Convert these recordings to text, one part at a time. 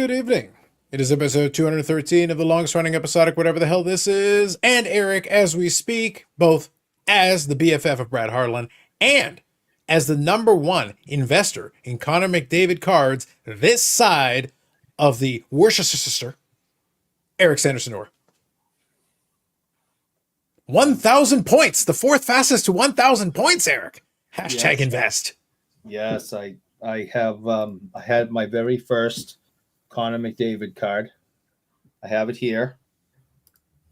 Good evening. It is episode 213 of the longest running episodic, whatever the hell this is, and Eric, as we speak, both as the BFF of Brad Harlan and as the number one investor in Connor McDavid cards this side of the Worcestershire, Eric Sanderson-Orr. 1,000 points, the fourth fastest to 1,000 points, Eric. Hashtag invest. Yes, I have I had my very first Connor McDavid card. I have it here.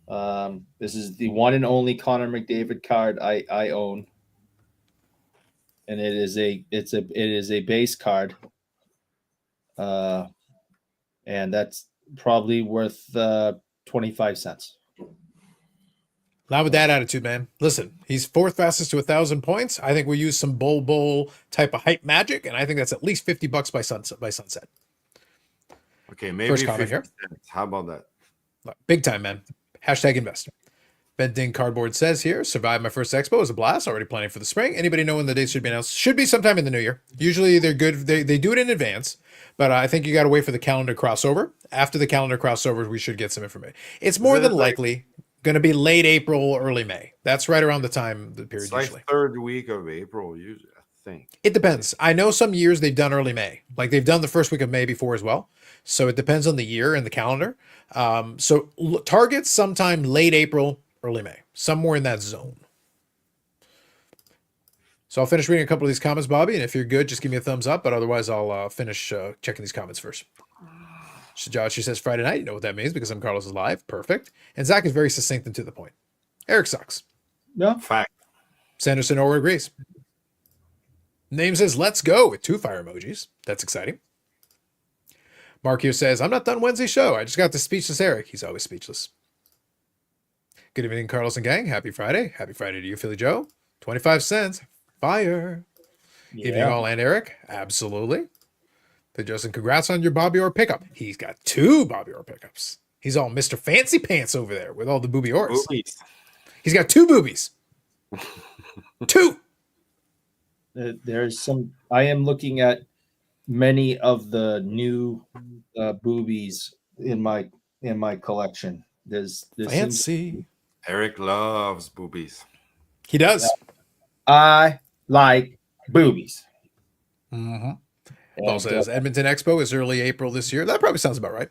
This is the one and only Connor McDavid card I own, and it is a base card, and that's probably worth 25 cents. Not with that attitude, man. Listen, he's fourth fastest to 1,000 points. I think we use some bowl type of hype magic, and I think that's at least $50 by sunset. Okay, maybe First comment here. Cents. How about that? Big time, man. Hashtag invest. Ben Ding Cardboard says here, survived my first expo. It was a blast. Already planning for the spring. Anybody know when the dates should be announced? Should be sometime in the new year. Usually they're good. They do it in advance, but I think you got to wait for the calendar crossover. After the calendar crossover, we should get some information. It's more than likely going to be late April, early May. That's right around the time, the period. It's like usually third week of April, usually, I think. It depends. I know some years they've done early May. Like they've done the first week of May before as well. So it depends on the year and the calendar. So target sometime late April, early May, somewhere in that zone. So I'll finish reading a couple of these comments, Bobby. And if you're good, just give me a thumbs up. But otherwise, I'll finish checking these comments first. She says Friday night. You know what that means because I'm Carlos is live. Perfect. And Zach is very succinct and to the point. Eric sucks. No fact. Sanderson Orr agrees. Name says let's go with 2 fire emojis. That's exciting. Mark here says, I'm not done Wednesday show. I just got the speechless Eric. He's always speechless. Good evening, Carlos and gang. Happy Friday. Happy Friday to you, Philly Joe. 25 cents. Fire. Yeah. Evening all and Eric. Absolutely. Hey, Justin, congrats on your Bobby Orr pickup. He's got 2 Bobby Orr pickups. He's all Mr. Fancy Pants over there with all the booby Orrs. He's got 2 boobies. 2. There's some. I am looking at many of the new boobies in my collection. There's fancy. Eric loves boobies. He does. I like boobies. Mm-hmm. Paul says Edmonton Expo is early April this year. That probably sounds about right.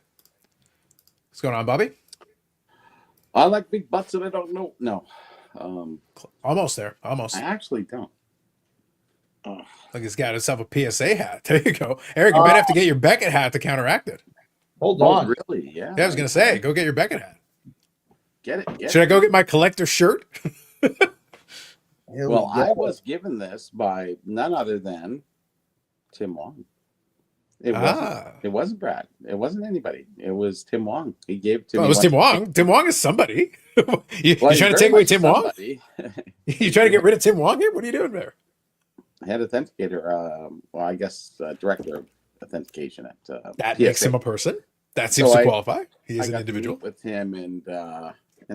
What's going on, Bobby? I like big butts and I don't know. No. Almost there. Almost. I actually don't. Like he's got himself a PSA hat. There you go. Eric, you might have to get your Beckett hat to counteract it. Hold on. Really? Yeah. Yeah, I was going to say, go get your Beckett hat. Get it. Should I go get my collector shirt? Well, I was given this by none other than Tim Wong. It wasn't Brad. It wasn't anybody. It was Tim Wong. He gave it to me. It was Tim Wong. Tim Wong is somebody. you trying to take away Tim Wong? You trying to get rid of Tim Wong here? What are you doing there? Head authenticator. Well, I guess director of authentication at that PSA. makes him a person. That seems to qualify. He is an individual. With him, and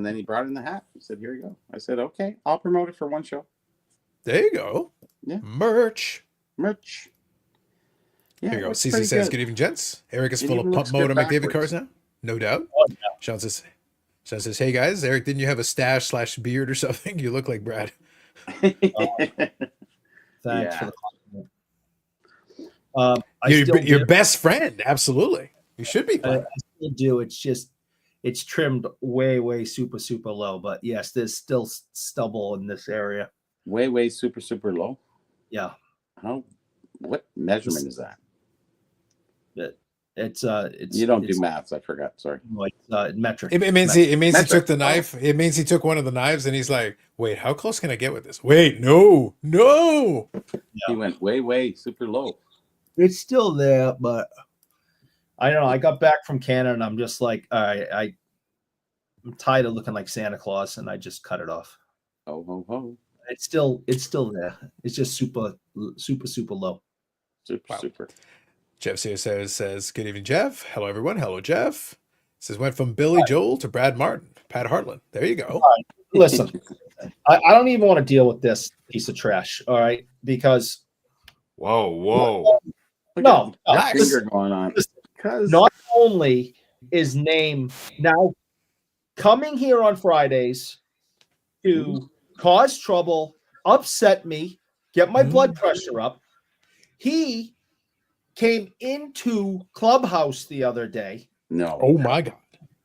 then he brought in the hat. He said, "Here you go." I said, "Okay, I'll promote it for one show." There you go. Yeah. Merch. Yeah, here you go. CC says, good evening, gents. Eric is full of pump mode on McDavid cars now. No doubt. Oh, yeah. Sean says, hey guys, Eric, didn't you have a stash / beard or something? You look like Brad. Thanks for the compliment. Your best friend. Absolutely. You should be. I still do. It's trimmed way super low, but yes, there's still stubble in this area. Way super low. Yeah. What measurement is that? It's you don't do maths. I forgot. Sorry. Metric. It means he took the knife. It means he took one of the knives and he's like, wait, how close can I get with this? Wait, no. Yeah. He went way super low. It's still there, but I don't know. I got back from Canada and I'm just like, all right, I'm tired of looking like Santa Claus, and I just cut it off. Oh. It's still there. It's just super low. Super. Jeff here says, good evening, Jeff. Hello, everyone. Hello, Jeff. Says, went from Billy Joel to Brad Martin, Pat Hartland. There you go. All right. Listen, I don't even want to deal with this piece of trash. All right. Because. Whoa. No. Finger going on. because Not only is Name now coming here on Fridays to cause trouble, upset me, get my blood pressure up, he came into Clubhouse the other day. no. Oh my God.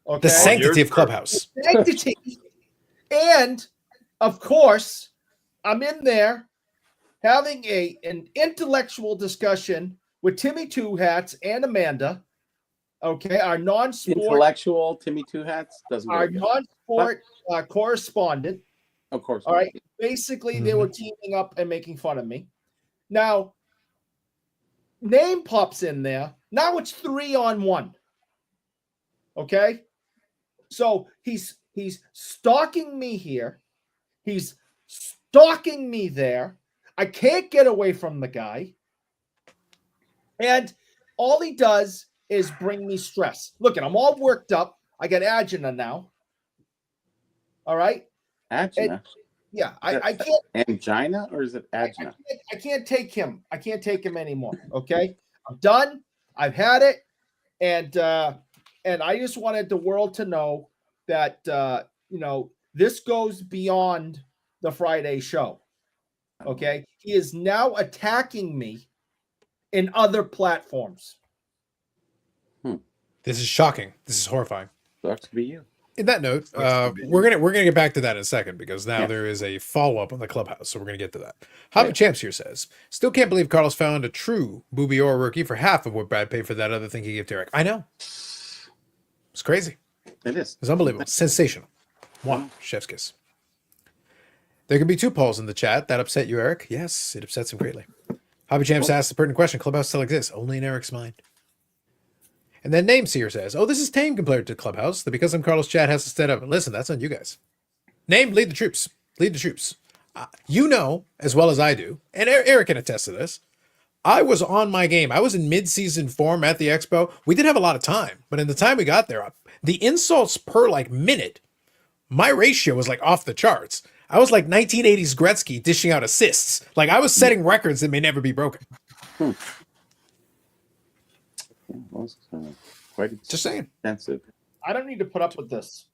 Okay. The sanctity of Clubhouse. Sanctity. And of course, I'm in there having an intellectual discussion with Timmy Two Hats and Amanda. Okay, our non-sport, Intellectual Timmy Two Hats doesn't our go good. non-sport correspondent. Of course. All right. Basically, they were teaming up and making fun of me. Now, Name pops in there. Now it's 3-on-1. Okay. So he's stalking me here. He's stalking me there. I can't get away from the guy. And all he does is bring me stress. Look, I'm all worked up. I got agina now. All right. Agina. Yeah, I can't. Angina, or is it agina? I can't take him. I can't take him anymore. Okay, I'm done. I've had it, and I just wanted the world to know that this goes beyond the Friday show. Okay, he is now attacking me in other platforms. This is shocking. This is horrifying. Sucks to be you. In that note, we're gonna get back to that in a second because now there is a follow up on the Clubhouse, so we're gonna get to that. Hobby Champs here says, still can't believe Carlos found a true Boobior rookie for half of what Brad paid for that other thing he gave to Eric. I know, it's crazy. It is. It's unbelievable, sensational. One chef's kiss. There can be two polls in the chat. That upset you, Eric? Yes, it upsets him greatly. Hobby Champs asked the pertinent question: Clubhouse still exists, only in Eric's mind. And then Nameseer says, oh, this is tame compared to Clubhouse. The Because I'm Carlos chat has to stand up. Listen, that's on you guys. Name, lead the troops. Lead the troops. You know, as well as I do, and Eric can attest to this, I was on my game. I was in mid-season form at the Expo. We did have a lot of time, but in the time we got there, the insults per minute, my ratio was off the charts. I was like 1980s Gretzky dishing out assists. I was setting records that may never be broken. Quite Just saying. expensive. I don't need to put up with this.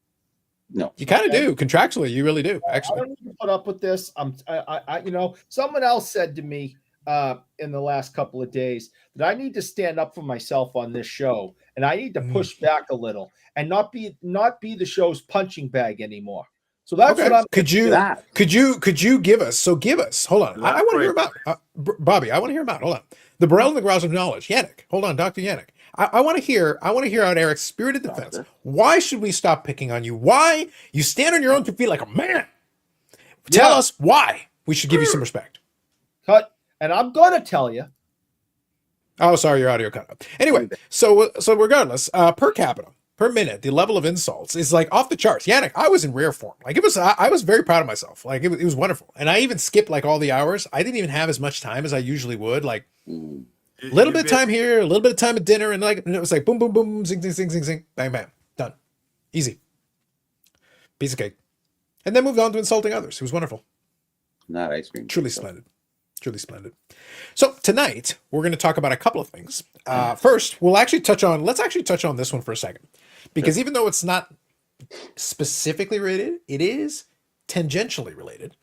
No, You kind of do contractually. You really do. Actually, I don't need to put up with this. Someone else said to me in the last couple of days that I need to stand up for myself on this show, and I need to push back a little and not be the show's punching bag anymore. So that's what I'm. Could you give us? So give us. Hold on. I want to hear about Bobby. I want to hear about. Hold on. The Burrell and the Grouse of Knowledge. Yannick. Hold on, Dr. Yannick. I want to hear out Eric's spirited defense. Why should we stop picking on you? Why you stand on your own 2 feet like a man? Tell us why we should give you some respect. Cut. And I'm gonna tell you. Oh, sorry, your audio cut out. Anyway, so regardless, per capita, per minute, the level of insults is off the charts. Yannick, I was in rare form. I was very proud of myself. It was wonderful. And I even skipped all the hours. I didn't even have as much time as I usually would. A little bit of time here, a little bit of time at dinner, and it was boom, boom, boom, zing, zing, zing, zing, zing, bang, bang, done. Easy. Piece of cake. And then moved on to insulting others. It was wonderful. Not ice cream. Truly splendid. Truly splendid. So tonight, we're going to talk about a couple of things. First, let's actually touch on this one for a second. Because even though it's not specifically related, it is tangentially related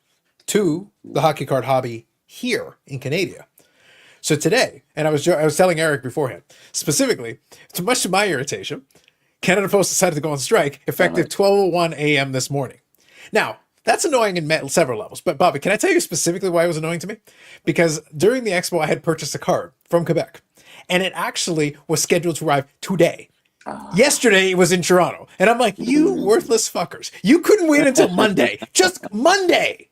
to the hockey card hobby here in Canada. So today, and I was telling Eric beforehand, specifically, much to my irritation, Canada Post decided to go on strike effective 12:01 a.m. this morning. Now, that's annoying in several levels. But Bobby, can I tell you specifically why it was annoying to me? Because during the expo, I had purchased a card from Quebec, and it actually was scheduled to arrive today. Yesterday, it was in Toronto. And I'm like, you worthless fuckers. You couldn't wait until Monday. Just Monday.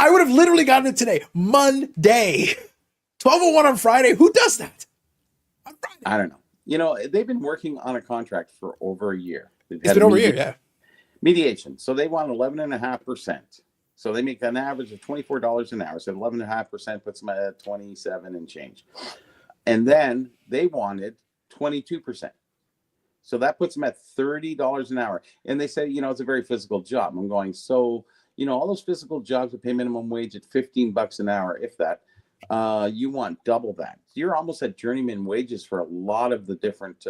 I would have literally gotten it today. Monday. 12:01 on Friday. Who does that? On Friday. I don't know. They've been working on a contract for over a year. It's been over a year, yeah. Mediation. So they want 11.5%. So they make an average of $24 an hour. So 11.5% puts them at 27 and change. And then they wanted 22%. So that puts them at $30 an hour. And they say, it's a very physical job. I'm going, all those physical jobs that pay minimum wage at $15 an hour, if that, you want double that. You're almost at journeyman wages for a lot of the different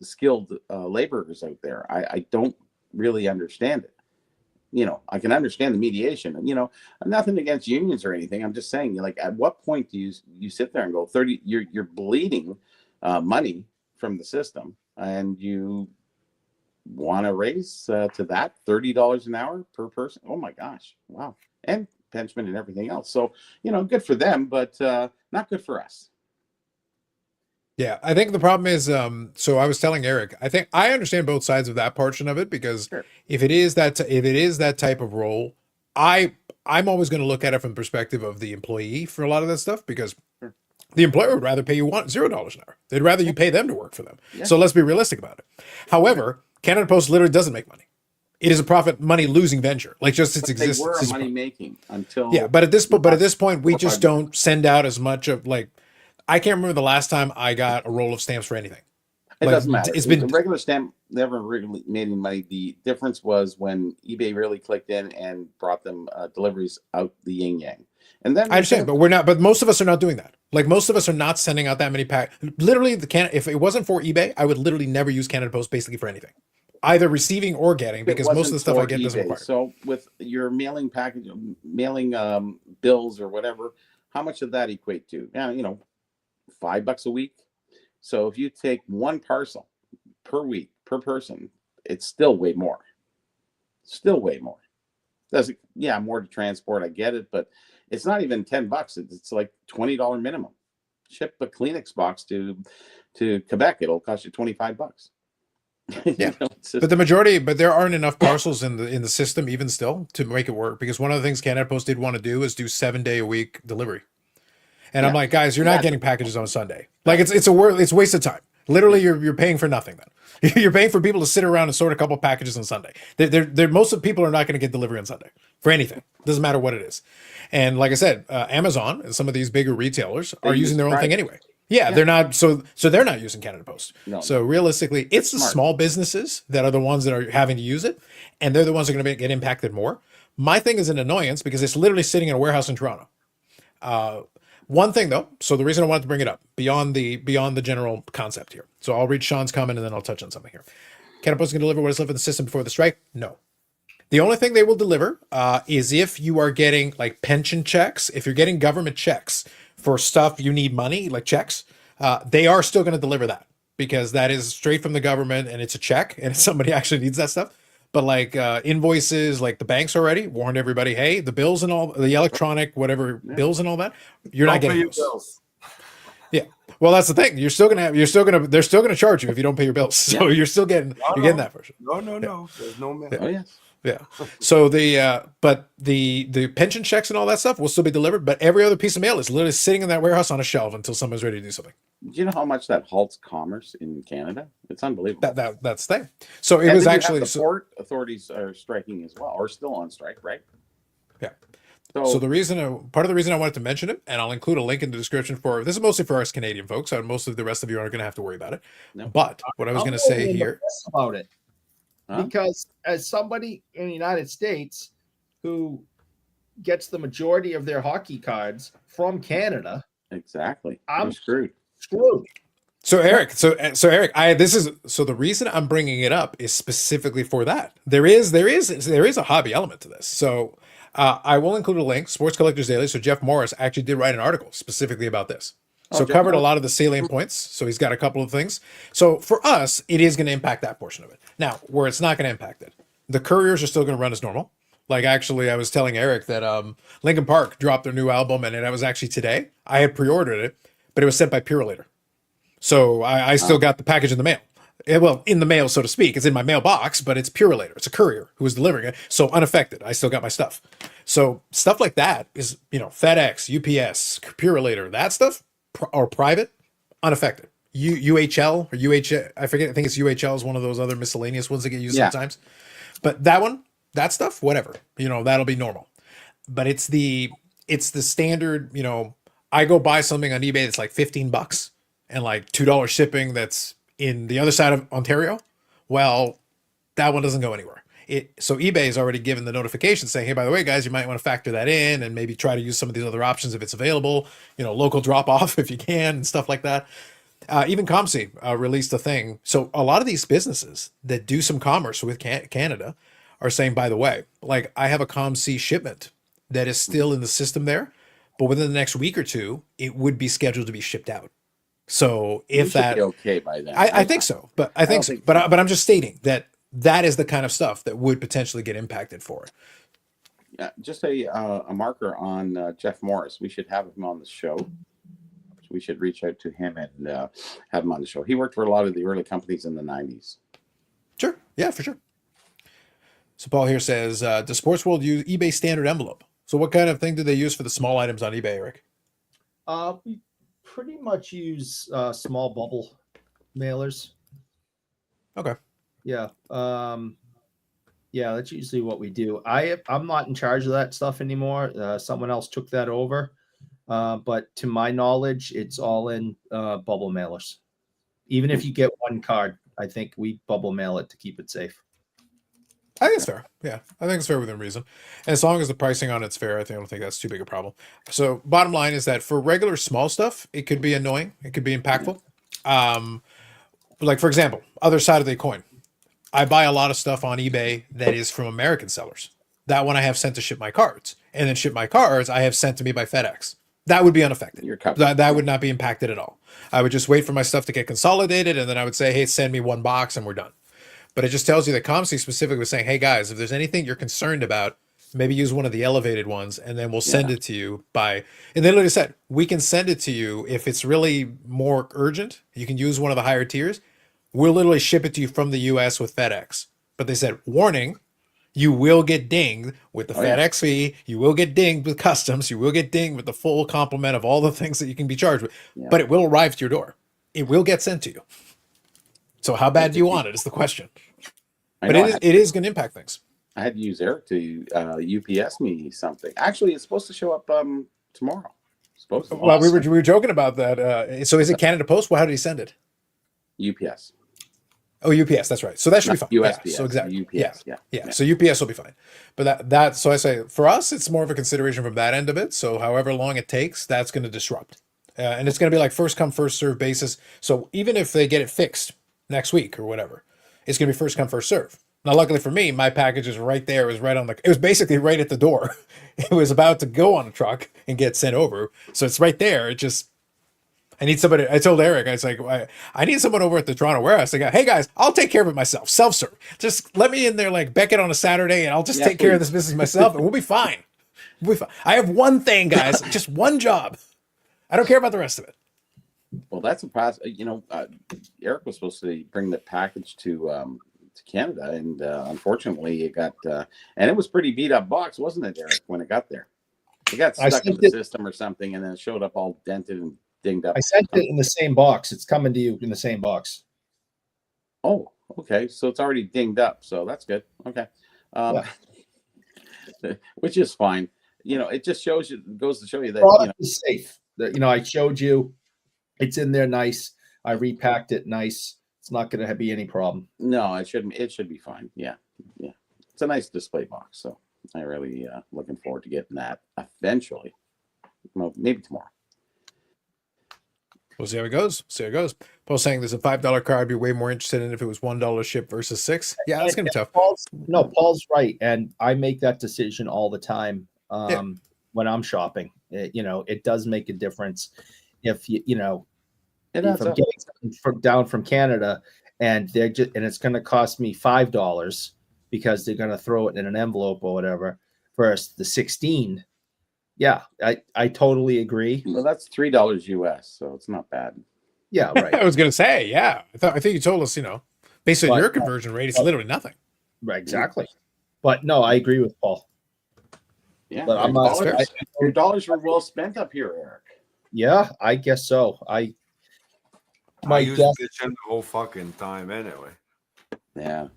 skilled laborers out there. I don't really understand it. I can understand the mediation, and nothing against unions or anything. I'm just saying, like, at what point do you sit there and go 30? You're bleeding money from the system, and you want to raise to that $30 an hour per person? Oh my gosh, wow! And pension and everything else. So good for them, but not good for us. Yeah, I think the problem is, so I was telling Eric, I think I understand both sides of that portion of it, because Sure. if it is that type of role, I'm always going to look at it from the perspective of the employee for a lot of that stuff, because Sure. the employer would rather pay you $0 an hour. They'd rather you pay them to work for them. Yeah. So let's be realistic about it. However, Canada Post literally doesn't make money. It is a profit money losing venture, like just its But they existence. were is- money making until Yeah, but at this point, we 4 or just 5 don't send out as much of, like, I can't remember the last time I got a roll of stamps for anything. It Like, doesn't matter. it's been- The regular stamp never really made any money. The difference was when eBay really clicked in and brought them deliveries out the yin yang. And then I understand, but we're not. But most of us are not doing that. Like, most of us are not sending out that many Literally, if it wasn't for eBay, I would literally never use Canada Post basically for anything, either receiving or getting, it because most of wasn't the stuff I for get doesn't eBay. require. So with your mailing package, mailing bills or whatever, how much did that equate to? Yeah, $5 a week. So if you take one parcel per week per person, it's still way more. Still way more. Does it? Yeah, more to transport. I get it, but it's not even $10. It's like $20 minimum. Ship a Kleenex box to Quebec, it'll cost you $25. Yeah. It's just- But there aren't enough parcels in the system even still to make it work, because one of the things Canada Post did want to do is do 7-day-a-week delivery. And I'm Yeah. like, guys, you're not getting packages on Sunday. Like, it's a waste of time. Literally, you're paying for nothing then. You're paying for people to sit around and sort a couple packages on Sunday. Most of the people are not going to get delivery on Sunday for anything. Doesn't matter what it is. And like I said, Amazon and some of these bigger retailers are They using use their own thing Prime. anyway. Yeah, they're not. So they're not using Canada Post. No. So realistically, it's the smart. small businesses that are the ones that are having to use it, and they're the ones that are going to get impacted more. My thing is an annoyance because it's literally sitting in a warehouse in Toronto. One thing though, so the reason I wanted to bring it up beyond the general concept here. So I'll read Sean's comment and then I'll touch on something here. Canada Post is going to deliver what is left in the system before the strike? No. The only thing they will deliver is if you are getting like pension checks, if you're getting government checks for stuff you need money, like checks, they are still going to deliver that, because that is straight from the government and it's a check and somebody actually needs that stuff. But like invoices, like the banks already warned everybody, hey, the bills and all the electronic, whatever bills and all that, you're not Don't pay getting your those. bills. Yeah. Well, that's the thing. They're still gonna charge you if you don't pay your bills. So you're getting that for sure. No. There's no mail. Oh yes. Yeah. So but the pension checks and all that stuff will still be delivered, but every other piece of mail is literally sitting in that warehouse on a shelf until someone's ready to do something. Do you know how much that halts commerce in Canada? It's unbelievable. That's the thing. So it And was then you have actually the port authorities are striking as well, or still on strike, right? yeah. So, So part of the reason I wanted to mention it, and I'll include a link in the description for this is mostly for us Canadian folks. So most of the rest of you aren't going to have to worry about it. No. But what I was I'm going to say only in the here, press about it Huh? because as somebody in the United States who gets the majority of their hockey cards from Canada, exactly, I'm you're screwed. screwed. so Eric, the reason I'm bringing it up is specifically for that. There is a hobby element to this. So I will include a link, Sports Collectors Daily. So Jeff Morris actually did write an article specifically about this. So Jeff covered a Morris. lot of the salient points. So he's got a couple of things. So for us, it is going to impact that portion of it. Now, where it's not going to impact it, the couriers are still going to run as normal. Like, actually, I was telling Eric that Linkin Park dropped their new album, and that was actually today. I had pre-ordered it, but it was sent by Purelator. So I still got the package in the mail. Well, in the mail, so to speak. It's in my mailbox, but it's Purelator. It's a courier who is delivering it. So unaffected. I still got my stuff. So stuff like that is, FedEx, UPS, Purelator, that stuff, or private, unaffected. UHL or UH, I forget. I think it's UHL is one of those other miscellaneous ones that get used Yeah. sometimes. But that stuff, whatever, that'll be normal. But it's the standard, I go buy something on eBay that's like $15 and like $2 shipping that's in the other side of Ontario. Well, that one doesn't go anywhere. So eBay has already given the notification saying, hey, by the way, guys, you might want to factor that in and maybe try to use some of these other options if it's available, local drop off if you can and stuff like that. Even ComC released a thing. So a lot of these businesses that do some commerce with Canada are saying, by the way, like I have a ComC shipment that is still in the system there, but within the next week or two, it would be scheduled to be shipped out. So if We should that, be okay by then. I think so, but I think don't so. think- But I'm just stating that is the kind of stuff that would potentially get impacted for it. Yeah, just a marker on Jeff Morris. We should have him on the show. We should reach out to him and have him on the show. He worked for a lot of the early companies in the 90s. Sure. Yeah, for sure. So Paul here says, does Sports World use eBay standard envelope? So what kind of thing do they use for the small items on eBay, Eric? We pretty much use small bubble mailers. Okay. Yeah. Yeah, that's usually what we do. I'm not in charge of that stuff anymore. Someone else took that over. But to my knowledge, it's all in bubble mailers. Even if you get one card, I think we bubble mail it to keep it safe. I think it's fair. Yeah, I think it's fair within reason. And as long as the pricing on it's fair, I don't think that's too big a problem. So bottom line is that for regular small stuff, it could be annoying. It could be impactful. Like for example, other side of the coin. I buy a lot of stuff on eBay that is from American sellers. That one I have sent to ship my cards. And then ship my cards I have sent to me by FedEx. That would be unaffected. You're covered. That would not be impacted at all. I would just wait for my stuff to get consolidated, and then I would say, hey, send me one box, and we're done. But it just tells you that ComC specifically was saying, hey, guys, if there's anything you're concerned about, maybe use one of the elevated ones, and then we'll send it to you by... And they literally said, we can send it to you if it's really more urgent. You can use one of the higher tiers. We'll literally ship it to you from the U.S. with FedEx. But they said, warning, you will get dinged with the FedEx fee. You will get dinged with customs. You will get dinged with the full complement of all the things that you can be charged with. Yeah. But it will arrive to your door. It will get sent to you. So how bad do you want it is the question. But it is going to impact things. I had to use Eric to UPS me something. Actually, it's supposed to show up tomorrow. Supposed to. Well, we were joking about that. So is it Canada Post? Well, how did he send it? UPS. Oh, UPS. That's right. So that should be fine. USPS. Yeah, so exactly. UPS. Yeah. So UPS will be fine. But so I say for us, it's more of a consideration from that end of it. So however long it takes, that's going to disrupt. And it's going to be like first come, first serve basis. So even if they get it fixed next week or whatever, it's going to be first come, first serve. Now, luckily for me, my package is right there. It was basically right at the door. It was about to go on a truck and get sent over. So it's right there. I need somebody. I told Eric, I was like, I need someone over at the Toronto warehouse. I go, hey guys, I'll take care of it myself. Self-serve. Just let me in there like Beckett on a Saturday and I'll just take care of this business myself and we'll be fine. We'll be fine. I have one thing, guys, just one job. I don't care about the rest of it. Well, that's a process. Eric was supposed to bring the package to Canada, and unfortunately, it got and it was pretty beat up box, wasn't it, Eric? When it got there, it got stuck in the system or something, and then it showed up all dented and dinged up. I sent it in the same box. It's coming to you in the same box. Oh, okay. So it's already dinged up. So that's good. Okay, which is fine. It just goes to show you that Product is safe. I showed you. It's in there nice. I repacked it nice. It's not going to be any problem. No, it shouldn't. It should be fine. Yeah. It's a nice display box. So I really looking forward to getting that eventually. Well, maybe tomorrow. We'll see how it goes. Paul's saying there's a $5 card. I'd be way more interested in if it was $1 ship versus $6. Yeah, that's gonna be tough. Paul's right, and I make that decision all the time when I'm shopping. It does make a difference if if I'm getting something down from Canada and it's going to cost me $5 because they're going to throw it in an envelope or whatever versus the 16. Yeah, I totally agree. Well, that's $3 US, so it's not bad. Yeah, right. I was gonna say, yeah. I think you told us, based on your conversion rate, it's literally nothing. Right, exactly. But no, I agree with Paul. Yeah, but your dollars were well spent up here, Eric. Yeah, I guess so. I used to bitch in the whole fucking time anyway. Yeah.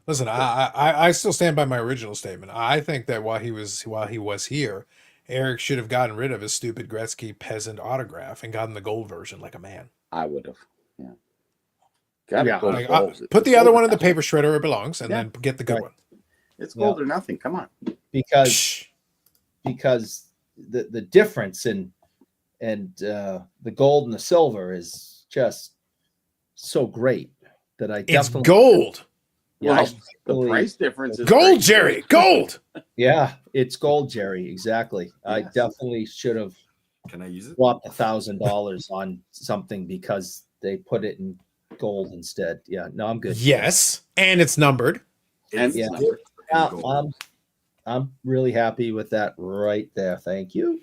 Listen, I still stand by my original statement. I think that while he was here, Eric should have gotten rid of his stupid Gretzky peasant autograph and gotten the gold version like a man. I would have. Yeah. Gotta Yeah, go Like, gold. put It's the other gold one or in the nothing. paper shredder where it belongs, and Yeah. then get the good Right. one. It's gold or nothing. Come on. because the difference in the gold and the silver is just so great that I It's definitely gold. yeah, I Well, the definitely- price difference is Gold, great. Jerry. Gold. yeah, it's gold, Jerry. Exactly. I Yes. definitely should have Can I use it? dropped $1,000 on something because they put it in gold instead. Yeah, no, I'm good. Yes, and it's numbered. And Yeah. different Yeah, in gold. I'm really happy with that right there. Thank you.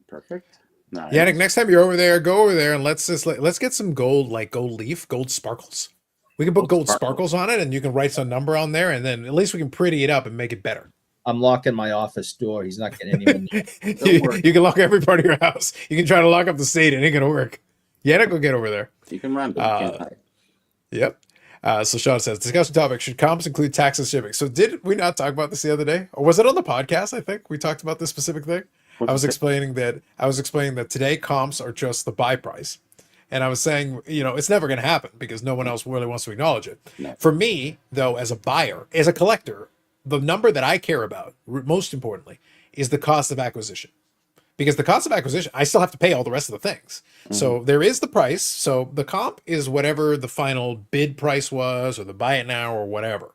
perfect. Nice. Yannick, next time you're over there, go over there and let's get some gold, like gold leaf, gold sparkles. We can put Gold gold sparkles. sparkles on it, and you can write some number on there, and then at least we can pretty it up and make it better. I'm locking my office door. He's not getting anyone. you, worry. you can lock every part of your house. You can try to lock up the state, and it ain't gonna work. Yannick will get over there. You can run, but you can't hide. Yep. So Sean says, discussion topic, should comps include taxes shipping? So did we not talk about this the other day? Or was it on the podcast? I think we talked about this specific thing. I was explaining that today comps are just the buy price. And I was saying, it's never going to happen because no one else really wants to acknowledge it. No. For me, though, as a buyer, as a collector, the number that I care about, most importantly, is the cost of acquisition. Because the cost of acquisition, I still have to pay all the rest of the things. So there is the price. So the comp is whatever the final bid price was, or the buy it now, or whatever.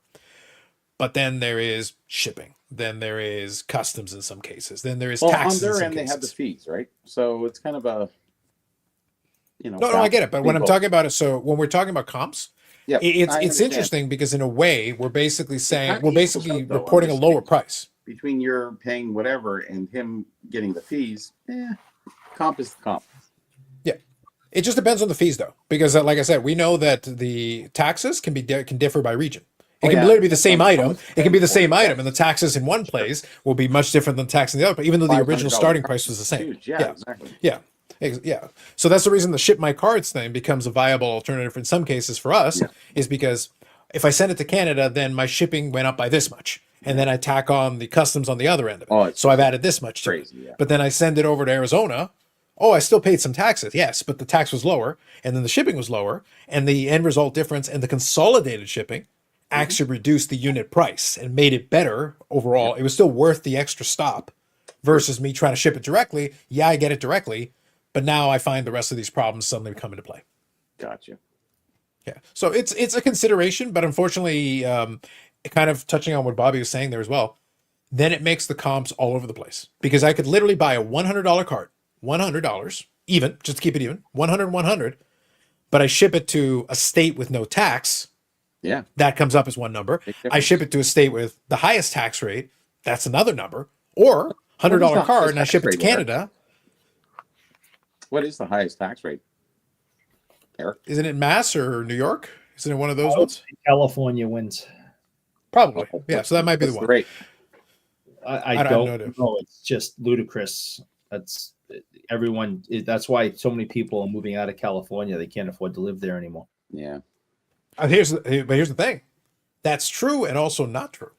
But then there is shipping. Then there is customs in some cases. Then there is Well, on taxes in their some end, they have the cases. fees, right? So it's kind of a, No, I get it. But when I'm both. talking about it, so when we're talking about comps, Yeah, it's I understand. interesting because in a way we're basically saying kinda we're equals basically out, though, I'm reporting a just lower saying. price. Between your paying whatever and him getting the fees, comp is the comp. It just depends on the fees, though, because like I said, we know that the taxes can differ by region. It can literally be the same item. It can be the same item, and the taxes in one place will be much different than the tax in the other. But even though the original $500 starting price was the same, Huge. Yeah, exactly. yeah. So that's the reason the ship my cards thing becomes a viable alternative in some cases for us, is because if I send it to Canada, then my shipping went up by this much, and then I tack on the customs on the other end of it. Oh, So I've added this much to crazy, it. yeah. But then I send it over to Arizona. Oh, I still paid some taxes. Yes, but the tax was lower, and then the shipping was lower, and the end result difference and the consolidated shipping actually reduced the unit price and made it better overall. It was still worth the extra stop versus me trying to ship it directly. Yeah, I get it directly, but now I find the rest of these problems suddenly come into play. Gotcha. Yeah, so it's a consideration, but unfortunately, kind of touching on what Bobby was saying there as well, then it makes the comps all over the place because I could literally buy a $100 card, $100 even, just to keep it even, 100, but I ship it to a state with no tax. Yeah. That comes up as one number. Big I difference. ship it to a state with the highest tax rate. That's another number. Or $100 the card highest and I tax ship it to rate, Eric? Canada. What is the highest tax rate, Eric? Isn't it Mass or New York? Isn't it one of those ones? California wins. Probably. Yeah. So that might be the What's one. rate? I I don't don't know. It's just ludicrous. That's everyone. That's why so many people are moving out of California. They can't afford to live there anymore. Yeah. But here's the thing. That's true and also not true.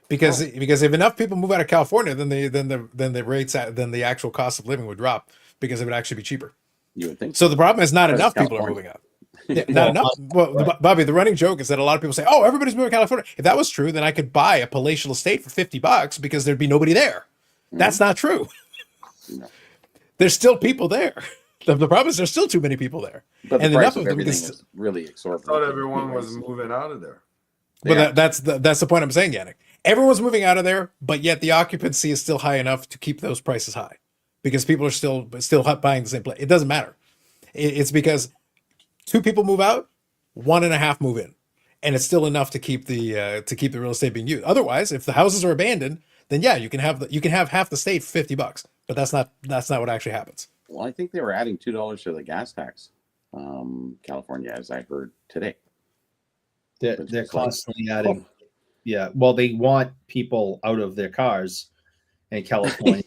Because if enough people move out of California, then the rates then the actual cost of living would drop because it would actually be cheaper. You would think. So the problem is not Because enough it's people are California. moving out. Yeah, not enough. Well, Bobby, the running joke is that a lot of people say, "Oh, everybody's moving to California." If that was true, then I could buy a palatial estate for $50 because there'd be nobody there. That's not true. No. There's still people there. The problem is there's still too many people there, But the and price enough of of them. everything Can, is really I exorbitant. thought everyone was anyways. moving out of there. but Yeah. that's the point I'm saying, Yannick. Everyone's moving out of there, but yet the occupancy is still high enough to keep those prices high because people are still buying the same place. It doesn't matter. It's because 2 people move out, 1.5 move in, and it's still enough to keep the real estate being used. Otherwise, if the houses are abandoned, then yeah, you can have half the state for $50, but that's not what actually happens. Well, I think they were adding $2 to the gas tax, California, as I heard today. They're Which is like- constantly adding. Yeah, well, they want people out of their cars in California.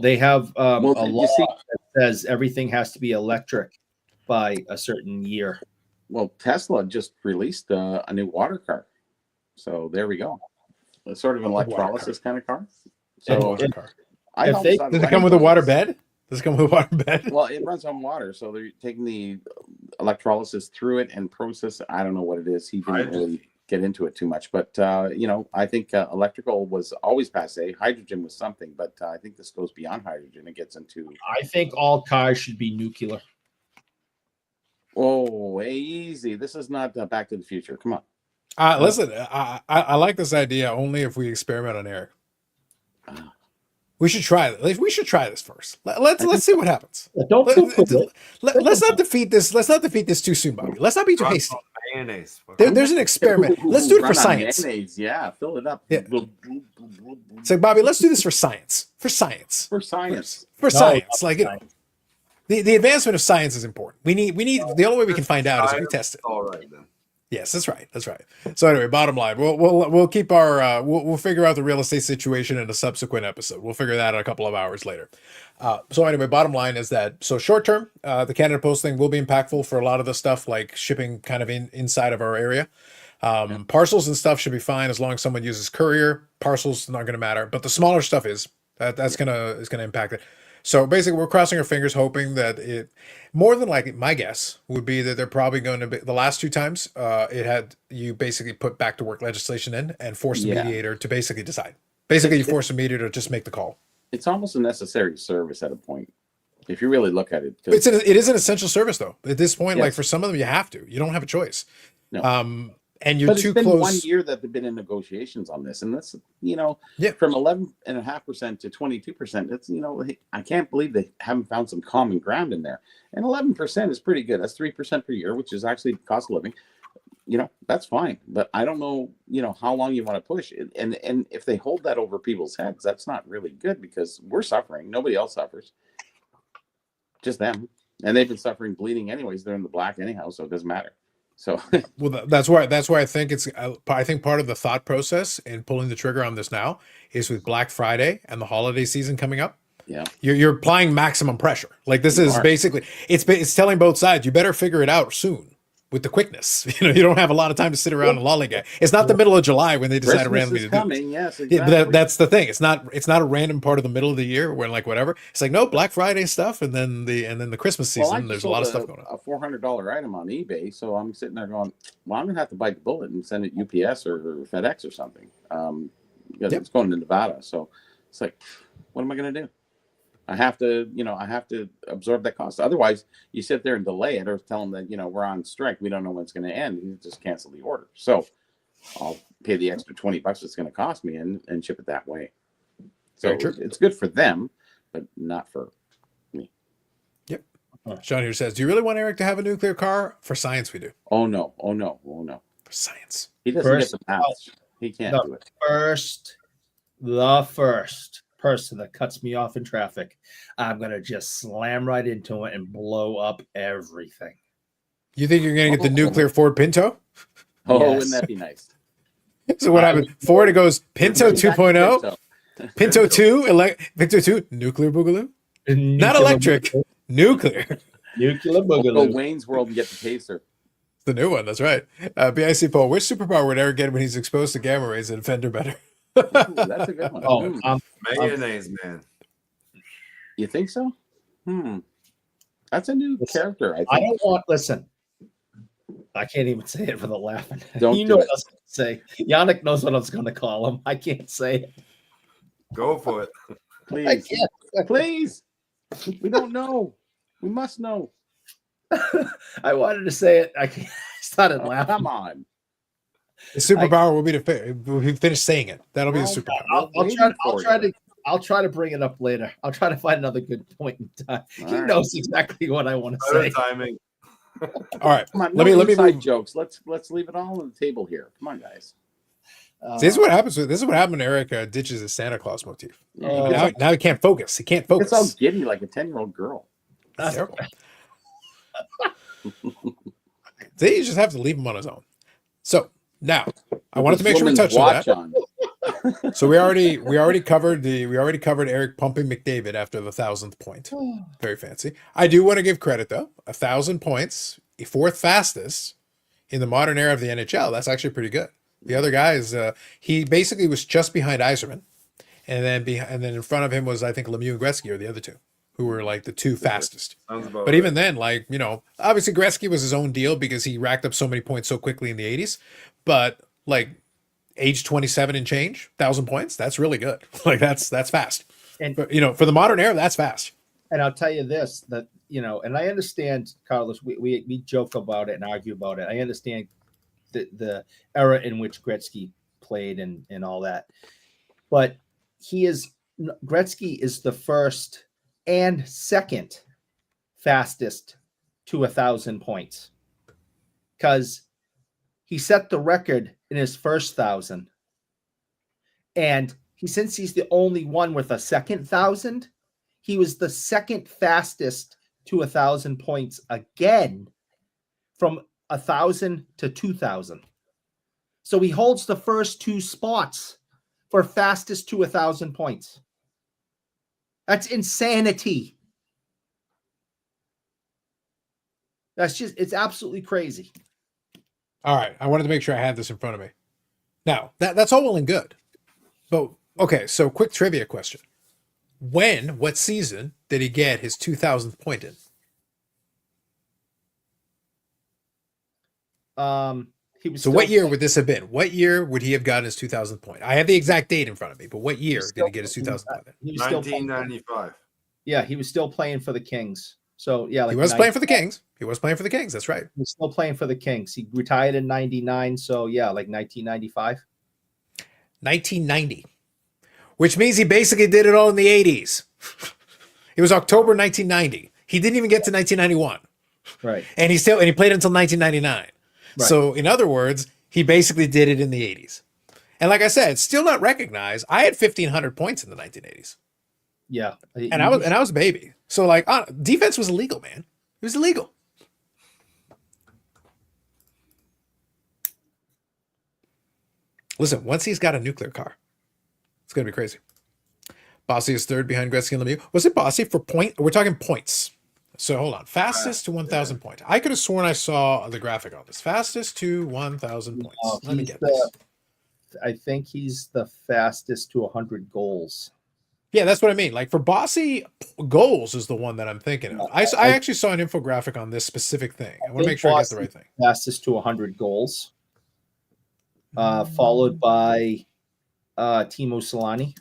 They have a Well, law you see- that says everything has to be electric by a certain year. Well, Tesla just released a new water car. So there we go. It's sort of an Water electrolysis kind of car. And- So and- I if all they- decided Does it I come with a need water those. bed? Does it come with a water bed? Well, it runs on water, so they're taking the electrolysis through it and process. I don't know what it is. He didn't really get into it too much, but I think electrical was always passe. Hydrogen was something, but I think this goes beyond hydrogen. It gets into. I think all cars should be nuclear. Oh, easy. This is not Back to the Future. Come on. Listen, I like this idea only if we experiment on Eric. We should try it. We should try this first. Let's see what happens. Don't Let's not defeat this. Let's not defeat this too soon, Bobby. Let's not be too hasty. Mayonnaise. There's an experiment. Let's do it for Run on science. mayonnaise. Yeah, fill it up. Yeah. It's like, Bobby, let's do this for science. For science. For science. For science. Like the advancement of science is important. We need the only way we can find out is if we test it. All right then. Yes, that's right. That's right. So anyway, bottom line, we'll keep our we'll figure out the real estate situation in a subsequent episode. We'll figure that out a couple of hours later. So anyway, bottom line is that short term, the Canada Post thing will be impactful for a lot of the stuff like shipping kind of inside of our area. Parcels and stuff should be fine as long as someone uses courier. Parcels not going to matter, but the smaller stuff is gonna impact it. So basically, we're crossing our fingers, hoping that it, more than likely, my guess would be that they're probably going to be, the last two times it had, you basically put back to work legislation in and force the mediator to basically decide. Basically, you force a mediator to just make the call. It's almost a necessary service at a point, if you really look at it. It is an essential service, though. At this point, like for some of them, you have to. You don't have a choice. No. And you're but too it's been close. 1 year that they've been in negotiations on this, and that's from 11.5% to 22%. That's I can't believe they haven't found some common ground in there. And 11% is pretty good. That's 3% per year, which is actually cost of living. That's fine. But I don't know, how long you want to push it. And if they hold that over people's heads, that's not really good because we're suffering. Nobody else suffers. Just them. And they've been suffering bleeding anyways. They're in the black anyhow, so it doesn't matter. So well, that's why I think I think part of the thought process in pulling the trigger on this now is with Black Friday and the holiday season coming up. Yeah, you're applying maximum pressure. Like this is basically it's telling both sides you better figure it out soon with the quickness. You don't have a lot of time to sit around and lollygag. It's not the middle of July when they decide to randomly do coming. This. Yes, exactly. Yeah, that's the thing. It's not a random part of the middle of the year when like whatever. It's like no Black Friday stuff and then the Christmas season. There's a lot of stuff going on. A $400 item on eBay, so I'm sitting there going, well, I'm gonna have to bite the bullet and send it UPS or FedEx or something. Because it's going to Nevada, so it's like, what am I gonna do? I have to absorb that cost. Otherwise, you sit there and delay it or tell them that, we're on strike. We don't know when it's going to end. You just cancel the order. So I'll pay the extra $20 it's going to cost me and ship it that way. So it's good for them, but not for me. Yep. Sean here says, do you really want Eric to have a nuclear car? For science, we do. Oh, no. For science. He doesn't get the math. He can't do it. The first person that cuts me off in traffic, I'm gonna just slam right into it and blow up everything. You think you're gonna get the nuclear Ford Pinto? Oh, yes. Wouldn't that be nice? So what happens? Ford, it goes Pinto 2.0, Pinto 2, Pinto 2, nuclear boogaloo, not electric, nuclear boogaloo. Go Wayne's World and get the Pacer. The new one, that's right. BIC Paul, which superpower would Eric get when he's exposed to gamma rays and Fender better? Ooh, that's a good one. Mayonnaise, man. You think so? That's a new character. I think. I don't want. Listen, I can't even say it for the laughing. Don't you know what I was going to say. Yannick knows what I was going to call him. I can't say it. Go for it, please. I can't. Please. We don't know. We must know. I wanted to say it. I started laughing. Come on. The superpower will be to finish saying it. That'll be the superpower. I'll try to bring it up later. I'll try to find another good point in time. He knows exactly what I want to say. Timing. All right. Come on, let me move jokes. Let's leave it all on the table here. Come on, guys. This is what happens. This is what happened. Eric ditches his Santa Claus motif. Now he can't focus. He can't focus. It's all giddy like a 10-year-old girl. That's terrible. You just have to leave him on his own. So now I wanted to make sure we touched on that. So we already covered Eric pumping McDavid after the 1,000th point. Very fancy. I do want to give credit though. 1,000 points, fourth fastest in the modern era of the NHL. That's actually pretty good. The other guys, he basically was just behind Yzerman, and then in front of him was I think Lemieux and Gretzky or the other two. who were like the two fastest. Sounds about But right. even then, like, you know, obviously Gretzky was his own deal because he racked up so many points so quickly in the 80s. But like age 27 and change, 1,000 points, that's really good. Like that's fast. And But, you know, for the modern era, that's fast. And I'll tell you this, that, you know, and I understand, Carlos, we joke about it and argue about it. I understand the era in which Gretzky played and all that. But Gretzky is the first and second fastest to 1,000 points. Because he set the record in his first 1,000. And since he's the only one with a second 1,000, he was the second fastest to 1,000 points again, from 1,000 to 2,000. So he holds the first two spots for fastest to 1,000 points. That's insanity. It's absolutely crazy. All right. I wanted to make sure I had this in front of me. Now, that's all well and good. But, okay, so quick trivia question. What season did he get his 2,000th point in? So what year would this have been? What year would he have gotten his 2,000th point? I have the exact date in front of me, but what year did he get his 2,000th point in? 1995. Yeah, he was still playing for the Kings. So, yeah. Like he was playing for the Kings. He was playing for the Kings. That's right. He was still playing for the Kings. He retired in 99. So, yeah, like 1995. 1990. Which means he basically did it all in the 80s. It was October 1990. He didn't even get to 1991. Right. And he played until 1999. Right. So in other words, he basically did it in the 80s. And like I said, it's still not recognized. I had 1,500 points in the 1980s. Yeah. And I was a baby. So like defense was illegal, man. It was illegal. Listen, once he's got a nuclear car, it's going to be crazy. Bossy is third behind Gretzky and Lemieux. Was it Bossy for point? We're talking points. So hold on. Fastest to 1,000 points. I could have sworn I saw the graphic on this. Fastest to 1,000 points. Let me get this. I think he's the fastest to 100 goals. Yeah, that's what I mean. Like for Bossy, goals is the one that I'm thinking of. I actually saw an infographic on this specific thing. I want to make sure I get the right thing. Fastest to 100 goals. Followed by Timo Solani.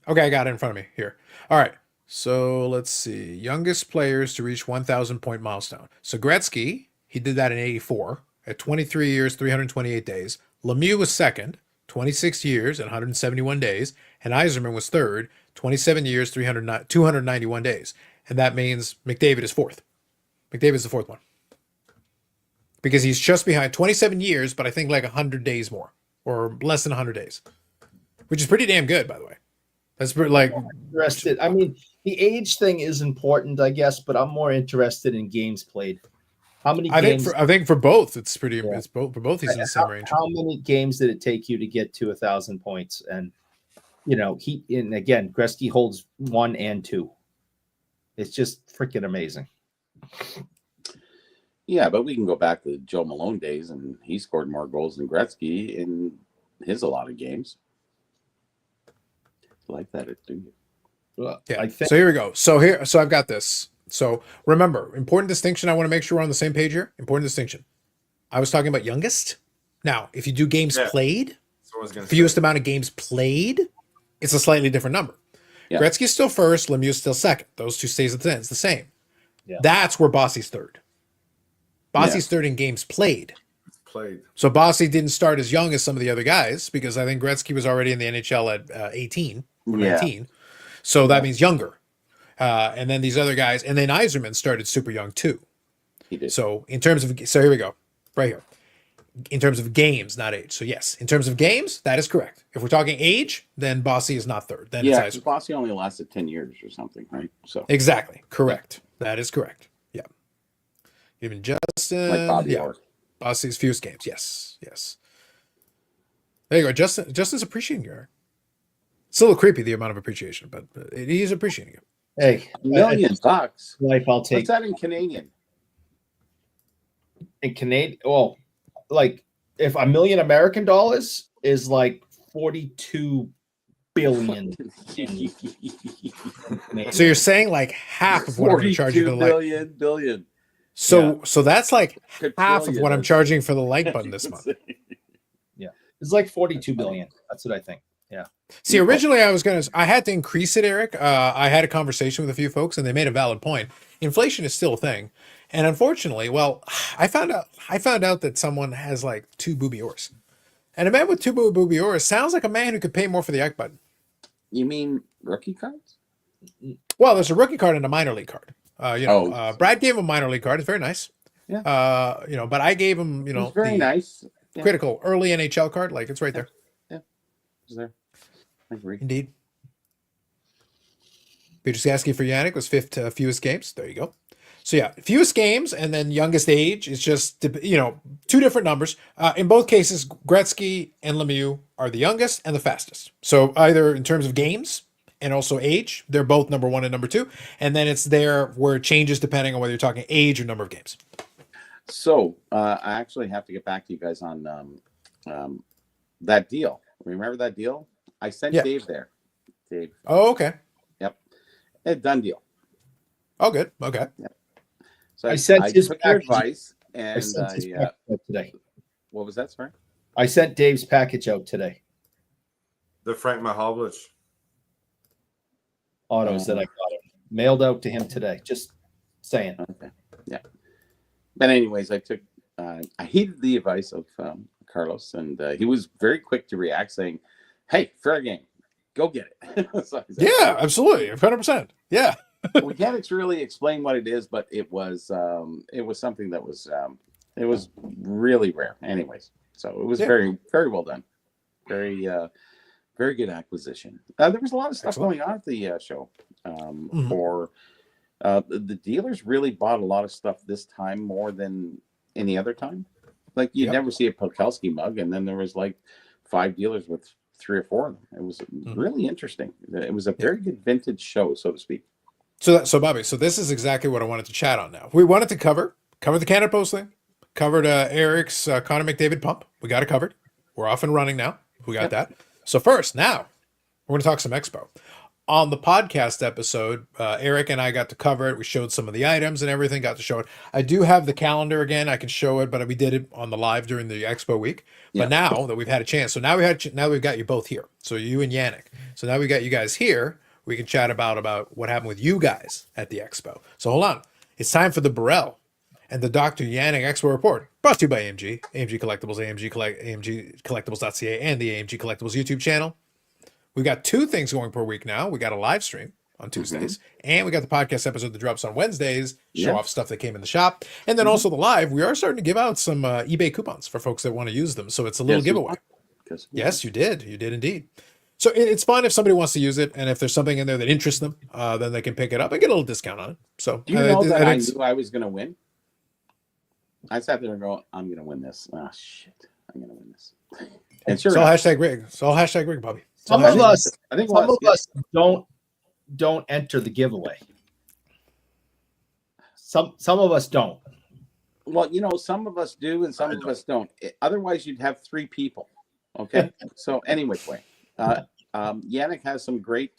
Okay, I got it in front of me here. All right. So let's see. Youngest players to reach 1,000 point milestone. So Gretzky, he did that in 84 at 23 years, 328 days. Lemieux was second, 26 years and 171 days. And Yzerman was third, 27 years, 291 days. And that means McDavid is fourth. McDavid is the fourth one. Because he's just behind 27 years, but I think like 100 days more or less than 100 days, which is pretty damn good, by the way. That's pretty, like, interested. I mean, the age thing is important, I guess, but I'm more interested in games played. How many games? I think for both, it's pretty. Yeah. It's both for both. He's in the same range. How many games did it take you to get to 1,000 points? And you know, and again, Gretzky holds 1 and 2. It's just freaking amazing. Yeah, but we can go back to Joe Malone days, and he scored more goals than Gretzky in his a lot of games. Like that, do you? Well, yeah. So here we go. So I've got this. So remember, important distinction. I want to make sure we're on the same page here. Important distinction. I was talking about youngest. Now, if you do games played, fewest amount of games played, it's a slightly different number. Yeah. Gretzky's still first, Lemieux's still second. Those two stays at the end. It's the same. Yeah. That's where Bossy's third. Bossy's third in games played. So Bossy didn't start as young as some of the other guys because I think Gretzky was already in the NHL at 18 or 19. So that means younger. And then these other guys, and then Yzerman started super young too. He did. So here we go. Right here. In terms of games, not age. So yes, in terms of games, that is correct. If we're talking age, then Bossy is not third. Then it's Yzerman. Bossy only lasted 10 years or something, right? So exactly. Correct. That is correct. Yeah. Even Justin. Like Bobby Orr. Bossy's fewest games. Yes. There you go. Justin's appreciating you. It's a little creepy, the amount of appreciation, but he's appreciating you. Hey, $1 million. Life, I'll take. What's that in Canadian? In Canadian, well, like if $1 million American dollars is like 42 billion. So you're saying like half of what I'm going to charge you for the like. billion. So that's like half of Quadrillion, what I'm as- charging for the like button this month. It's like 42 billion. That's what I think. Yeah. See, originally I had to increase it, Eric. I had a conversation with a few folks and they made a valid point. Inflation is still a thing. And unfortunately, well, I found out that someone has like 2 booby ors. And a man with 2 booby ors sounds like a man who could pay more for the Ike button. You mean rookie cards? Well, there's a rookie card and a minor league card. Brad gave him a minor league card. It's very nice. Yeah. But I gave him, It's very the nice. Yeah. critical early NHL card. Like it's right there. It's there. I agree. Indeed. Peterskaski for Yannick was 5th fewest games. There you go. So yeah, fewest games and then youngest age is just 2 different numbers. In both cases, Gretzky and Lemieux are the youngest and the fastest. So either in terms of games and also age, they're both number 1 and number 2. And then it's there where it changes depending on whether you're talking age or number of games. So I actually have to get back to you guys on that deal. Remember that deal? I sent Dave there. Dave. Oh, okay. Yep. A done deal. Oh, good. Okay. Yep. So I sent his took your package. advice I and sent his package out today. what was that? Sorry. I sent Dave's package out today. The Frank Mahovlich. Autos that I got him. Mailed out to him today. Just saying. Okay. Yeah. But anyways, I heeded the advice of Carlos, and he was very quick to react, saying, "Hey, fair game, go get it." So I said, Yeah, absolutely, 100%. Yeah. we can't really explain what it is, but it was something that was it was really rare. Anyways, so it was very, very well done. Very very good acquisition. There was a lot of stuff going on at the show. For the dealers really bought a lot of stuff this time more than any other time. Like you'd never see a Pelkowski mug, and then there was like 5 dealers with 3 or 4 of them. It was really interesting. It was a very good vintage show, so to speak. So Bobby, so this is exactly what I wanted to chat on now. We wanted to cover the Canada Post thing, covered Eric's Connor McDavid pump. We got it covered. We're off and running now. We got that. So first, now we're going to talk some Expo. On the podcast episode, Eric and I got to cover it. We showed some of the items and everything, got to show it. I do have the calendar again. I can show it, but we did it on the live during the Expo week. But now that we've had a chance, so now we've got you both here. So you and Yannick. So now we got you guys here. We can chat about what happened with you guys at the Expo. So hold on. It's time for the Burrell and the Dr. Yannick Expo report, brought to you by AMG Collectibles, AMG Collectibles.ca, and the AMG Collectibles YouTube channel. We've got 2 things going per week now. We got a live stream on Tuesdays, and we got the podcast episode that drops on Wednesdays, show off stuff that came in the shop. And then also the live, we are starting to give out some eBay coupons for folks that want to use them. So it's a little giveaway. Yes, you did. You did indeed. So it's fine if somebody wants to use it, and if there's something in there that interests them, then they can pick it up and get a little discount on it. So do you know that I knew I was going to win? I sat there and go, "I'm going to win this." Oh shit, I'm going to win this. And sure, it's all hashtag rig. It's all hashtag rig, Bobby. Some of us don't enter the giveaway. Some of us don't. Well, some of us do, and some of us don't. Otherwise, you'd have 3 people. Okay. So anyway, Yannick has some great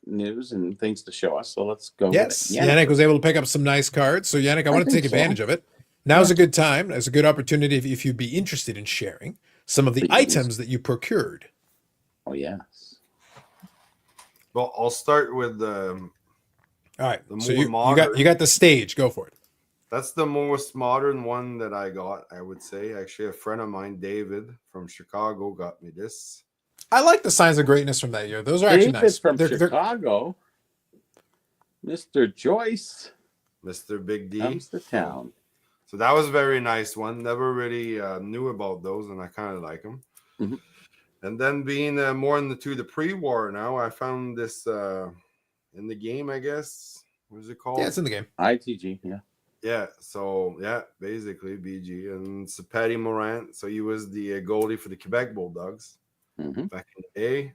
news and things to show us. So let's go. Yes, with it. Yannick was able to pick up some nice cards. So Yannick, I want to take advantage of it. Now's a good time. It's a good opportunity if you'd be interested in sharing some of the items that you procured. Oh, yes. Well, I'll start with the. All right. So you got the stage. Go for it. That's the most modern one that I got, I would say. Actually, a friend of mine, David from Chicago, got me this. I like the signs of greatness from that year. Those are actually nice. From Chicago. Mr. Joyce. Mr. Big D. Comes to town. So that was a very nice one. Never really knew about those, and I kind of like them. Mm-hmm. And then being more into the pre-war now, I found this in the game, I guess. What is it called? Yeah, it's in the game. ITG, yeah. Yeah, so, basically BG. And it's Patty Morant. So he was the goalie for the Quebec Bulldogs back in the day.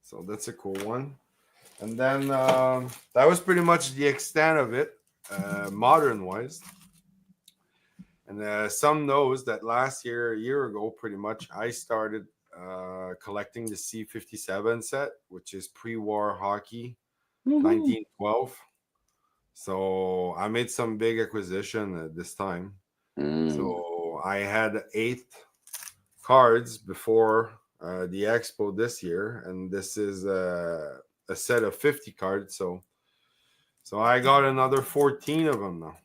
So that's a cool one. And then that was pretty much the extent of it, modern-wise. And some knows that last year, a year ago, pretty much, I started collecting the C57 set, which is pre-war hockey, Woohoo. 1912. So I made some big acquisition at this time. So I had 8 cards before the expo this year, and this is a set of 50 cards. So I got another 14 of them now.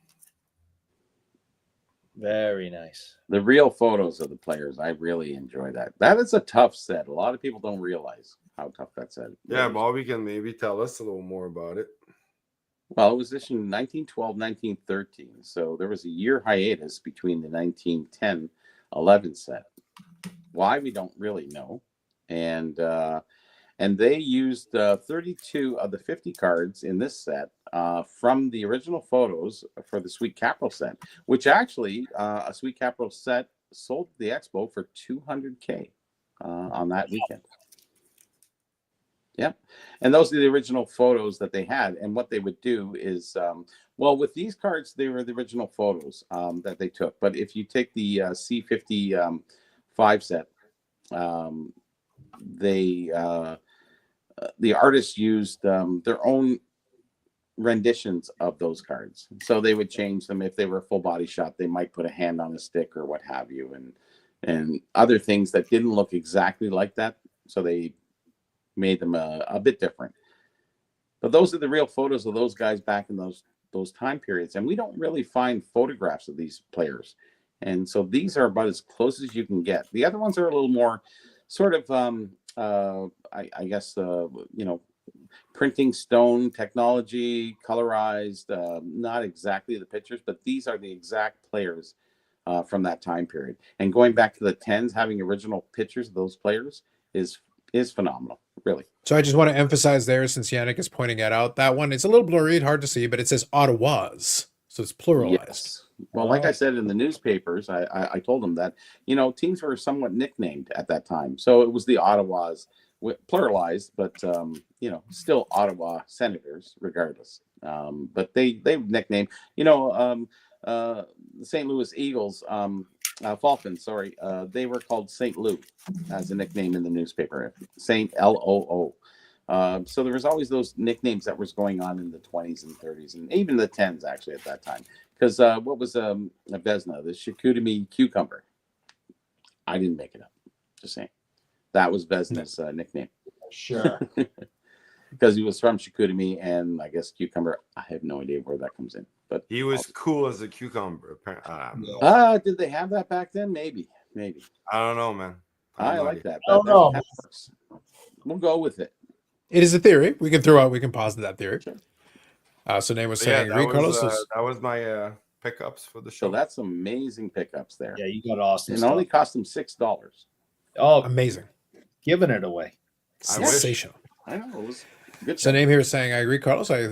Very nice. The real photos of the players, I really enjoy that. That is a tough set. A lot of people don't realize how tough that set is. Yeah, Bobby can maybe tell us a little more about it. Well, it was issued in 1912, 1913. So there was a year hiatus between the 1910-11 set. Why, we don't really know. And they used 32 of the 50 cards in this set from the original photos for the Sweet Capital set, which actually a Sweet Capital set sold at the expo for $200K on that weekend. Yep. And those are the original photos that they had. And what they would do is, well, with these cards, they were the original photos that they took. But if you take the C55 set, the artists used their own renditions of those cards. So they would change them. If they were a full body shot, they might put a hand on a stick or what have you, and other things that didn't look exactly like that. So they made them a bit different. But those are the real photos of those guys back in those time periods. And we don't really find photographs of these players. And so these are about as close as you can get. The other ones are a little more sort of, I guess, printing stone technology, colorized, not exactly the pictures, but these are the exact players from that time period. And going back to the 10s, having original pictures of those players is phenomenal, really. So I just want to emphasize there, since Yannick is pointing it out, that one, it's a little blurry, hard to see, but it says Ottawas. So it's pluralized. Yes. Well, like I said in the newspapers, I told them that, teams were somewhat nicknamed at that time. So it was the Ottawas, pluralized, but, still Ottawa Senators regardless. But they nicknamed, the St. Louis Eagles, Falcons, sorry, they were called St. Lou as a nickname in the newspaper, St. Loo. So there was always those nicknames that was going on in the 20s and 30s and even the 10s actually at that time. Because what was a Vesna, the Chicoutimi cucumber? I didn't make it up. Just saying. That was Vesna's nickname. Sure. Because he was from Chicoutimi and I guess cucumber. I have no idea where that comes in. But he was cool as a cucumber. Did they have that back then? Maybe. I don't know, man. I like that. I don't know. That works. We'll go with it. It is a theory. We can posit that theory. Sure. So Name was saying, that was my pickups for the show. So that's amazing pickups there. Yeah, you got awesome. It stuff. only cost them $6. Oh, amazing. Giving it away. Sensational. I know. It was good. So Name here is saying, I agree, Carlos. I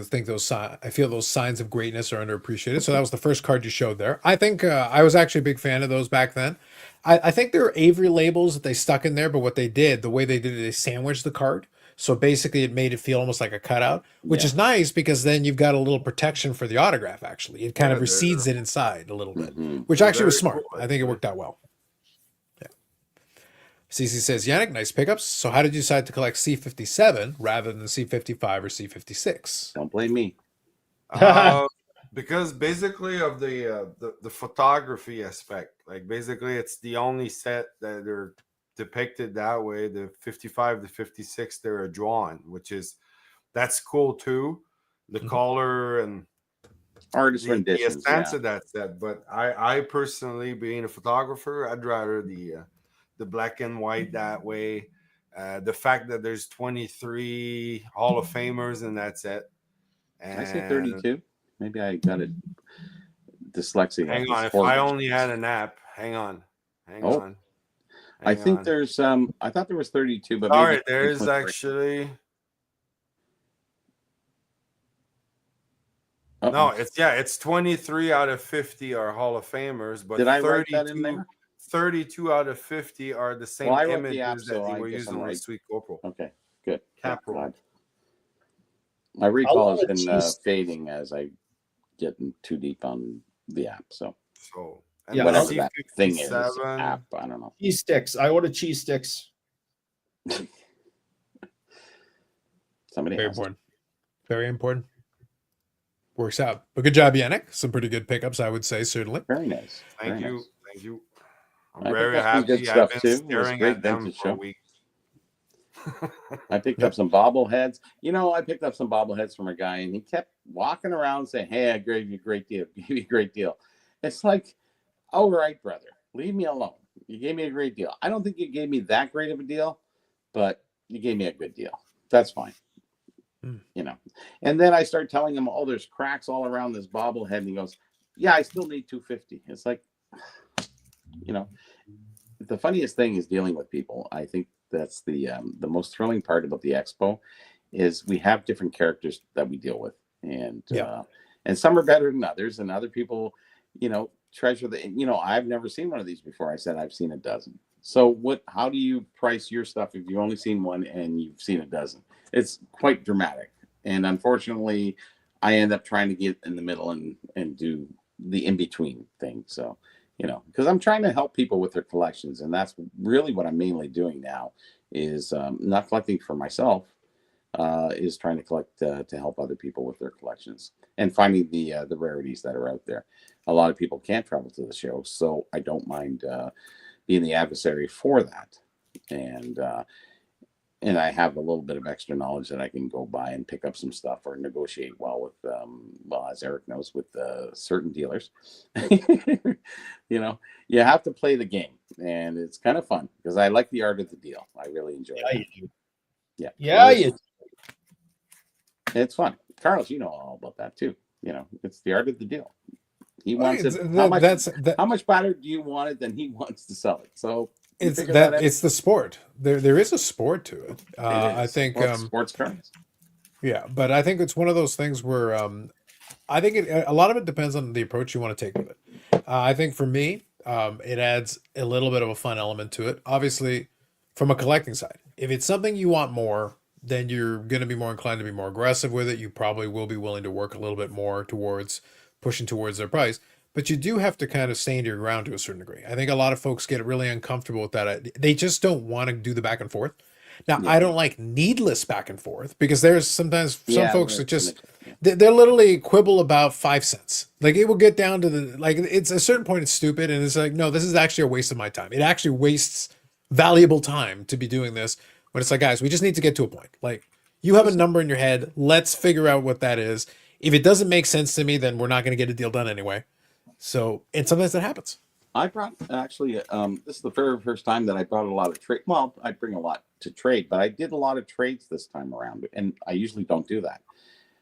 feel those signs of greatness are underappreciated. So that was the first card you showed there. I think I was actually a big fan of those back then. I think there were Avery labels that they stuck in there, but what they did, the way they did it, they sandwiched the card. So basically it made it feel almost like a cutout, which is nice because then you've got a little protection for the autograph, actually. It kind of recedes it inside a little bit, which actually was smart. Cool. I think it worked out well. Yeah. CC says, Yannick, nice pickups. So how did you decide to collect C57 rather than C55 or C56? Don't blame me. Because basically of the photography aspect, like basically it's the only set that are depicted that way. The 55 to 56 they're drawn, that's cool too, the color and artist renditions, the essence of that set. But I personally, being a photographer, I'd rather the black and white that way. The fact that there's 23 Hall of Famers in that set. Can I say 32? Maybe I got it dyslexic. Hang on, if I only had an app. Hang on. I think there's I thought there was 32, but sorry, there is actually no, it's 23 out of 50 are Hall of Famers, but did I write that in there? 32 out of 50 are the same images that they were using with Sweet Corporal. Okay, good. Capital. My recall has been fading as I get too deep on the app. So and whatever that thing is, app, I don't know. Cheese sticks. I ordered cheese sticks Somebody Very has important. Very important. Works out. But good job, Yannick. Some pretty good pickups, I would say, certainly. it. Very nice. Thank Very you. nice. Thank you. I'm I picked very up some good happy. stuff I've too. been It was a staring great at them vintage for a show. week. I picked Yep. up some bobbleheads. You know, I picked up some bobbleheads from a guy, and he kept walking around saying, "Hey, I gave you a great deal. Gave you a great deal." It's like, all right, brother, leave me alone. You gave me a great deal. I don't think you gave me that great of a deal, but you gave me a good deal. That's fine. You know. And then I start telling him, "Oh, there's cracks all around this bobblehead," and he goes, "Yeah, I still need $250." It's like, you know, the funniest thing is dealing with people. I think that's the most thrilling part about the expo is we have different characters that we deal with, and and some are better than others, and other people, you know, treasure the. You know, I've never seen one of these before. I said I've seen a dozen. So what? How do you price your stuff if you've only seen one and you've seen a dozen? It's quite dramatic, and unfortunately, I end up trying to get in the middle and do the in between thing. So. You know, because I'm trying to help people with their collections, and that's really what I'm mainly doing now. Is not collecting for myself, is trying to collect to help other people with their collections and finding the rarities that are out there. A lot of people can't travel to the show, so I don't mind being the adversary for that, and I have a little bit of extra knowledge that I can go by and pick up some stuff or negotiate well with, well, as Eric knows, with certain dealers. You know, you have to play the game, and it's kind of fun because I like the art of the deal. I really enjoy it. You do. Yeah. Yeah, you do. It's fun. Carlos, you know all about that too. You know, it's the art of the deal. He Well, wants it. How much better do you want it than he wants to sell it? So it's the sport. There is a sport to it. I think sports cards. Yeah, but I think it's one of those things where I think a lot of it depends on the approach you want to take with it. I think for me, it adds a little bit of a fun element to it. Obviously, from a collecting side, if it's something you want more, then you're going to be more inclined to be more aggressive with it. You probably will be willing to work a little bit more towards pushing towards their price. But you do have to kind of stand your ground to a certain degree. I think a lot of folks get really uncomfortable with that. They just don't want to do the back and forth. Now, I don't like needless back and forth because there's sometimes some folks that just they're literally quibble about 5 cents. Like it will get down to the like it's a certain point it's stupid and it's like no, this is actually a waste of my time. It actually wastes valuable time to be doing this when it's like guys, we just need to get to a point. Like you have a number in your head, let's figure out what that is. If it doesn't make sense to me, then we're not going to get a deal done anyway. So, and sometimes that happens. I brought actually, this is the very first time that I brought a lot of trade. Well, I bring a lot to trade, but I did a lot of trades this time around, and I usually don't do that.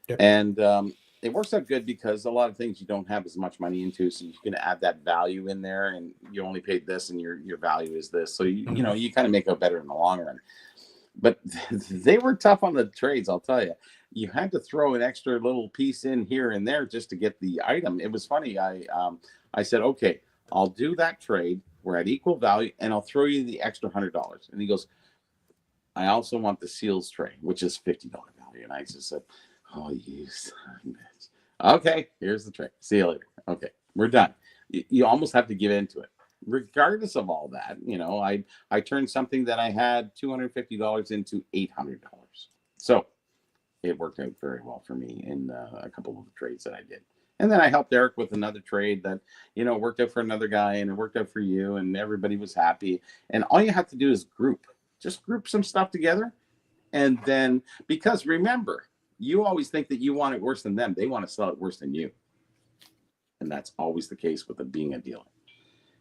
Yep. And it works out good because a lot of things you don't have as much money into, so you can add that value in there, and you only paid this, and your value is this. So you know you kind of make it better in the long run. But they were tough on the trades, I'll tell you. You had to throw an extra little piece in here and there just to get the item. It was funny. I said, okay, I'll do that trade. We're at equal value, and I'll throw you the extra $100. And he goes, I also want the seals tray, which is $50 value. And I just said, oh, you son of a bitch. Okay, here's the tray. See you later. Okay, we're done. You almost have to give into it. Regardless of all that, you know, I turned something that I had $250 into $800. So it worked out very well for me in a couple of the trades that I did. And then I helped Eric with another trade that, you know, worked out for another guy and it worked out for you and everybody was happy. And all you have to do is just group some stuff together. And then, because remember, you always think that you want it worse than them. They want to sell it worse than you. And that's always the case with being a dealer.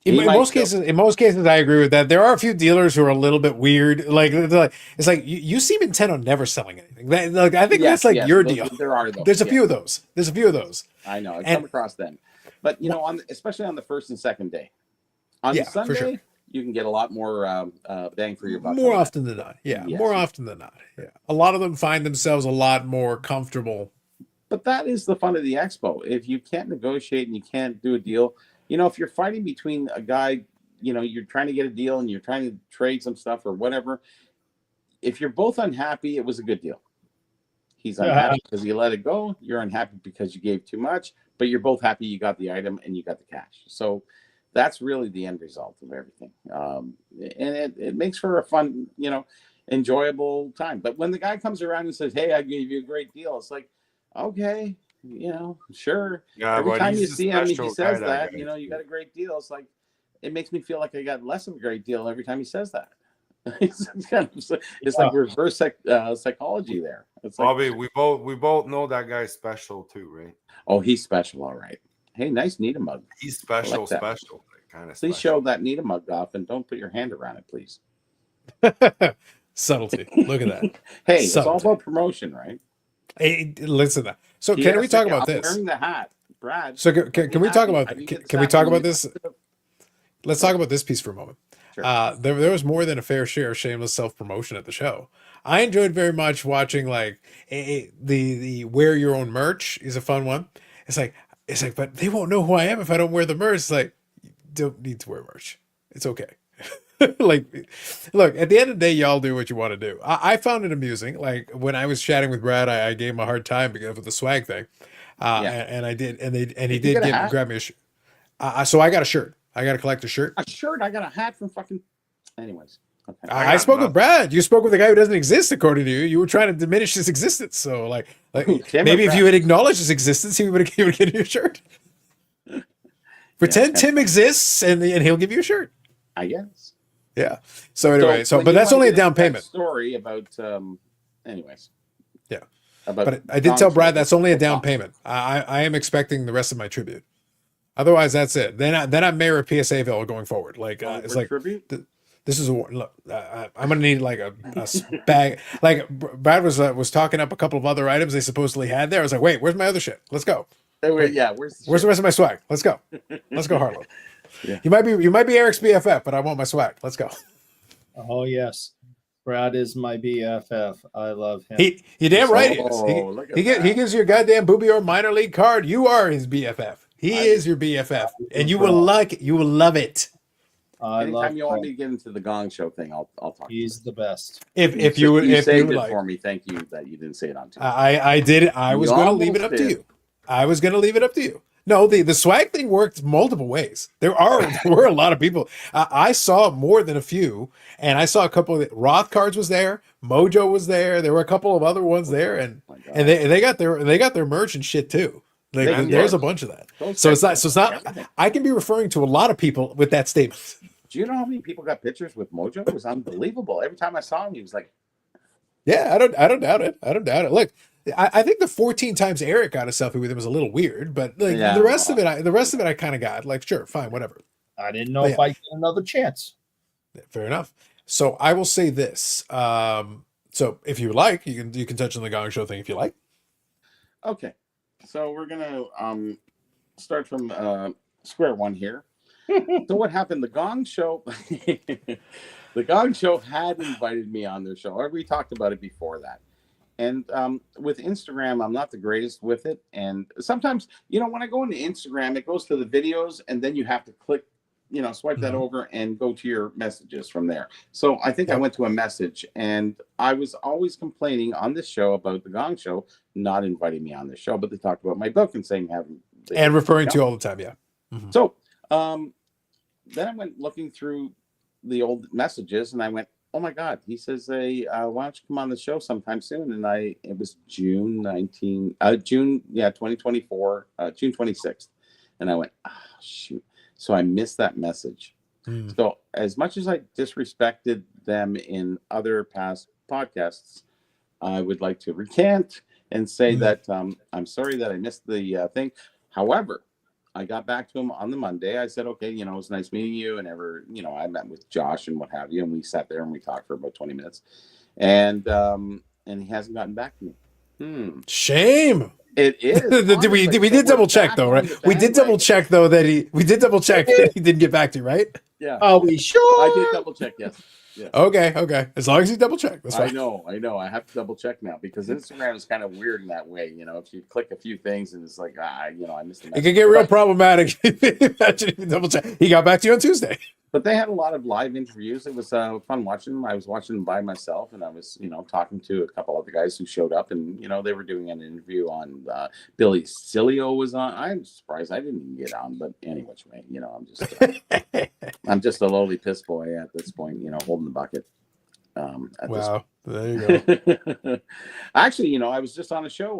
In most cases, I agree with that. There are a few dealers who are a little bit weird. Like it's like you seem intent on never selling anything. I think that's like your deal. There are those. There's a few of those. I know. I've come across them, but you know, especially on the first and second day. On Sunday, sure, you can get a lot more bang for your buck. More often than not, more often than not. Yeah, a lot of them find themselves a lot more comfortable. But that is the fun of the expo. If you can't negotiate and you can't do a deal. You know, if you're fighting between a guy, you know, you're trying to get a deal and you're trying to trade some stuff or whatever. If you're both unhappy, it was a good deal. He's unhappy because he let it go. You're unhappy because you gave too much, but you're both happy you got the item and you got the cash. So that's really the end result of everything. And it makes for a fun, you know, enjoyable time. But when the guy comes around and says, "Hey, I gave you a great deal," it's like, okay, sure. Yeah, Every but time you he's a see him, he special says guy, that, guy. you got a great deal. It's like, it makes me feel like I got less of a great deal every time he says that. It's like reverse psychology there. It's like, Bobby, we both know that guy's special too, right? oh, he's special, all right. Hey, nice Nita mug. He's special, like that. special, kind of. Please show that Nita mug off and don't put your hand around it, please. Subtlety. Look at that. Hey, it's all about promotion, right? Hey, listen to that. So can we talk about I'm this? wearing the hat, Brad. So can we talk about can we talk about this? Let's talk about this piece for a moment. Sure. There was more than a fair share of shameless self-promotion at the show. I enjoyed very much watching like the wear your own merch is a fun one. It's like, but they won't know who I am if I don't wear the merch. It's like, you don't need to wear merch. It's okay. Like, look, at the end of the day, y'all do what you want to do. I found it amusing. Like when I was chatting with Brad, I gave him a hard time because of the swag thing. And I did, and he did grab me a shirt. So I got a shirt. I got to collect a shirt. A shirt. I got a hat from fucking. Anyways, okay. I spoke with Brad. You spoke with a guy who doesn't exist, according to you. You were trying to diminish his existence. So, like maybe if you had acknowledged his existence, he would have given you a shirt. Pretend Tim exists, and he'll give you a shirt. I guess. Yeah. So anyway, but that's only a down payment. Story about, anyways. Yeah. But I did tell Brad that's only a down payment. I am expecting the rest of my tribute. Otherwise, that's it. Then I'm mayor of PSAville going forward. Like it's like tribute? This is a look. I'm gonna need like a bag. Like Brad was talking up a couple of other items they supposedly had there. I was like, wait, where's my other shit? Let's go. Where's the rest of my swag? Let's go. Let's go, Harlow. Yeah. You might be Eric's BFF, but I want my swag. Let's go. Oh yes, Brad is my BFF. I love him. He damn right he is. He gives you a goddamn Booby or minor league card. You are his BFF. He is your BFF, and you will love it. Anytime you want me to get into the Gong Show thing, I'll talk. He's the best. If you saved it like, for me, thank you that you didn't say it on TV. I did. I was going to leave it up to you. I was going to leave it up to you. No, the swag thing worked multiple ways. There were a lot of people. I saw more than a few, and I saw a couple of Roth cards was there. Mojo was there. There were a couple of other ones there, and they got their merch and shit too. Like, there's a bunch of that. So it's not. I can be referring to a lot of people with that statement. Do you know how many people got pictures with Mojo? It was unbelievable. Every time I saw him, he was like, "Yeah, I don't doubt it. I don't doubt it." Look, I think the 14 times Eric got a selfie with him was a little weird, but like the rest of it, I kind of got like, sure, fine, whatever. I didn't know if I get another chance. Fair enough. So I will say this. So if you like, you can touch on the Gong Show thing if you like. Okay, so we're gonna start from square one here. So what happened? The Gong Show, the Gong Show had invited me on their show. We talked about it before that. And with Instagram, I'm not the greatest with it. And sometimes, when I go into Instagram, it goes to the videos, and then you have to click, swipe that over and go to your messages from there. So I think I went to a message, and I was always complaining on this show about the Gong Show not inviting me on the show, but they talked about my book and saying and referring to you all the time, yeah. Mm-hmm. So then I went looking through the old messages, and I went, oh my God, he says, hey, why don't you come on the show sometime soon? And it was June 2024, June 26th. And I went, shoot. So I missed that message. So as much as I disrespected them in other past podcasts, I would like to recant and say that I'm sorry that I missed the thing. However, I got back to him on the Monday. I said, okay, it was nice meeting you. And I met with Josh and what have you. And we sat there and we talked for about 20 minutes. And he hasn't gotten back to me. Shame. It is. we did double check though, right? We did double check though that he didn't get back to you, right? Yeah. Are we sure? I did double check, yes. Yeah. Okay. As long as you double check, that's fine. I know. I have to double check now because Instagram is kind of weird in that way. If you click a few things and it's like, I missed the message. It can get real problematic. Imagine if you double check. He got back to you on Tuesday. But they had a lot of live interviews. It was fun watching them. I was watching them by myself, and I was, talking to a couple other guys who showed up, and they were doing an interview on Billy Cilio was on. I'm surprised I didn't even get on, but anyway, I'm just I'm just a lowly piss boy at this point, holding the bucket. At Wow. There you go. Actually, you know, I was just on a show.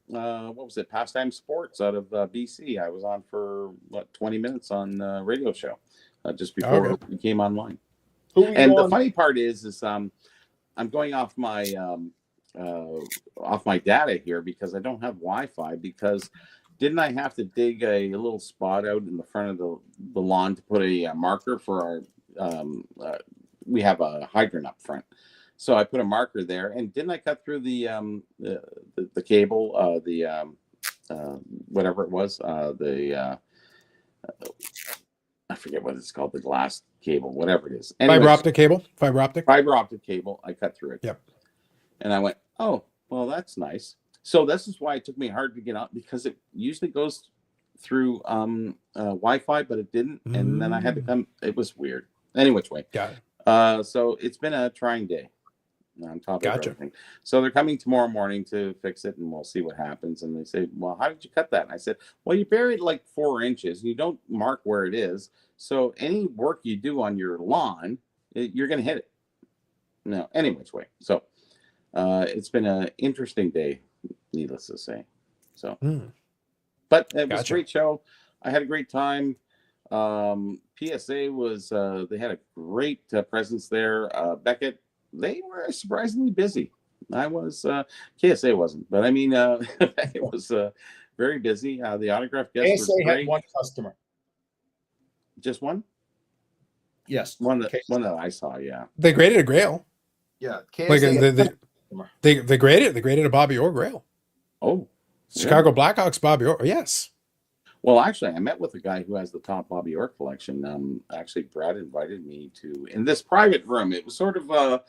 What was it? Pastime Sports out of BC. I was on for 20 minutes on a radio show just before Okay. we came online. Who were you And the on? funny part is I'm going off my data here because I don't have Wi-Fi. Because didn't I have to dig a little spot out in the front of the lawn to put a marker for our? We have a hydrant up front, so I put a marker there. And didn't I cut through the cable, whatever it was, I forget what it's called, the glass cable, whatever it is. Anyways, Fiber optic cable. Fiber optic cable. I cut through it. Yep. And I went, oh, well, that's nice. So this is why it took me hard to get out, because it usually goes through Wi-Fi, but it didn't. And then I had to come. It was weird. Any which way. Got it. So it's been a trying day on top of Gotcha. everything. So they're coming tomorrow morning to fix it, and we'll see what happens. And they say, well, how did you cut that? And I said, well, you buried like 4 inches and you don't mark where it is. So any work you do on your lawn, you're going to hit it. No, any which way. So it's been an interesting day, needless to say. So, but it was a great show. I had a great time. PSA was, they had a great presence there. Beckett, they were surprisingly busy. I was, KSA wasn't, but I mean, Beckett was very busy. The autograph guest was KSA great. had one customer. Just one? Yes. One that I saw, yeah. They graded a Grail. Yeah. Like KSA they graded a Bobby Orr Grail. Oh. Chicago Blackhawks Bobby Orr. Yes. Well, actually, I met with a guy who has the top Bobby Orr collection. Actually, Brad invited me to, in this private room. It was sort of,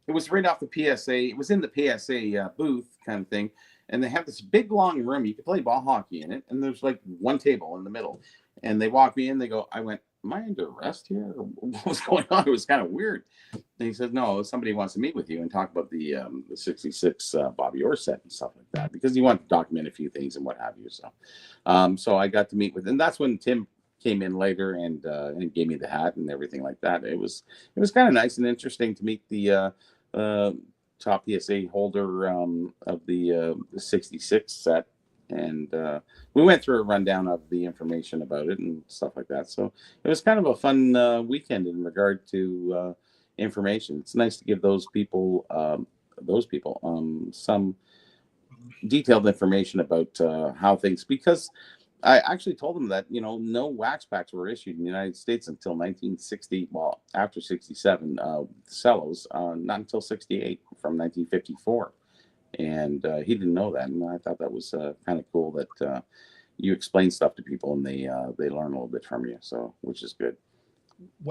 it was right off the PSA. It was in the PSA booth kind of thing. And they have this big, long room. You could play ball hockey in it. And there's like one table in the middle. And they walk me in. I went, am I under arrest here? What was going on? It was kind of weird. And he said, no, somebody wants to meet with you and talk about the 66 Bobby Orr set and stuff like that, because he wanted to document a few things and what have you. So I got to meet with, and that's when Tim came in later and gave me the hat and everything like that. It was kind of nice and interesting to meet the top PSA holder of the 66 set. And we went through a rundown of the information about it and stuff like that. So it was kind of a fun weekend in regard to information. It's nice to give those people some detailed information about how things, because I actually told them that, you know, no wax packs were issued in the United States until 1960. Well, after 67, cellos, not until 68, from 1954. And he didn't know that, and I thought that was kind of cool that you explain stuff to people and they learn a little bit from you, so which is good.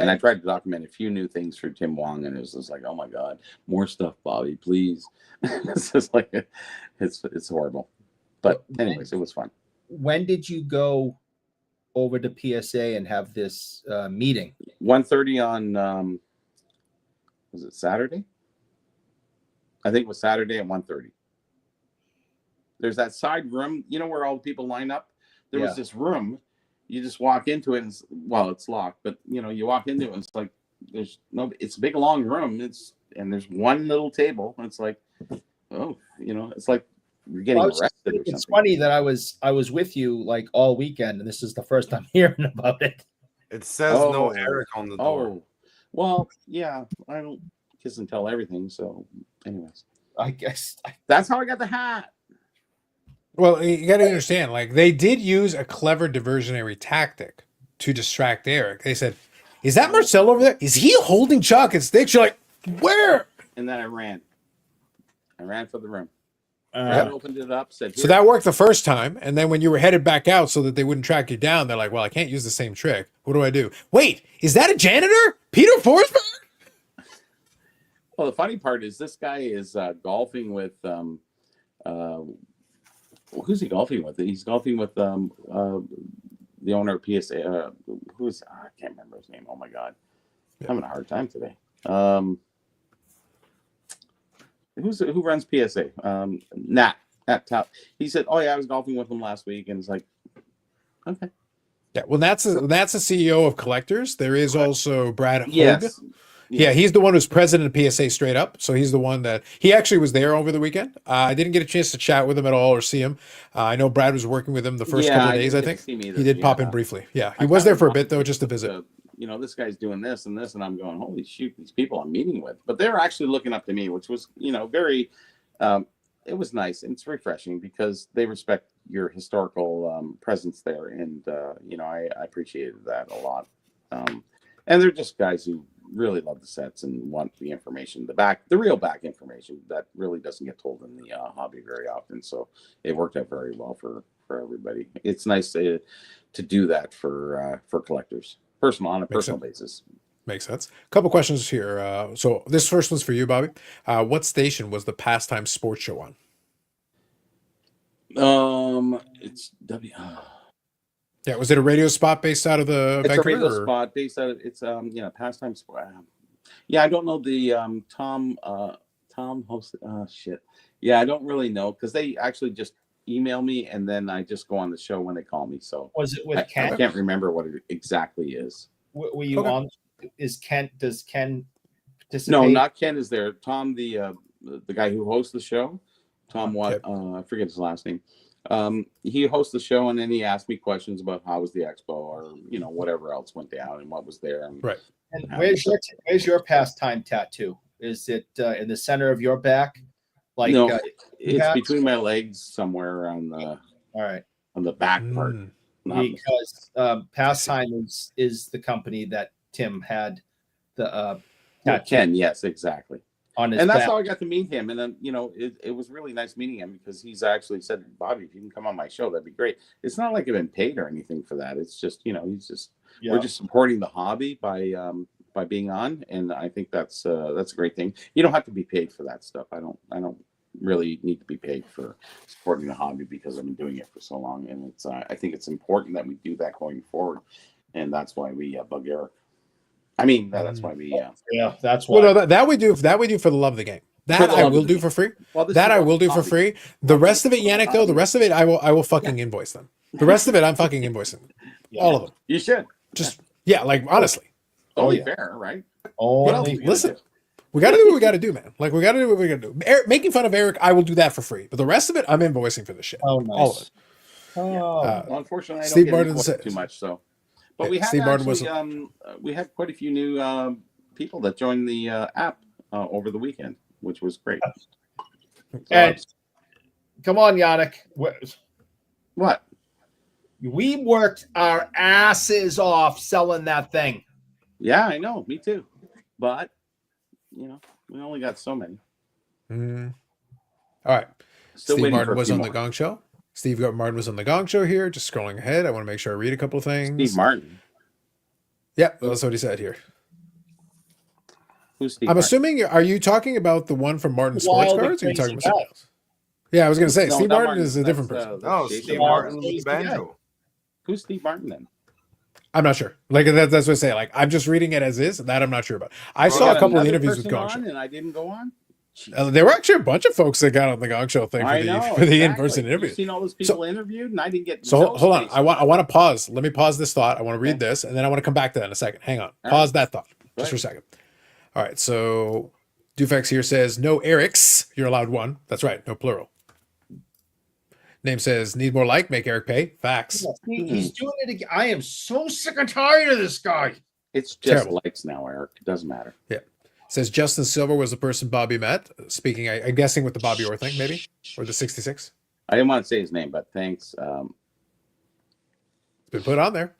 And I tried to document a few new things for Tim Wong, and it was just like, oh my God, more stuff, Bobby, please. It's just like it's horrible, but anyways, it was fun. When did you go over to PSA and have this meeting? 1:30 on was it Saturday? I think it was Saturday at 1:30. There's that side room, you know, where all the people line up. There was this room. You just walk into it, and it's locked, but you know, you walk into it, and it's like there's no. It's a big long room. And there's one little table. And it's like, oh, you know, it's like you're getting arrested or something. It's funny that I was with you like all weekend, and this is the first time hearing about it. It says no Eric on the door. Oh, well, yeah, I don't kiss and tell everything. So, anyways, I guess that's how I got the hat. Well, you got to understand, like, they did use a clever diversionary tactic to distract Eric. They said, is that Marcel over there? Is he holding chocolate sticks? You're like, where? And then I ran for the room. I opened it up, said, so that worked the first time. And then when you were headed back out so that they wouldn't track you down, they're like, well, I can't use the same trick. What do I do? Wait, is that a janitor? Peter Forsberg? Well, the funny part is this guy is golfing with who's he golfing with? He's golfing with the owner of PSA. I can't remember his name. Oh my God, I'm having a hard time today. Who runs PSA? Nat Top. He said, "Oh yeah, I was golfing with him last week," and it's like, okay. Yeah, well, that's the CEO of Collectors. There is also Brad Hogue. Yes. Yeah, he's the one who's president of PSA straight up. So he's the one that he actually was there over the weekend. I didn't get a chance to chat with him at all or see him. I know Brad was working with him the first couple of days, I think. He did pop in briefly. Yeah, he was there for a bit, though, just to visit. This guy's doing this and this, and I'm going, holy shoot, these people I'm meeting with. But they're actually looking up to me, which was, very, it was nice. And it's refreshing because they respect your historical presence there. And, I appreciated that a lot. And they're just guys who really love the sets and want the information, the real back information that really doesn't get told in the hobby very often. So it worked out very well for everybody. It's nice to do that for collectors, on a personal basis. Makes sense. A couple questions here. So this first one's for you, Bobby. What station was the Pastime Sports Show on? It's W. Yeah, was it a radio spot based out of the It's Vancouver? A radio spot based out of Pastime Sport. Yeah, I don't know the Tom hosted. Shit. Yeah, I don't really know because they actually just email me and then I just go on the show when they call me. So was it with Ken? I can't remember what it exactly is. Were you on? Does Ken participate? No, not Ken is there. Tom, the guy who hosts the show. Tom, I forget his last name. He hosts the show and then he asked me questions about how was the expo or whatever else went down and what was there. And, right. And where's your Pastime tattoo? Is it in the center of your back? Like no, it's between my legs somewhere on the back part. Because Pastime is the company that Tim had the Ken, yes, exactly. On his and that's back. how I got to meet him. And then, it was really nice meeting him because he's actually said, Bobby, if you can come on my show, that'd be great. It's not like I've been paid or anything for that. It's just, we're just supporting the hobby by being on. And I think that's a great thing. You don't have to be paid for that stuff. I don't really need to be paid for supporting the hobby because I've been doing it for so long. And it's, I think it's important that we do that going forward. And that's why we bug Eric. I mean, that's why we. That's why. Well, no, that we do for the love of the game. That I will do for free. That I will do for free. The rest of it, Yannick, though, the rest of it, I will fucking invoice them. The rest of it, I'm fucking invoicing. All of them. You should. Just honestly. Only fair, right? Listen, we got to do what we got to do, man. Like we got to do what we got to do. Making fun of Eric, I will do that for free. But the rest of it, I'm invoicing for this shit. Oh, nice. All of it. Well, unfortunately, I don't Steve Martin get too much. So. But we had we had quite a few new people that joined the app over the weekend, which was great. And come on, Yannick. What? We worked our asses off selling that thing. Yeah, I know. Me too. But we only got so many. All right. Still Steve Martin was on the Gong Show. Steve Martin was on the Gong Show here. Just scrolling ahead. I want to make sure I read a couple of things. Steve Martin. Yeah, that's what he said here. Who's Steve I'm Martin? assuming, are you talking about the one from Martin Sports Cards? Or are you talking about something else? Yeah, I was going to say, No, Steve not Martin is a different person. Steve Martin, banjo. Who's Steve Martin then? I'm not sure. Like that's what I say. Like I'm just reading it as is. That I'm not sure about. I saw a couple of interviews with Gong Show, and I didn't go on. There were actually a bunch of folks that got on the Gong Show thing for the in-person interview. You've seen all those people interviewed, and I didn't get. So hold on. I want to pause. Let me pause this thought. I want to read this, and then I want to come back to that in a second. Hang on. Pause that thought just for a second. All right. So Dufex here says no Erics. You're allowed one. That's right. No plural. Name says need more like, make Eric pay. Facts. He's doing it again. I am so sick and tired of this guy. It's just terrible. Likes now, Eric. It doesn't matter. Yeah. Says Justin Silver was the person Bobby met. Speaking, I'm guessing with the Bobby Orr thing, maybe, or the 66. I didn't want to say his name, but thanks. It's been put on there.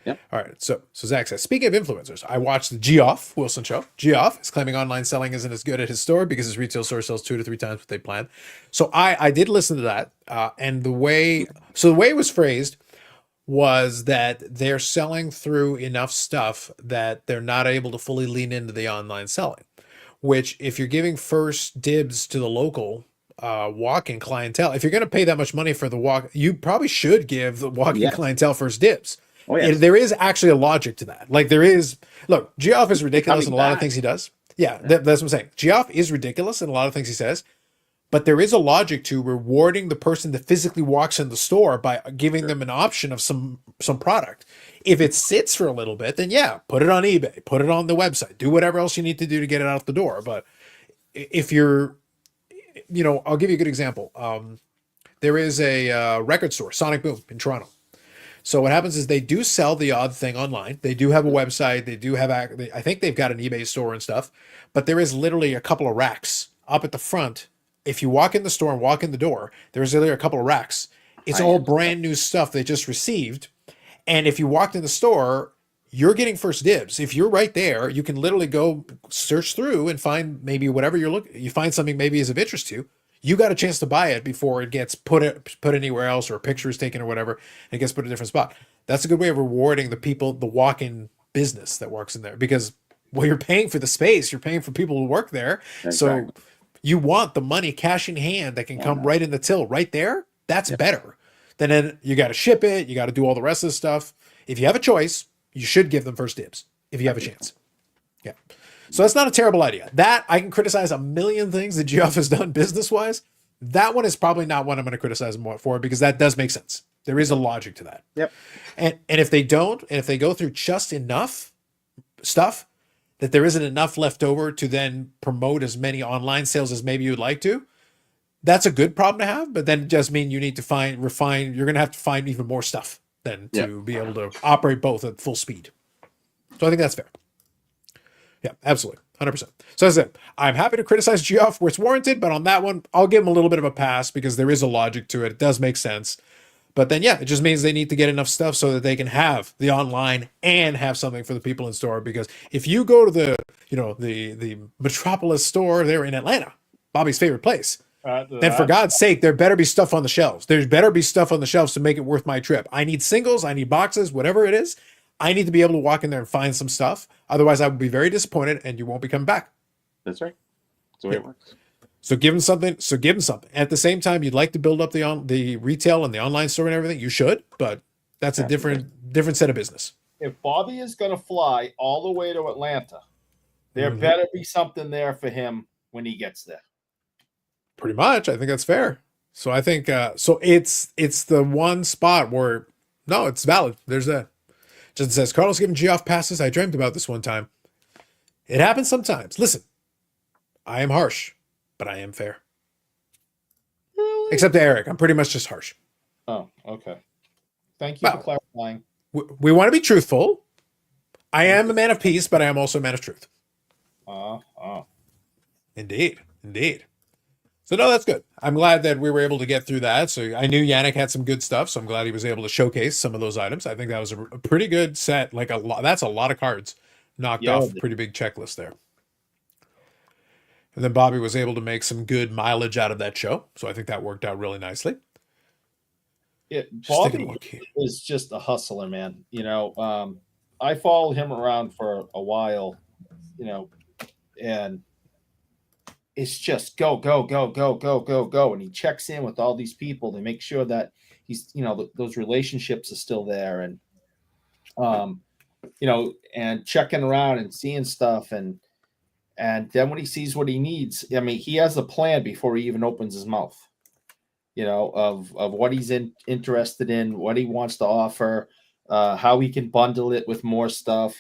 Yep. All right. So Zach says, speaking of influencers, I watched the Geoff Wilson show. Geoff is claiming online selling isn't as good at his store because his retail store sells 2 to 3 times what they planned. So I did listen to that, and the way it was phrased was that they're selling through enough stuff that they're not able to fully lean into the online selling, which if you're giving first dibs to the local walk-in clientele, if you're going to pay that much money for the walk, you probably should give the walk-in clientele first dibs. Oh, yes. There is actually a logic to that. Like there is, look, Geoff is ridiculous in a lot of things he does. Yeah, that's what I'm saying. Geoff is ridiculous in a lot of things he says, But there is a logic to rewarding the person that physically walks in the store by giving them an option of some product. If it sits for a little bit, then yeah, put it on eBay, put it on the website, do whatever else you need to do to get it out the door. But if you're, I'll give you a good example. There is a record store, Sonic Boom, in Toronto. So what happens is they do sell the odd thing online. They do have a website. They do have, I think they've got an eBay store and stuff. But there is literally a couple of racks up at the front. If you walk in the store and walk in the door, there's literally a couple of racks. It's all brand new stuff they just received. And if you walked in the store, you're getting first dibs. If you're right there, you can literally go search through and find maybe whatever you're looking. You find something maybe is of interest to you. You got a chance to buy it before it gets put anywhere else, or a picture is taken or whatever, and it gets put in a different spot. That's a good way of rewarding the people, the walk-in business that works in there, because you're paying for the space, you're paying for people who work there. Exactly. So you want the money cash in hand that can come right in the till right there. That's better. Then you got to ship it. You got to do all the rest of the stuff. If you have a choice, you should give them first dibs if you have a chance. Yeah. So that's not a terrible idea. That I can criticize a million things that Geoff has done business-wise. That one is probably not one I'm going to criticize more for, because that does make sense. There is a logic to that. Yep. And if they don't, and if they go through just enough stuff that there isn't enough left over to then promote as many online sales as maybe you'd like to, that's a good problem to have. But then it just means you need to refine. You're going to have to find even more stuff then to be able to operate both at full speed. So I think that's fair. Yeah, absolutely. 100%. So as I said, I'm happy to criticize Geoff where it's warranted, but on that one, I'll give him a little bit of a pass because there is a logic to it. It does make sense. But then, yeah, it just means they need to get enough stuff so that they can have the online and have something for the people in store. Because if you go to the Metropolis store there in Atlanta, Bobby's favorite place, then for God's sake, there better be stuff on the shelves. There's better be stuff on the shelves to make it worth my trip. I need singles, I need boxes, whatever it is. I need to be able to walk in there and find some stuff. Otherwise, I would be very disappointed and you won't be coming back. That's right. That's the way it works. So give them something. At the same time, you'd like to build up the retail and the online store and everything. You should, but that's a different set of business. If Bobby is going to fly all the way to Atlanta, there better be something there for him when he gets there. Pretty much. I think that's fair. So I think, so it's the one spot where, no, it's valid. There's that. Just says, Carlos giving Geoff passes. I dreamt about this one time. It happens sometimes. Listen, I am harsh, but I am fair. Really? Except to Eric. I'm pretty much just harsh. Oh, okay. Thank you for clarifying. We want to be truthful. I am a man of peace, but I am also a man of truth. Indeed. So no, that's good. I'm glad that we were able to get through that. So I knew Yannick had some good stuff, so I'm glad he was able to showcase some of those items. I think that was a pretty good set. Like that's a lot of cards knocked off a pretty big checklist there. And then Bobby was able to make some good mileage out of that show. So I think that worked out really nicely. Bobby is just a hustler, man. I followed him around for a while, and it's just go. And he checks in with all these people to make sure that he's, those relationships are still there. And, and checking around and seeing stuff. And then when he sees what he needs, I mean, he has a plan before he even opens his mouth, of what he's interested in, what he wants to offer, how he can bundle it with more stuff.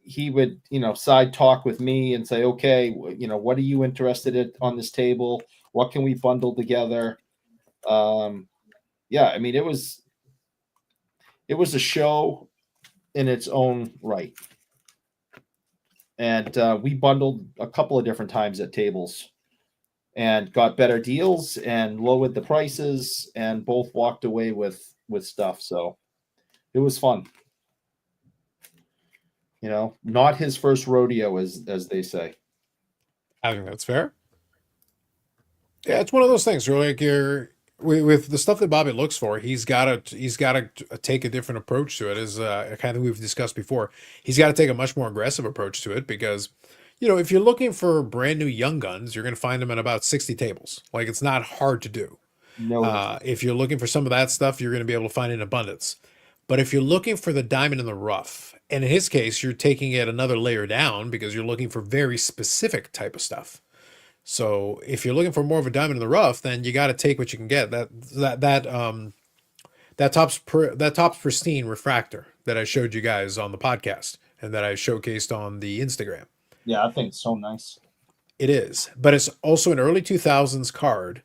He would, side talk with me and say, okay, what are you interested in on this table? What can we bundle together? I mean, it was a show in its own right. And we bundled a couple of different times at tables and got better deals and lowered the prices and both walked away with stuff. So it was fun. Not his first rodeo, as they say. I think that's fair. Yeah, it's one of those things where, like, with the stuff that Bobby looks for, he's got to take a different approach to it. As kind of we've discussed before, he's got to take a much more aggressive approach to it because, if you're looking for brand new young guns, you're going to find them at about 60 tables. Like, it's not hard to do. No. If you're looking for some of that stuff, you're going to be able to find it in abundance. But if you're looking for the diamond in the rough, and in his case, you're taking it another layer down because you're looking for very specific type of stuff. So if you're looking for more of a diamond in the rough, then you got to take what you can get. That top's pristine refractor that I showed you guys on the podcast and that I showcased on the Instagram. Yeah, I think it's so nice. It is, but it's also an early 2000s card.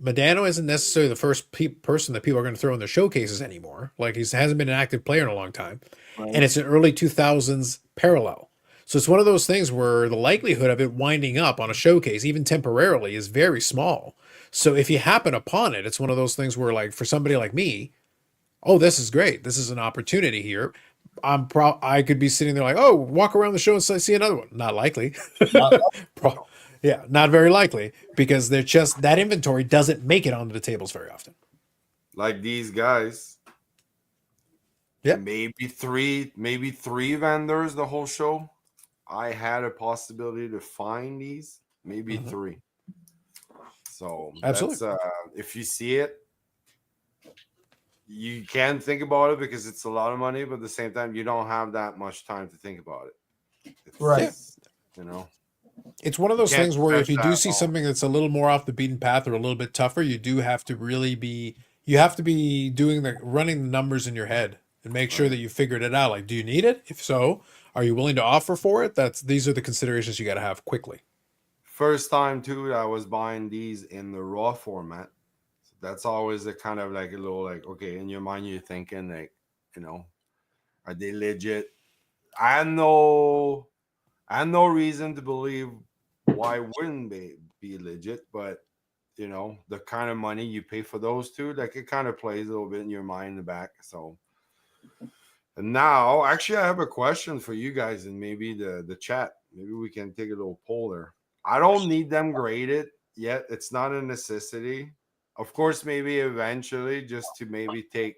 Modano isn't necessarily the first person that people are going to throw in their showcases anymore. Like he hasn't been an active player in a long time, Right. and it's an early 2000s parallel. So it's one of those things where the likelihood of it winding up on a showcase, even temporarily, is very small. So if you happen upon it, it's one of those things where, like, for somebody like me, oh, this is great. This is an opportunity here. I could be sitting there like, oh, walk around the show and see another one. Not likely. Yeah, not very likely, because they're just, that inventory doesn't make it onto the tables very often. Like these guys. Yeah. Maybe three vendors the whole show. I had a possibility to find these, maybe three. So Absolutely. that's, if you see it, you can think about it because it's a lot of money, but at the same time, you don't have that much time to think about it. Right. You know, it's one of those can't things where if you do expect see that something that's a little more off the beaten path or a little bit tougher, you do have to really be, you have to be running the numbers in your head and make sure that you figured it out. Like, do you need it? If so, are you willing to offer for it? These are the considerations you got to have quickly. first time too, I was buying these in the raw format. So that's always a kind of like a little like, okay, in your mind, you're thinking like, you know, are they legit? I had no reason to believe why wouldn't they be legit, but you know, the kind of money you pay for those two, like it kind of plays a little bit in your mind in the back. So, and now actually I have a question for you guys and maybe the chat. Maybe we can take a little poll there. I don't need them graded yet. It's not a necessity. Of course, maybe eventually just to maybe take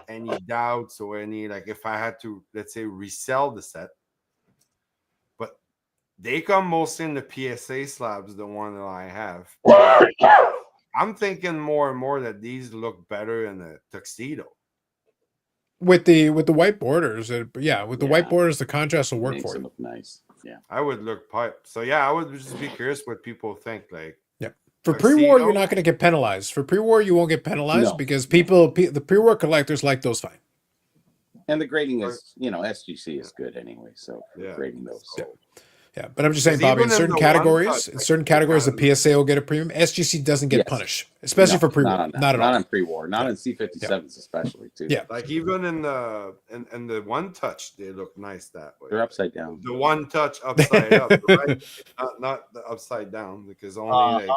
any doubts or any, like if I had to, let's say, resell the set. But they come mostly in the PSA slabs, the one that I have. I'm thinking more and more that these look better in a tuxedo. With the white borders, with the white borders, the contrast will work Makes for it you. look nice. Yeah. I would look pipe. So yeah, I would just be curious what people think. Like, For pre-war, tuxedo? you're not going to get penalized. For pre-war, you won't get penalized No. because the pre-war collectors like those fine. And the grading is, SGC is good anyway. So Yeah. grading those. So, Yeah, but I'm just saying, Because Bobby, in even in certain the categories, one-touch, the PSA will get a premium. SGC doesn't get Yes. punished, especially No, for pre-war. Not on that. Not at Not all. on pre-war. Not on C57s especially too. Yeah. like even in the one touch, they look nice that way. They're upside down. The one touch upside up, right? Not the upside down, because only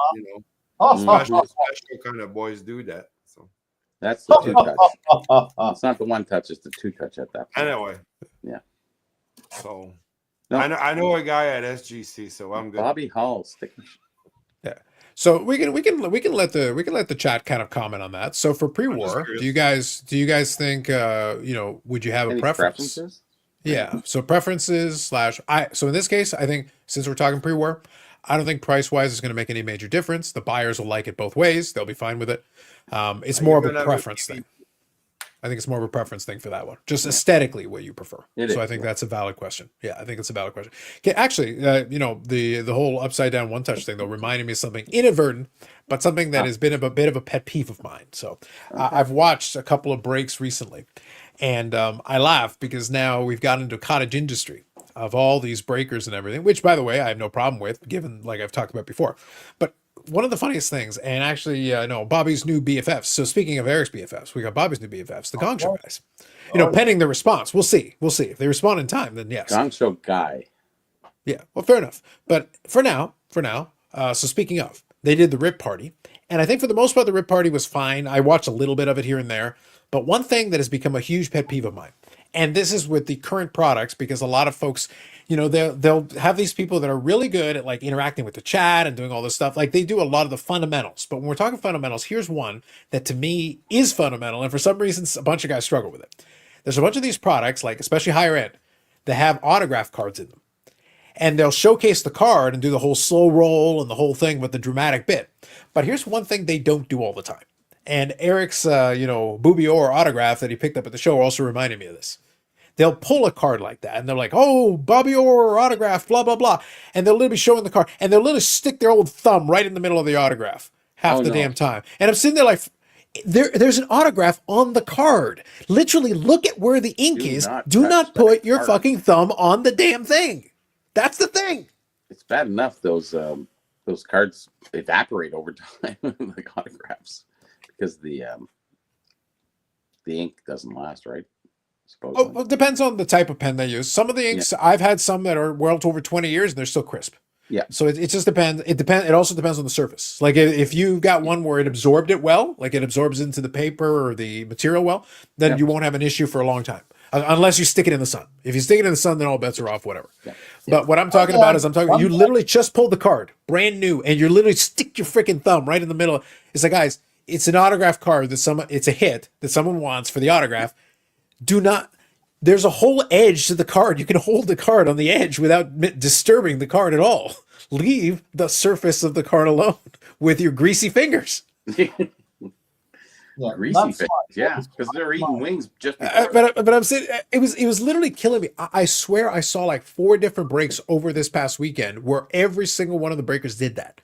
special kind of boys do that. So That's the two touch. It's not the one touch, it's the two touch at that point. anyway, Yeah. So No. I know a guy at SGC, so I'm good. Bobby Hall sticking. So we can let the chat kind of comment on that. So for pre-war, curious. do you guys think would you have a Any preference? preferences? Yeah. So preferences / so in this case, I think since we're talking pre-war, I don't think price-wise is going to make any major difference. The buyers will like it both ways. They'll be fine with it. It's more of Even a have preference thing. I think it's more of a preference thing for that one. Just aesthetically what you prefer. It So is, I think that's a valid question. Yeah, I think it's a valid question. Okay, actually, the whole upside down one touch thing though reminded me of something inadvertent, but something that has been a bit of a pet peeve of mine. So I've watched a couple of breaks recently, and I laugh because now we've gotten into a cottage industry of all these breakers and everything, which by the way I have no problem with, given like I've talked about before. But one of the funniest things, and actually, Bobby's new BFFs. So speaking of Eric's BFFs, we got Bobby's new BFFs, the Gong Show guys. Pending the response, we'll see. If they respond in time, then yes. Gong Show guy. Yeah, well, fair enough. But for now, so speaking of, they did the Rip Party, and I think for the most part, the Rip Party was fine. I watched a little bit of it here and there, but one thing that has become a huge pet peeve of mine, and this is with the current products, because a lot of folks, they'll have these people that are really good at like interacting with the chat and doing all this stuff. Like they do a lot of the fundamentals. But when we're talking fundamentals, here's one that to me is fundamental, and for some reason, a bunch of guys struggle with it. There's a bunch of these products, like especially higher end, that have autograph cards in them. And they'll showcase the card and do the whole slow roll and the whole thing with the dramatic bit. But here's one thing they don't do all the time. And Eric's, Booby Orr autograph that he picked up at the show also reminded me of this. they'll pull a card like that and they're like, oh, Bobby Orr autograph, blah, blah, blah. And they'll literally be showing the card and they'll literally stick their old thumb right in the middle of the autograph half the damn time. And I'm sitting there like, there's an autograph on the card. Literally look at where the ink is. Do not put your fucking thumb on the damn thing. That's the thing. It's bad enough those cards evaporate over time, like autographs, because the ink doesn't last, right? Oh, well, it depends on the type of pen they use. Some of the inks, I've had some that are well over 20 years and they're still crisp. Yeah. So it just depends. It also depends on the surface. Like if you've got one where it absorbed it well, like it absorbs into the paper or the material well, then you won't have an issue for a long time. Unless you stick it in the sun. If you stick it in the sun, then all bets are off, whatever. Yeah. But what I'm talking about is you literally just pulled the card, brand new, and you literally stick your freaking thumb right in the middle. It's like, guys, it's an autograph card it's a hit that someone wants for the autograph. There's a whole edge to the card. You can hold the card on the edge without disturbing the card at all. Leave the surface of the card alone with your greasy fingers. Greasy fingers, because they're eating wings just before. But I'm saying it was literally killing me. I swear I saw like 4 different breaks over this past weekend where every single one of the breakers did that.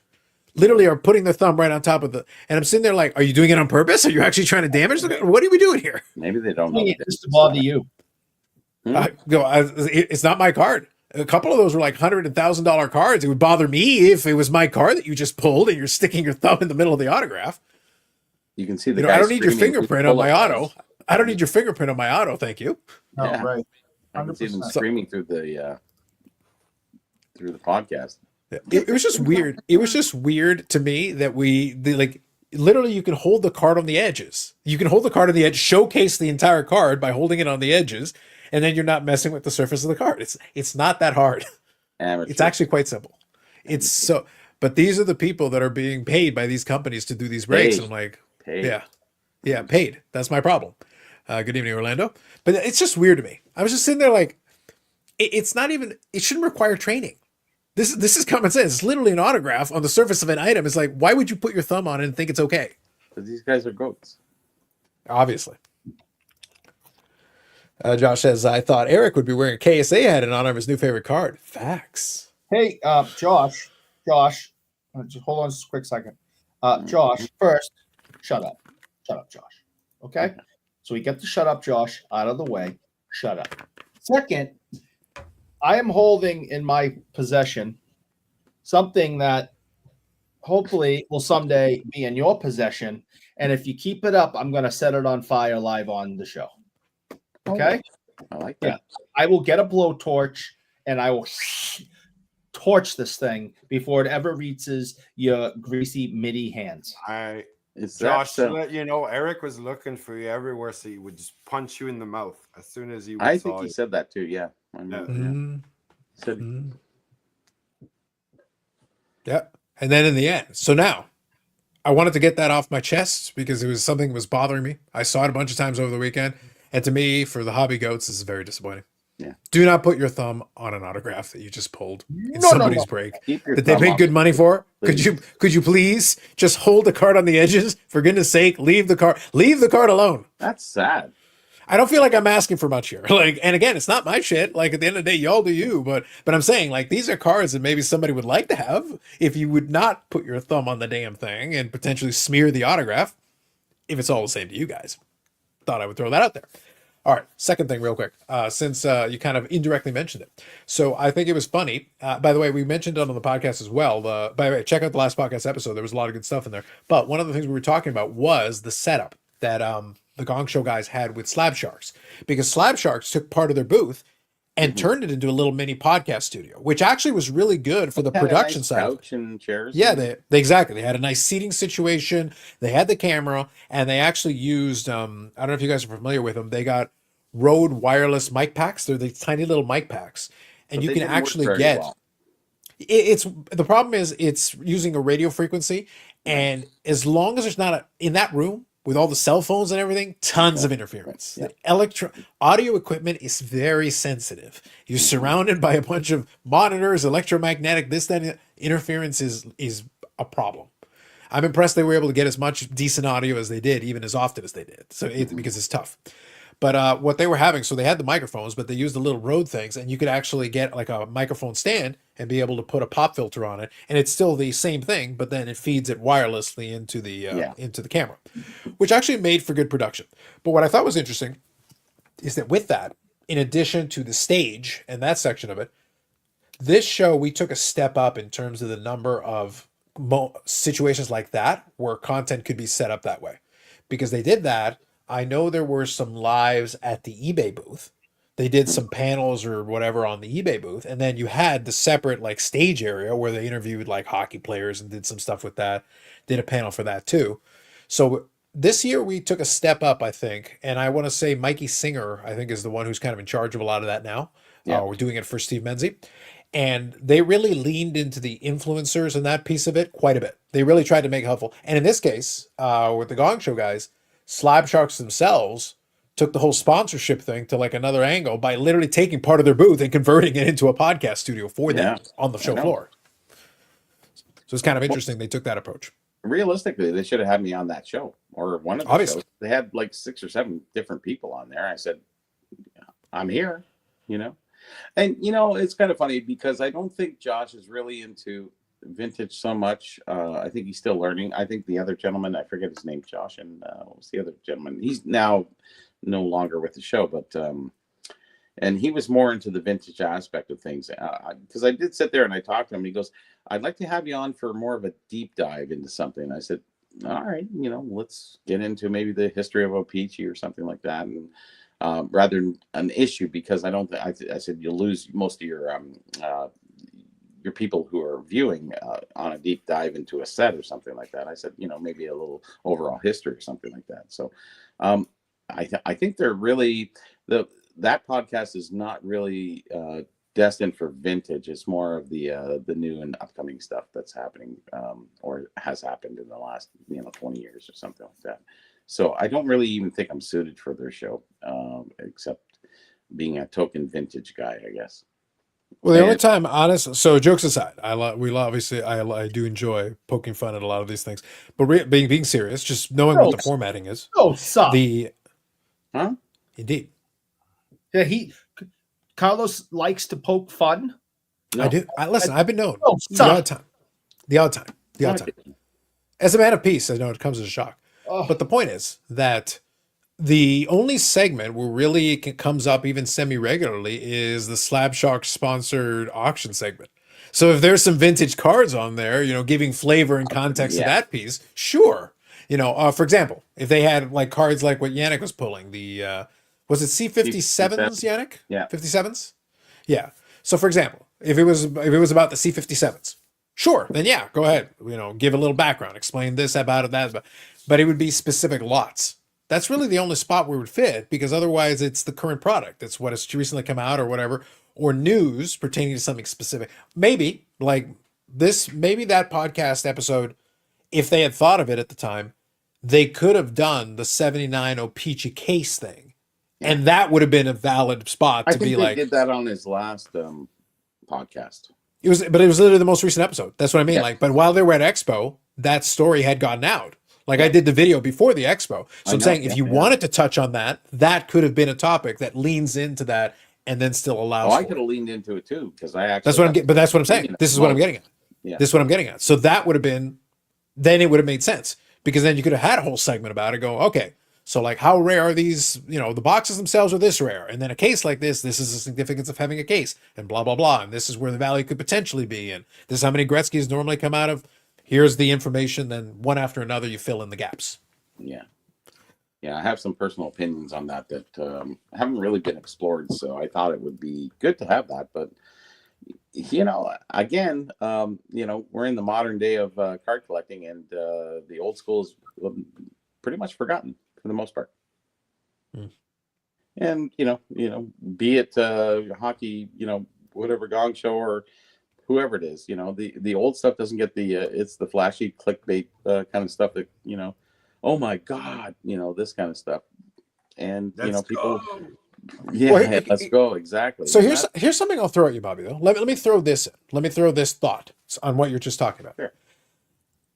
Literally are putting their thumb right on top of and I'm sitting there like, are you doing it on purpose? Are you actually trying to damage? What are we doing here? Maybe they don't know. Just to bother you. It's not my card. A couple of those were like $100 and $1,000 cards. It would bother me if it was my card that you just pulled and you're sticking your thumb in the middle of the autograph. You can see I don't need your fingerprint on my auto. I don't need your fingerprint on my auto. Thank you. Oh, right. I can see them screaming through the podcast. It was just weird. It was just weird to me that literally you can hold the card on the edges. You can hold the card on the edge, showcase the entire card by holding it on the edges, and then you're not messing with the surface of the card. It's not that hard. It's actually quite simple. But these are the people that are being paid by these companies to do these breaks. And I'm like, paid. That's my problem. Good evening, Orlando. But it's just weird to me. I was just sitting there like, it shouldn't require training. This is common sense. It's literally an autograph on the surface of an item. It's like, why would you put your thumb on it and think it's okay? Because these guys are goats. Obviously. Josh says, I thought Eric would be wearing a KSA hat in honor of his new favorite card. Facts. Hey, Josh, just hold on just a quick second. Josh, first, shut up, Josh. Okay? So we get the shut up, Josh, out of the way. Shut up. Second, I am holding in my possession something that hopefully will someday be in your possession. And if you keep it up, I'm going to set it on fire live on the show. Okay? I like that. Yeah. I will get a blowtorch and I will torch this thing before it ever reaches your greasy MIDI hands. Josh, to let you know, Eric was looking for you everywhere, so he would just punch you in the mouth as soon as he I think he said that too, yeah. Yeah. And then in the end, so now I wanted to get that off my chest because it was something that was bothering me. I saw it a bunch of times over the weekend. And to me, for the hobby goats, this is very disappointing. Yeah. Do not put your thumb on an autograph that you just pulled in somebody's break that they paid good money for. Please. Could you please just hold the card on the edges? For goodness sake, leave the card alone. That's sad. I don't feel like I'm asking for much here. And again, it's not my shit. Like at the end of the day, y'all do you. But I'm saying like these are cards that maybe somebody would like to have if you would not put your thumb on the damn thing and potentially smear the autograph. If it's all the same to you guys, thought I would throw that out there. All right, second thing real quick, since you kind of indirectly mentioned it. So I think it was funny. By the way, we mentioned it on the podcast as well. By the way, check out the last podcast episode. There was a lot of good stuff in there. But one of the things we were talking about was the setup that the Gong Show guys had with Slab Sharks. Because Slab Sharks took part of their booth and turned it into a little mini podcast studio, which actually was really good for the production side. Couch and chairs. Yeah, they exactly. They had a nice seating situation. They had the camera, and they actually used. I don't know if you guys are familiar with them. They got Rode wireless mic packs. They're these tiny little mic packs, and you can actually get. Well. It's the problem is it's using a radio frequency, and as long as there's not in that room with all the cell phones and everything, tons of interference. Yeah. The audio equipment is very sensitive. You're surrounded by a bunch of monitors, electromagnetic, that interference is a problem. I'm impressed they were able to get as much decent audio as they did, even as often as they did. So because it's tough. But what they were having, so they had the microphones, but they used the little Rode things, and you could actually get like a microphone stand and be able to put a pop filter on it, and it's still the same thing, but then it feeds it wirelessly into the camera, which actually made for good production. But what I thought was interesting is that with that, in addition to the stage and that section of it, this show we took a step up in terms of the number of situations like that where content could be set up that way, because they did that. I know there were some lives at the eBay booth. They did some panels or whatever on the eBay booth. And then you had the separate like stage area where they interviewed like hockey players and did some stuff with that. Did a panel for that too. So this year we took a step up, I think. And I want to say Mikey Singer, I think, is the one who's kind of in charge of a lot of that now. Yeah. We're doing it for Steve Menzie. And they really leaned into the influencers and that piece of it quite a bit. They really tried to make it helpful. And in this case, with the Gong Show guys, Slab Sharks themselves took the whole sponsorship thing to like another angle by literally taking part of their booth and converting it into a podcast studio for them on the show floor. So it's kind of interesting they took that approach. Realistically, they should have had me on that show or one of the shows. They had like 6 or 7 different people on there. I said, I'm here, And, it's kind of funny because I don't think Josh is really into vintage so much. I think he's still learning. I think the other gentleman, I forget his name, Josh, and what was the other gentleman? He's now no longer with the show, but and he was more into the vintage aspect of things. Because I did sit there and I talked to him. He goes, I'd like to have you on for more of a deep dive into something. I said, all right, let's get into maybe the history of O-Pee-Chee or something like that. And rather than an issue, because I said you'll lose most of your people who are viewing on a deep dive into a set or something like that. I said, maybe a little overall history or something like that. So I think they're really, that podcast is not really destined for vintage. It's more of the new and upcoming stuff that's happening or has happened in the last 20 years or something like that. So I don't really even think I'm suited for their show, except being a token vintage guy, I guess. Well, the only time, honest. So jokes aside, I do enjoy poking fun at a lot of these things, but being serious, just knowing what the formatting is. Oh, suck. Indeed. Yeah, Carlos likes to poke fun. No. I do. Listen, I've been known the odd time. As a man of peace, I know it comes as a shock. Oh. But the point is that the only segment where really it comes up even semi-regularly is the Slab Shark sponsored auction segment. So if there's some vintage cards on there, giving flavor and context to that piece, sure. For example, if they had like cards like what Yannick was pulling, the was it C57s, Yannick? Yeah. 57s? Yeah. So for example, if it was about the C57s, sure, then yeah, go ahead. Give a little background, explain this about it, that, but it would be specific lots. That's really the only spot where it would fit, because otherwise it's the current product. It's what has recently come out or whatever, or news pertaining to something specific. Maybe like this, maybe that podcast episode, if they had thought of it at the time, they could have done the 79 O-Pee-Chee case thing. And that would have been a valid spot to be like. I think they did that on his last podcast. It was literally the most recent episode. That's what I mean. Yeah. But while they were at Expo, that story had gotten out. I did the video before the Expo. So I'm saying if you wanted to touch on that, that could have been a topic that leans into that and then still allows. I could have leaned into it too, because I actually. That's what I'm getting. But that's what I'm saying. This is what I'm getting at. Yeah. This is what I'm getting at. So that would have been, then it would have made sense, because then you could have had a whole segment about it. Go, okay, so like how rare are these? The boxes themselves are this rare, and then a case like this is the significance of having a case, and blah blah blah, and this is where the value could potentially be, and this is how many Gretzky's normally come out of. Here's the information, then one after another, you fill in the gaps. Yeah. I have some personal opinions on that haven't really been explored, so I thought it would be good to have that. But, again, we're in the modern day of card collecting, and the old school is pretty much forgotten for the most part. And, be it hockey, whatever Gong Show or whoever it is, the old stuff doesn't get it's the flashy clickbait kind of stuff that, oh my God, this kind of stuff. And, people, let's go. Exactly. So here's something I'll throw at you, Bobby, though. Let me throw this in. Let me throw this thought on what you're just talking about. Sure.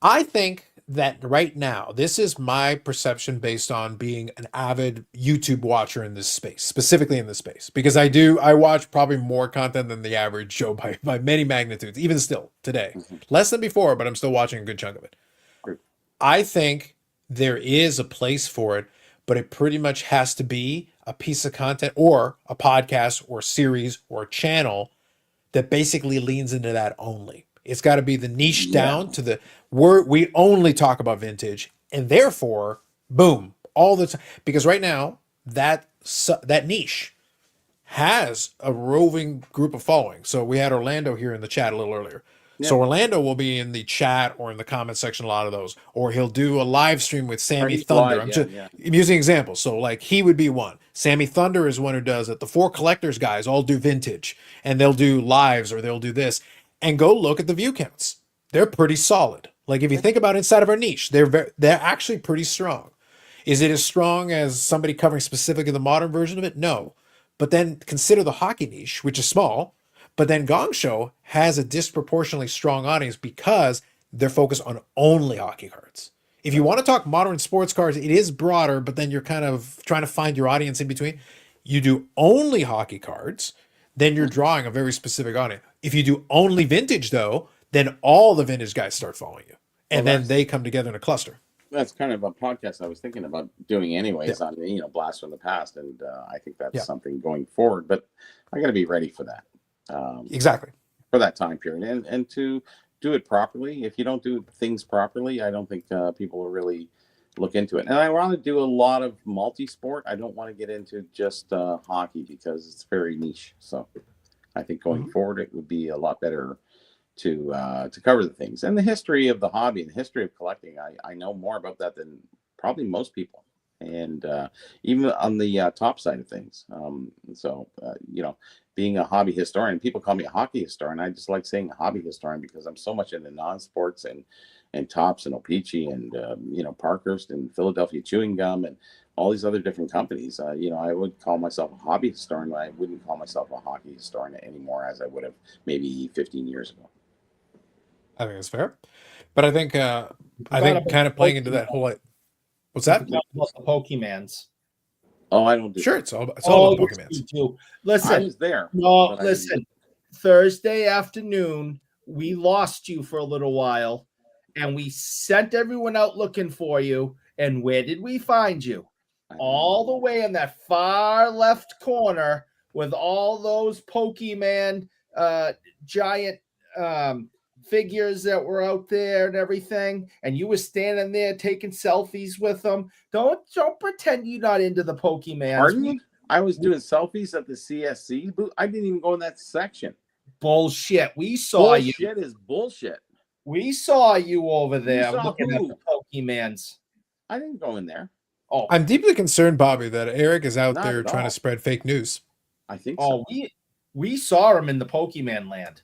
I think that right now, this is my perception based on being an avid YouTube watcher in this space, specifically in this space, because I watch probably more content than the average Joe by many magnitudes, even still today. Less than before, but I'm still watching a good chunk of it. True. I think there is a place for it, but it pretty much has to be a piece of content or a podcast or series or channel that basically leans into that only. It's got to be the niche down to the we only talk about vintage, and therefore, boom, all the time. Because right now that niche has a roving group of following. So we had Orlando here in the chat a little earlier. Yeah. So Orlando will be in the chat or in the comment section, a lot of those, or he'll do a live stream with Sammy Thunder. I'm using examples. So like he would be one. Sammy Thunder is one who does it. The four collectors guys all do vintage, and they'll do lives or they'll do this. And go look at the view counts. They're pretty solid. Like if you think about inside of our niche, they're actually pretty strong. Is it as strong as somebody covering specifically the modern version of it? No. But then consider the hockey niche, which is small. But then Gong Show has a disproportionately strong audience because they're focused on only hockey cards. If you want to talk modern sports cards, it is broader, but then you're kind of trying to find your audience in between. You do only hockey cards, then you're drawing a very specific audience. If you do only vintage, though, then all the vintage guys start following you. And then they come together in a cluster. That's kind of a podcast I was thinking about doing anyways on, Blast from the Past. And I think that's something going forward. But I got to be ready for that. Exactly. For that time period. And to do it properly. If you don't do things properly, I don't think people will really look into it. And I want to do a lot of multi-sport. I don't want to get into just hockey because it's very niche. So I think going forward, it would be a lot better to cover the things. And the history of the hobby and the history of collecting, I know more about that than probably most people. And even on the top side of things. Being a hobby historian, people call me a hockey historian. I just like saying a hobby historian because I'm so much into non-sports and Tops and O-Pee-Chee and Parkhurst and Philadelphia Chewing Gum and all these other different companies. I would call myself a hobby historian. I wouldn't call myself a hockey historian anymore as I would have maybe 15 years ago. I think that's fair. But I think kind of playing into that whole what's that? About the Pokemans. Oh, I don't do sure. It's all about Pokemans. You do. Listen, I was there. No, listen. Thursday afternoon, we lost you for a little while, and we sent everyone out looking for you. And where did we find you? All the way in that far left corner with all those Pokemon giant figures that were out there and everything, and you were standing there taking selfies with them. Don't pretend you're not into the Pokemon. Pardon me? I was doing selfies at the CSC booth. I didn't even go in that section. Bullshit. We saw you. Bullshit is bullshit. We saw you over there looking at the Pokemans. I didn't go in there. Oh, I'm deeply concerned, Bobby, that Eric is out there trying to spread fake news. I think so. We saw him in the Pokemon land.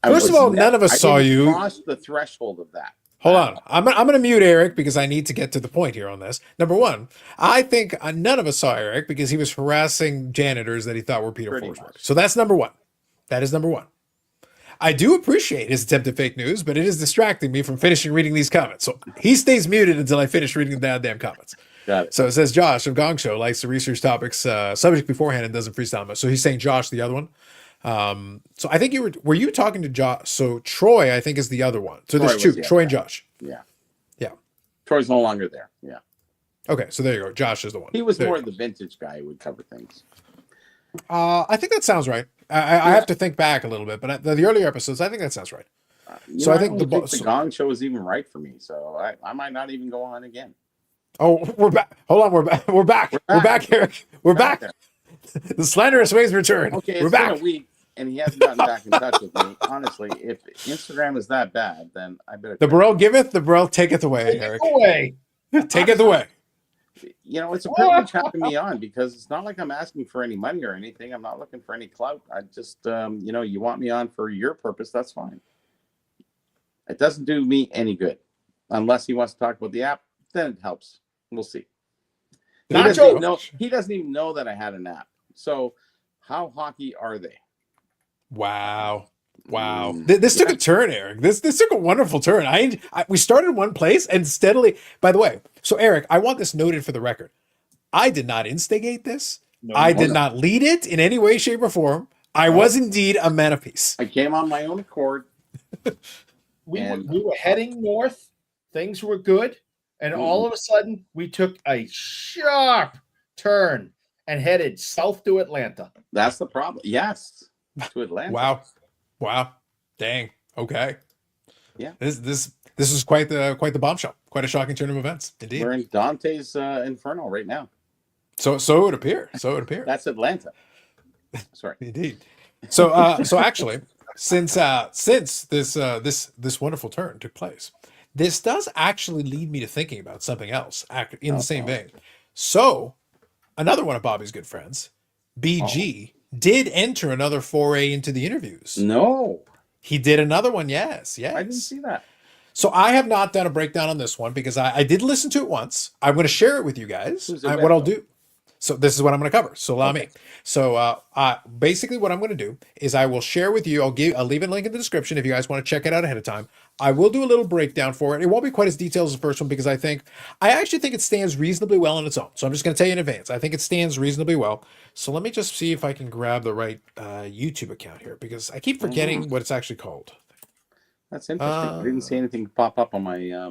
First of all, none of us saw you cross the threshold of that. Hold on. I'm going to mute Eric because I need to get to the point here on this. Number one, I think none of us saw Eric because he was harassing janitors that he thought were Peter Forsberg. So that's number one. That is number one. I do appreciate his attempt at fake news, but it is distracting me from finishing reading these comments. So he stays muted until I finish reading the damn comments. Got it. So it says Josh of Gong Show likes to research topics subject beforehand and doesn't freestyle much. So he's saying Josh, the other one. So I think were you talking to Josh? So Troy, I think, is the other one. So there's two, Troy and Josh. Yeah. Yeah. Troy's no longer there. Yeah. Okay. So there you go. Josh is the one. He was more the vintage guy who would cover things. I think that sounds right. I have to think back a little bit, but the earlier episodes, I think that sounds right. I think the Gong Show is even right for me. So I might not even go on again. Oh, we're back. Hold on. We're back. We're back, Eric. We're back. The slanderous ways return. Okay. We're back. Been a week. And he hasn't gotten back in touch with me. Honestly, if Instagram is that bad, then I better. The bro giveth, the bro taketh away, Eric. Taketh away. It's a privilege having me on because it's not like I'm asking for any money or anything. I'm not looking for any clout. I just, you want me on for your purpose, that's fine. It doesn't do me any good. Unless he wants to talk about the app, then it helps. We'll see. He doesn't even know that I had an app. So how hockey are they? Wow. Wow. This took a turn, Eric. This took a wonderful turn. We started in one place and steadily. By the way, so Eric, I want this noted for the record. I did not instigate this. No, I you did wasn't. not lead it in any way, shape, or form. I was indeed a man of peace. I came on my own accord. We And- were heading north. Things were good. And all of a sudden, we took a sharp turn and headed south to Atlanta. That's the problem. Yes, to Atlanta. Wow. Dang. Okay. Yeah. This is quite the bombshell. Quite a shocking turn of events, indeed. We're in Dante's Inferno right now. So it would appear. That's Atlanta. Sorry. Indeed. So actually, since this wonderful turn took place, this does actually lead me to thinking about something else in the same vein. So another one of Bobby's good friends, BG, did enter another foray into the interviews. No, He did another one. Yes. I didn't see that. So I have not done a breakdown on this one because I did listen to it once. I'm going to share it with you guys. Who's it What with, I'll though? do. So this is what I'm going to cover. So allow me. So basically what I'm going to do is I will share with you. I'll leave a link in the description if you guys want to check it out ahead of time. I will do a little breakdown for it. It won't be quite as detailed as the first one because I actually think it stands reasonably well on its own. So I'm just going to tell you in advance. I think it stands reasonably well. So let me just see if I can grab the right YouTube account here because I keep forgetting what it's actually called. That's interesting. I didn't see anything pop up on my.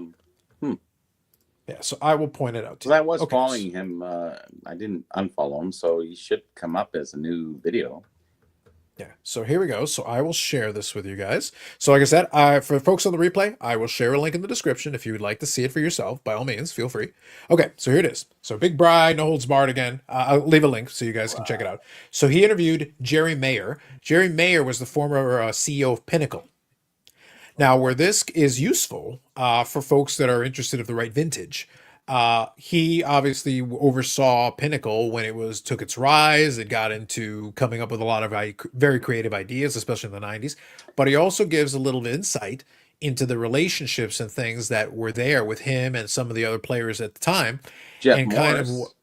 Yeah, so I will point it out to Because you. I was Okay, following him. I didn't unfollow him, so he should come up as a new video. Yeah, so here we go. So I will share this with you guys. So like I said, for folks on the replay, I will share a link in the description if you would like to see it for yourself. By all means, feel free. Okay, so here it is. So Big Bri, no holds barred again. I'll leave a link so you guys can check it out. So he interviewed Jerry Meyer. Jerry Meyer was the former CEO of Pinnacle. Now, where this is useful for folks that are interested of the right vintage, he obviously oversaw Pinnacle when it took its rise. It got into coming up with a lot of very creative ideas, especially in the 90s. But he also gives a little insight into the relationships and things that were there with him and some of the other players at the time. Jeff and Morris,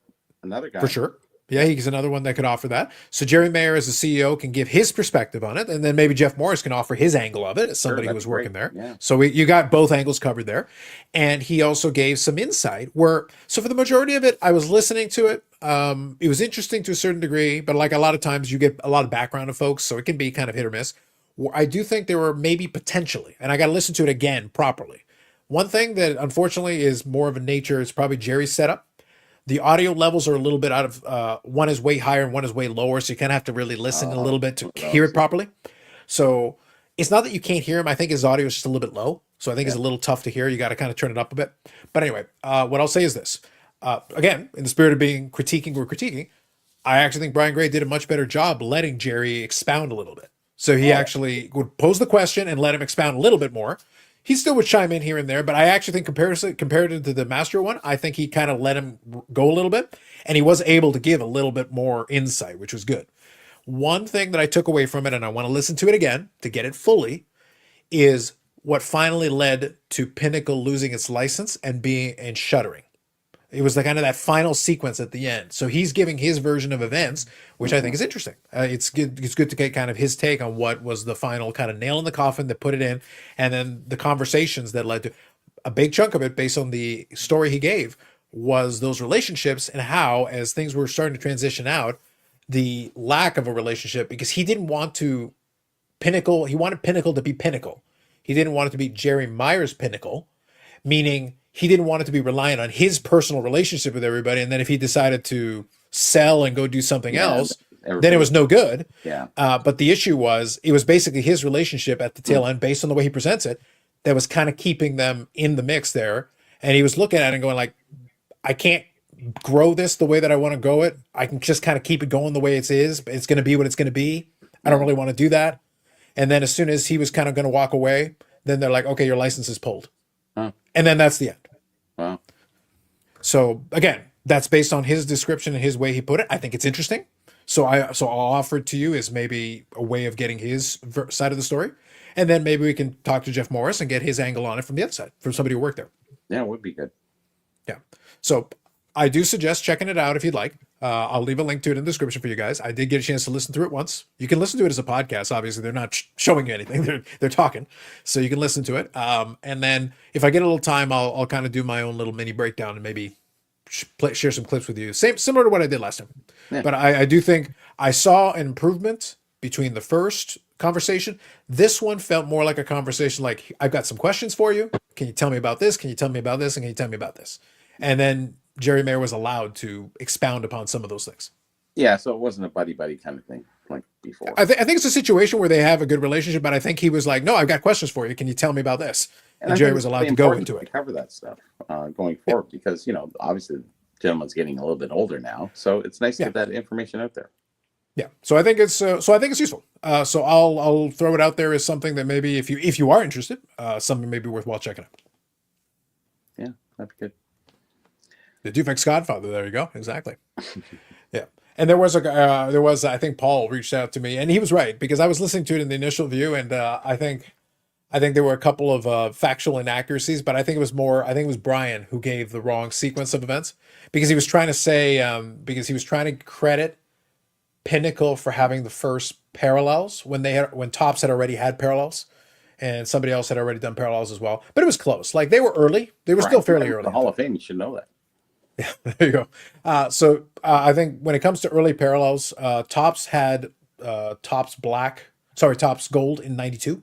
another guy. For sure. Yeah, he's another one that could offer that. So Jerry Meyer as the CEO can give his perspective on it, and then maybe Jeff Morris can offer his angle of it as somebody who was working there. Yeah. So you got both angles covered there. And he also gave some insight so for the majority of it, I was listening to it. It was interesting to a certain degree, but like a lot of times you get a lot of background of folks, so it can be kind of hit or miss. I do think there were maybe potentially, and I got to listen to it again properly. One thing that unfortunately is more of a nature is probably Jerry's setup. The audio levels are a little bit out of, one is way higher and one is way lower. So you kind of have to really listen a little bit to hear it properly. So it's not that you can't hear him. I think his audio is just a little bit low. So I think it's a little tough to hear. You got to kind of turn it up a bit. But anyway, what I'll say is this. Again, in the spirit of being critiquing, I actually think Brian Gray did a much better job letting Jerry expound a little bit. So he actually would pose the question and let him expound a little bit more. He still would chime in here and there, but I actually think compared to the Master one, I think he kind of let him go a little bit, and he was able to give a little bit more insight, which was good. One thing that I took away from it, and I want to listen to it again to get it fully, is what finally led to Pinnacle losing its license and shuttering. It was kind of that final sequence at the end. So he's giving his version of events, which I think is interesting. It's good to get kind of his take on what was the final kind of nail in the coffin that put it in, and then the conversations that led to a big chunk of it based on the story he gave was those relationships and how, as things were starting to transition out, the lack of a relationship, because he didn't want to Pinnacle. He wanted Pinnacle to be Pinnacle. He didn't want it to be Jerry Meyer's Pinnacle, meaning he didn't want it to be reliant on his personal relationship with everybody. And then if he decided to sell and go do something else, then it was no good. Yeah. But the issue was, it was basically his relationship at the tail end, based on the way he presents it, that was kind of keeping them in the mix there. And he was looking at it and going like, I can't grow this the way that I want to go it. I can just kind of keep it going the way it is. It's going to be what it's going to be. I don't really want to do that. And then as soon as he was kind of going to walk away, then they're like, okay, your license is pulled. And then that's the end. Wow. So again, that's based on his description and his way he put it. I think it's interesting. So I'll offer it to you as maybe a way of getting his side of the story. And then maybe we can talk to Jeff Morris and get his angle on it from the other side, from somebody who worked there. Yeah, it would be good. Yeah. So I do suggest checking it out if you'd like. I'll leave a link to it in the description for you guys. I did get a chance to listen through it once. You can listen to it as a podcast. Obviously, they're not showing you anything; they're talking, so you can listen to it. And then if I get a little time, I'll kind of do my own little mini breakdown and maybe share some clips with you. Similar to what I did last time. Yeah. But I do think I saw an improvement between the first conversation. This one felt more like a conversation. Like, I've got some questions for you. Can you tell me about this? Can you tell me about this? And can you tell me about this? And then Jerry Meyer was allowed to expound upon some of those things. Yeah, so it wasn't a buddy kind of thing like before. I think it's a situation where they have a good relationship, but I think he was like, no, I've got questions for you. Can you tell me about this? And Jerry was allowed to go into it. Cover that stuff going forward because, obviously the gentleman's getting a little bit older now. So it's nice to get that information out there. Yeah. So I think it's useful. So I'll throw it out there as something that maybe if you are interested, something maybe worthwhile checking out. Yeah, that'd be good. The Dufek's Godfather. There you go. Exactly. Yeah. And there was I think Paul reached out to me, and he was right because I was listening to it in the initial view, and I think there were a couple of factual inaccuracies, but I think it was Brian who gave the wrong sequence of events because he was trying to say because he was trying to credit Pinnacle for having the first parallels when Topps had already had parallels. And somebody else had already done parallels as well, but it was close. Like they were early; they were still fairly early. The Hall of Fame, you should know that. Yeah, there you go. So I think when it comes to early parallels, Topps had Topps Gold in '92,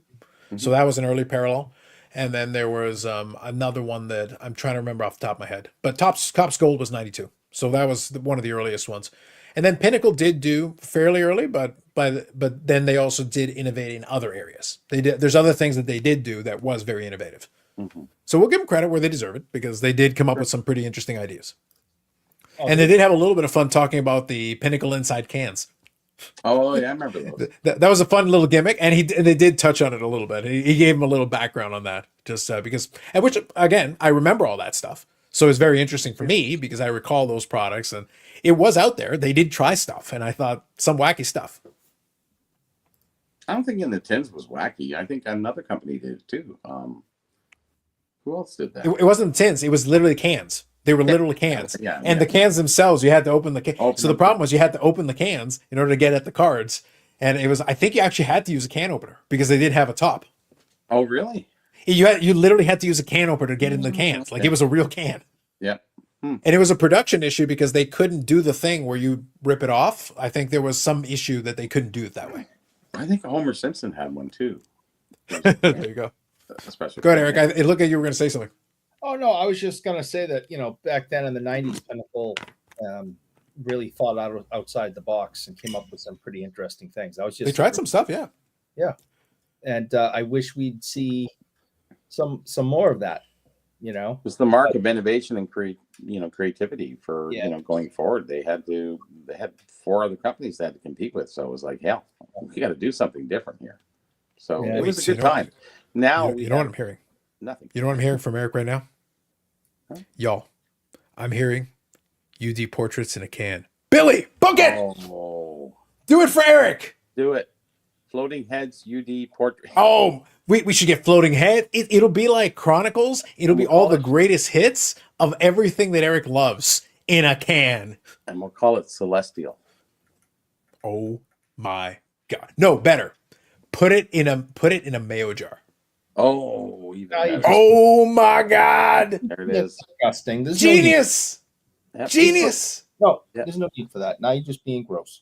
so that was an early parallel. And then there was another one that I'm trying to remember off the top of my head, but Topps Gold was '92, so that was one of the earliest ones. And then Pinnacle did do fairly early, but then they also did innovate in other areas. There's other things that they did do that was very innovative. Mm-hmm. So we'll give them credit where they deserve it because they did come up with some pretty interesting ideas. And they did have a little bit of fun talking about the Pinnacle inside cans. Oh yeah, I remember those. That was a fun little gimmick, and they did touch on it a little bit. He gave him a little background on that, just because. And which again, I remember all that stuff, so it's very interesting for me because I recall those products, and it was out there. They did try stuff, and I thought some wacky stuff. I don't think in the tins was wacky. I think another company did it too. Who else did that? It wasn't tins. It was literally cans. They were literally cans. The cans themselves, you had to open the can. So the problem was you had to open the cans in order to get at the cards. And it was, I think you actually had to use a can opener because they did have a top. Oh, really? You literally had to use a can opener to get in the cans. Like it was a real can. Yeah. And it was a production issue because they couldn't do the thing where you rip it off. I think there was some issue that they couldn't do it that way. I think Homer Simpson had one too. There you go. Especially go ahead, Eric. It looked like you were going to say something. Oh no, I was just gonna say that back then in the '90s, Pinnacle really thought outside the box and came up with some pretty interesting things. They tried some stuff, yeah, and I wish we'd see some more of that. It's the mark of innovation and creativity for going forward. They had 4 other companies they had to compete with, so it was like, hell, we got to do something different here. So it was a good time. Now you know what I'm hearing. Nothing. You know what I'm hearing from Eric right now? Huh? Y'all, I'm hearing UD portraits in a can. Billy, book it! Oh. Do it for Eric! Do it. Floating heads, UD portrait. Oh, we should get floating head. It'll be like Chronicles. It'll be all the greatest hits of everything that Eric loves in a can. And we'll call it Celestial. Oh my God. No, better. Put it in a mayo jar. Oh, oh my God! There it is. Disgusting. There's Genius. No Genius. No, there's no need for that. Now you're just being gross.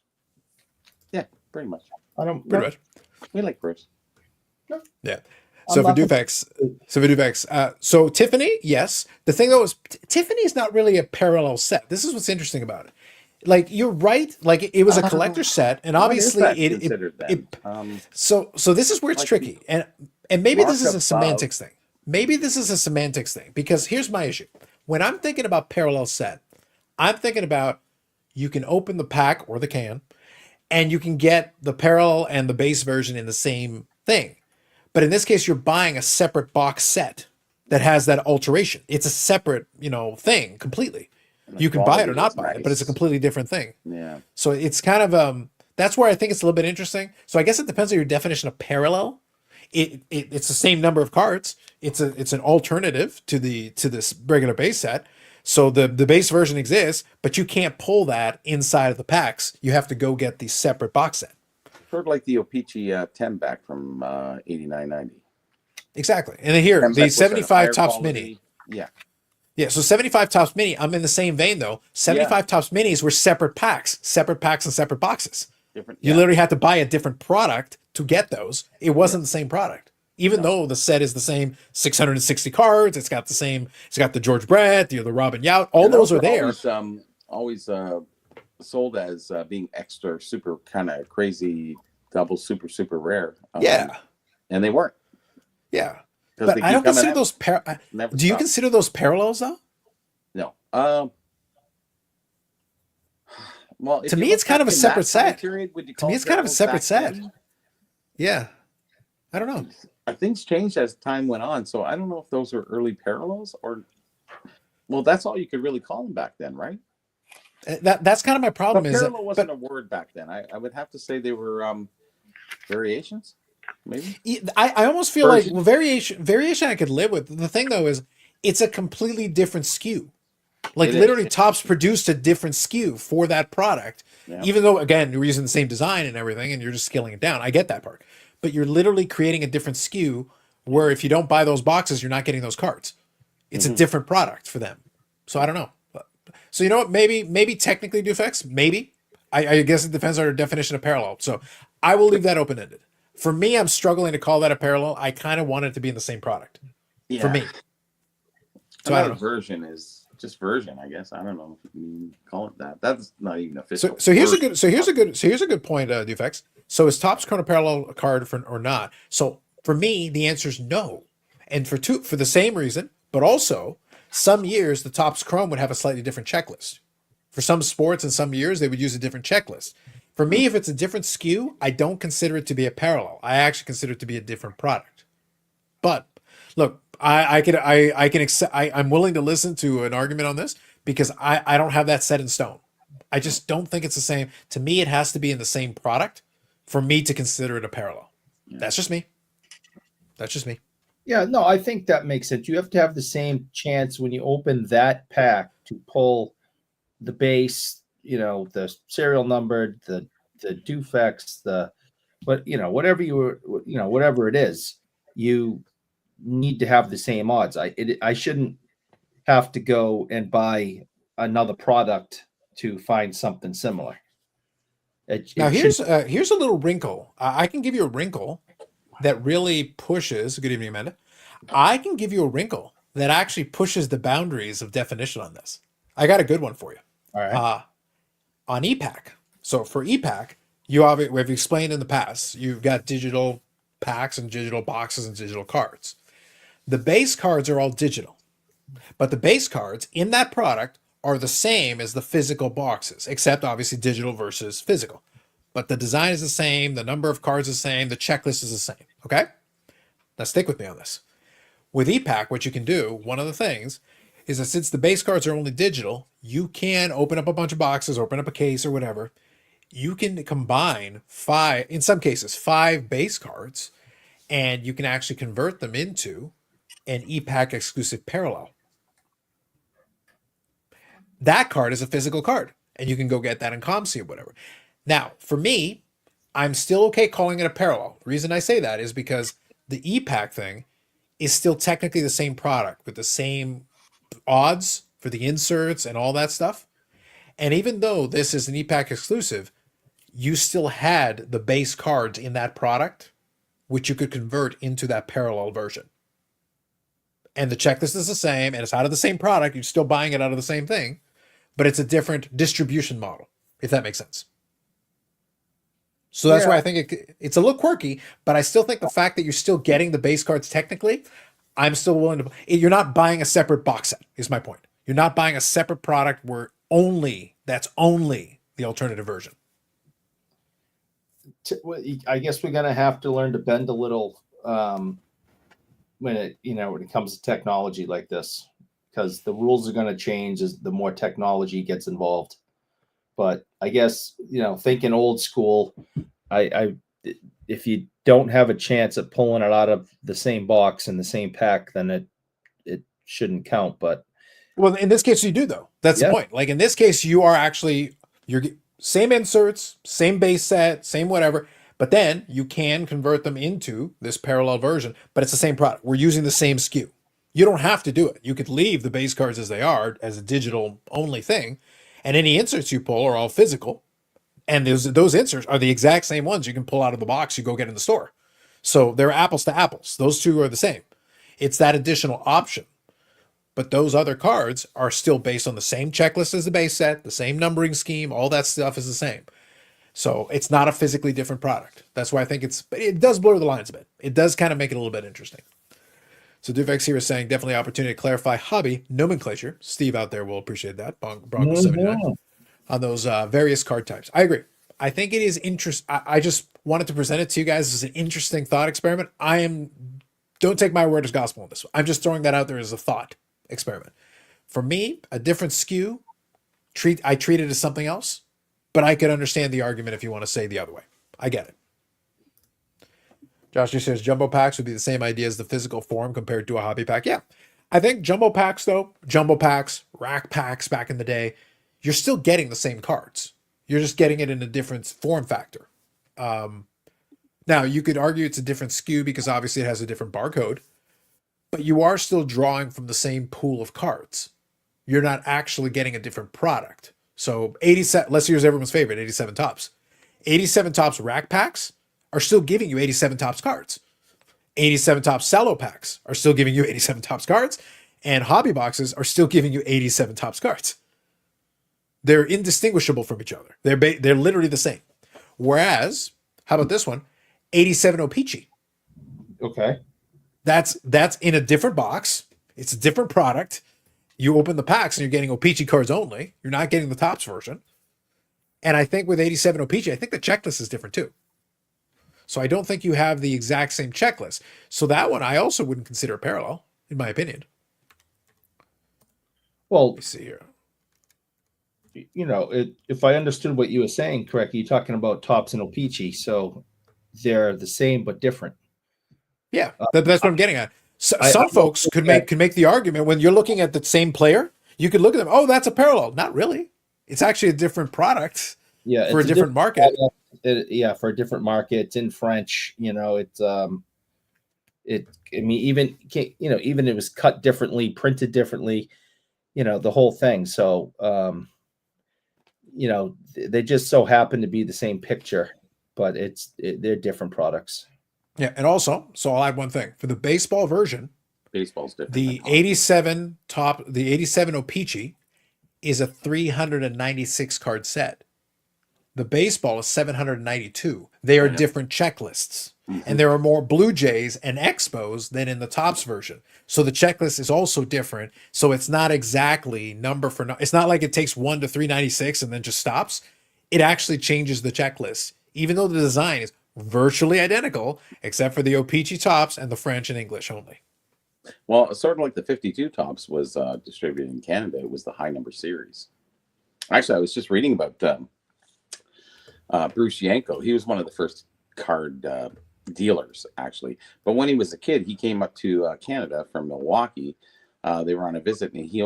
Yeah, pretty much. Pretty much. We like gross. No. Yeah. So for Dufek's, so Tiffany, yes. The thing though is Tiffany is not really a parallel set. This is what's interesting about it. Like you're right. Like it was a collector set, and obviously so this is where it's tricky, and maybe this is a semantics thing. Maybe this is a semantics thing because here's my issue. When I'm thinking about parallel set, I'm thinking about you can open the pack or the can, and you can get the parallel and the base version in the same thing. But in this case, you're buying a separate box set that has that alteration. It's a separate, thing completely. You can buy it or not buy it, but it's a completely different thing. Yeah. So it's kind of that's where I think it's a little bit interesting. So I guess it depends on your definition of parallel. It's the same number of cards. It's an alternative to this regular base set. So the base version exists, but you can't pull that inside of the packs. You have to go get the separate box set. Sort of like the Opeachy 10 back from 89-90. Exactly. And then here, 10 the back was a 75 higher Topps quality- Mini. Yeah. Yeah, so 75 Topps Mini, I'm in the same vein though. 75 Topps Minis were separate packs and separate boxes. Different. You literally had to buy a different product to get those. It wasn't the same product. Even though the set is the same 660 cards, it's got the George Brett, the Robin Yount, all those are there. Always sold as being extra super kind of crazy, double super rare. And they weren't. Yeah. 'Cause But they I keep don't coming consider out. those Never do you stop. consider those parallels though? No. Well, if To you me, look it's kind of back a in separate that time set. period, would you To call me, it it's kind of a parallels separate back set. then? Yeah. I don't know. Things changed as time went on, so I don't know if those were early parallels or. Well, that's all you could really call them back then, right? That's kind of my problem. But Is that, parallel wasn't a word back then. I would have to say they were variations, maybe. I almost feel like Version? variation I could live with. The thing though is it's a completely different SKU. Like It literally is. Topps produced a different SKU for that product. Yeah. Even though again you're using the same design and everything and you're just scaling it down. I get that part. But you're literally creating a different SKU where if you don't buy those boxes, you're not getting those cards. It's a different product for them. So I don't know. So you know what? Maybe technically defects. Maybe. I guess it depends on our definition of parallel. So I will leave that open-ended. For me, I'm struggling to call that a parallel. I kind of want it to be in the same product. Yeah. For me. So So I don't know. version is just version, I guess. I don't know if you can call it that. That's not even official. So here's a good point, defects. So is Topps Chrono Parallel a card or not? So for me, the answer is no. And for the same reason, but also some years the Topps Chrome would have a slightly different checklist. For some sports and some years they would use a different checklist. For me, if it's a different SKU, I don't consider it to be a parallel. I actually consider it to be a different product. But look, I'm willing to listen to an argument on this because I don't have that set in stone. I just don't think it's the same. To me, it has to be in the same product for me to consider it a parallel. That's just me. Yeah, no, I think that makes sense. You have to have the same chance when you open that pack to pull the base, the serial number, the defects, whatever whatever it is, you need to have the same odds. I shouldn't have to go and buy another product to find something similar. Now here's a little wrinkle. I can give you a wrinkle that really pushes. Good evening, Amanda. I can give you a wrinkle that actually pushes the boundaries of definition on this. I got a good one for you. All right. On EPAC. So for EPAC, we've explained in the past, you've got digital packs and digital boxes and digital cards. The base cards are all digital, but the base cards in that product are the same as the physical boxes, except obviously digital versus physical. But the design is the same, the number of cards is the same, the checklist is the same. Okay? Now stick with me on this. With EPAC, what you can do, one of the things, is that since the base cards are only digital, you can open up a bunch of boxes, open up a case or whatever. You can combine in some cases, 5 base cards, and you can actually convert them into an EPAC exclusive parallel. That card is a physical card, and you can go get that in ComC or whatever. Now, for me, I'm still okay calling it a parallel. The reason I say that is because the EPAC thing is still technically the same product with the same odds for the inserts and all that stuff. And even though this is an EPAC exclusive, you still had the base cards in that product, which you could convert into that parallel version. And the checklist is the same, and it's out of the same product. You're still buying it out of the same thing, but it's a different distribution model, if that makes sense. So that's why I think it's a little quirky, but I still think the fact that you're still getting the base cards technically, I'm still willing to. You're not buying a separate box set, is my point. You're not buying a separate product where that's only the alternative version. I guess we're gonna have to learn to bend a little when it comes to technology like this, because the rules are going to change as the more technology gets involved. But I guess thinking old school, if you don't have a chance at pulling it out of the same box in the same pack, then it shouldn't count. But Well, in this case, you do though. That's the Yeah. point. Like in this case, you're same inserts, same base set, same whatever, but then you can convert them into this parallel version, but it's the same product. We're using the same SKU. You don't have to do it. You could leave the base cards as they are as a digital only thing, and any inserts you pull are all physical, and those inserts are the exact same ones you can pull out of the box you go get in the store. So they're apples to apples. Those two are the same. It's that additional option. But those other cards are still based on the same checklist as the base set, the same numbering scheme, all that stuff is the same. So it's not a physically different product. That's why I think it does blur the lines a bit. It does kind of make it a little bit interesting. So Duvex here is saying definitely opportunity to clarify hobby nomenclature. Steve out there will appreciate that. Bronco 79 on those various card types. I agree. I think it is interesting. I just wanted to present it to you guys as an interesting thought experiment. Don't take my word as gospel on this. I'm just throwing that out there as a thought experiment. For me, a different SKU, I treat it as something else, but I could understand the argument if you want to say the other way. I get it. Josh just says jumbo packs would be the same idea as the physical form compared to a hobby pack. Yeah. I think jumbo packs, rack packs back in the day, you're still getting the same cards. You're just getting it in a different form factor. Now, you could argue it's a different SKU because obviously it has a different barcode, but you are still drawing from the same pool of cards. You're not actually getting a different product. So 87, let's use everyone's favorite, 87 Tops. 87 Tops rack packs are still giving you 87 Tops cards. 87 Tops cello packs are still giving you 87 Tops cards. And hobby boxes are still giving you 87 Tops cards. They're indistinguishable from each other. They're literally the same. Whereas, how about this one? 87 O-Pee-Chee. Okay. That's in a different box. It's a different product. You open the packs and you're getting O-Pee-Chee cards only. You're not getting the Tops version. And I think with 87 O-Pee-Chee, I think the checklist is different too. So I don't think you have the exact same checklist. So that one I also wouldn't consider a parallel, in my opinion. Well, Let me see here. If I understood what you were saying correctly, you're talking about Tops and O-Pee-Chee. So they're the same but different. Yeah, that's what I'm getting at. Some folks could make the argument when you're looking at the same player, you could look at them. Oh, that's a parallel. Not really. It's actually a different product. Yeah, for a different market. For a different market. It's in French. Even it was cut differently, printed differently. The whole thing. So, they just so happen to be the same picture, but they're different products. Yeah, and also, so I'll add one thing for the baseball version. Baseball's different. The 87 O-Pee-Chee is a 396 card set. The baseball is 792. They are different checklists. Mm-hmm. And there are more Blue Jays and Expos than in the Tops version. So the checklist is also different. So it's not exactly number for number. It's not like it takes 1 to 396 and then just stops. It actually changes the checklist, even though the design is virtually identical, except for the O-Pee-Chee Tops and the French and English only. Well, sort of like the 52 Tops was distributed in Canada. It was the high number series. Actually, I was just reading about Bruce Yanko. He was one of the first card dealers, actually. But when he was a kid, he came up to Canada from Milwaukee. They were on a visit, and he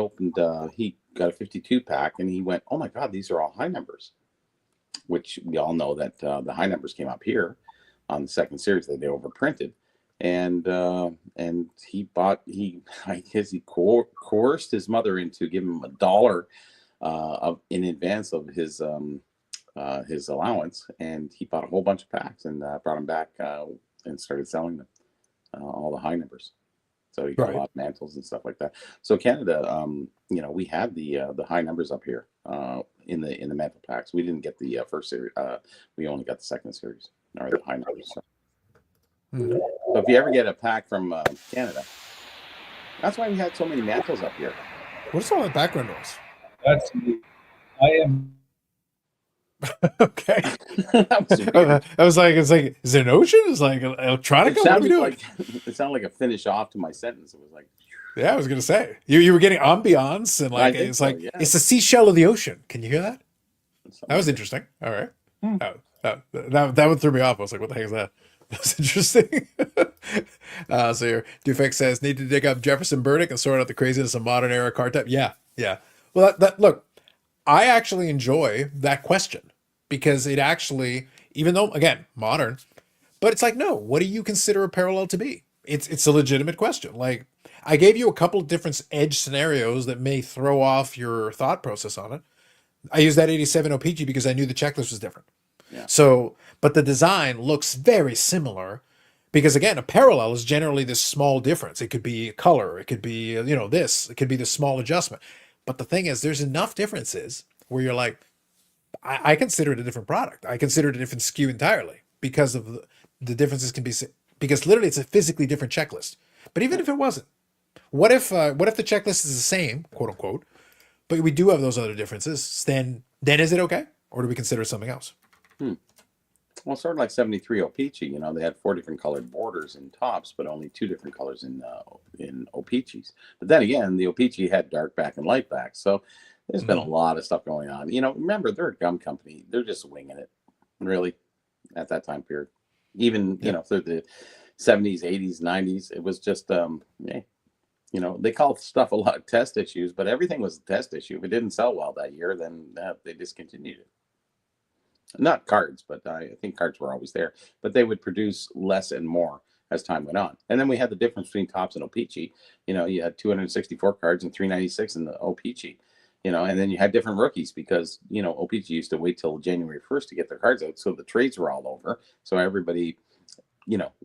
got a 52 pack, and he went, "Oh my God, these are all high numbers," which we all know that the high numbers came up here on the second series that they overprinted. And he coerced his mother into giving him $1 in advance of his allowance, and he bought a whole bunch of packs and brought them back and started selling them, all the high numbers. So he got a lot of mantles and stuff like that. So Canada, we had the high numbers up here in the mantle packs. We didn't get the first series. We only got the second series, or the high numbers. So. Mm-hmm. So if you ever get a pack from Canada, that's why we had so many mantles up here. What's all that background noise? I am. Okay. I was like, it's like, is it an ocean? It's like electronica. What are we doing? It sounded like a finish off to my sentence. It was like, yeah, I was gonna say you were getting ambiance and like it's like it's the seashell of the ocean. Can you hear that? That was interesting. All right. That one threw me off. I was like, what the heck is that? That's interesting. So here, Dufek says, need to dig up Jefferson Burdick and sort out the craziness of modern era card type. Yeah, yeah. Well, look, I actually enjoy that question because it actually, even though, again, modern, but it's like, no, what do you consider a parallel to be? It's a legitimate question. Like, I gave you a couple of different edge scenarios that may throw off your thought process on it. I used that 87 OPG because I knew the checklist was different. Yeah. So, but the design looks very similar because, again, a parallel is generally this small difference. It could be a color, it could be, this, it could be the small adjustment. But the thing is, there's enough differences where you're like, I consider it a different product. I consider it a different SKU entirely because of the differences can be, because literally it's a physically different checklist. But even if it wasn't, what if the checklist is the same, quote unquote, but we do have those other differences? Then is it okay, or do we consider something else? Well, sort of like 73 O-Pee-Chee, they had 4 different colored borders in tops, but only 2 different colors in O-Pee-Chees. But then again, the O-Pee-Chee had dark back and light back. So there's been a lot of stuff going on. Remember, they're a gum company. They're just winging it, really, at that time period. Even, through the 70s, 80s, 90s, it was just, they call stuff a lot of test issues, but everything was a test issue. If it didn't sell well that year, then they discontinued it. Not cards, but I think cards were always there. But they would produce less and more as time went on. And then we had the difference between tops and O-Pee-Chee. You had 264 cards and 396 in the O-Pee-Chee. And then you had different rookies because, O-Pee-Chee used to wait till January 1st to get their cards out. So the trades were all over. So everybody,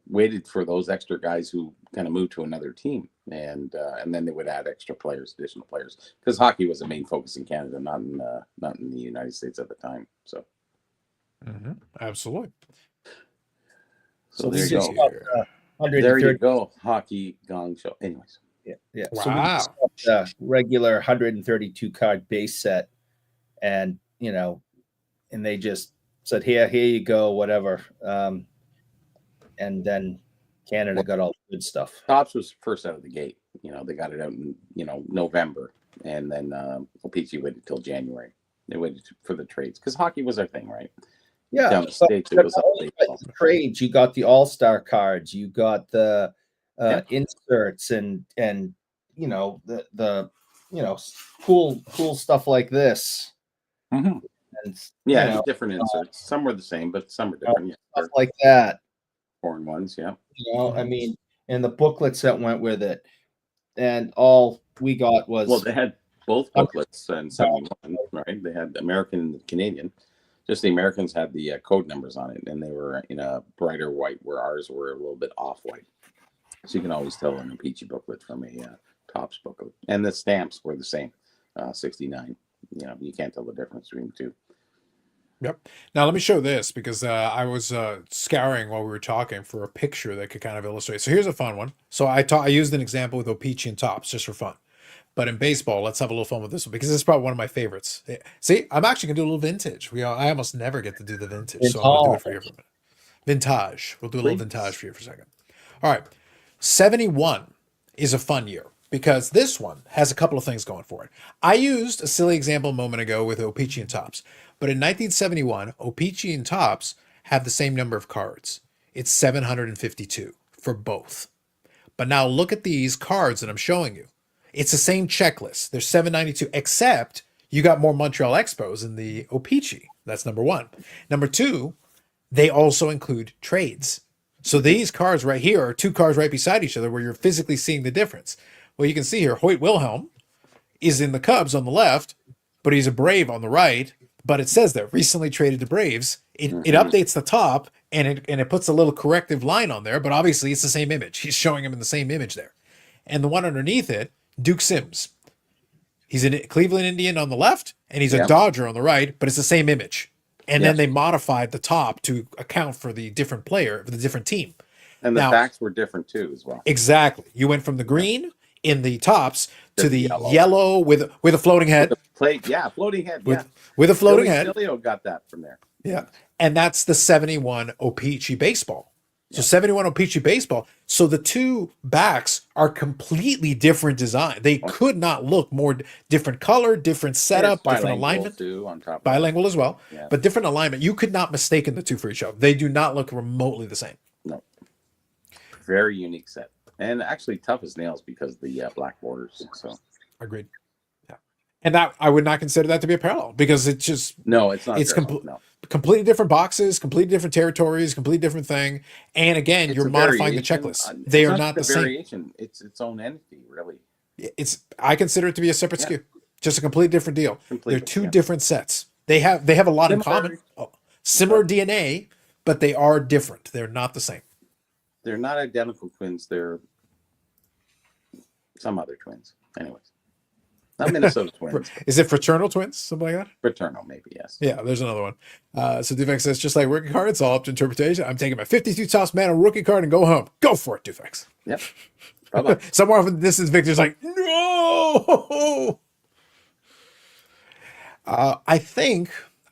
waited for those extra guys who kind of moved to another team. And then they would add extra players, additional players, because hockey was the main focus in Canada, not in the United States at the time. So. Absolutely. So there you go. There you go. Hockey Gong Show. Anyways. Yeah. Wow. So we just got the regular 132 card base set, and and they just said, here you go, whatever. And then Canada got all the good stuff. Tops was first out of the gate. They got it out in November, and then O-Pee-Chee waited until January. They waited for the trades because hockey was our thing, right? Yeah, down the States, it was the trades. You got the All-Star cards. You got the inserts and the cool stuff like this. Mm-hmm. And different inserts. Some were the same, but some were different. Stuff like that. Foreign ones, yeah. And the booklets that went with it, and all we got was they had both booklets and 71, right? They had American and Canadian. Just the Americans had the code numbers on it, and they were in a brighter white, where ours were a little bit off white. So you can always tell an O-Pee-Chee booklet from a Tops booklet. And the stamps were the same, 69. You can't tell the difference between the two. Yep. Now let me show this because I was scouring while we were talking for a picture that could kind of illustrate. So here's a fun one. So I used an example with O-Pee-Chee and Tops just for fun. But in baseball, let's have a little fun with this one because this is probably one of my favorites. See, I'm actually gonna do a little vintage. I almost never get to do the vintage, so I'm gonna do it for you for a minute. Vintage. We'll do a little vintage for you for a second. All right. 71 is a fun year because this one has a couple of things going for it. I used a silly example a moment ago with O-Pee-Chee and Tops, but in 1971, O-Pee-Chee and Tops have the same number of cards. It's 752 for both. But now look at these cards that I'm showing you. It's the same checklist. There's 792, except you got more Montreal Expos in the O-Pee-Chee. That's number one. Number two, they also include trades. So these cards right here are 2 cards right beside each other where you're physically seeing the difference. Well, you can see here, Hoyt Wilhelm is in the Cubs on the left, but he's a Brave on the right. But it says there, recently traded to Braves. It updates the top, and it puts a little corrective line on there, but obviously it's the same image. He's showing him in the same image there. And the one underneath it, Duke Sims. He's a Cleveland Indian on the left, and he's a Dodger on the right, but it's the same image. And then they modified the top to account for the different player, for the different team. And the backs were different too, as well. Exactly. You went from the green in the tops to the yellow with a floating head. Floating head. With a floating head. Cilio got that from there. Yeah. And that's the 71 O-Pee-Chee baseball. So 71 O-Pee-Chee baseball. So the two backs are completely different design. They could not look more different color, different setup, different alignment. Too, on top of bilingual as well, yeah. But different alignment. You could not mistake the two for each other. They do not look remotely the same. No. very unique set, and actually tough as nails because of the black borders. So Agreed. Yeah. And that I would not consider that to be a parallel because it's just no, it's not. it's parallel, no. completely different boxes, completely different territories, completely different thing. And again, It's you're a modifying the variation. checklist. They It's are not the just a same. variation. It's its own entity, really. I consider it to be a separate Yeah. SKU. Just a completely different deal. Completely, They're two yeah. different sets. They have a lot in common. Similar DNA, but they are different. They're not the same. They're not identical twins. They're some other twins. Anyways, not Minnesota twins. Is it fraternal twins? Something like that? Fraternal, maybe, yes. Yeah, there's another one. So Dufex says, just like rookie cards, all up to interpretation. I'm taking my 52 toss man on rookie card and go home. Go for it, Dufex. Yep. Bye-bye. Somewhere off in the distance, Victor's like, no.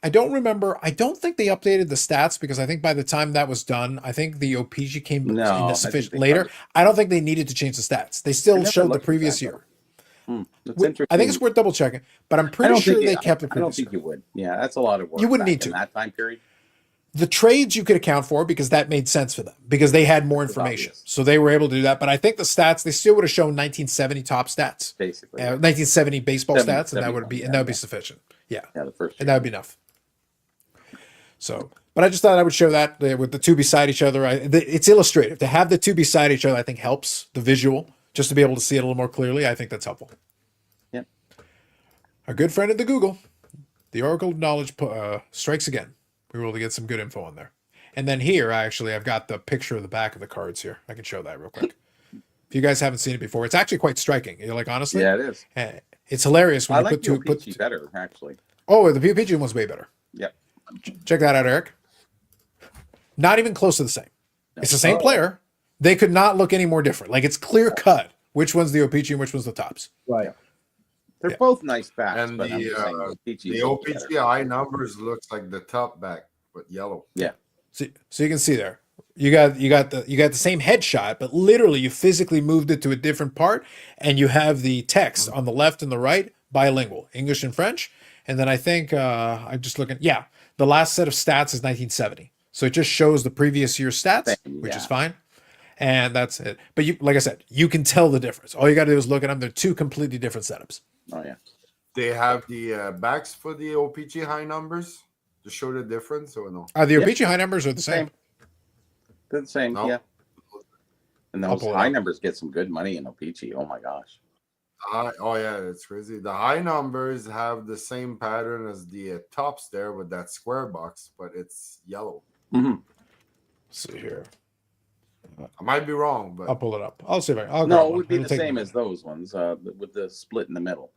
I don't remember. I don't think they updated the stats because I think by the time that was done, I think the OPG came in No, the sufficient they later. covered. I don't think they needed to change the stats. They I still never showed the looked at previous that, year. That's I interesting. think it's worth double checking, but I'm I pretty don't sure think they it- kept the I don't previous think year. you would. Yeah, that's a lot of work. You wouldn't back need to. in that time period. The trades you could account for because that made sense for them because they had more It's information. obvious. So they were able to do that. But I think the stats, they still would have shown 1970 top stats, Basically. 1970 baseball 70, stats, and that would be, yeah, and that would be yeah. sufficient. Yeah. Yeah, the first. And that would be enough. So, but I just thought I would show that with the two beside each other. It's illustrative. To have the two beside each other, I think helps the visual just to be able to see it a little more clearly. I think that's helpful. Yep. Our good friend at the Google, the Oracle of Knowledge strikes again. We were able to get some good info on there. And then here, I've got the picture of the back of the cards here. I can show that real quick. If you guys haven't seen it before, it's actually quite striking. You're like, honestly, Yeah, it is. it's hilarious when I you like put the two. OPG better, actually. Oh, the PPG one's way better. Yep. Check that out, Eric. Not even close to the same. It's the same Oh. player. They could not look any more different. Like it's clear cut which one's the OPG and which one's the tops. Right. They're Yeah. both nice backs, And but I'm the, just saying OPG The is OPG better. high numbers looks like the top back, but yellow. Yeah. So you can see there. You got the same headshot, but literally you physically moved it to a different part, and you have the text on the left and the right bilingual, English and French. And then I think I'm just looking. Yeah, the last set of stats is 1970, so it just shows the previous year's stats, Same, which yeah. is fine, and that's it. But you, like I said, you can tell the difference. All you got to do is look at them. They're two completely different setups. Oh yeah. They have the backs for the OPG high numbers to show the difference, or no? The Yep. OPG high numbers are the same. They're the same. No. Yeah. And I'll those pull it high up. numbers get some good money in OPG. Oh my gosh. Oh yeah, it's crazy. The high numbers have the same pattern as the tops there with that square box, but it's yellow. Mm-hmm. Let's see here. I might be wrong, but I'll pull it up. I'll see if I'll grab No, it one. would be It'll the take a same minute. as those ones with the split in the middle.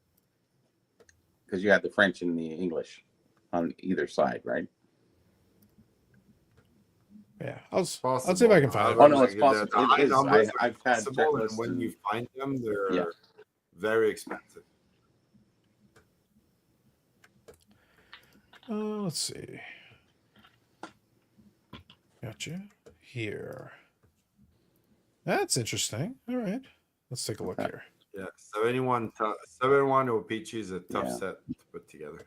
Because you had the French and the English on either side, right? Yeah, I'll see possible. if I can find it. Oh, no, Like, it's possible. the high It is. numbers are I've had possible, and checklists when and- you find them, they're Yeah. very expensive. Let's see. Gotcha. Here. That's interesting. All right. Let's take a look here. Yeah, 71 OPG is a tough Yeah. set to put together.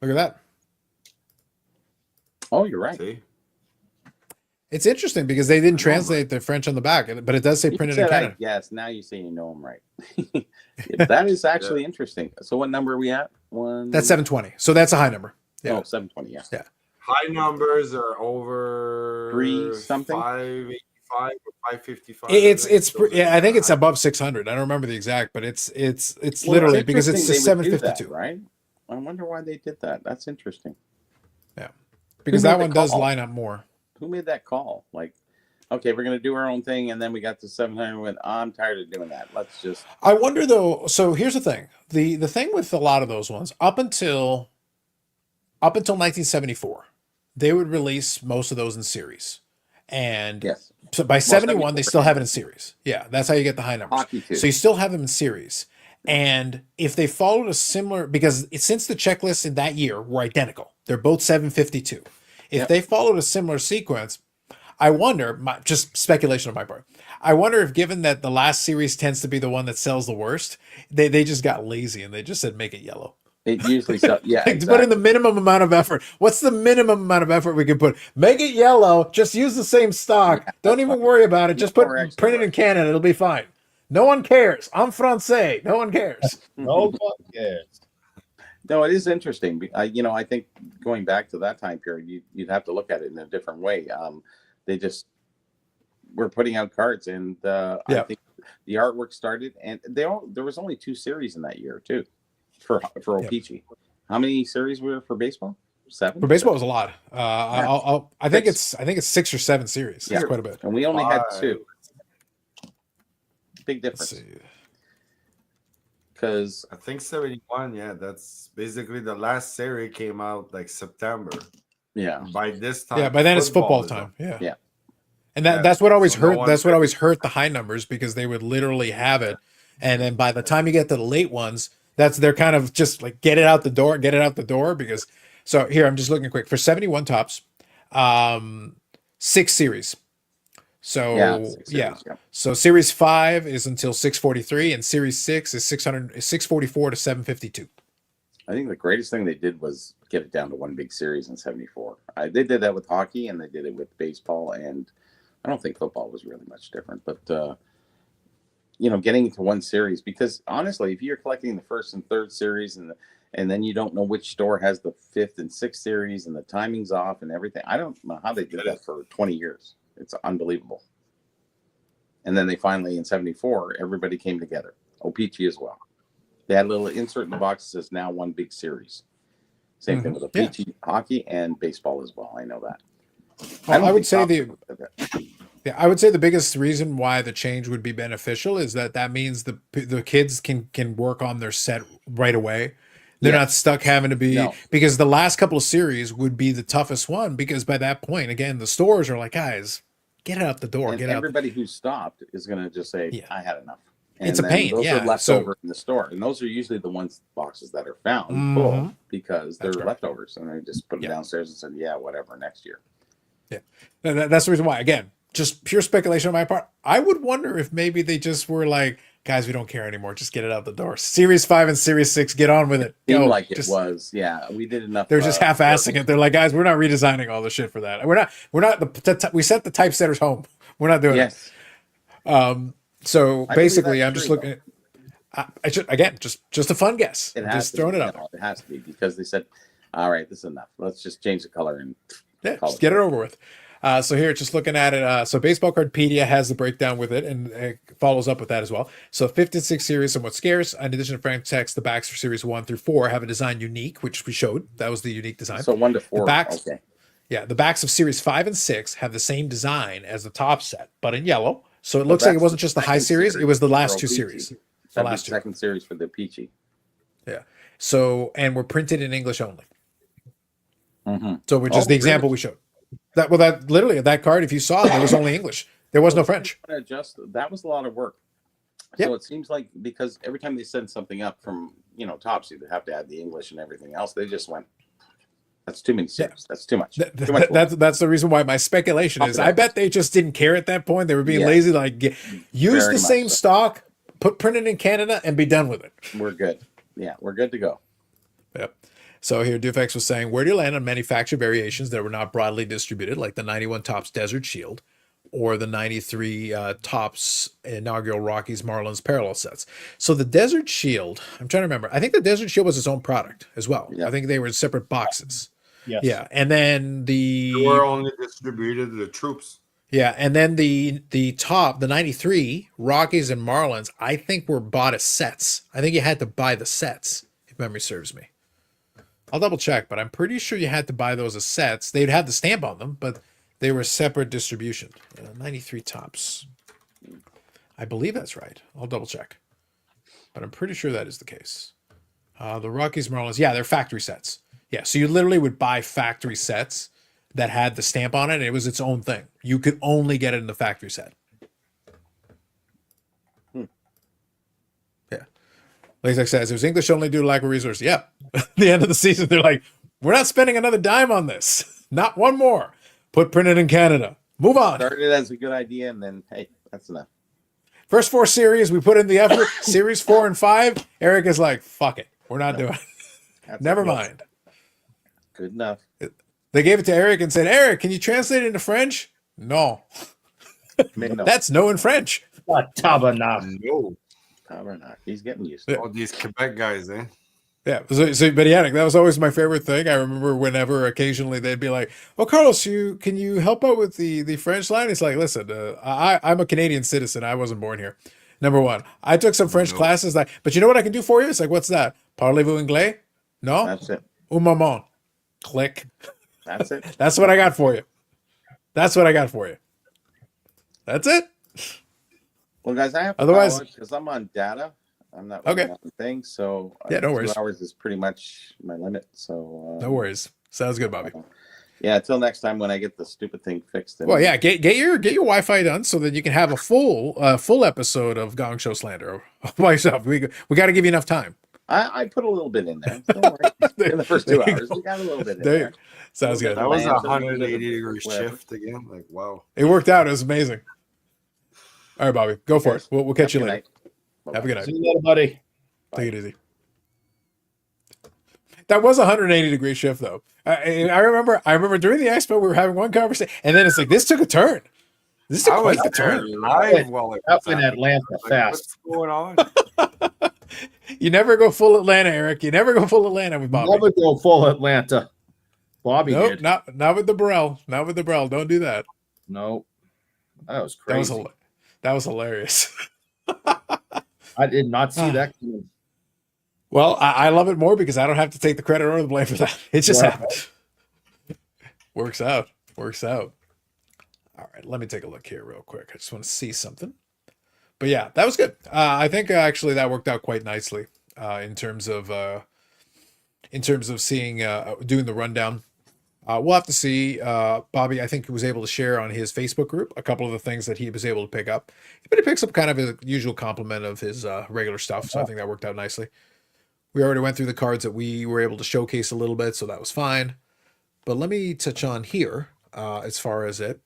Look at that. Oh, you're right. See? It's interesting because they didn't translate the French on the back, but it does say You printed said in Canada. yes, now you say you know them right. That is actually interesting. So what number are we at? That's 720. So that's a high number. Yeah. Oh, 720, yeah. High numbers are over 3 something? 585 or 555. I think it's above 600. I don't remember the exact, but it's Well, literally because it's interesting just they would do that, 752. right? I wonder why they did that. That's interesting. Because Who made that the one does call? line up more. Who made that call? Like, okay, we're going to do our own thing, and then we got to 700 and went, I'm tired of doing that. Let's just... I wonder though. So here's the thing: the thing with a lot of those ones, up until 1974, they would release most of those in series, and Yes. so by 71 they 74%. still have it in series. Yeah, that's how you get the high numbers. Hockey, too. So you still have them in series, and if they followed a similar, because since the checklists in that year were identical, they're both 752. If Yep. they followed a similar sequence, I wonder, just speculation on my part, I wonder if given that the last series tends to be the one that sells the worst, they just got lazy and they just said make it yellow. It usually so. Yeah, Like, to put in the minimum amount of effort. What's the minimum amount of effort we can put? Make it yellow. Just use the same stock. Yeah, Don't even worry about it. Just put More extra print it in work. Canada. It'll be fine. No one cares. I'm Francais. No one cares. No one cares. No, it is interesting. I think going back to that time period, you'd have to look at it in a different way. They just were putting out cards, and I think the artwork started, and there was only 2 series in that year too, for O-Pee-Chee. How many series were for baseball? 7. For baseball, it was a lot. I think it's 6 or 7 series. Yeah. It's quite a bit. And we only had 2. Big Let's difference. see. Because I think 71. Yeah, that's basically the last series came out like September. yeah, By this time, Yeah, by then it's football is time. on. Yeah. Yeah. And Yeah. that's what always So no hurt. one That's what picked- always hurt the high numbers, because they would literally have it, and then by the time you get to the late ones, they're kind of just like get it out the door. Because so here I'm just looking quick for 71 tops, 6 series. So yeah, yeah, 6 series, yeah. so series 5 is until 643, and series 6 is 644 to 752. I think the greatest thing they did was get it down to one big series in '74. They did that with hockey, and they did it with baseball, and I don't think football was really much different. But getting into one series, because honestly, if you're collecting the 1st and 3rd series, and then you don't know which store has the 5th and 6th series, and the timing's off and everything, I don't know how they did that for 20 years. It's unbelievable. And then they finally, in '74, everybody came together. O-Pee-Chee as well. They had a little insert in the box that says now one big series. Same thing with O-Pee-Chee, hockey, and baseball as well. I know that. I would say the I would say the biggest reason why the change would be beneficial is that means the kids can work on their set right away. They're not stuck having to be, because the last couple of series would be the toughest one, because by that point, again, the stores are like, guys, get it out the door. And everybody who stopped is going to just say, I had enough. And it's a pain. Those Yeah. are left over in the store. And those are usually the boxes that are found full, because they're leftovers. And they just put them downstairs and said, yeah, whatever, next year. Yeah. And that's the reason why, again, just pure speculation on my part. I would wonder if maybe they just were like, guys, we don't care anymore. Just get it out the door. Series 5 and Series 6, get on with it. Seemed like it was. Yeah, we did enough. They're just half-assing it. They're like, guys, we're not redesigning all the shit for that. We're not. We sent the typesetters home. We're not doing it. So basically, I'm just looking at. Just a fun guess. It I'm has just to throwing be, it out. It has to be, because they said, all right, this is enough. Let's just change the color and just get it over with. So here, just looking at it. So Baseball Cardpedia has the breakdown with it, and it follows up with that as well. So 5th and 6th series, somewhat scarce. In addition to frank text, the backs for series 1 through 4 have a design unique, which we showed. That was the unique design. So 1 to 4. The backs, okay. Yeah, the backs of series 5 and 6 have the same design as the top set, but in yellow. So it looks like it wasn't just the high series; it was the last 2 series. The last 2. Second series for the Peachy. Yeah. So, and we're printed in English only. Mm-hmm. So, which is the example we showed. That literally that card, if you saw it, there was only English. There was no French. That was a lot of work. So it seems like, because every time they send something up from Topps, they have to add the English and everything else. They just went, that's too many series. That's too much. Too much That's the reason why my speculation is. I bet they just didn't care at that point. They were being lazy. Like, use the same stock, print it in Canada, and be done with it. We're good. Yeah, we're good to go. Yep. So here, Dufex was saying, where do you land on manufacturer variations that were not broadly distributed, like the 91 Topps Desert Shield or the 93 Topps inaugural Rockies Marlins parallel sets? So the Desert Shield, I'm trying to remember. I think the Desert Shield was its own product as well. I think they were in separate boxes. Yes. Yeah. And then They were only distributed to the troops. Yeah, and then the 93 Rockies and Marlins, I think were bought as sets. I think you had to buy the sets, if memory serves me. I'll double check, but I'm pretty sure you had to buy those as sets. They'd have the stamp on them, but they were separate distribution. 93 Topps. I believe that's right. I'll double check. But I'm pretty sure that is the case. The Rockies, Marlins, yeah, they're factory sets. Yeah, so you literally would buy factory sets that had the stamp on it, and it was its own thing. You could only get it in the factory set. Yeah. Lasek says, it was English only due to lack of resources. Yeah. At the end of the season, they're like, we're not spending another dime on this. Not one more. Put printed in Canada. Move on. Started as a good idea, and then, hey, that's enough. First 4 series, we put in the effort. Series 4 and 5, Eric is like, fuck it. We're not doing it. Never mind. Good enough. They gave it to Eric and said, Eric, can you translate it into French? No. No. That's no in French. Tabernacle. No. Tabernacle. He's getting used to it. All these Quebec guys, eh? Yeah. So, but yeah, that was always my favorite thing. I remember whenever occasionally they'd be like, "Oh, Carlos, can you help out with the French line?" It's like, listen, I'm a Canadian citizen. I wasn't born here. Number one, I took some French classes. But you know what I can do for you? It's like, what's that? Parlez-vous anglais? No. That's it. Un moment. Click. That's it. That's what I got for you. That's what I got for you. That's it. Well, guys, I have to Otherwise, because I'm on data. I'm not okay. running on things, so Yeah, no worries. 2 hours is pretty much my limit. So no worries. Sounds good, Bobby. Yeah, until next time when I get the stupid thing fixed. Well, yeah, get your Wi-Fi done so that you can have a full episode of Gong Show slander by yourself. We got to give you enough time. I put a little bit in there. Don't worry. In the first 2 hours, we got a little bit in there. Sounds good. That was a 180-degree shift again. Like, wow. It worked out. It was amazing. All right, Bobby, go for it. We'll catch you later. Night. Have a good night. See you later, buddy. Take it easy. That was a 180-degree shift, though. I remember during the expo we were having one conversation, and then it's like this took a turn. This took quite the turn. Live while it Up was in happening. Atlanta Like, fast. what's going on? You never go full Atlanta, Eric. You never go full Atlanta with Bobby. Never go full Atlanta. Bobby Nope, did. not with the Burrell. Not with the Burrell. Don't do that. No, that was crazy. That was hilarious. I did not see that coming. Well, I love it more because I don't have to take the credit or the blame for that. It just happened. Works out. All right, let me take a look here real quick. I just want to see something. But yeah, that was good. I think actually that worked out quite nicely in terms of seeing doing the rundown. We'll have to see. Bobby, I think, was able to share on his Facebook group a couple of the things that he was able to pick up. But he picks up kind of a usual complement of his regular stuff. So I think that worked out nicely. We already went through the cards that we were able to showcase a little bit, so that was fine. But let me touch on here as far as it.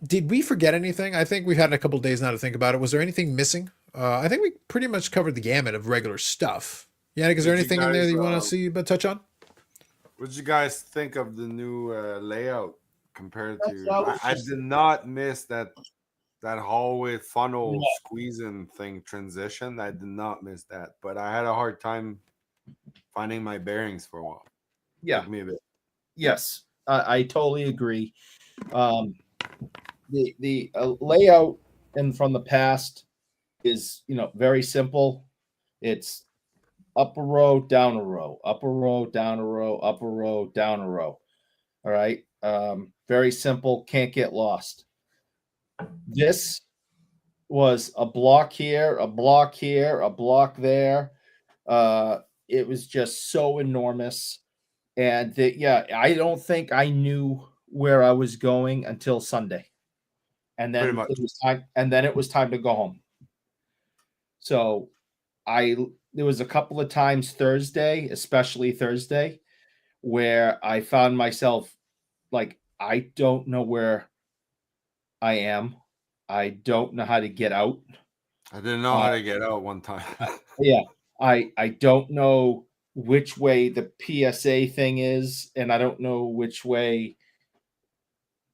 Did we forget anything? I think we've had a couple of days now to think about it. Was there anything missing? I think we pretty much covered the gamut of regular stuff. Yannick, is there anything in there that you want to see but touch on? What did you guys think of the new layout compared to? I did not miss that hallway funnel squeezing thing transition. I did not miss that, but I had a hard time finding my bearings for a while. Yeah. Took me a bit. Yes, I totally agree. The layout and from the past is very simple. It's up a row, down a row, up a row, down a row, up a row, down a row. All right. Very simple. Can't get lost. This was a block here, a block here, a block there. It was just so enormous. And I don't think I knew where I was going until Sunday. And then it was time to go home. So there was a couple of times Thursday, especially Thursday, where I found myself like, I don't know where I am. I don't know how to get out. I didn't know how to get out one time. Yeah. I don't know which way the PSA thing is, and I don't know which way,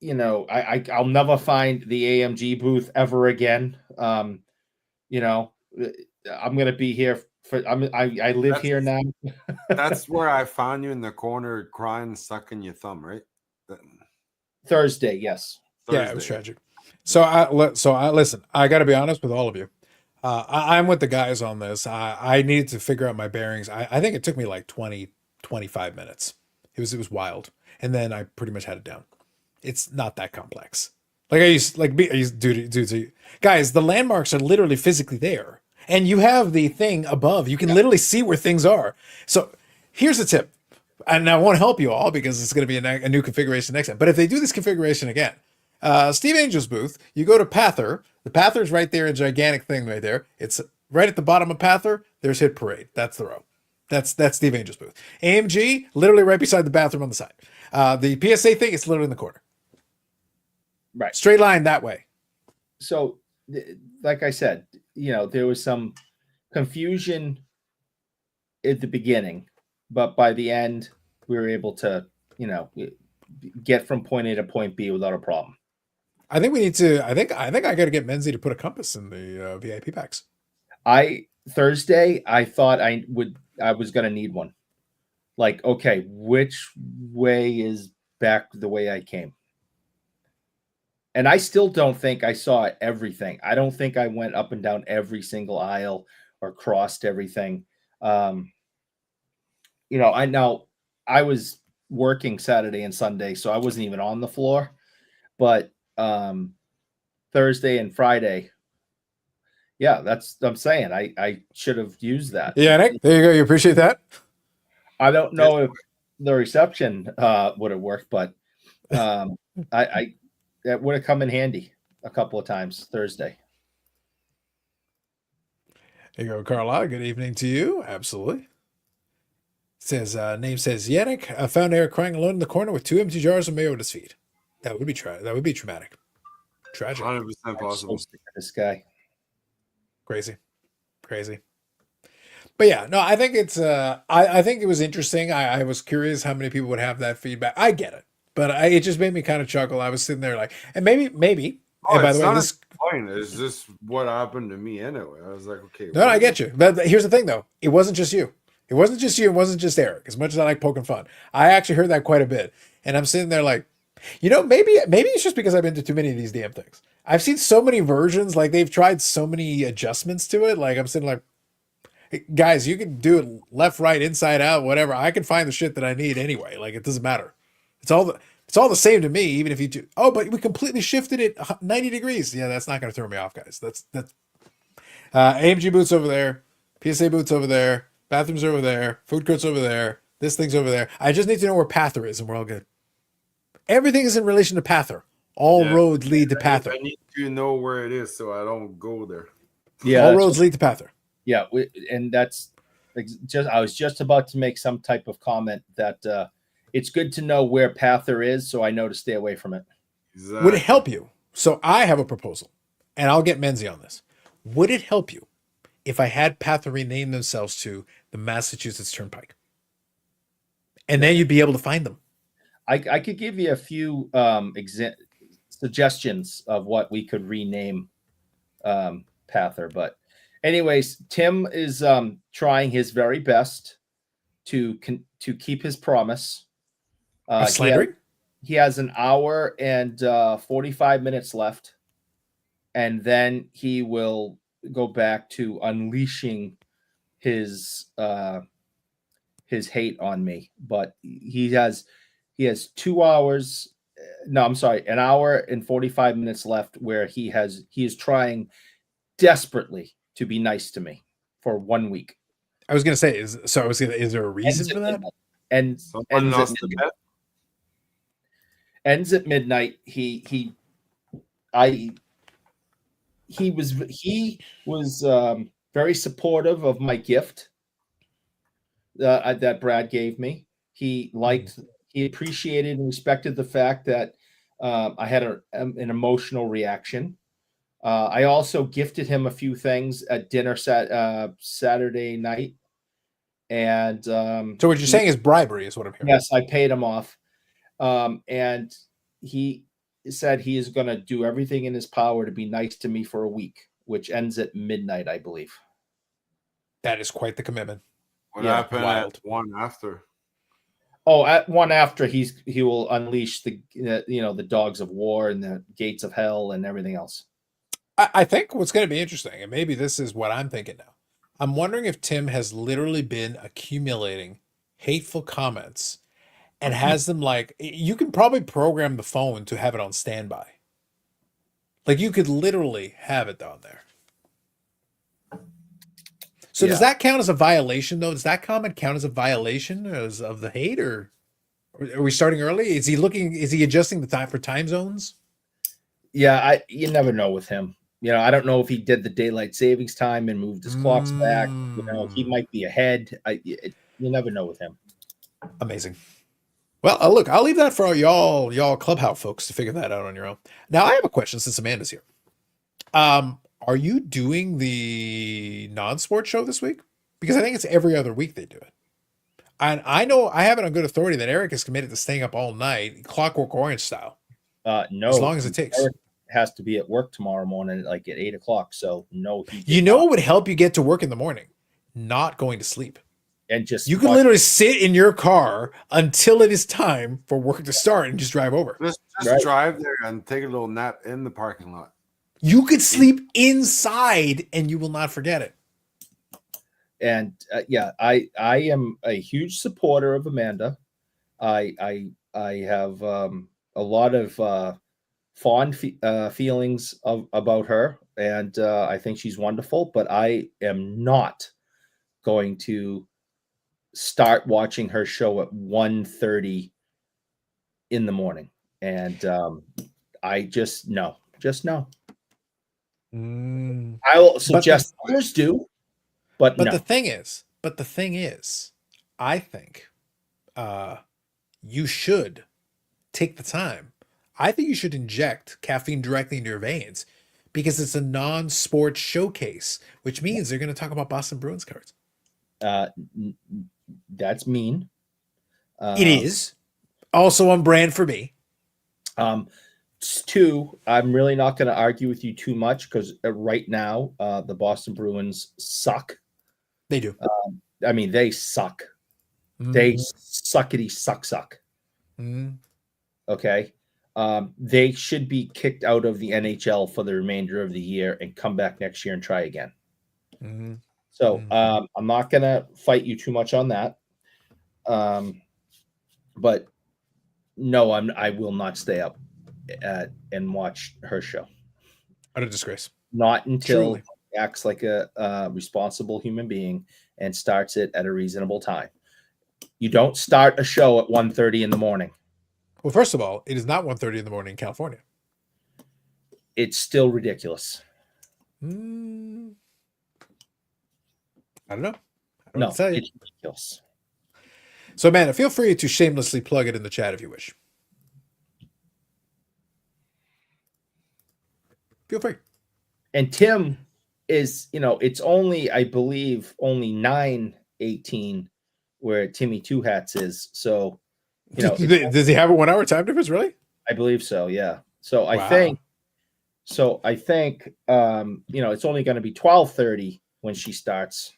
I'll never find the AMG booth ever again. I'm gonna be here I live here now. That's where I found you in the corner crying, sucking your thumb, right? Thursday, yes. Thursday. Yeah, it was tragic. So I listen, I got to be honest with all of you. I'm with the guys on this. I needed to figure out my bearings. I think it took me like 20, 25 minutes. It was wild. And then I pretty much had it down. It's not that complex. Guys, the landmarks are literally physically there. And you have the thing above. You can literally see where things are. So here's a tip. And I won't help you all because it's going to be a new configuration next time. But if they do this configuration again, Steve Angel's booth, you go to Pather. The Pather's right there, a gigantic thing right there. It's right at the bottom of Pather. There's Hit Parade. That's the row. That's Steve Angel's booth. AMG, literally right beside the bathroom on the side. The PSA thing, it's literally in the corner. Right. Straight line that way. So, like I said, there was some confusion at the beginning but by the end, we were able to, get from point A to point B without a problem. I think we need to. I think I got to get Menzie to put a compass in the VIP packs. Thursday, I thought I was going to need one. Like, okay, which way is back the way I came? And I still don't think I saw everything. I don't think I went up and down every single aisle or crossed everything. I was working Saturday and Sunday, so I wasn't even on the floor. But Thursday and Friday, yeah, I'm saying. I should have used that. Yeah, Nick, there you go. You appreciate that? I don't know if the reception would have worked, but that would have come in handy a couple of times Thursday. There you go, Carla. Good evening to you. Absolutely. Says name says Yannick. I found Eric crying alone in the corner with 2 empty jars of mayo at his feet. That would be That would be traumatic. Tragic. 100% possible. So this guy. Crazy. But yeah, no, I think it's I think it was interesting. I was curious how many people would have that feedback. I get it, but it just made me kind of chuckle. I was sitting there like, and maybe. Oh, And by the way, this point is just what happened to me anyway. I was like, okay. no, I get you. But here's the thing, though. It wasn't just you. It wasn't just you. It wasn't just Eric. As much as I like poking fun, I actually heard that quite a bit. And I'm sitting there like, maybe it's just because I've been to too many of these damn things. I've seen so many versions. Like they've tried so many adjustments to it. Like I'm sitting like, hey, guys, you can do it left, right, inside out, whatever. I can find the shit that I need anyway. Like it doesn't matter. It's all the same to me, even if you do. Oh, but we completely shifted it 90 degrees. Yeah, that's not going to throw me off, guys. That's AMG boots over there, PSA boots over there, bathrooms over there, food courts over there, this thing's over there. I just need to know where Pather is, and we're all good. Everything is in relation to Pather. All roads lead to Pather. I need to know where it is so I don't go there. Yeah, all roads lead to Pather. Yeah, and that's just. I was just about to make some type of comment that it's good to know where Pather is, so I know to stay away from it. Exactly. Would it help you? So I have a proposal, and I'll get Menzie on this. Would it help you if I had Pather rename themselves to the Massachusetts Turnpike? And then you'd be able to find them. I could give you a few suggestions of what we could rename Pather, but anyways, Tim is trying his very best to keep his promise. He has an hour and 45 minutes left, and then he will go back to unleashing his hate on me. But he has 2 hours. No, I'm sorry, an hour and 45 minutes left where he is trying desperately to be nice to me for 1 week. I was going to say, is there a reason for that? Ends at midnight. He was very supportive of my gift that Brad gave me. He appreciated and respected the fact that I had an emotional reaction. I also gifted him a few things at dinner Saturday night. And so what you're saying is bribery is what I'm hearing. Yes, I paid him off. And he said he is going to do everything in his power to be nice to me for a week, which ends at midnight, I believe. That is quite the commitment. What happened at 1 after? Oh, at 1 after he will unleash the dogs of war and the gates of hell and everything else. I think what's going to be interesting, and maybe this is what I'm thinking now. I'm wondering if Tim has literally been accumulating hateful comments and has them you can probably program the phone to have it on standby. Like you could literally have it down there. So does that count as a violation though? Does that comment count as a violation of the hate, or are we starting early? Is he adjusting the time for time zones? Yeah, you never know with him. I don't know if he did the daylight savings time and moved his clocks back. He might be ahead. You never know with him. Amazing. Well, look, I'll leave that for y'all Clubhouse folks to figure that out on your own. Now, I have a question since Amanda's here. Are you doing the non-sport show this week? Because I think it's every other week they do it. And I know I have it on good authority that Eric is committed to staying up all night, Clockwork Orange style, No, as long as it takes. Eric has to be at work tomorrow morning, like at 8 o'clock. So no, he did You know not. what would help you get to work in the morning? Not going to sleep. And just You can literally sit in your car until it is time for work to start and just drive over. Just Right. drive there and take a little nap in the parking lot. You could sleep inside and you will not forget it. And yeah, I am a huge supporter of Amanda. I have a lot of fond feelings about her, and I think she's wonderful. But I am not going to start watching her show at 1:30 in the morning, and I just no. I will suggest others do, but no. the thing is, I think you should take the time. I think you should inject caffeine directly into your veins because it's a non-sports showcase, which means they're going to talk about Boston Bruins cards. That's mean. It is also on brand for me. Two, I'm really not going to argue with you too much because right now the Boston Bruins suck. They do. I mean, they suck. They suckity suck. Okay. They should be kicked out of the NHL for the remainder of the year and come back next year and try again. So I'm not going to fight you too much on that. But no, I will not stay up and watch her show. What a disgrace. Not until Truly. he acts like a responsible human being and starts it at a reasonable time. You don't start a show at 1:30 in the morning. Well, first of all, it is not 1:30 in the morning in California. It's still ridiculous. I don't know. I don't No, tell you. it's ridiculous. So, Amanda, feel free to shamelessly plug it in the chat if you wish. Feel free. And Tim is, it's only, I believe, only 9:18 where Timmy Two Hats is. So, does he have a 1 hour time difference? Really? I believe so. Yeah. So Wow. I think, it's only going to be 12:30 when she starts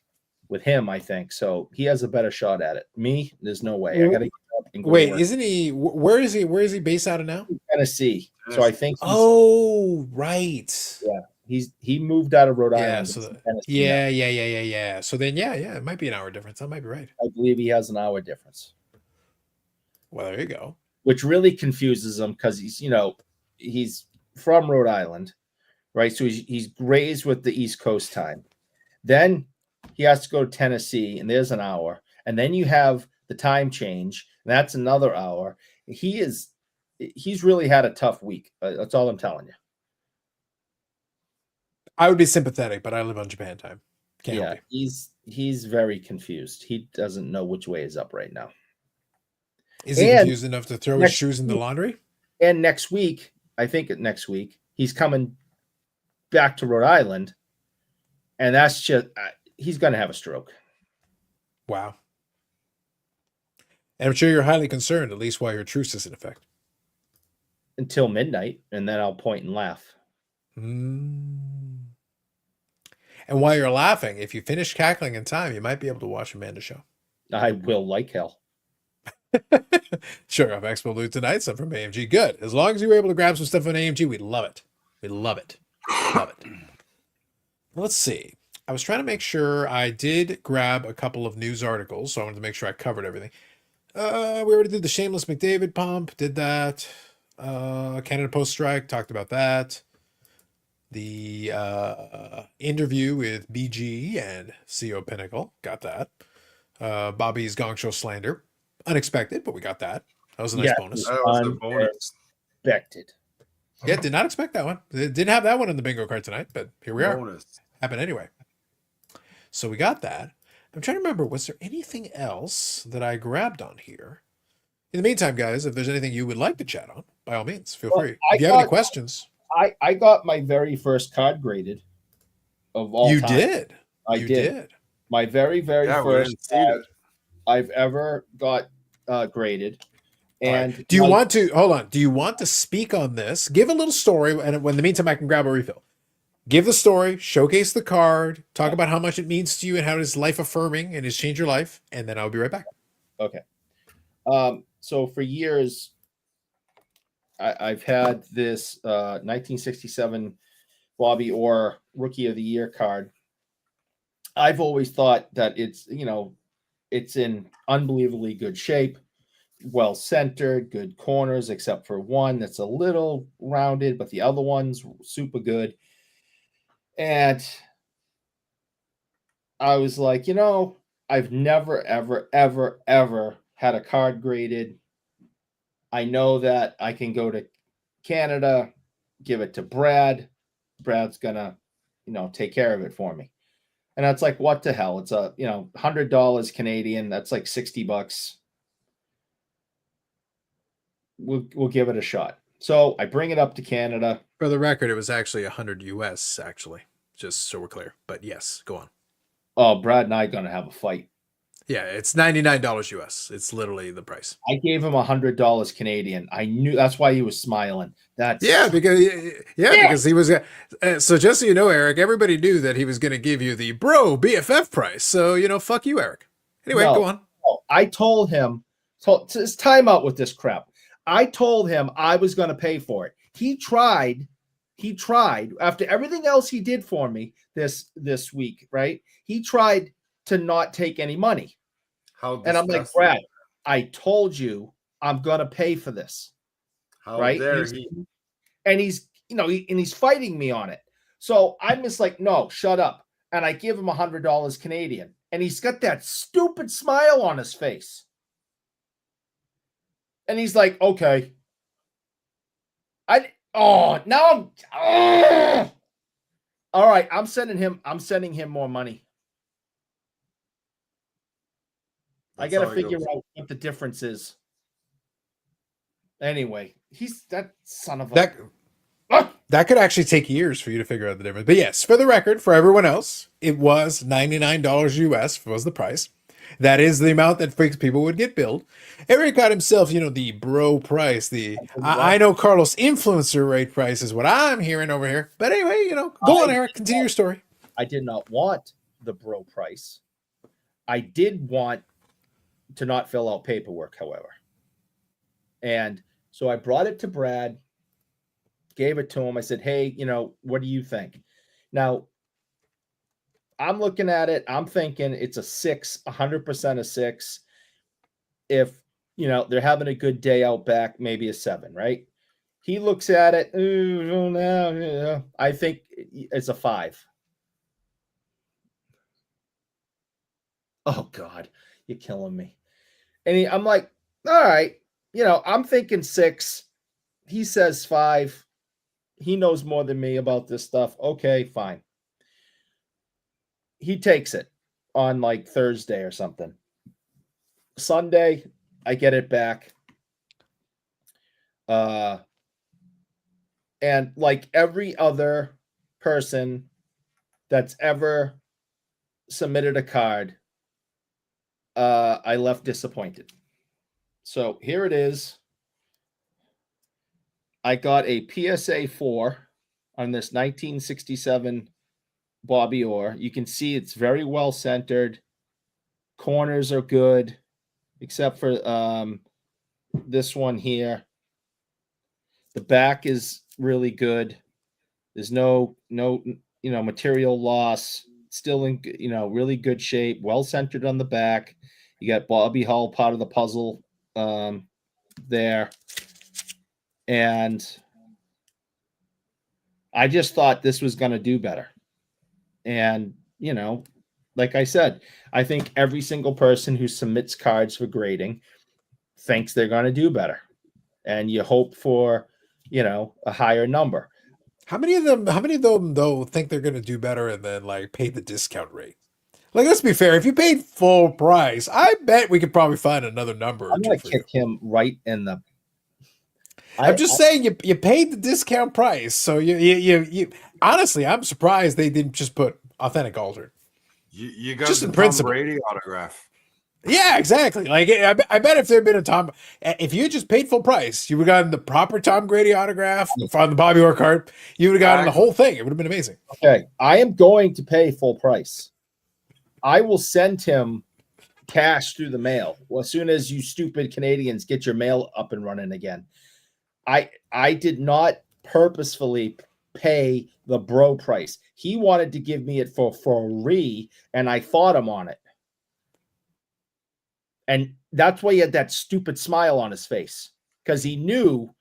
with him, I think. So he has a better shot at it. Me, there's no way. I got to get up and go. Wait, to work. isn't he? Where is he? Where is he based out of now? Tennessee. So I think. Right. Yeah. He moved out of Rhode Yeah. Island. So to Tennessee now. yeah. So then, yeah, it might be an hour difference. That might be right. I believe he has an hour difference, Well, there you go. which really confuses him because he's from Rhode Island, right? So he's raised with the East Coast time. Then he has to go to Tennessee, and there's an hour, and then you have the time change, and that's another hour. He's really had a tough week. That's all I'm telling you. I would be sympathetic, but I live on Japan time. Can't help you. He's very confused. He doesn't know which way is up right now. Is he confused enough to throw his shoes in the laundry? And next week, I think next week, he's coming back to Rhode Island, and that's just he's going to have a stroke. Wow. And I'm sure you're highly concerned, at least while your truce is in effect. Until midnight, and then I'll point and laugh. And while you're laughing, if you finish cackling in time, you might be able to watch Amanda's show. I will like hell. Sure, of Expo Loot tonight, stuff from AMG. Good. As long as you were able to grab some stuff on AMG, we love it. We love it. Love it. Let's see. I was trying to make sure I did grab a couple of news articles, so I wanted to make sure I covered everything. We already did the Shameless McDavid pump, did that. Canada Post strike, talked about that. The interview with BG and CEO of Pinnacle, got that. Bobby's Gong Show slander, unexpected, but we got that. That was a nice bonus. That was a bonus. Unexpected. Yeah, did not expect that one. Didn't have that one in the bingo card tonight, but here we are. Bonus. Happened anyway. So we got that. I'm trying to remember, was there anything else that I grabbed on here? In the meantime, guys, if there's anything you would like to chat on, by all means, feel free. If you have any questions. I got my very first card graded of all You time. did. I you did. My very, very Yeah, we first didn't see card I've ever got graded. And right. Do you want to hold on? Do you want to speak on this? Give a little story, and in the meantime, I can grab a refill. Give the story, showcase the card, talk about how much it means to you and how it's life affirming and has changed your life, and then I'll be right back. Okay. So for years, I've had this 1967 Bobby Orr Rookie of the Year card. I've always thought that it's in unbelievably good shape, well centered, good corners, except for one that's a little rounded, but the other one's super good. And I was like, I've never, ever, ever, ever had a card graded. I know that I can go to Canada, give it to Brad. Brad's gonna, take care of it for me. And that's like, what the hell? It's a, $100 Canadian. That's like $60. We'll give it a shot. So I bring it up to Canada. For the record, it was actually 100 US, actually, just so we're clear. But yes, go on. Oh, Brad and I are gonna have a fight. Yeah, it's $99 US. It's literally the price. I gave him $100 Canadian. I knew that's why he was smiling. Because he was. So just so you know, Eric, everybody knew that he was going to give you the bro BFF price. So fuck you, Eric. Anyway, go on. I told him. It's time out with this crap. I told him I was going to pay for it. He tried after everything else he did for me this week, right? He tried to not take any money. And I'm like, Brad, I told you I'm gonna pay for this. How right? dare he? And he's he's fighting me on it. So I'm just like, no, shut up. And I give him $100 Canadian, and he's got that stupid smile on his face. And he's like, okay. All right, I'm sending him more money. I got to figure out what the difference is. Anyway, he's that son of a... That could actually take years for you to figure out the difference. But yes, for the record, for everyone else, it was $99 US was the price. That is the amount that people would get billed. Eric got himself, the bro price. I know Carlos influencer rate price is what I'm hearing over here. But anyway, go on, Eric. Continue your story. I did not want the bro price. I did want to not fill out paperwork, however. And so I brought it to Brad, gave it to him. I said, hey, what do you think? Now, I'm looking at it. I'm thinking it's a 6, 100% a 6. If, they're having a good day out back, maybe a 7, right? He looks at it. I think it's a 5. Oh, God, you're killing me. And I'm like, all right, I'm thinking 6. He says 5. He knows more than me about this stuff. Okay, fine. He takes it on like Thursday or something. Sunday, I get it back. And like every other person that's ever submitted a card, I left disappointed. So here it is. I got a PSA 4 on this 1967 Bobby Orr. You can see it's very well centered. Corners are good, except for this one here. The back is really good. There's no material loss. Still in really good shape. Well centered on the back. You got Bobby Hull part of the puzzle there. And I just thought this was going to do better. And, like I said, I think every single person who submits cards for grading thinks they're going to do better. And you hope for, a higher number. How many of them, though, think they're going to do better and then, pay the discount rate? Let's be fair. If you paid full price, I bet we could probably find another number. I'm going to kick him right in the... I'm just saying you paid the discount price. So you honestly, I'm surprised they didn't just put authentic altered. You got just the in Tom principle. Brady autograph. Yeah, exactly. Like I bet if there had been a Tom, if you had just paid full price, you would have gotten the proper Tom Brady autograph on the Bobby Orr card. You would have gotten the whole thing. It would have been amazing. Okay, I am going to pay full price. I will send him cash through the mail as soon as you stupid Canadians get your mail up and running again. I did not purposefully pay the bro price. He wanted to give me it for free, and I fought him on it. And that's why he had that stupid smile on his face, because he knew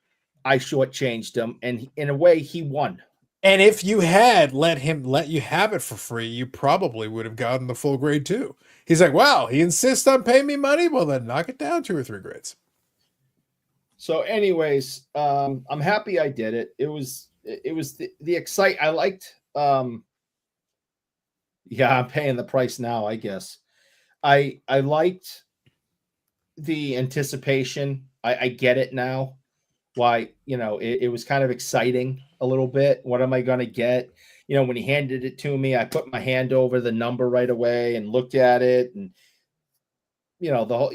I shortchanged him, and in a way, he won. And if you had let you have it for free, you probably would have gotten the full grade too. He's like, wow, he insists on paying me money. Well, then knock it down 2 or 3 grades. So, anyways, I'm happy I did it. It was the excite. I liked. Yeah, I'm paying the price now, I guess. I liked the anticipation. I get it now. Why, it was kind of exciting a little bit. What am I going to get? When he handed it to me, I put my hand over the number right away and looked at it, and the whole,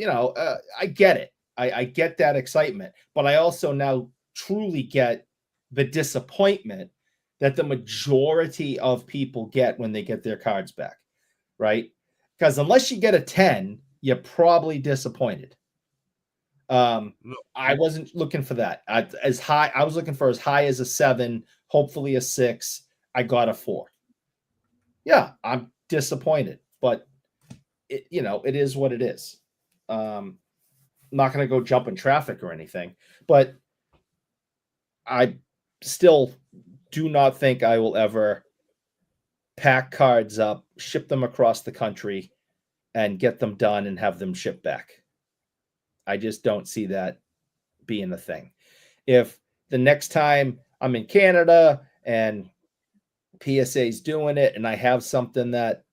I get it. I get that excitement, but I also now truly get the disappointment that the majority of people get when they get their cards back, right? Because unless you get a 10, you're probably disappointed. I wasn't looking for that. I was looking for as high as a 7, hopefully a 6. I got a 4. Yeah, I'm disappointed, but it is what it is. I'm not going to go jump in traffic or anything, but I still do not think I will ever pack cards up, ship them across the country, and get them done and have them shipped back. I just don't see that being a thing. If the next time I'm in Canada and PSA's doing it and I have something that,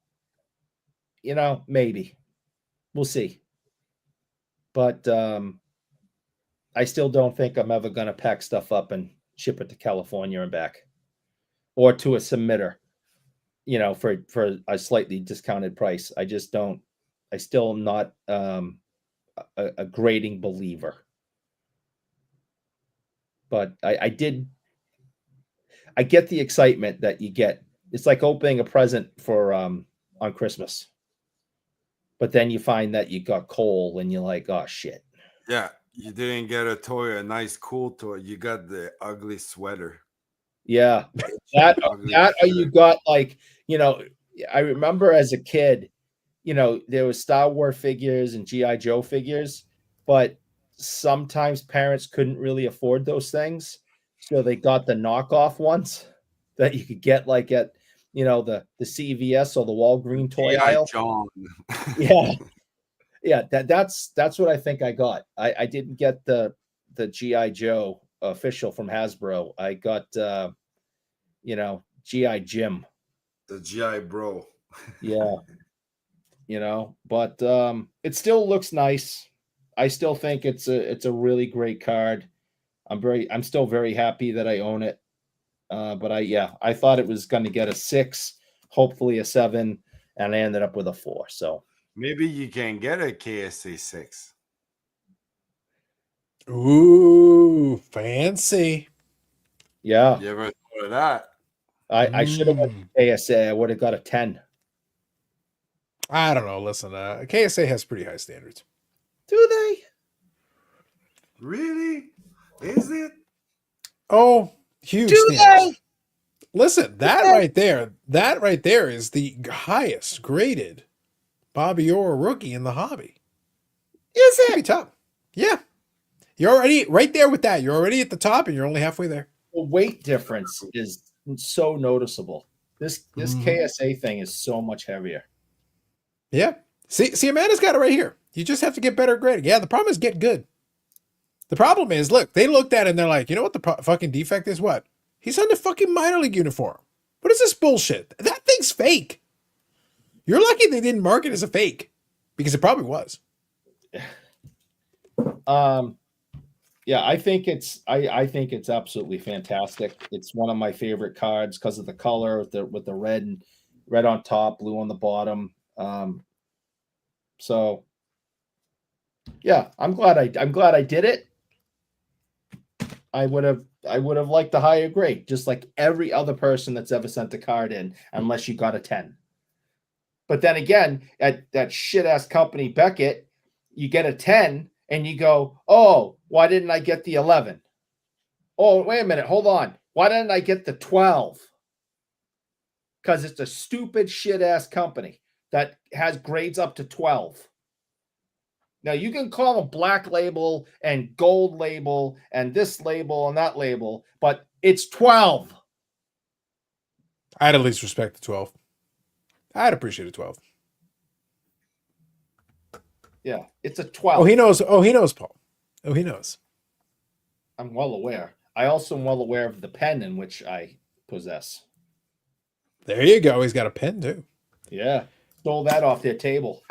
maybe we'll see. But I still don't think I'm ever going to pack stuff up and ship it to California and back, or to a submitter, for a slightly discounted price. I just don't. I still am not a grading believer. But I get the excitement that you get. It's like opening a present for on Christmas. But then you find that you got coal and you're like, oh shit. Yeah, you didn't get a toy, a nice cool toy. You got the ugly sweater. Yeah. That or you got like, I remember as a kid, there was Star Wars figures and G.I. Joe figures, but sometimes parents couldn't really afford those things. So they got the knockoff ones that you could get like at, the CVS or the Walgreen toy aisle. John. Yeah. Yeah. That's what I think I got. I didn't get the G.I. Joe official from Hasbro. I got, G.I. Jim. The G.I. Bro. Yeah. But it still looks nice. I still think it's a really great card. I'm still very happy that I own it. But I thought it was going to get a 6, hopefully a 7, and I ended up with a 4. So maybe you can get a KSA 6. Ooh, fancy. Yeah. You ever thought of that? I should have went to KSA. I would have got a 10. I don't know. Listen, KSA has pretty high standards. Do they? Really? Is it? Oh, huge standards. Listen, that right there is the highest graded Bobby Orr rookie in the hobby. Is it? Pretty top. Yeah. You're already right there with that. You're already at the top and you're only halfway there. The weight difference is so noticeable. This KSA thing is so much heavier. Yeah. See, Amanda's got it right here. You just have to get better grading. Yeah, the problem is get good. The problem is, look, they looked at it and they're like, you know what the fucking defect is? What? He's on the fucking minor league uniform. What is this bullshit? That thing's fake. You're lucky they didn't mark it as a fake, because it probably was. Yeah, I think it's absolutely fantastic. It's one of my favorite cards because of the color with the red on top, blue on the bottom. So Yeah, I'm glad I did it. I would have liked the higher grade, just like every other person that's ever sent a card in, unless you got a 10. But then again, at that shit ass company Beckett, you get a 10 and you go, oh, why didn't I get the 11? Oh, wait a minute, hold on. Why didn't I get the 12? Because it's a stupid shit ass company that has grades up to 12. Now you can call them black label and gold label and this label and that label, but it's 12. I'd at least respect the 12. I'd appreciate a 12. Yeah, it's a 12. Oh, he knows. Oh, he knows, Paul. Oh, he knows. I'm well aware. I also am well aware of the pen in which I possess. There you go. He's got a pen too. Yeah, stole that off their table.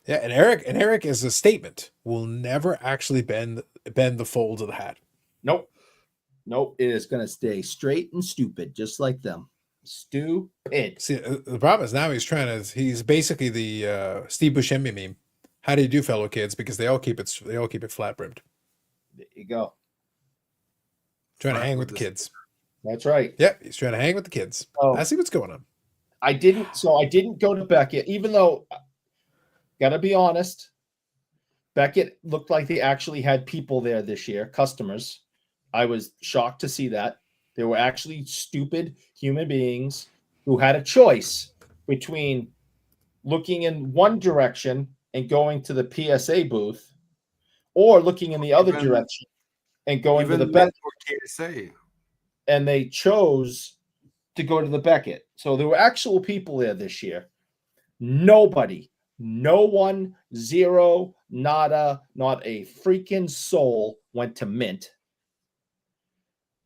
Yeah, and Eric is a statement. Will never actually bend the folds of the hat. Nope. It is going to stay straight and stupid, just like them. Stupid. See, the problem is now he's basically the Steve Buscemi meme. How do you do, fellow kids? Because they all keep it flat brimmed. There you go. Trying to hang with the kids. That's right. Yep, he's trying to hang with the kids. Oh. I see what's going on. I didn't go to Beckett, even though, gotta be honest, Beckett looked like they actually had people there this year, customers. I was shocked to see that. There were actually stupid human beings who had a choice between looking in one direction and going to the PSA booth, or looking in the other direction and going to the Beckett. KSA. And they chose to go to the Beckett. So there were actual people there this year. Nobody, no one, zero, nada, not a freaking soul went to Mint.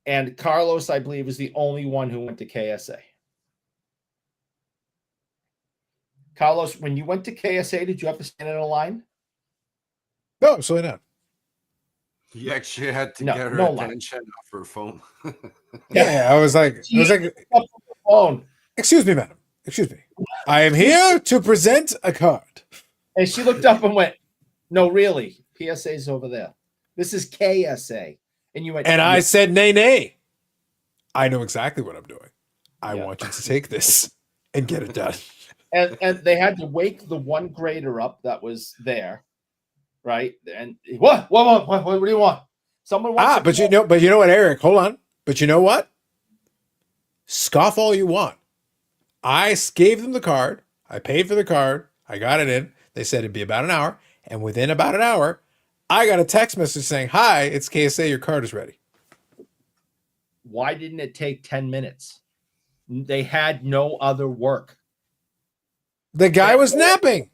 And Carlos, I believe, is the only one who went to KSA. Carlos, when you went to KSA, did you have to stand in a line? No, absolutely not. You actually had to No, get her no line. attention off her phone. Yeah, I was like, phone. Excuse me, madam. Excuse me. I am here to present a card. And she looked up and went, no, really, PSA's over there. This is KSA. And you went, And I said, nay. I know exactly what I'm doing. I Yeah. want you to take this and get it done. And they had to wake the one grader up that was there, right? And what do you want? Someone wants but you know what, Eric? Hold on. But you know what? Scoff all you want. I gave them the card. I paid for the card. I got it in. They said it'd be about an hour. And within about an hour, I got a text message saying, "Hi, it's KSA. Your card is ready." Why didn't it take 10 minutes? They had no other work. The guy was napping.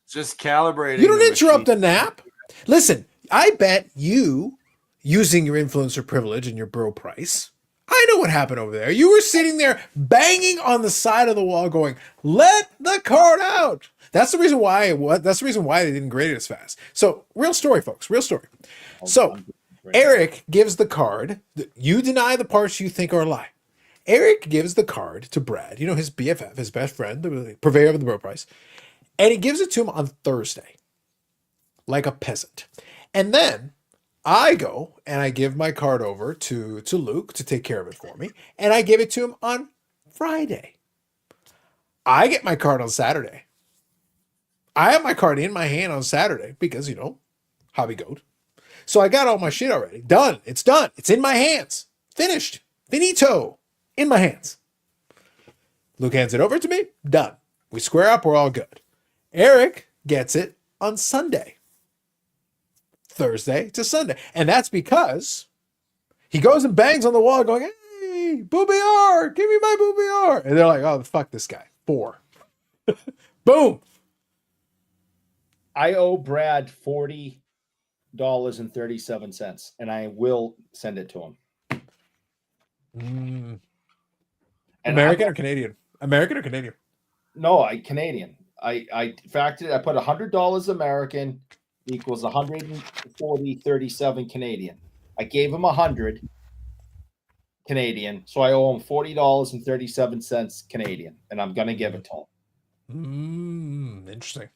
Just calibrating. You don't the interrupt machine. a nap. Listen, I bet you, using your influencer privilege and your bro price, I know what happened over there. You were sitting there banging on the side of the wall going, "Let the card out." That's the reason why. That's the reason why they didn't grade it as fast. So, real story, folks. Real story. So, Eric gives the card. You deny the parts you think are a lie. Eric gives the card to Brad, his BFF, his best friend, the purveyor of the bro price, and he gives it to him on Thursday, like a peasant. And then I go and I give my card over to Luke to take care of it for me, and I give it to him on Friday. I get my card on Saturday. I have my card in my hand on Saturday because, hobby goat. So I got all my shit already. Done. It's done. It's in my hands. Finished. Finito. In my hands. Luke hands it over to me. Done. We square up. We're all good. Eric gets it on Sunday. Thursday to Sunday. And that's because he goes and bangs on the wall going, "Hey, Booby R, give me my Booby R." And they're like, "Oh, fuck this guy." 4. Boom. I owe Brad $40.37, and I will send it to him. And American or Canadian? American or Canadian? No, Canadian. I factored it. I put $100 American equals 140.37 Canadian. I gave him 100 Canadian, so I owe him $40.37 Canadian, and I'm gonna give it to him. Interesting.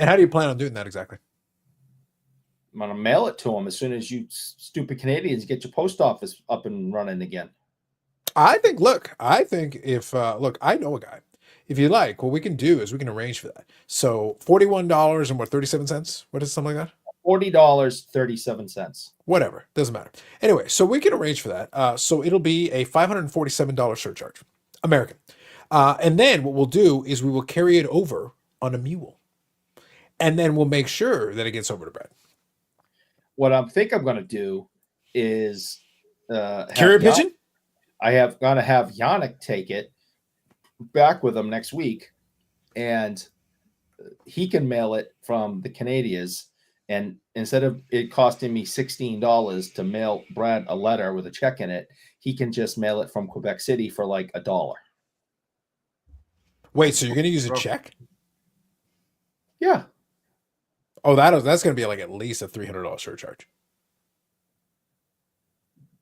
And how do you plan on doing that exactly? I'm gonna mail it to him as soon as you stupid Canadians get your post office up and running again. I think if look, I know a guy. If you like, what we can do is we can arrange for that. So $41 and what, 37 cents? What is something like that? $40.37. Whatever, doesn't matter. Anyway, so we can arrange for that. So it'll be a $547 surcharge, American. And then what we'll do is we will carry it over on a mule, and then we'll make sure that it gets over to Brad. What I think I'm going to do is Carrier pigeon. I have going to have Yannick take it back with him next week, and he can mail it from the Canadians. And instead of it costing me $16 to mail Brad a letter with a check in it, he can just mail it from Quebec City for like $1. Wait, so you're going to use a check? Yeah. Oh, that's going to be like at least a $300 surcharge.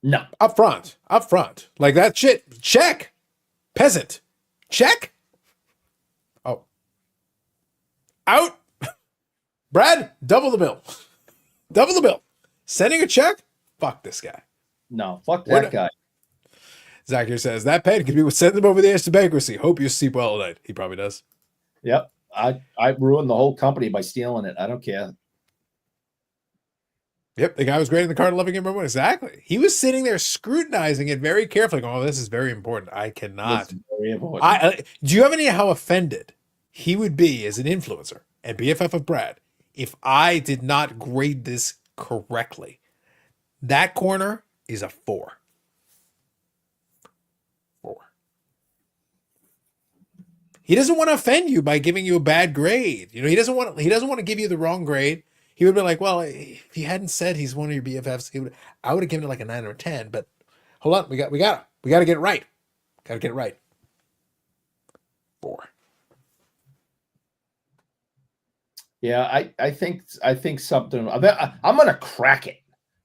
No. Up front. Like that shit. Check. Peasant. Check. Oh. Out. Brad, double the bill. Double the bill. Sending a check? Fuck this guy. No, fuck that guy. Zach here says, that pen could be what sent them over the edge to bankruptcy. Hope you sleep well tonight. He probably does. Yep. I ruined the whole company by stealing it. I don't care. Yep, the guy was grading the card, loving it. Remember exactly. He was sitting there scrutinizing it very carefully. Going, oh, this is very important. I cannot. This is very important. Do you have any idea how offended he would be as an influencer and BFF of Brad if I did not grade this correctly? That corner is a 4. 4. He doesn't want to offend you by giving you a bad grade. You know, he doesn't want to give you the wrong grade. He would be like, well, if he hadn't said he's one of your BFFs, I would have given it like a 9 or a 10. But hold on, we got to get it right. Got to get it right. 4. Yeah, I think something. I'm gonna crack it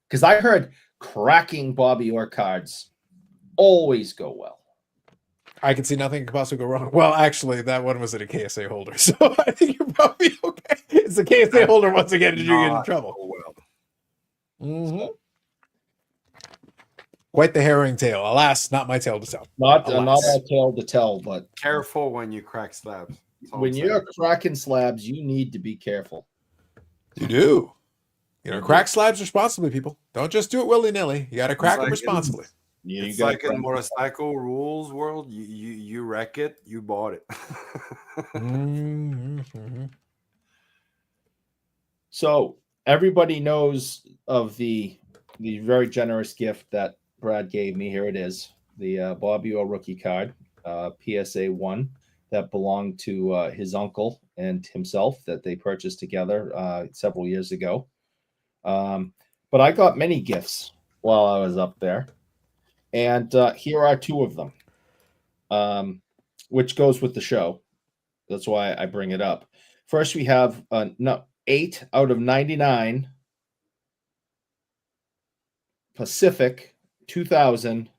because I heard cracking Bobby Orr cards always go well. I can see nothing could possibly go wrong. Well, actually, that one was at a KSA holder, so I think you're probably okay. It's the KSA holder once again. Did you get in trouble? Well, Mm-hmm. Quite the harrowing tale. Alas, not my tale to tell. Not my tale to tell, but careful when you crack slabs. when you're cracking slabs, you need to be careful. You do. You know, crack slabs responsibly, people. Don't just do it willy-nilly. You got to crack them responsibly. It's like in motorcycle rules world. You wreck it, you bought it. Mm-hmm. So everybody knows of the very generous gift that Brad gave me. Here it is, the Bobby Orr rookie card, PSA 1, that belonged to his uncle and himself that they purchased together several years ago. But I got many gifts while I was up there. And here are 2 of them, which goes with the show. That's why I bring it up. First, we have 8 out of 99 Pacific 2000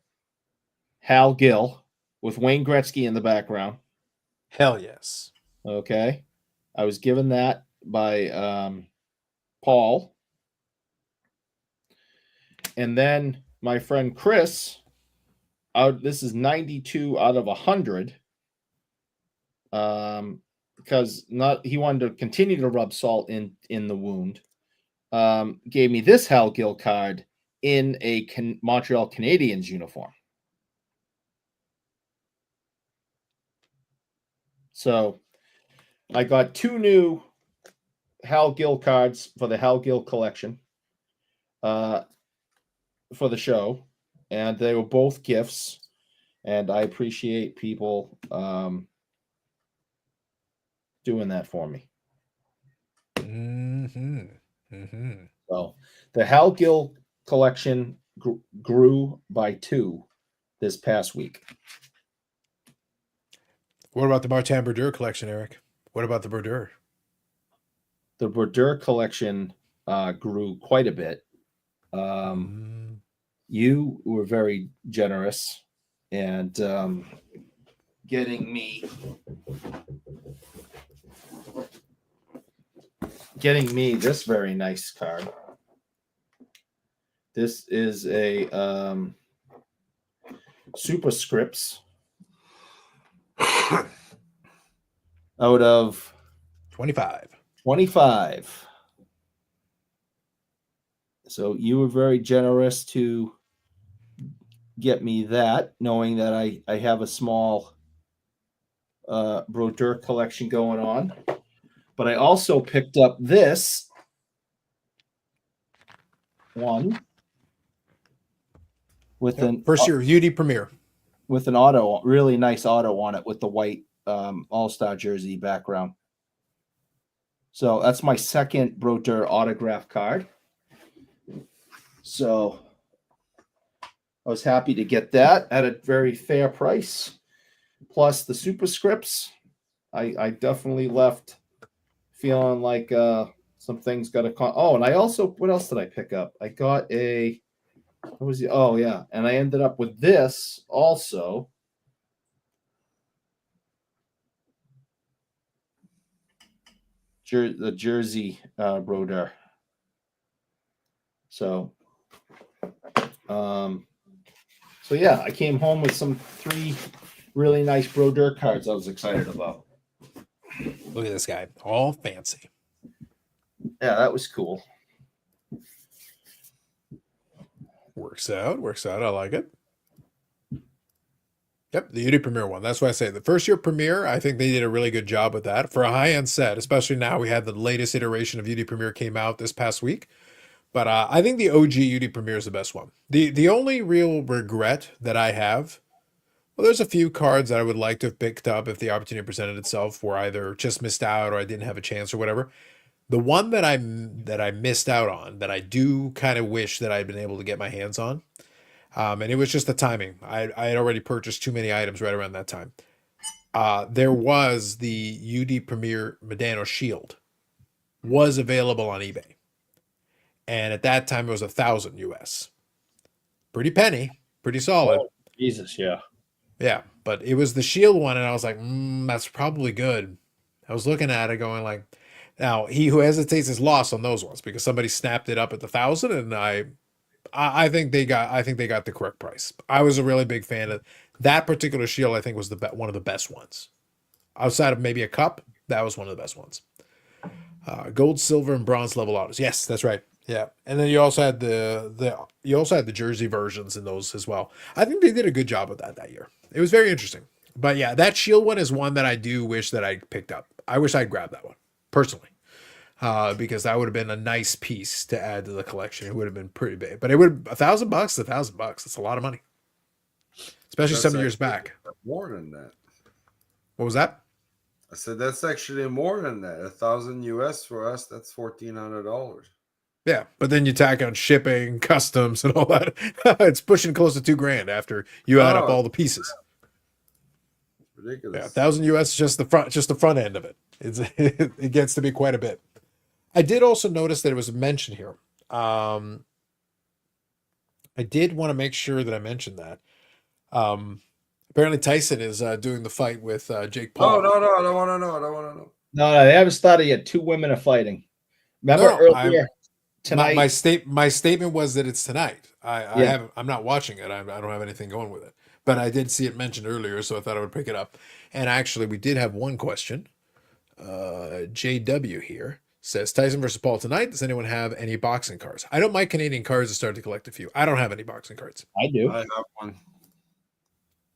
Hal Gill with Wayne Gretzky in the background. Hell yes. Okay. I was given that by Paul. And then my friend Chris, this is 92 out of 100. Because he wanted to continue to rub salt in the wound. Gave me this Hal Gill card in a Montreal Canadiens uniform. So I got 2 new Hal Gill cards for the Hal Gill collection for the show, and they were both gifts, and I appreciate people doing that for me. Mm-hmm. Mm-hmm. So the Hal Gill collection grew by 2 this past week. What about the Martin Brodeur collection, Eric? What about the Brodeur? The Brodeur collection grew quite a bit. You were very generous and getting me getting me this very nice card. This is a superscripts out of 25. 25. So you were very generous to get me that, knowing that I have a small brodeur collection going on. But I also picked up this one with an First year UD Premier. with an auto, really nice auto on it with the white all-star jersey background. So that's my second brodeur autograph card. So I was happy to get that at a very fair price. Plus the superscripts. I definitely left feeling like some things got to and I also, what else did I pick up? I got a, what was the, oh yeah, and I ended up with this also. The jersey brodeur. So yeah, I came home with some 3 really nice brodeur cards I was excited about. Look at this guy, all fancy. Yeah, that was cool. Works out. I like it. Yep, the UD Premier one. That's why I say the first year Premier, I think they did a really good job with that. For a high-end set, especially now we had the latest iteration of UD Premier came out this past week. But I think the OG UD Premier is the best one. The only real regret that I have, well, there's a few cards that I would like to have picked up if the opportunity presented itself, where either just missed out or I didn't have a chance or whatever. The one that I missed out on, that I do kind of wish that I'd been able to get my hands on, and it was just the timing. I had already purchased too many items right around that time. There was the UD Premier Medano Shield was available on eBay. And at that time, it was $1,000 US. Pretty penny, pretty solid. Oh, Jesus, yeah. Yeah, but it was the Shield one, and I was like, that's probably good. I was looking at it going like, now, he who hesitates is lost on those ones because somebody snapped it up at the 1,000, and I think they got the correct price. I was a really big fan of that particular Shield. I think was one of the best ones. Outside of maybe a cup, that was one of the best ones. Gold, silver, and bronze level autos. Yes, that's right. Yeah, and then you also had the jersey versions in those as well. I think they did a good job with that year. It was very interesting. But yeah, that Shield one is one that I do wish that I picked up. I wish I'd grabbed that one personally, because that would have been a nice piece to add to the collection. It would have been pretty big, but it would $1,000. $1,000. It's a lot of money, especially That's some years back. More than that. What was that? I said that's actually more than that. $1,000 US for us. That's $1,400. Yeah, but then you tack on shipping, customs, and all that. It's pushing close to $2,000 after you add up all the pieces. Ridiculous. Yeah, $1,000 US is just the front end of it. It gets to be quite a bit. I did also notice that it was mentioned here. I did want to make sure that I mentioned that. Apparently Tyson is doing the fight with Jake Paul. No, I don't want to know. No, they haven't started yet. 2 women are fighting. Remember earlier tonight? My statement was that it's tonight. I'm not watching it. I don't have anything going with it. But I did see it mentioned earlier, so I thought I would pick it up. And actually, we did have one question. JW here says, Tyson versus Paul tonight. Does anyone have any boxing cards? I don't mind Canadian cards. I started to collect a few. I don't have any boxing cards. I do. I have one.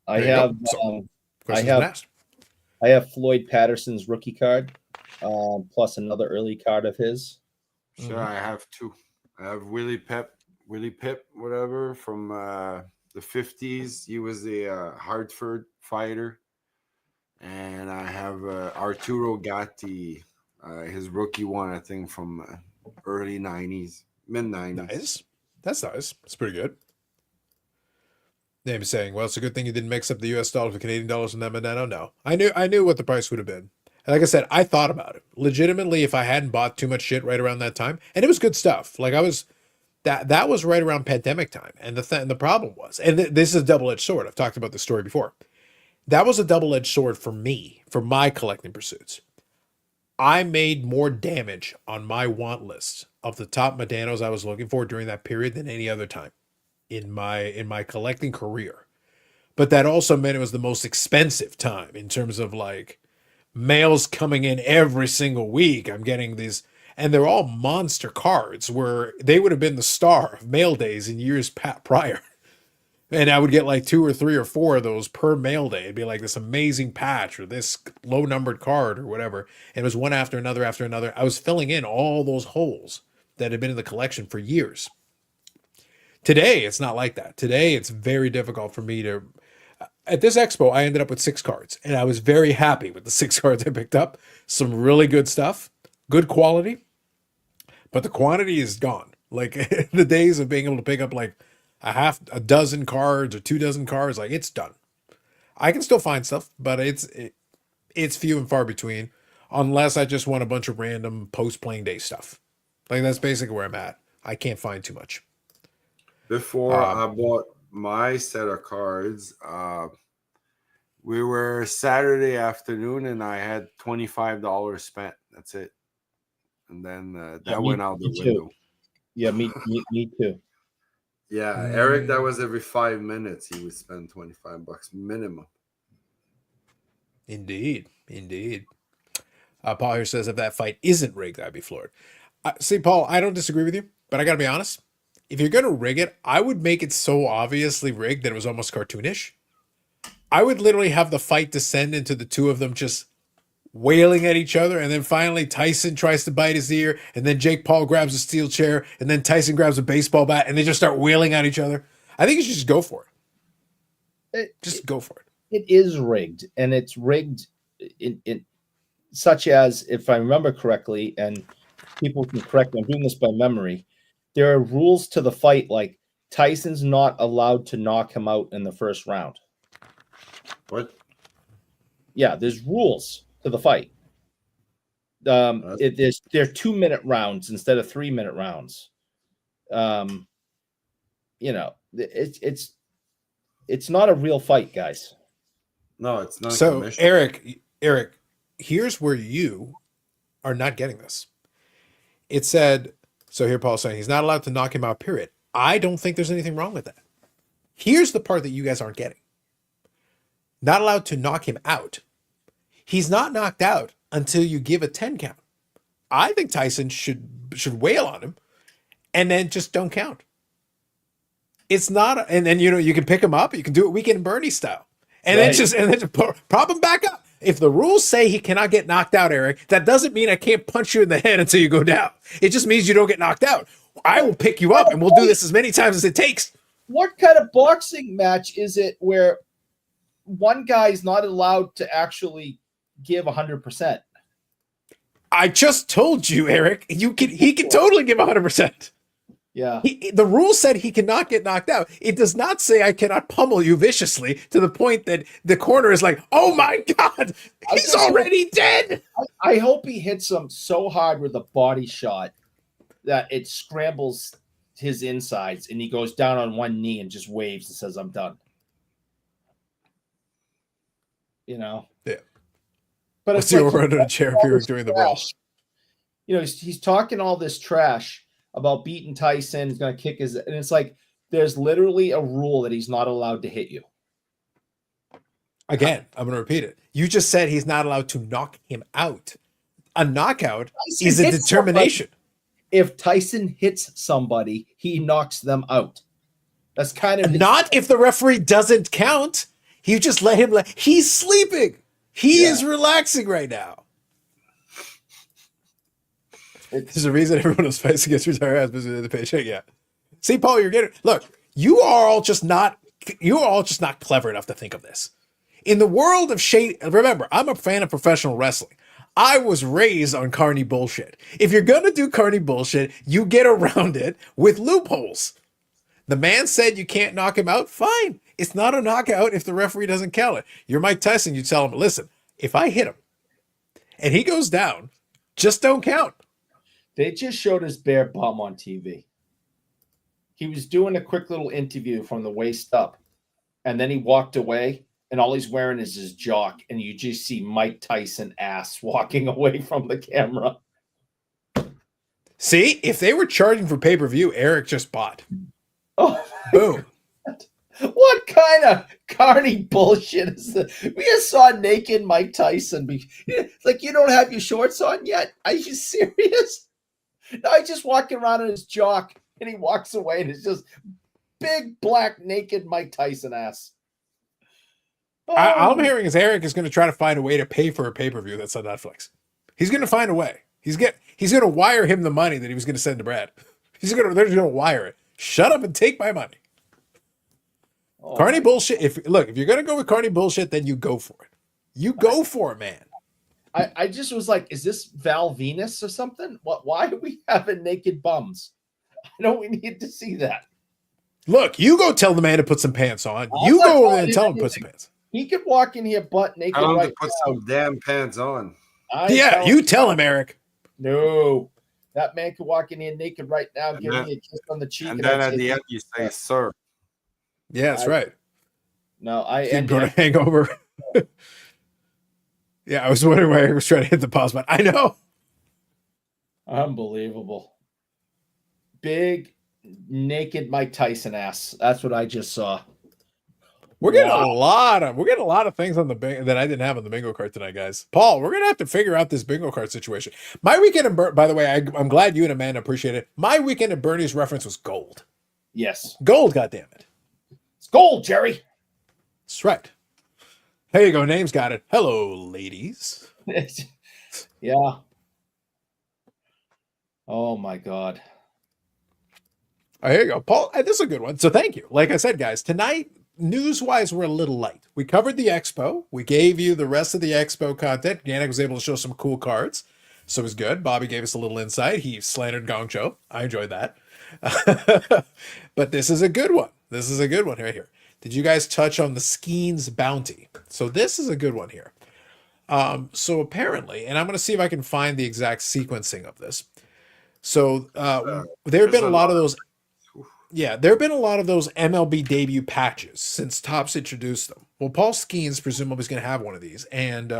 I have Floyd Patterson's rookie card, plus another early card of his. Sure, I have 2. I have Willie Pip, whatever, from the 50s. He was a Hartford fighter. And I have Arturo Gatti, his rookie one, I think, from early 90s, mid-90s. Nice. That's nice. That's pretty good. Name saying, well, it's a good thing you didn't mix up the US dollars with Canadian dollars in that Medano. No. I knew what the price would have been. And like I said, I thought about it. Legitimately, if I hadn't bought too much shit right around that time, and it was good stuff. Like that was right around pandemic time. And the problem was, and this is a double-edged sword. I've talked about this story before. That was a double-edged sword for me, for my collecting pursuits. I made more damage on my want list of the top Medanos I was looking for during that period than any other time in my collecting career. But that also meant it was the most expensive time in terms of like mails coming in every single week. I'm getting these, and they're all monster cards where they would have been the star of mail days in years prior. And I would get like 2 or 3 or 4 of those per mail day. It'd be like this amazing patch or this low numbered card or whatever. And it was one after another after another. I was filling in all those holes that had been in the collection for years. Today, it's not like that. Today, it's very difficult for me to. At this expo, I ended up with 6 cards, and I was very happy with the 6 cards I picked up. Some really good stuff, good quality, but the quantity is gone. Like the days of being able to pick up like a dozen cards or 2 dozen cards, like it's done. I can still find stuff, but it's few and far between, unless I just want a bunch of random post-playing day stuff. Like that's basically where I'm at. I can't find too much. Before I bought my set of cards, we were Saturday afternoon and I had $25 spent. That's it. And then that went out the window. Yeah, me too. Yeah, Eric, that was every 5 minutes he would spend $25 minimum. Indeed. Paul here says if that fight isn't rigged, I'd be floored. See, Paul, I don't disagree with you, but I got to be honest. If you're going to rig it, I would make it so obviously rigged that it was almost cartoonish. I would literally have the fight descend into the two of them just wailing at each other, and then finally Tyson tries to bite his ear, and then Jake Paul grabs a steel chair, and then Tyson grabs a baseball bat, and they just start wailing at each other. I think you should just go for it. Go for it. It is rigged, and it's rigged in such as, if I remember correctly, and people can correct me, I'm doing this by memory, there are rules to the fight, like Tyson's not allowed to knock him out in the first round. What? Yeah, there's rules to the fight. They're 2-minute rounds instead of 3-minute rounds. It's not a real fight, guys. No, it's not. So Eric, here's where you are not getting this. It said, so here Paul's saying he's not allowed to knock him out, period. I don't think there's anything wrong with that. Here's the part that you guys aren't getting. Not allowed to knock him out. He's not knocked out until you give a 10 count. I think Tyson should wail on him and then just don't count. It's not, and then you can pick him up. You can do it Weekend Bernie style, and then just prop him back up. If the rules say he cannot get knocked out, Eric, that doesn't mean I can't punch you in the head until you go down. It just means you don't get knocked out. I will pick you up, and we'll do this as many times as it takes. What kind of boxing match is it where one guy's not allowed to actually give 100%? I just told you, Eric. He can totally give 100%. Yeah. The rule said he cannot get knocked out. It does not say I cannot pummel you viciously to the point that the corner is like, oh my God, he's already dead. I hope he hits him so hard with a body shot that it scrambles his insides and he goes down on one knee and just waves and says, I'm done. Yeah. But it's like over under a chair appearing during the brawl. He's talking all this trash about beating Tyson. He's going to kick his, and it's like there's literally a rule that he's not allowed to hit you. Again, I'm going to repeat it. You just said he's not allowed to knock him out. A knockout Tyson is a determination. If Tyson hits somebody, he knocks them out. That's kind of not if the referee doesn't count. You just let him. He's sleeping. He is relaxing right now. There's a reason everyone else fights against retired husbands with the paycheck. Yeah. See, Paul, you're getting. Look, you are all just not clever enough to think of this. In the world of shade, remember, I'm a fan of professional wrestling. I was raised on carny bullshit. If you're gonna do carny bullshit, you get around it with loopholes. The man said you can't knock him out. Fine. It's not a knockout if the referee doesn't count it. You're Mike Tyson. You tell him, listen, if I hit him and he goes down, just don't count. They just showed his bare bum on TV. He was doing a quick little interview from the waist up, and then he walked away, and all he's wearing is his jock, and you just see Mike Tyson ass walking away from the camera. See, if they were charging for pay-per-view, Eric just bought. Oh, Boom. what kind of carny bullshit is this? We just saw naked Mike Tyson. Like, you don't have your shorts on yet? Are you serious? No, he's just walking around in his jock, and he walks away, and it's just big, black, naked Mike Tyson ass. All I'm hearing is Eric is going to try to find a way to pay for a pay-per-view that's on Netflix. He's going to find a way. He's going to wire him the money that he was going to send to Brad. They're just going to wire it. Shut up and take my money. Carney bullshit. If you're going to go with carney bullshit, then you go for it. You go for it, man. I just was like, is this Val Venus or something? Why are we having naked bums? I know we need to see that. Look, you go tell the man to put some pants on. You go over there and tell him to put some pants on. He could walk in here butt naked Tell him right to put now. some damn pants on. You tell him, Eric. No. That man could walk in here naked right now, give me a kiss on the cheek. And then at the end, you say, sir. Yeah, that's right. No, Keep going to hangover. Yeah, I was wondering why I was trying to hit the pause button. I know. Unbelievable. Big, naked Mike Tyson ass. That's what I just saw. We're getting a lot of things on the that I didn't have on the bingo card tonight, guys. Paul, we're gonna have to figure out this bingo card situation. My weekend by the way, I'm glad you and Amanda appreciate it. My weekend at Bernie's reference was gold. Yes. Gold, goddammit. It's gold, Jerry. That's right. There you go. Name's got it. Hello, ladies. Yeah. Oh my God. Oh, here you go. Paul, this is a good one. So thank you. Like I said, guys, tonight, news-wise, we're a little light. We covered the expo. We gave you the rest of the expo content. Yannick was able to show some cool cards. So it was good. Bobby gave us a little insight. He slandered Gong Show. I enjoyed that. But this is a good one. This is a good one right here. Did you guys touch on the Skeens bounty? So this is a good one here. So apparently, and I'm going to see if I can find the exact sequencing of this. So there have been a lot of those. Yeah, there have been a lot of those MLB debut patches since Topps introduced them. Well, Paul Skeens presumably is going to have one of these. And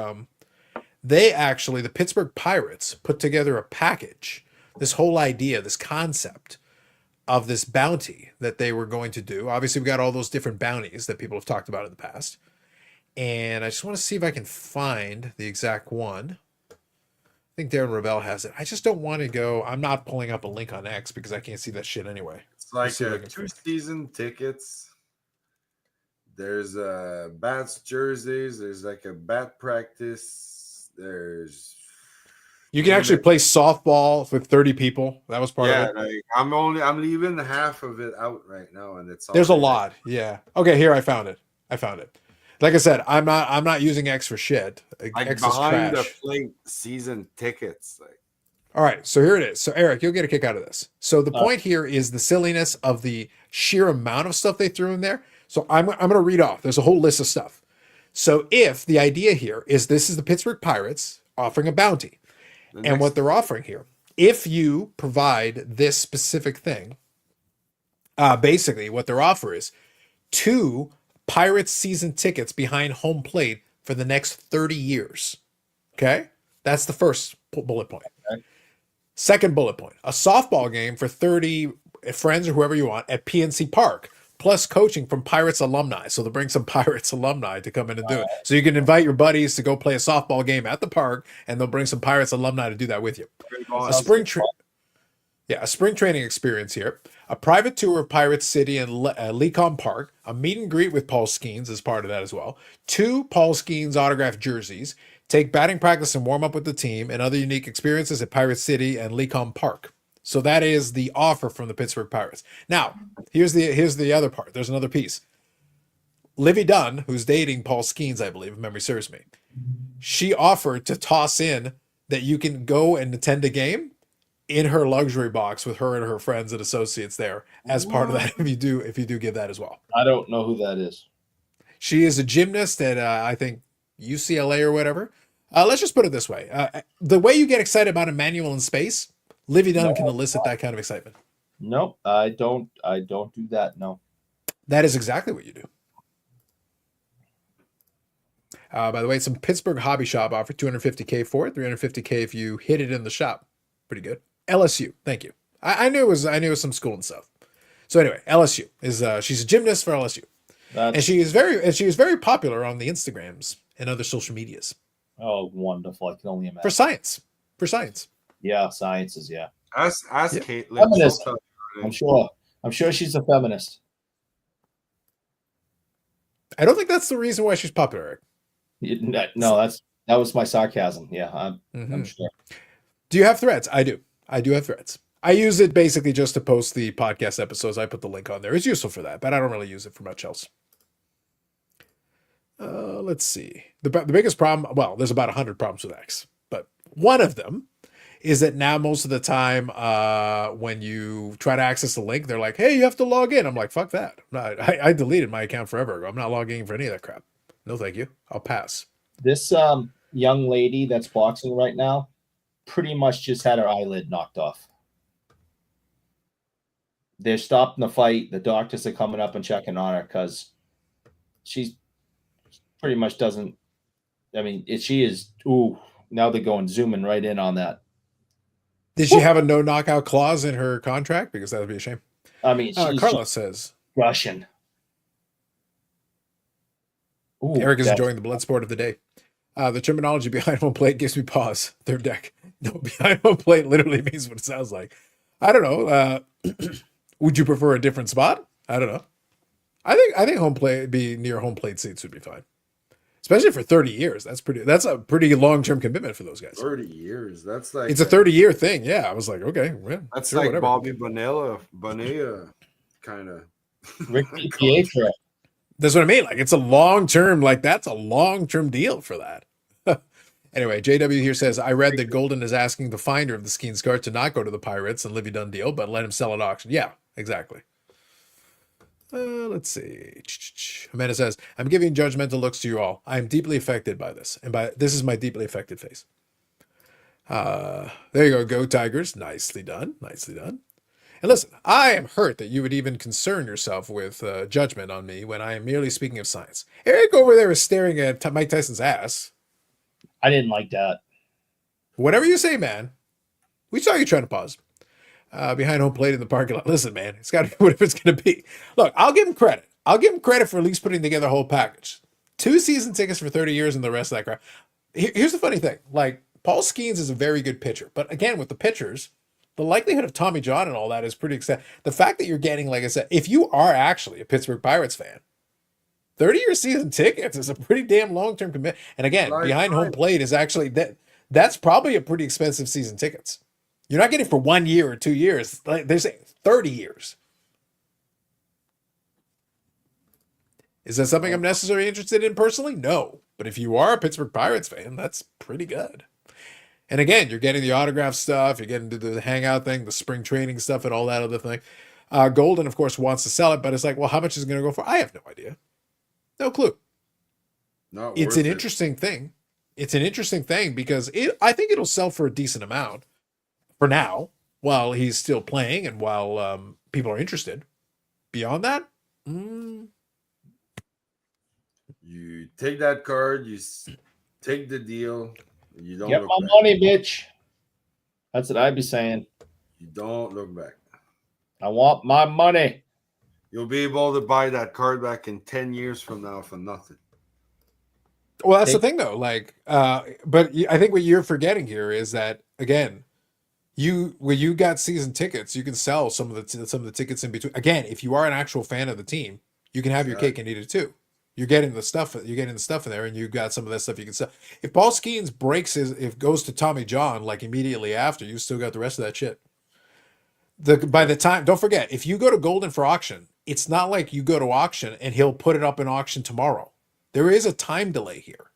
the Pittsburgh Pirates, put together a package, this whole idea, this concept of this bounty that they were going to do. Obviously, we got all those different bounties that people have talked about in the past. And I just want to see if I can find the exact one. I think Darren Ravel has it. I just don't want to go. I'm not pulling up a link on X because I can't see that shit anyway. It's like 2-season tickets. There's bats jerseys. There's like a bat practice. There's you can actually play softball with 30 people. That was part of it. Like I'm leaving half of it out right now, and there's a lot. Yeah. Okay, here I found it. Like I said, I'm not using X for shit. Like X behind is trash. the plate season tickets. Like, all right, so here it is. So Eric, you'll get a kick out of this. So the point here is the silliness of the sheer amount of stuff they threw in there. So I'm going to read off. There's a whole list of stuff. So if the idea here is this is the Pittsburgh Pirates offering a bounty, and what they're offering here, if you provide this specific thing, basically what their offer is 2 Pirates season tickets behind home plate for the next 30 years. Okay? That's the first bullet point. Okay. Second bullet point, a softball game for 30 friends or whoever you want at PNC Park, plus coaching from Pirates alumni. So they'll bring some Pirates alumni to come in and do it. So you can invite your buddies to go play a softball game at the park, and they'll bring some Pirates alumni to do that with you. A spring training experience here. A private tour of Pirate City and Lecom Park. A meet and greet with Paul Skeens as part of that as well. 2 Paul Skeens autographed jerseys. Take batting practice and warm up with the team, and other unique experiences at Pirate City and Lecom Park. So that is the offer from the Pittsburgh Pirates. Now, here's the other part. There's another piece. Livy Dunn, who's dating Paul Skeens, I believe, if memory serves me, she offered to toss in that you can go and attend a game in her luxury box with her and her friends and associates there as part of that. If you do give that as well. I don't know who that is. She is a gymnast at I think UCLA or whatever. Let's just put it this way: the way you get excited about Emmanuel in space, Livy Dunn can elicit that kind of excitement. Nope, I don't do that. No, that is exactly what you do. By the way, some Pittsburgh Hobby Shop offered $250K for it, $350K if you hit it in the shop. Pretty good. LSU, thank you. I knew it was some school and stuff. So anyway, LSU is she's a gymnast for LSU, and she is very popular on the Instagrams and other social medias. Oh, wonderful! I can only imagine. For science. Yeah, sciences. Yeah. Ask Yeah. Caitlin. Feminist. She'll tell you. I'm sure she's a feminist. I don't think that's the reason why she's popular, Eric. No, that was my sarcasm. Yeah, I'm sure. Do you have threads? I do. I do have threads. I use it basically just to post the podcast episodes. I put the link on there. It's useful for that, but I don't really use it for much else. Let's see. The biggest problem, well, there's about 100 problems with X, but one of them is that now most of the time when you try to access the link, they're like, hey, you have to log in. I'm like, fuck that. I deleted my account forever ago. I'm not logging in for any of that crap. No, thank you. I'll pass. This young lady that's boxing right now pretty much just had her eyelid knocked off. They're stopping the fight. The doctors are coming up and checking on her because she's pretty much doesn't. I mean, she is. Ooh, now they're going zooming right in on that. Did she have a no knockout clause in her contract? Because that would be a shame. I mean, she's Carlos says Russian. Ooh, Eric is enjoying the blood sport of the day. The terminology behind home plate gives me pause. Third deck. No, behind home plate literally means what it sounds like. I don't know. Would you prefer a different spot? I don't know. I think home plate be near home plate seats would be fine, especially for 30 years. That's a pretty long term commitment for those guys. 30 years. That's like it's a 30-year thing. Yeah, I was like, okay, well, that's sure, like whatever. Bobby Bonilla kind of. Ricky Pietro. That's what I mean. Like it's a long term. Like that's a long term deal for that. Anyway, JW here says, I read that Golden is asking the finder of the Skeens card to not go to the Pirates and Livy Dunn deal, but let him sell at auction. Yeah, exactly. Let's see. Amanda says, I'm giving judgmental looks to you all. I am deeply affected by this. And by this is my deeply affected face. There you go. Go Tigers. Nicely done. Nicely done. And listen, I am hurt that you would even concern yourself with judgment on me when I am merely speaking of science. Eric over there is staring at Mike Tyson's ass. I didn't like that. Whatever you say, man. We saw you trying to pause. Behind home plate in the parking lot. Listen, man, it's got to be whatever it's going to be. Look, I'll give him credit. I'll give him credit for at least putting together a whole package. 2 season tickets for 30 years and the rest of that crap. Here's the funny thing. Like, Paul Skeens is a very good pitcher. But again, with the pitchers, the likelihood of Tommy John and all that is pretty exciting. The fact that you're getting, like I said, if you are actually a Pittsburgh Pirates fan, 30-year season tickets is a pretty damn long-term commitment. And again, behind home plate is actually that's probably a pretty expensive season tickets. You're not getting for 1 year or 2 years. Like they're saying 30 years. Is that something I'm necessarily interested in personally? No. But if you are a Pittsburgh Pirates fan, that's pretty good. And again, you're getting the autograph stuff, you're getting to the hangout thing, the spring training stuff, and all that other thing. Golden, of course, wants to sell it, but it's like, well, how much is it going to go for? I have no idea. No clue. It's an interesting thing. It's an interesting thing because I think it'll sell for a decent amount for now while he's still playing and while people are interested. Beyond that, you take that card, you take the deal. You don't get look my back. money, bitch. That's what I'd be saying. You don't look back. I want my money. You'll be able to buy that card back in 10 years from now for nothing. well, that's the thing though. Like, but I think what you're forgetting here is that again, when you got season tickets, you can sell some of the tickets in between. Again, if you are an actual fan of the team, you can have your cake and eat it too. You're getting the stuff in there, and you got some of that stuff you can sell. If Paul Skeens goes to Tommy John like immediately after, you still got the rest of that shit. By the time, don't forget, if you go to Golden for auction, it's not like you go to auction and he'll put it up in auction tomorrow. There is a time delay here.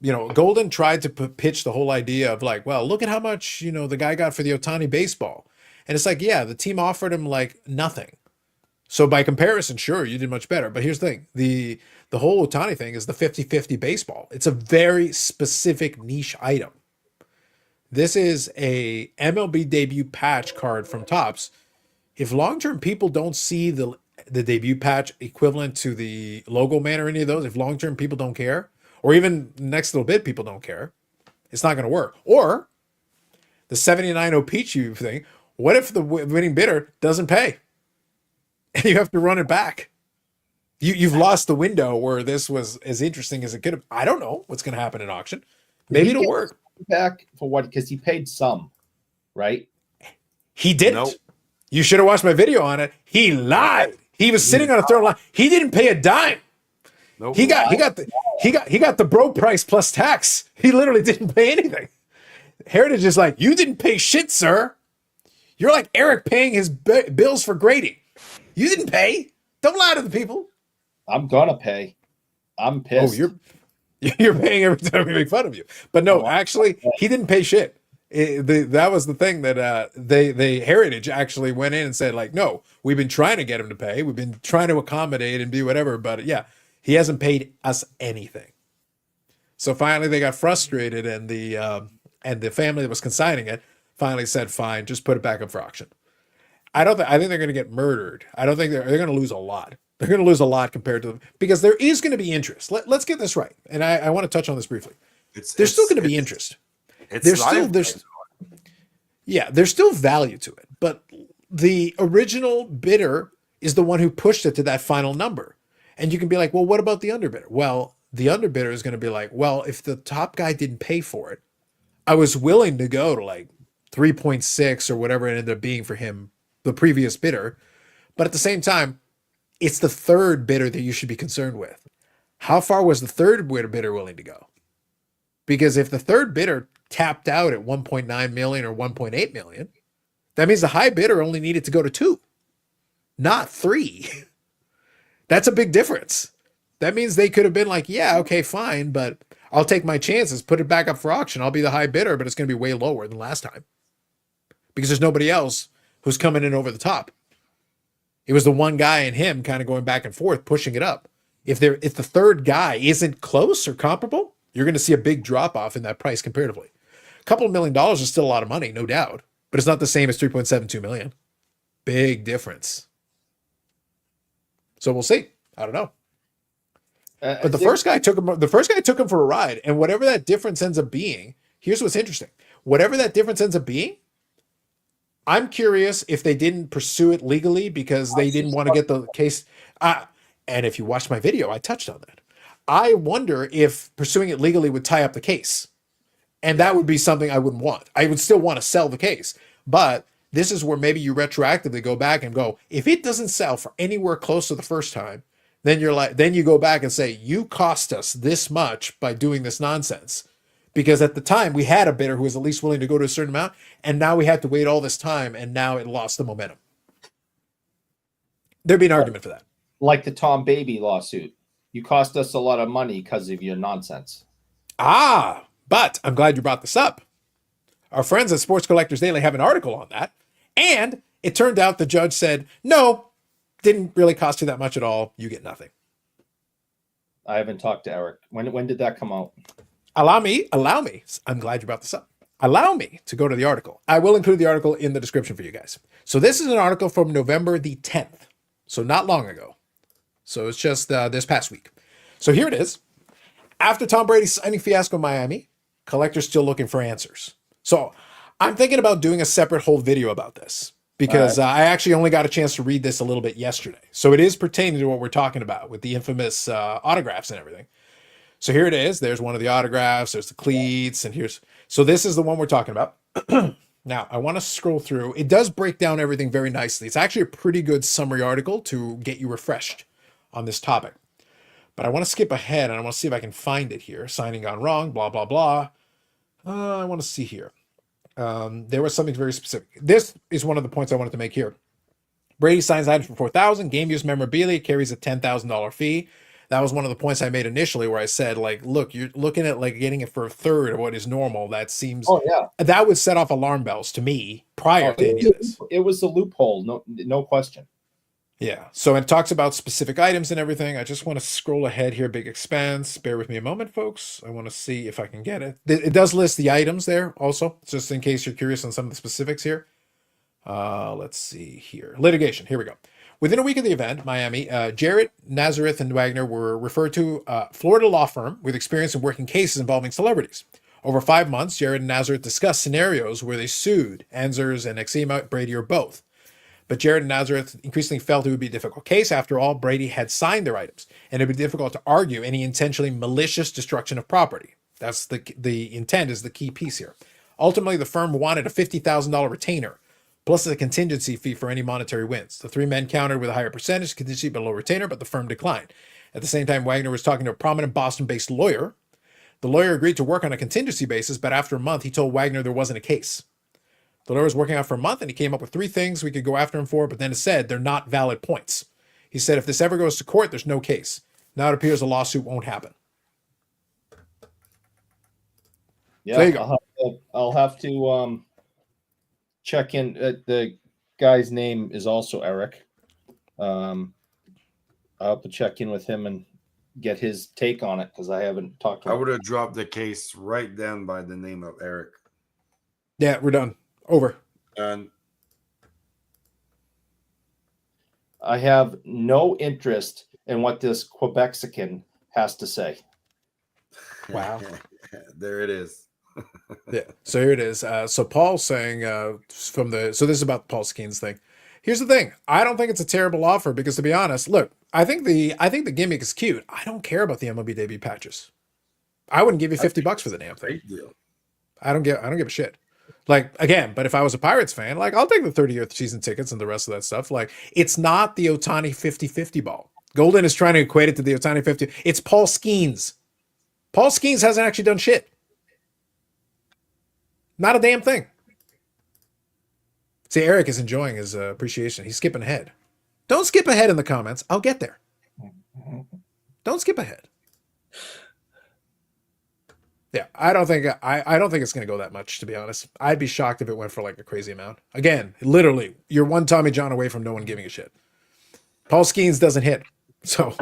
You know, Golden tried to pitch the whole idea of like, well, look at how much, the guy got for the Ohtani baseball. And it's like, yeah, the team offered him like nothing. So by comparison, sure, you did much better. But here's the thing. The whole Ohtani thing is the 50-50 baseball. It's a very specific niche item. This is a MLB debut patch card from Topps. If long-term people don't see the debut patch equivalent to the logo man or any of those, if long-term people don't care, or even next little bit, people don't care. It's not going to work. Or the 79 O-Peachy thing. What if the winning bidder doesn't pay? And you have to run it back. You've lost the window where this was as interesting as it could have. I don't know what's going to happen in auction. Maybe it'll work. Back for what? Because he paid some, right? He didn't. Nope. You should have watched my video on it. He lied. He was sitting on a third line. He didn't pay a dime. Nope. He got the bro price plus tax. He literally didn't pay anything. Heritage is like, you didn't pay shit, sir. You're like Eric paying his bills for grading. You didn't pay. Don't lie to the people. I'm gonna pay. I'm pissed. Oh, you're paying every time we make fun of you. But no, actually, he didn't pay shit. That was the thing that they Heritage actually went in and said, like, no, we've been trying to get him to pay. We've been trying to accommodate and do whatever. But yeah, he hasn't paid us anything. So finally they got frustrated, and the family that was consigning it finally said, fine, just put it back up for auction. I think they're going to get murdered. I don't think they're going to lose a lot. They're going to lose a lot compared to them, because there is going to be interest. Let's get this right. And I want to touch on this briefly. There's still going to be interest. There's still value to it, but the original bidder is the one who pushed it to that final number. And you can be like, well, what about the underbidder? Well, the underbidder is going to be like, well, if the top guy didn't pay for it, I was willing to go to like 3.6 or whatever it ended up being for him, the previous bidder. But at the same time, it's the third bidder that you should be concerned with. How far was the third bidder willing to go? Because if the third bidder tapped out at 1.9 million or 1.8 million, that means the high bidder only needed to go to 2, not 3. That's a big difference. That means they could have been like, yeah, okay, fine, but I'll take my chances, put it back up for auction. I'll be the high bidder, but it's going to be way lower than last time because there's nobody else who's coming in over the top. It was the one guy and him kind of going back and forth, pushing it up. If the third guy isn't close or comparable, you're going to see a big drop off in that price comparatively. A couple of $1 million is still a lot of money, no doubt, but it's not the same as 3.72 million. Big difference. So we'll see. I don't know. But the first guy took him for a ride, and whatever that difference ends up being, here's what's interesting. Whatever that difference ends up being, I'm curious if they didn't pursue it legally because they didn't want to get the case. And if you watched my video, I touched on that. I wonder if pursuing it legally would tie up the case. And that would be something I wouldn't want. I would still want to sell the case. But this is where maybe you retroactively go back and go, if it doesn't sell for anywhere close to the first time, then you go back and say, you cost us this much by doing this nonsense. Because at the time we had a bidder who was at least willing to go to a certain amount, and now we had to wait all this time, and now it lost the momentum. There'd be an argument for that. Like the Tom Brady lawsuit. You cost us a lot of money because of your nonsense. But I'm glad you brought this up. Our friends at Sports Collectors Daily have an article on that. And it turned out the judge said, no, didn't really cost you that much at all. You get nothing. I haven't talked to Eric. When did that come out? Allow me. I'm glad you brought this up. Allow me to go to the article. I will include the article in the description for you guys. So this is an article from November the 10th. So not long ago. So it's just this past week. So here it is. After Tom Brady's signing fiasco in Miami, collectors still looking for answers. So I'm thinking about doing a separate whole video about this because I actually only got a chance to read this a little bit yesterday. So it is pertaining to what we're talking about with the infamous autographs and everything. So here it is. There's one of the autographs. There's the cleats. And so this is the one we're talking about. Now, I want to scroll through. It does break down everything very nicely. It's actually a pretty good summary article to get you refreshed on this topic. But I want to skip ahead, and I want to see if I can find it here. Signing gone wrong, blah, blah, blah. I want to see here. There was something very specific. This is one of the points I wanted to make here. Brady signs items for $4,000. Game use memorabilia carries a $10,000 fee. That was one of the points I made initially where I said, like, look, you're looking at like getting it for a third of what is normal. That seems, that would set off alarm bells to me prior to any of this. It was a loophole, no question. Yeah. So it talks about specific items and everything. I just want to scroll ahead here. Big expanse. Bear with me a moment, folks. I want to see if I can get it. It does list the items there also, just in case you're curious on some of the specifics here. Let's see here. Litigation. Here we go. Within a week of the event, Miami, Jarrett, Nazareth, and Wagner were referred to a Florida law firm with experience in working cases involving celebrities. Over 5 months, Jarrett and Nazareth discussed scenarios where they sued Anzers and Exima, Brady, or both. But Jarrett and Nazareth increasingly felt it would be a difficult case. After all, Brady had signed their items, and it would be difficult to argue any intentionally malicious destruction of property. That's the intent is the key piece here. Ultimately, the firm wanted a $50,000 retainer, plus a contingency fee for any monetary wins. The three men countered with a higher percentage, contingency but a low retainer, but the firm declined. At the same time, Wagner was talking to a prominent Boston-based lawyer. The lawyer agreed to work on a contingency basis, but after a month, he told Wagner there wasn't a case. The lawyer was working out for a month, and he came up with 3 things we could go after him for, but then it said they're not valid points. He said if this ever goes to court, there's no case. Now it appears a lawsuit won't happen. Yeah, So there you go. I'll have to check in. The guy's name is also Eric. I'll have to check in with him and get his take on it because I haven't talked to I him. would have dropped the case right then by the name of Eric. Yeah, we're done. Over. And I have no interest in what this Quebexican has to say. Wow. there it is. Yeah. So here it is. So Paul's saying so this is about Paul Skeens thing. Here's the thing. I don't think it's a terrible offer because, to be honest, look, I think the gimmick is cute. I don't care about the MLB debut patches. I wouldn't give you $50 for the damn thing. Great deal. I don't give a shit. Like, again, but if I was a Pirates fan, like, I'll take the 30th season tickets and the rest of that stuff. Like, it's not the Ohtani 50-50 ball. Golden is trying to equate it to the Ohtani 50. It's Paul Skeens. Paul Skeens hasn't actually done shit. Not a damn thing. See, Eric is enjoying his appreciation. He's skipping ahead. Don't skip ahead in the comments. I'll get there. Don't skip ahead. Yeah, I don't think it's going to go that much, to be honest. I'd be shocked if it went for like a crazy amount. Again, literally, you're one Tommy John away from no one giving a shit. Paul Skeens doesn't hit. So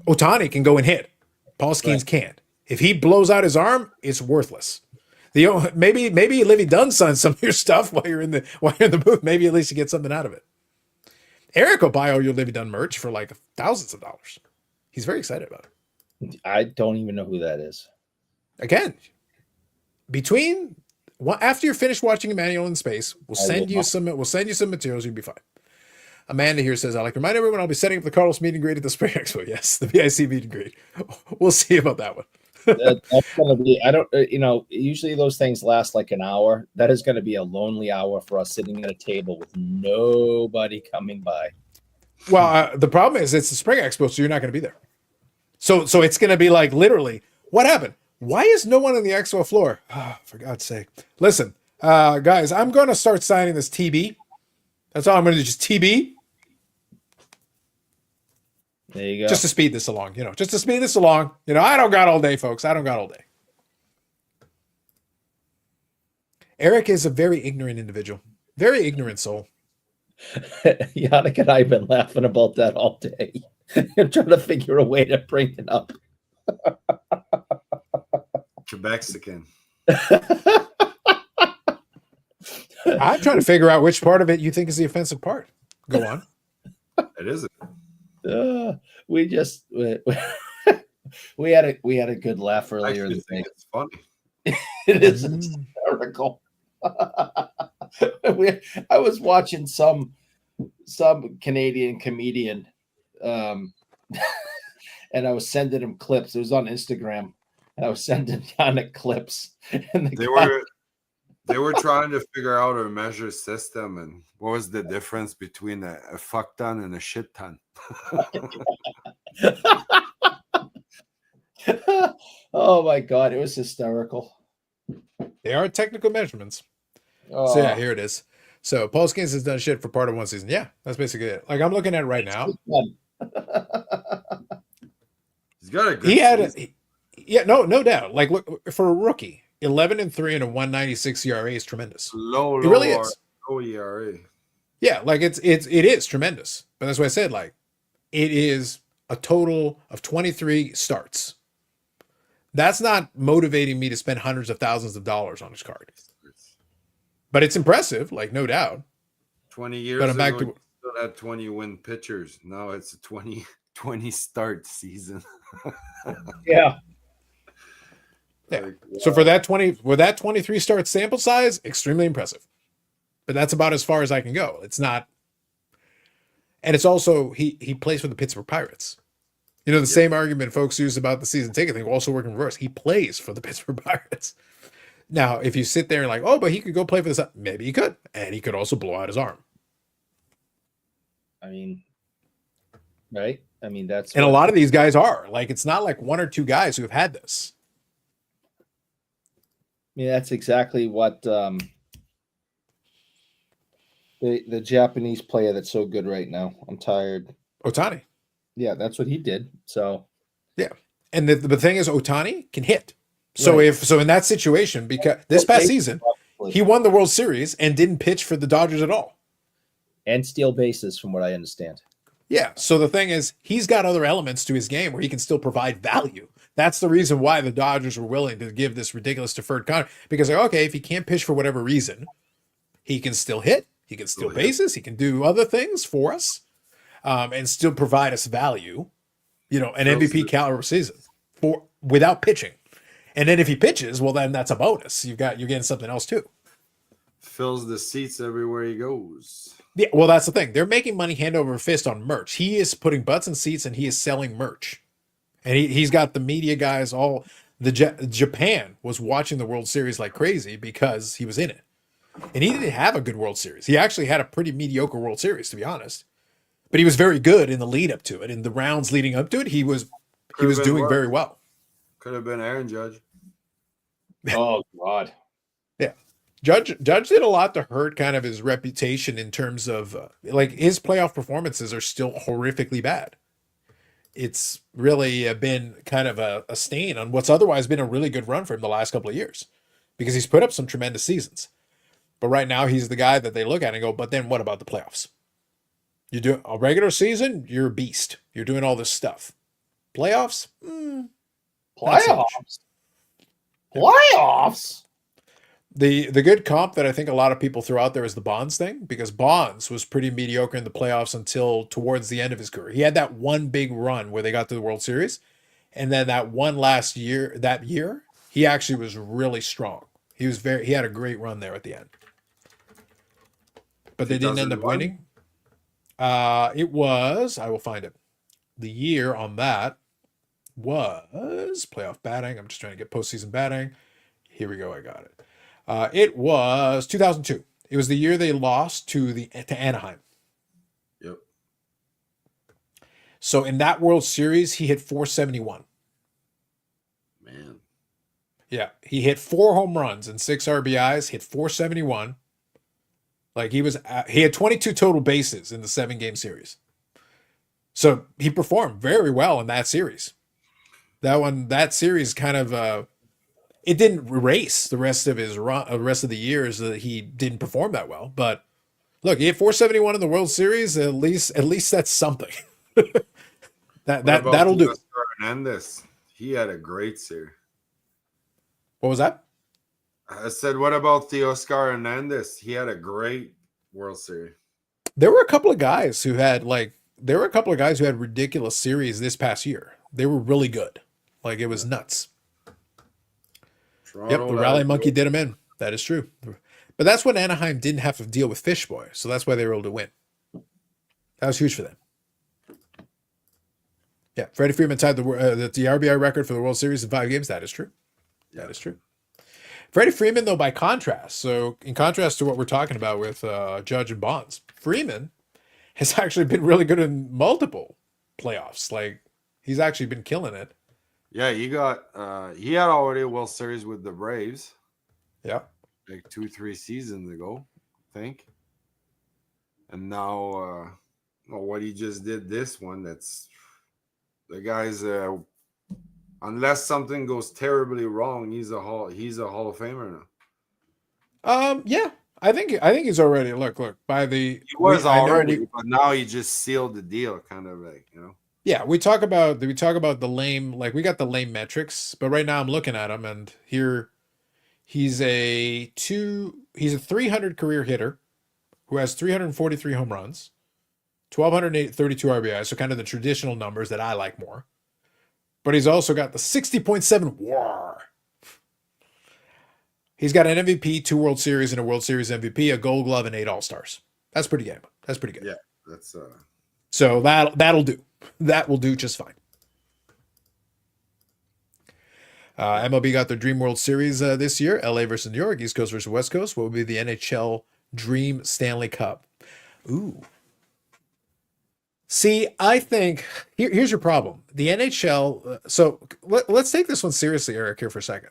Ohtani can go and hit. Paul Skeens can't. If he blows out his arm, it's worthless. Maybe Livy Dunn signs some of your stuff while you're in the booth. Maybe at least you get something out of it. Eric will buy all your Livy Dunn merch for like thousands of dollars. He's very excited about it. I don't even know who that is. Again, after you're finished watching Emmanuel in Space, we'll send you some materials. You'll be fine. Amanda here says, I'd like to remind everyone I'll be setting up the Carlos meet and greet at the Spring Expo. Yes, the BIC meet and greet. We'll see about that one. That's going to be, usually those things last like an hour. That is going to be a lonely hour for us sitting at a table with nobody coming by. Well, the problem is it's the Spring Expo, so you're not going to be there. So it's going to be like literally, what happened? Why is no one on the expo floor? Oh, for God's sake. Listen, guys, I'm going to start signing this TB. That's all I'm going to do, just TB. There you go. Just to speed this along, just to speed this along. I don't got all day, folks. I don't got all day. Eric is a very ignorant individual, very ignorant soul. Yannick and I have been laughing about that all day. I'm trying to figure a way to bring it up. Quebexican. I'm trying to figure out which part of it you think is the offensive part. Go on. It isn't. We had a good laugh earlier. I think it's funny. It is hysterical. I was watching some Canadian comedian, and I was sending him clips. It was on Instagram, and I was sending Yannick clips. And they were trying to figure out a measure system and what was the difference between a fuck ton and a shit ton. Oh my God, it was hysterical. They are technical measurements. Oh. So yeah, here it is. So Paul Skeens has done shit for part of one season. Yeah, that's basically it. Like I'm looking at it right now. He's got a good no doubt. Like look for a rookie, 11-3 and a 196 ERA is tremendous. Low it really is. Low ERA. Yeah, like it is tremendous. But that's why I said like it is a total of 23 starts. That's not motivating me to spend hundreds of thousands of dollars on his card. But it's impressive, like no doubt. 20 years but I'm back ago, to you still had 20 win pitchers. Now it's a 20 start season. Yeah. Yeah. Like, So for that 23 start sample size, extremely impressive. But that's about as far as I can go. It's not, and it's also he plays for the Pittsburgh Pirates. You know, the same argument folks use about the season ticket thing will also work in reverse. He plays for the Pittsburgh Pirates. Now, if you sit there and like, oh, but he could go play for this, maybe he could. And he could also blow out his arm. I mean, right? I mean, that's And a lot of these guys are. Like, it's not like one or two guys who have had this. I mean, that's exactly what the Japanese player that's so good right now. I'm tired. Ohtani. Yeah, that's what he did. So Yeah. And the thing is, Ohtani can hit. So Right. in that situation, because this past season, he won the World Series and didn't pitch for the Dodgers at all. and steal bases, from what I understand. Yeah. So the thing is, he's got other elements to his game where he can still provide value. That's the reason why the Dodgers were willing to give this ridiculous deferred contract, because they're okay, if he can't pitch for whatever reason, he can still hit, he can steal bases, he can do other things for us, and still provide us value. You know, an MVP caliber season for without pitching. And then if he pitches, well, then that's a bonus. You're getting something else too. fills the seats everywhere he goes. Yeah, well, that's the thing. They're making money hand over fist on merch. He is putting butts in seats and he is selling merch. And he's got the media guys all. Japan was watching the World Series like crazy because he was in it. And he didn't have a good World Series. He actually had a pretty mediocre World Series, to be honest. But he was very good in the lead up to it. In the rounds leading up to it, he was doing very well. Could have been Aaron Judge. Oh God. Yeah. Judge did a lot to hurt kind of his reputation in terms of like his playoff performances are still horrifically bad. It's really been kind of a stain on what's otherwise been a really good run for him the last couple of years, because he's put up some tremendous seasons. But right now he's the guy that they look at and go, but then what about the playoffs? You do a regular season, you're a beast. You're doing all this stuff. Playoffs? Not so much. Playoffs. The good comp that I think a lot of people throw out there is the Bonds thing, because Bonds was pretty mediocre in the playoffs until towards the end of his career. He had that one big run where they got to the World Series, and then that one last year, he actually was really strong. He had a great run there at the end. But they didn't end up winning. It was, I will find it. The year on that was playoff batting. I'm just trying to get postseason batting. Here we go. I got it. It was 2002. It was the year they lost to Anaheim. Yep. So in that World Series, he hit 471. Man. Yeah, he hit 4 home runs and 6 RBIs. Hit 471. Like he had 22 total bases in the 7-game series. So he performed very well in that series. That series kind of it didn't erase the rest of his rest of the years that he didn't perform that well. But look, he hit 471 in the World Series. At least that's something. That'll do. Oscar Hernandez, he had a great series. What was that? I said, what about the Oscar Hernandez? He had a great World Series. There were a couple of guys who had ridiculous series this past year. They were really good. Like it was nuts. Toronto, Yep, the rally monkey did him in. That is true. But that's when Anaheim didn't have to deal with Fish Boy, so that's why they were able to win. That was huge for them. Yeah, Freddie Freeman tied the RBI record for the World Series in 5 games. That is true. That is true. Freddie Freeman, though, by contrast, so in contrast to what we're talking about with Judge and Bonds, Freeman has actually been really good in multiple playoffs. Like he's actually been killing it. Yeah, he had already a World Series with the Braves. Yeah. Like 2-3 seasons ago, I think. And now what he just did this one, that's the guy's unless something goes terribly wrong, he's a Hall of Famer now. Yeah. I think he's already look by the He was already, but now he just sealed the deal, kind of like, you know. Yeah, we talk about the lame, like we got the lame metrics, but right now I'm looking at him and here he's a 300 career hitter who has 343 home runs, 1,232 RBI, so kind of the traditional numbers that I like more. But he's also got the 60.7 WAR. He's got an MVP, 2 World Series, and a World Series MVP, a Gold Glove, and 8 All-Stars. That's pretty good. That's pretty good. Yeah, that's So that'll do. That will do just fine. MLB got their Dream World Series this year. LA versus New York, East Coast versus West Coast. What would be the NHL Dream Stanley Cup? Ooh. See, I think here's your problem. The NHL. So let's take this one seriously, Eric, here for a second.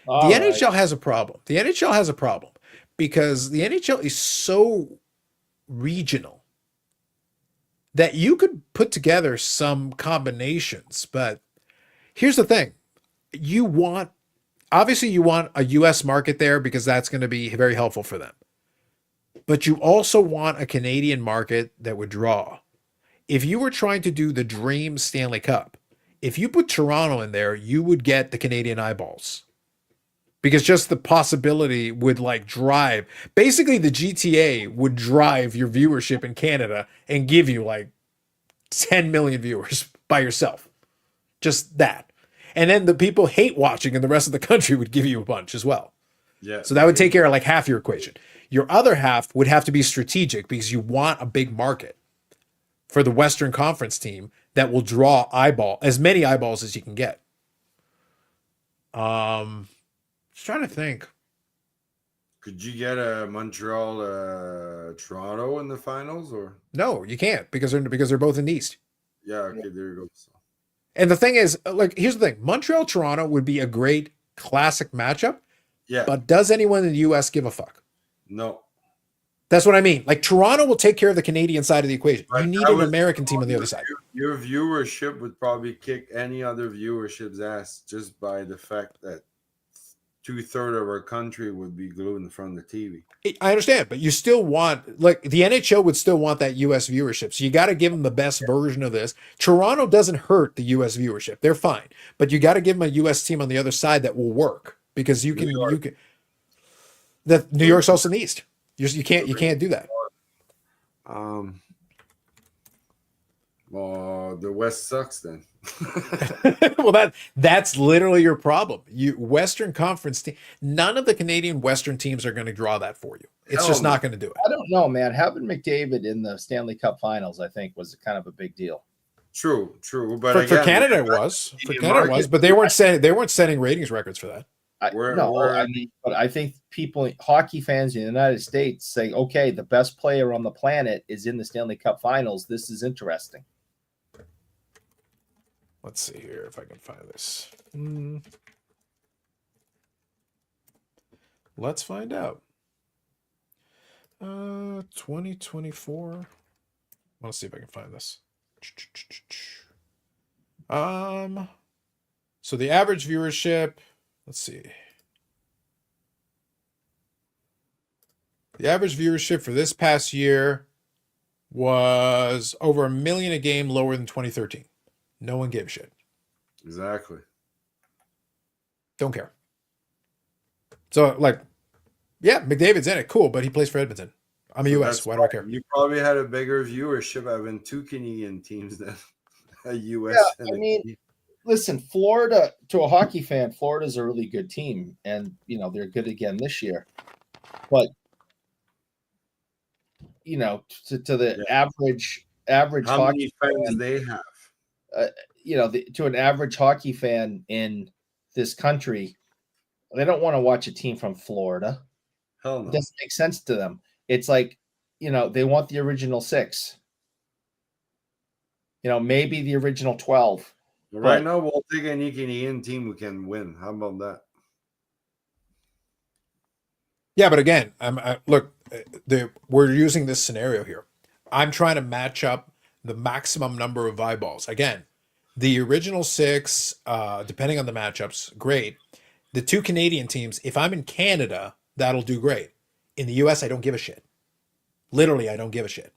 The NHL has a problem. The NHL has a problem because the NHL is so regional that you could put together some combinations. But here's the thing. You want a US market there because that's going to be very helpful for them. But you also want a Canadian market that would draw. If you were trying to do the Dream Stanley Cup, if you put Toronto in there, you would get the Canadian eyeballs. Because just the possibility would like drive, basically the GTA would drive your viewership in Canada and give you like 10 million viewers by yourself. Just that. And then the people hate watching in the rest of the country would give you a bunch as well. Yeah. So that would take care of like half your equation. Your other half would have to be strategic because you want a big market for the Western Conference team that will draw as many eyeballs as you can get. Just trying to think. Could you get a Montreal, Toronto in the finals, or No, you can't because they're both in the East. yeah? Okay, there you go. So, And the thing is, like, here's the thing: Montreal, Toronto would be a great classic matchup. yeah, But does anyone in the U.S. give a fuck? no. That's what I mean. Like Toronto will take care of the Canadian side of the equation. But You need that an was- American team on the other side. Your viewership would probably kick any other viewership's ass just by the fact that 2/3 of our country would be glued in front of the TV. I understand, but you still want, like, the NHL would still want that U.S. viewership. So you got to give them the best version of this. Toronto doesn't hurt the U.S. viewership; they're fine. But you got to give them a U.S. team on the other side that will work because you can. New York's also in the East. You can't do that. Well, the West sucks then. Well, that's literally your problem. Western Conference team. None of the Canadian Western teams are going to draw that for you. It's just not going to do it. I don't know, man. Having McDavid in the Stanley Cup Finals, I think, was kind of a big deal. True, but For again, Canada, it was. For Canada, it was. But they weren't setting ratings records for that. But I think hockey fans in the United States say, okay, the best player on the planet is in the Stanley Cup Finals. This is interesting. Let's see here if I can find this. Let's find out. 2024. I want to see if I can find this. So the average viewership, let's see. The average viewership for this past year was over 1 million a game, lower than 2013. No one gave a shit. Exactly. Don't care. So, like, yeah, McDavid's in it. Cool, but he plays for Edmonton. I'm a US. Why do I care? You probably had a bigger viewership having 2 Canadian teams than a US. Yeah, I mean, listen, Florida, to a hockey fan, Florida's a really good team. And, they're good again this year. But, to the average how hockey many fans fan, they have? To an average hockey fan in this country, they don't want to watch a team from Florida. Hell no. It doesn't make sense to them. It's like, they want the original 6. Maybe the original 12. Right now, we'll take any Canadian team who can win. How about that? Yeah, but again, look, we're using this scenario here. I'm trying to match up the maximum number of eyeballs. Again, the original 6, depending on the matchups, great. The 2 Canadian teams, if I'm in Canada, that'll do great. In the US, I don't give a shit. Literally, I don't give a shit.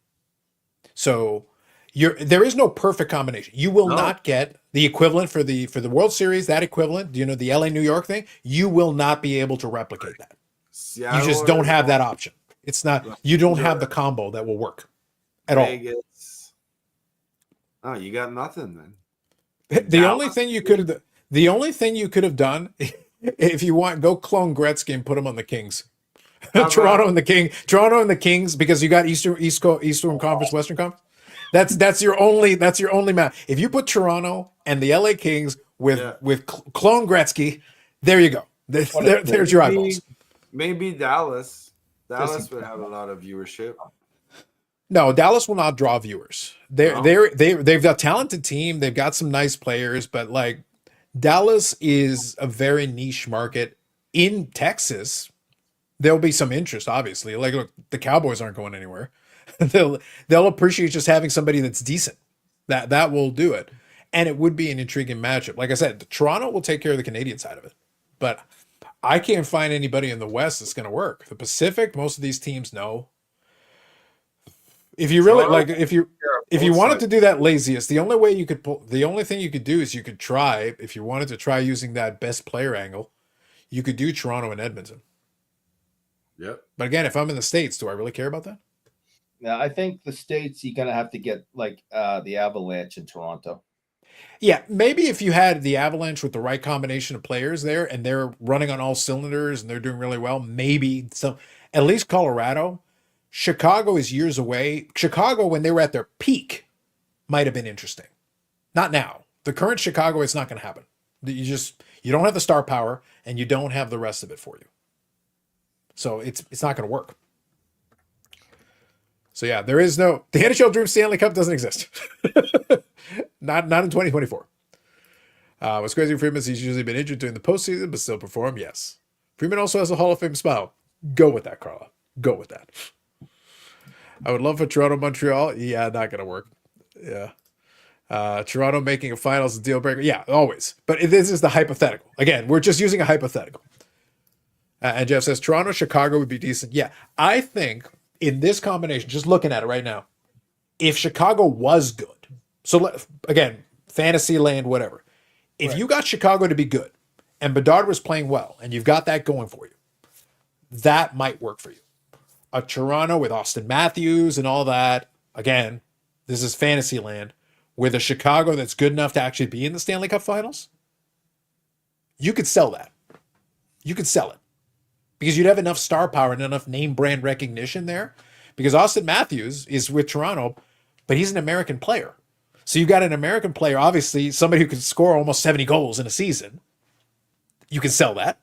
So there is no perfect combination. You will not get the equivalent for the World Series, that equivalent, the LA New York thing. You will not be able to replicate that. Seattle, you just don't have that option. It's not, you don't have the combo that will work at all. Vegas, Oh, you got nothing then. The only thing you could have done, if you want, go clone Gretzky and put him on the Kings. Toronto and the Kings, because you got Eastern Conference, Western Conference. That's your only match. If you put Toronto and the LA Kings with clone Gretzky, there you go. There's your eyeballs. Maybe Dallas. Dallas would have a lot of viewership. No, Dallas will not draw viewers. They've got a talented team. They've got some nice players, but like Dallas is a very niche market. In Texas, there'll be some interest, obviously. Like, look, the Cowboys aren't going anywhere. they'll appreciate just having somebody that's decent. That will do it. And it would be an intriguing matchup. Like I said, Toronto will take care of the Canadian side of it. But I can't find anybody in the West that's going to work. The Pacific, most of these teams know. If you really if you wanted to do that laziest, the only thing you could do is you could try, if you wanted to try using that best player angle, you could do Toronto and Edmonton. Yep. But again, if I'm in the States, do I really care about that? Yeah, I think the States, you're gonna have to get like the Avalanche in Toronto. Yeah, maybe if you had the Avalanche with the right combination of players there and they're running on all cylinders and they're doing really well, maybe some, at least Colorado. Chicago is years away. Chicago, when they were at their peak, might have been interesting. Not now. The current Chicago, it's not going to happen. You don't have the star power and you don't have the rest of it for you. So it's not going to work. So yeah, the NHL Dream Stanley Cup doesn't exist. not in 2024. What's crazy for Freeman is he's usually been injured during the postseason, but still perform. Yes. Freeman also has a Hall of Fame smile. Go with that, Carla. Go with that. I would love for Toronto, Montreal. Yeah, not going to work. Yeah. Toronto making a finals deal breaker. Yeah, always. But this is the hypothetical. Again, we're just using a hypothetical. And Jeff says Toronto, Chicago would be decent. Yeah, I think in this combination, just looking at it right now, if Chicago was good, so again, fantasy land, whatever. If you got Chicago to be good and Bedard was playing well and you've got that going for you, that might work for you. A Toronto with Austin Matthews and all that, again, this is fantasy land, with a Chicago that's good enough to actually be in the Stanley Cup Finals, you could sell that. You could sell it. Because you'd have enough star power and enough name brand recognition there. Because Austin Matthews is with Toronto, but he's an American player. So you've got an American player, obviously, somebody who can score almost 70 goals in a season. You can sell that.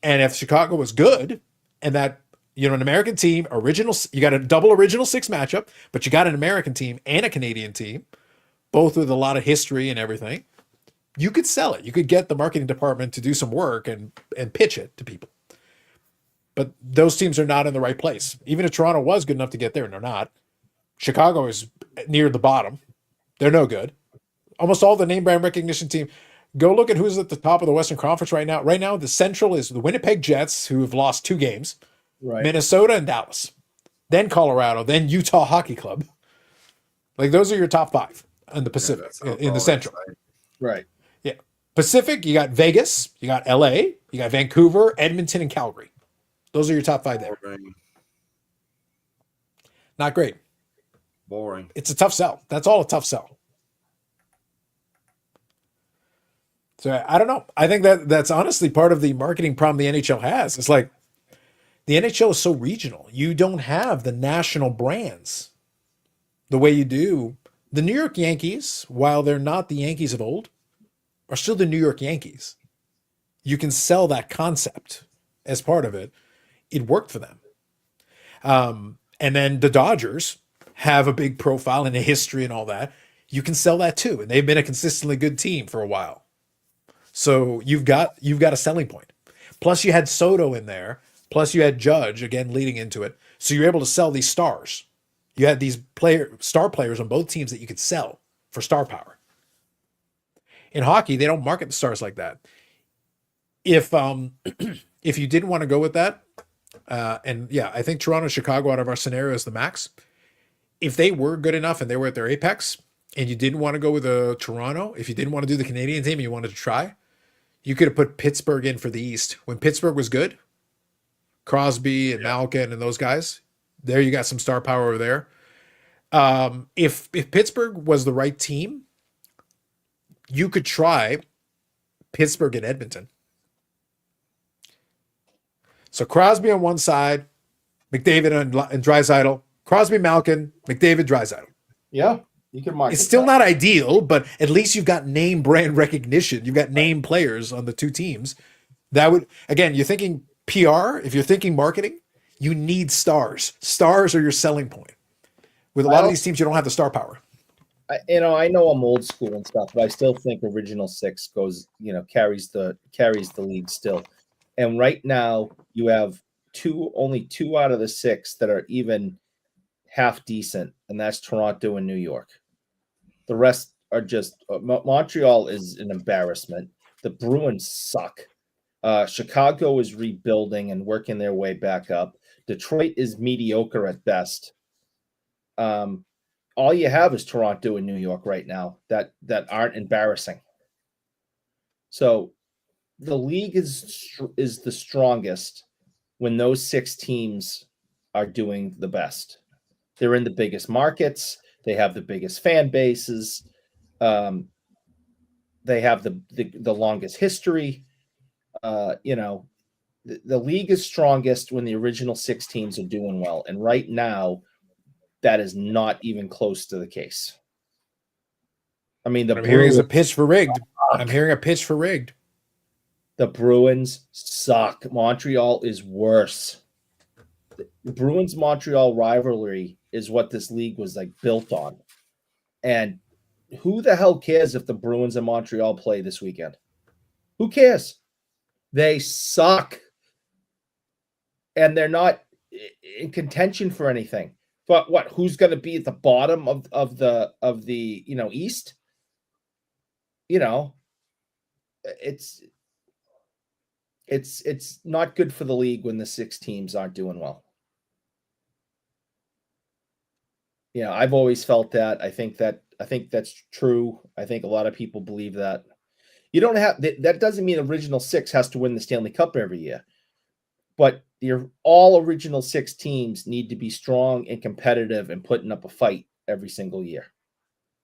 And if Chicago was good, and that, an American team, you got a double original six matchup, but you got an American team and a Canadian team, both with a lot of history and everything, you could sell it. You could get the marketing department to do some work and pitch it to people. But those teams are not in the right place. Even if Toronto was good enough to get there, and they're not. Chicago is near the bottom. They're no good. Almost all the name brand recognition team. Go look at who's at the top of the Western Conference right now. Right now, the Central is the Winnipeg Jets, who have lost 2 games. Right. Minnesota and Dallas. Then Colorado. Then Utah Hockey Club. Like, those are your top 5 in the Pacific, in the Central. Right. Yeah. Pacific, you got Vegas, you got LA, you got Vancouver, Edmonton, and Calgary. Those are your top 5 there. Boring. Not great. Boring. It's a tough sell. That's all a tough sell. So I don't know. I think that's honestly part of the marketing problem the NHL has. It's like the NHL is so regional. You don't have the national brands the way you do. The New York Yankees, while they're not the Yankees of old, are still the New York Yankees. You can sell that concept as part of it. It worked for them. And then the Dodgers have a big profile and a history and all that. You can sell that too. And they've been a consistently good team for a while. So you've got a selling point. Plus you had Soto in there. Plus you had Judge, again, leading into it. So you're able to sell these stars. You had these star players on both teams that you could sell for star power. In hockey, they don't market the stars like that. If you didn't want to go with that, and yeah, I think Toronto, Chicago out of our scenario is the max. If they were good enough and they were at their apex, and you didn't want to go with a Toronto, if you didn't want to do the Canadian team and you wanted to try, you could have put Pittsburgh in for the East. When Pittsburgh was good, Crosby and Malkin and those guys, there you got some star power over there. If Pittsburgh was the right team, you could try Pittsburgh and Edmonton. So Crosby on one side, McDavid and Draisaitl. Crosby, Malkin, McDavid, Draisaitl. Yeah, you can market. It's still not ideal, but at least you've got name brand recognition. You've got name players on the two teams. That would, again, you're thinking PR. If you're thinking marketing, you need stars. Stars are your selling point. With a lot of these teams, you don't have the star power. I know I'm old school and stuff, but I still think original six goes, carries the league still. And right now you have only two out of the six that are even half decent, and that's Toronto and New York. The rest are just Montreal is an embarrassment. The Bruins suck. Chicago is rebuilding and working their way back up. Detroit is mediocre at best. All you have is Toronto and New York right now that aren't embarrassing. So the league is the strongest when those six teams are doing the best. They're in the biggest markets. They have the biggest fan bases. They have the longest history. The league is strongest when the original six teams are doing well. And right now, that is not even close to the case. I mean, I'm hearing a pitch for rigged. I'm hearing a pitch for rigged. The Bruins suck. Montreal is worse. The Bruins-Montreal rivalry is what this league was built on. And who the hell cares if the Bruins and Montreal play this weekend? Who cares? They suck. And they're not in contention for anything. But what? Who's going to be at the bottom of the East? It's not good for the league when the six teams aren't doing well. I've always felt that. I think that's true. I think a lot of people believe that. You don't have that doesn't mean original six has to win the Stanley Cup every year. But your all original six teams need to be strong and competitive and putting up a fight every single year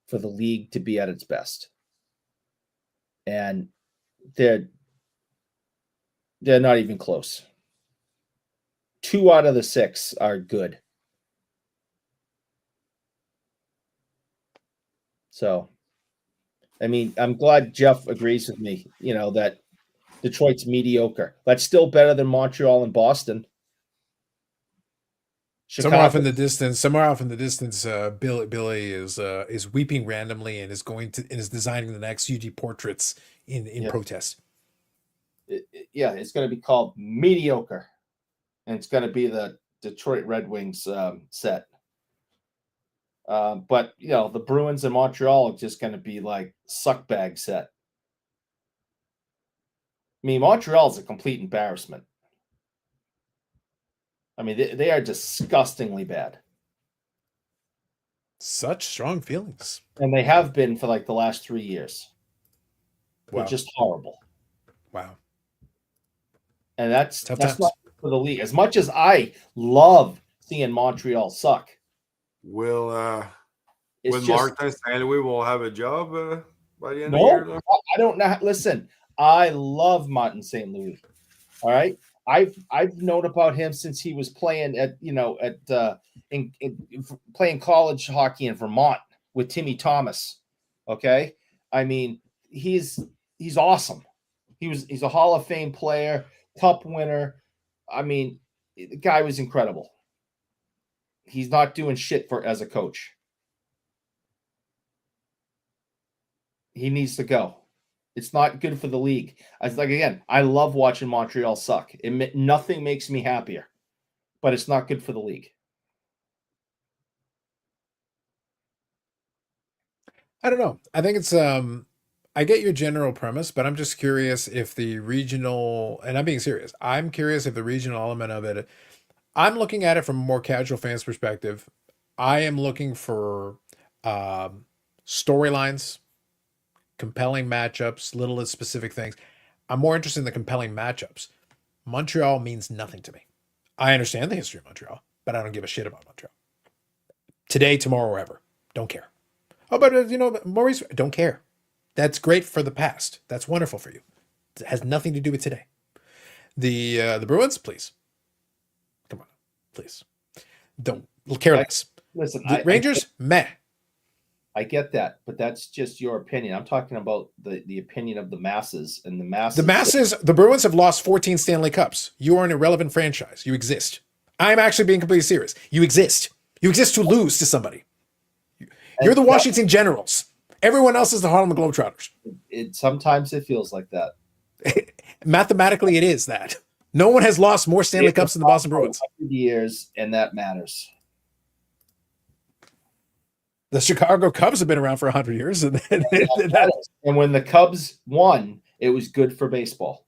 for the league to be at its best. And they're not even close. 2 out of the 6 are good. So, I mean, I'm glad Jeff agrees with me, that Detroit's mediocre. That's still better than Montreal and Boston. Chicago. Somewhere off in the distance, Billy is weeping randomly and is designing the next UG portraits in protest. It's going to be called Mediocre, and it's going to be the Detroit Red Wings set. But the Bruins and Montreal are just going to be suck bag set. I mean, Montreal is a complete embarrassment. I mean, they are disgustingly bad. Such strong feelings. And they have been for the last 3 years. Wow. They're just horrible. Wow. And that's not for the league. As much as I love seeing Montreal suck. Will Martin St. Louis will have a job by the end of the year? No, I don't know. Listen, I love Martin St. Louis. All right. I've known about him since he was playing playing college hockey in Vermont with Timmy Thomas. Okay. I mean, he's awesome. He's a Hall of Fame player, Cup winner. I mean, the guy was incredible. He's not doing shit as a coach. He needs to go. It's not good for the league. I love watching Montreal suck. Nothing makes me happier, but it's not good for the league. I don't know. I think it's I get your general premise, but I'm just curious if the regional, and I'm being serious. I'm curious if the regional element of it. I'm looking at it from a more casual fan's perspective. I am looking for storylines, compelling matchups, little specific things. I'm more interested in the compelling matchups. Montreal means nothing to me. I understand the history of Montreal, but I don't give a shit about Montreal. Today, tomorrow, or ever. Don't care. Oh, but Maurice, don't care. That's great for the past. That's wonderful for you. It has nothing to do with today. The Bruins, please. Come on, please. Don't care less. Listen, The Rangers, meh. I get that, but that's just your opinion. I'm talking about the opinion of the masses, and the Bruins have lost 14 Stanley Cups. You are an irrelevant franchise. You exist. I'm actually being completely serious. You exist. You exist to lose to somebody. You're the Washington Generals. Everyone else is the Harlem Globetrotters. Sometimes it feels like that. Mathematically, it is that. No one has lost more Stanley Cups than the Boston Bruins. Years, and that matters. The Chicago Cubs have been around for 100 years. And when the Cubs won, it was good for baseball.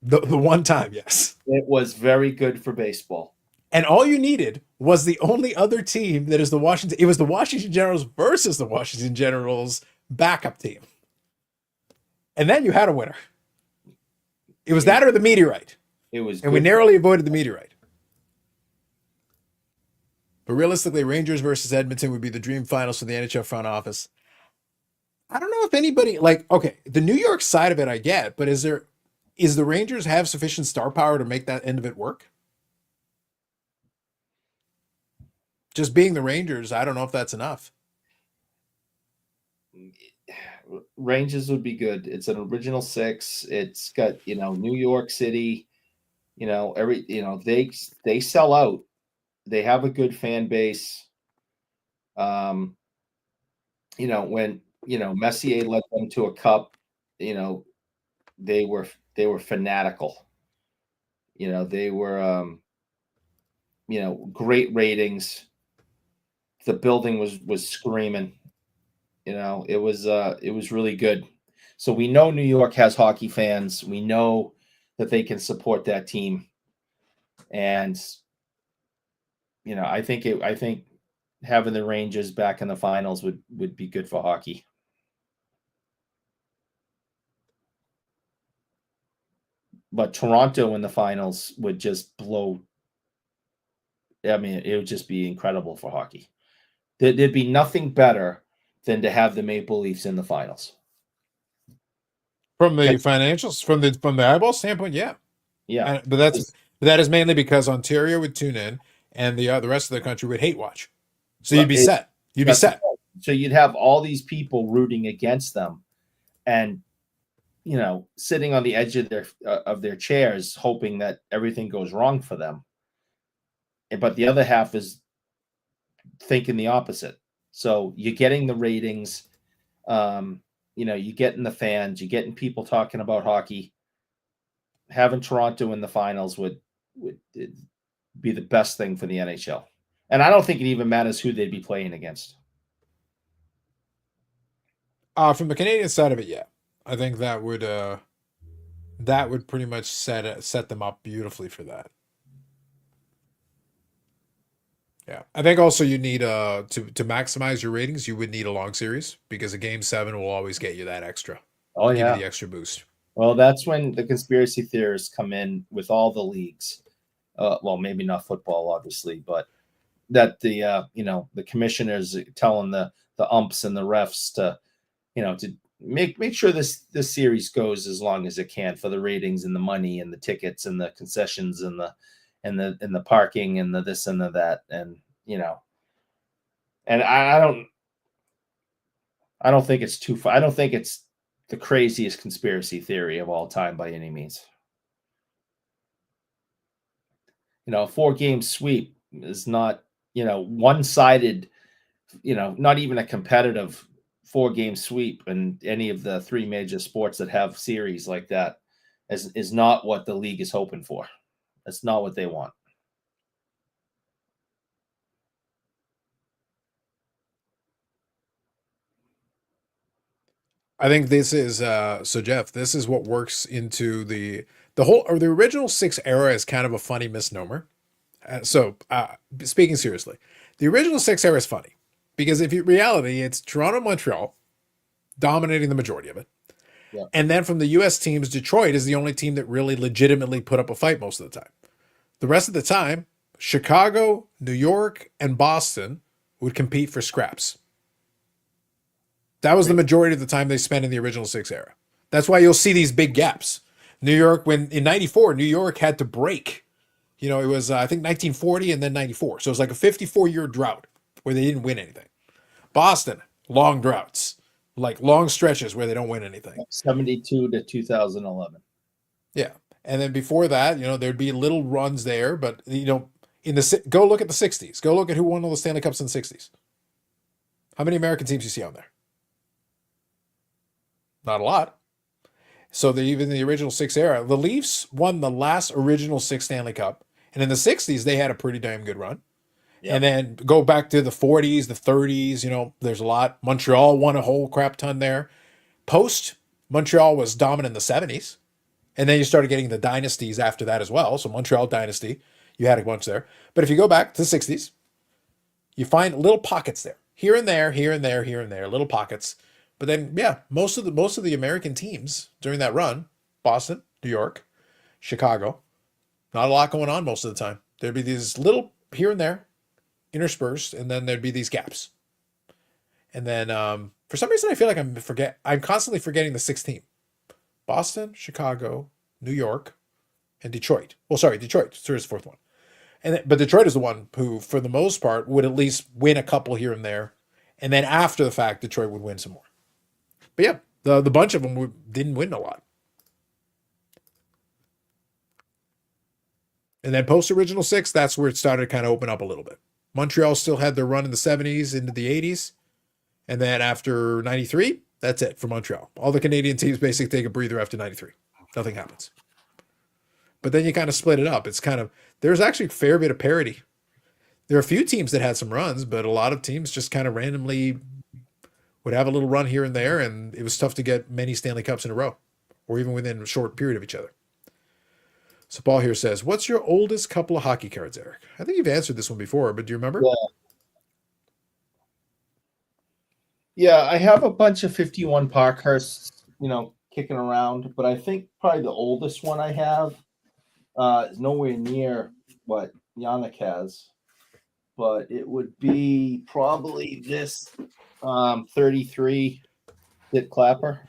The one time, yes. It was very good for baseball. And all you needed was the only other team that is the Washington. It was the Washington Generals versus the Washington Generals backup team. And then you had a winner. It was that or the meteorite. It was, and we narrowly avoided the meteorite. But realistically, Rangers versus Edmonton would be the dream finals for the NHL front office. I don't know if anybody okay, the New York side of it I get, but is the Rangers have sufficient star power to make that end of it work? Just being the Rangers, I don't know if that's enough. Rangers would be good. It's an original six. It's got, New York City, they sell out. They have a good fan base. When Messier led them to a cup, they were fanatical. They were great ratings. The building was screaming. It was really good. So we know New York has hockey fans. We know that they can support that team. And I think having the Rangers back in the finals would be good for hockey. But Toronto in the finals would just blow. I mean, it would just be incredible for hockey. There'd be nothing better than to have the Maple Leafs in the finals. From the financials, from the eyeball standpoint, yeah. Yeah. But that is mainly because Ontario would tune in and the rest of the country would hate watch. So you'd be set. You'd be set. So you'd have all these people rooting against them and sitting on the edge of their chairs hoping that everything goes wrong for them. But the other half is thinking the opposite. So you're getting the ratings, you're getting the fans, you're getting people talking about hockey. Having Toronto in the finals would be the best thing for the NHL. And I don't think it even matters who they'd be playing against. From the Canadian side of it, yeah. I think that would pretty much set them up beautifully for that. Yeah, I think also you need to maximize your ratings. You would need a long series because a game 7 will always get you that extra. Oh yeah, give you the extra boost. Well, that's when the conspiracy theorists come in with all the leagues. Well, maybe not football, obviously, but that the commissioners telling the umps and the refs to make sure this series goes as long as it can for the ratings and the money and the tickets and the concessions and the parking and the this and the that. And, and I don't think it's too far. I don't think it's the craziest conspiracy theory of all time by any means. A 4-game sweep is not, one-sided, not even a competitive 4-game sweep in any of the 3 major sports that have series like that is not what the league is hoping for. That's not what they want. I think this is so Jeff, this is what works into the original 6 era is kind of a funny misnomer. Speaking seriously, the original 6 era is funny because reality, it's Toronto, Montreal dominating the majority of it. Yeah. And then from the US teams, Detroit is the only team that really legitimately put up a fight most of the time. The rest of the time, Chicago, New York, and Boston would compete for scraps. That was the majority of the time they spent in the original 6 era. That's why you'll see these big gaps. New York, when in 94, New York had to break. You know, it was, I think, 1940 and then 94. So it was like a 54-year drought where they didn't win anything. Boston, long droughts, like long stretches where they don't win anything. 72 to 2011. Yeah. And then before that, you know, there'd be little runs there. But, you know, go look at the 60s. Go look at who won all the Stanley Cups in the 60s. How many American teams you see on there? Not a lot. So even the original 6 era, the Leafs won the last original 6 Stanley Cup. And in the 60s, they had a pretty damn good run. Yep. And then go back to the 40s, the 30s, you know, there's a lot. Montreal won a whole crap ton there. Montreal was dominant in the 70s. And then you started getting the dynasties after that as well. So Montreal dynasty, you had a bunch there. But if you go back to the 60s, you find little pockets there. Here and there, here and there, here and there, little pockets. But then, yeah, most of the American teams during that run, Boston, New York, Chicago, not a lot going on most of the time. There'd be these little here and there, interspersed, and then there'd be these gaps. And then for some reason, I feel like I'm constantly forgetting the 6th team: Boston, Chicago, New York, and Detroit. Well, sorry, Detroit. So there's the 4th one. But Detroit is the one who, for the most part, would at least win a couple here and there, and then after the fact, Detroit would win some more. But yeah, the bunch of them didn't win a lot. And then post-original 6, that's where it started to kind of open up a little bit. Montreal still had their run in the 70s into the 80s. And then after 93, that's it for Montreal. All the Canadian teams basically take a breather after 93. Nothing happens. But then you kind of split it up. It's kind of, there's actually a fair bit of parity. There are a few teams that had some runs, but a lot of teams just kind of randomly would have a little run here and there, and it was tough to get many Stanley Cups in a row, or even within a short period of each other. So Paul here says, what's your oldest couple of hockey cards, Eric? I think you've answered this one before, but do you remember? Yeah, I have a bunch of 51 Parkhursts, you know, kicking around, but I think probably the oldest one I have is nowhere near what Yannick has, but it would be probably this 33 Dick Clapper.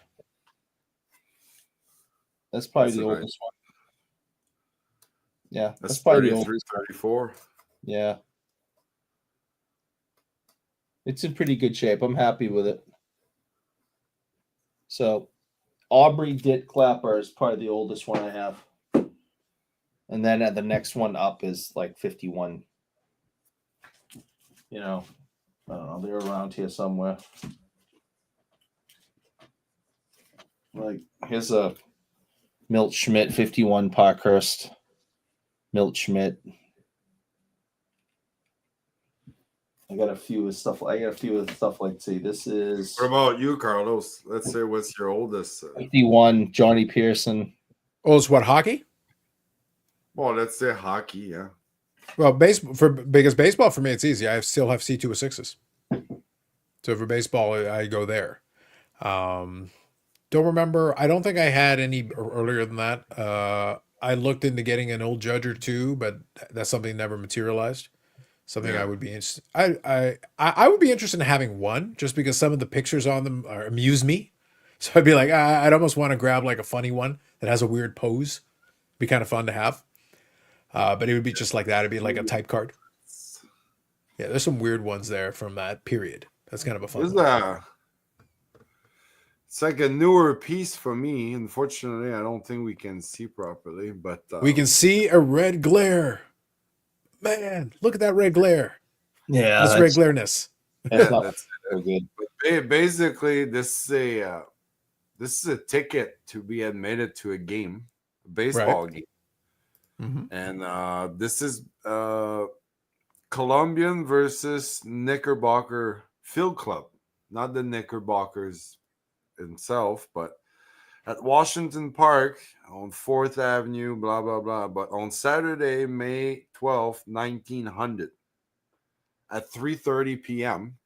That's probably the oldest one. Yeah, that's probably the oldest. 34. Yeah. It's in pretty good shape. I'm happy with it. So Aubrey Dick Clapper is probably the oldest one I have. And then the next one up is like 51. You know, I don't know. They're around here somewhere. Like, here's a Milt Schmidt 51 Parkhurst. Milt Schmidt. I got a few of stuff like, see, this is. What about you, Carlos? Let's say, what's your oldest? 51 Johnny Pearson. Oh, it's what, hockey? Well, let's say hockey, yeah. Well, because baseball for me, it's easy. I still have C2 with 6s. So for baseball, I go there. Don't remember. I don't think I had any earlier than that. I looked into getting an old Judge or two, but that's something that never materialized. Something I would be interested. I would be interested in having one, just because some of the pictures on them amuse me. So I'd be like, I'd almost want to grab like a funny one that has a weird pose. Be kind of fun to have. But it would be just like that. It'd be like a type card. Yeah, there's some weird ones there from that period. That's kind of a fun one. It's like a newer piece for me. Unfortunately, I don't think we can see properly, but we can see a red glare. Man, look at that red glare. Yeah, that's red glareness. That's not so good. But basically, this is a ticket to be admitted to a game, a baseball game. Mm-hmm. And this is Colombian versus Knickerbocker Field Club, not the Knickerbockers himself, but at Washington Park on 4th Avenue, blah, blah, blah. But on Saturday, May 12th, 1900, at 3:30 p.m.,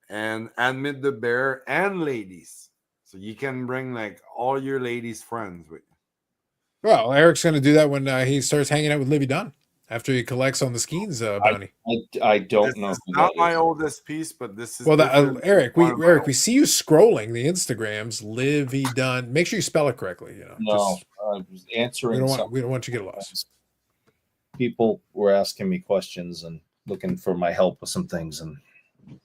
and admit the bear and ladies. So you can bring like all your ladies' friends with you. Well, Eric's going to do that when he starts hanging out with Libby Dunn. after he collects on the Skeens bounty. I don't This know. is who not that my is. oldest piece, but this is Well, different. Eric, One of my we see you scrolling the Instagrams. Livy Dunn. Make sure you spell it correctly. You know, No, just, I was answering. we don't want you to get lost. People were asking me questions and looking for my help with some things, and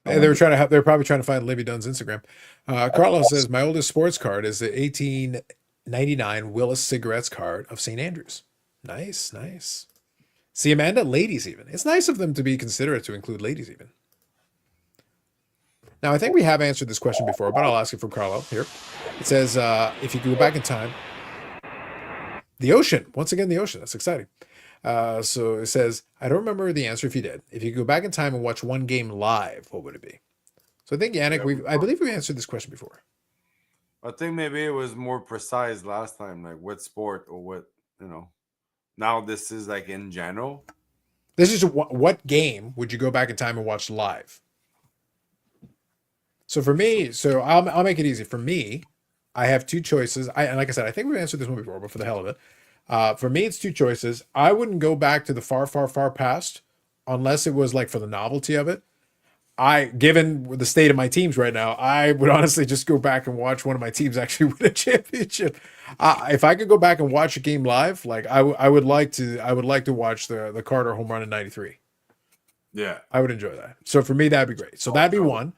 They were trying to they're probably trying to find Livy Dunn's Instagram. Carlos says my oldest sports card is the 1899 Willis Cigarettes card of St. Andrews. Nice, nice. See, Amanda, ladies even. It's nice of them to be considerate to include ladies even. Now, I think we have answered this question before, but I'll ask it from Carlo here. It says, if you go back in time, the ocean. Once again, the ocean. That's exciting. So it says, I don't remember the answer if you did. If you go back in time and watch one game live, what would it be? So I think, Yannick, I believe we answered this question before. I think maybe it was more precise last time, like what sport or what, Now this is like in general. This is what game would you go back in time and watch live? So for me, I'll make it easy. For me, I have two choices. And like I said, I think we've answered this one before, but for the hell of it, for me, it's two choices. I wouldn't go back to the far, far, far past unless it was like for the novelty of it. Given the state of my teams right now, I would honestly just go back and watch one of my teams actually win a championship. If I could go back and watch a game live, like I would like to watch the Carter home run in '93. Yeah, I would enjoy that. So for me, that'd be great. So that'd be one.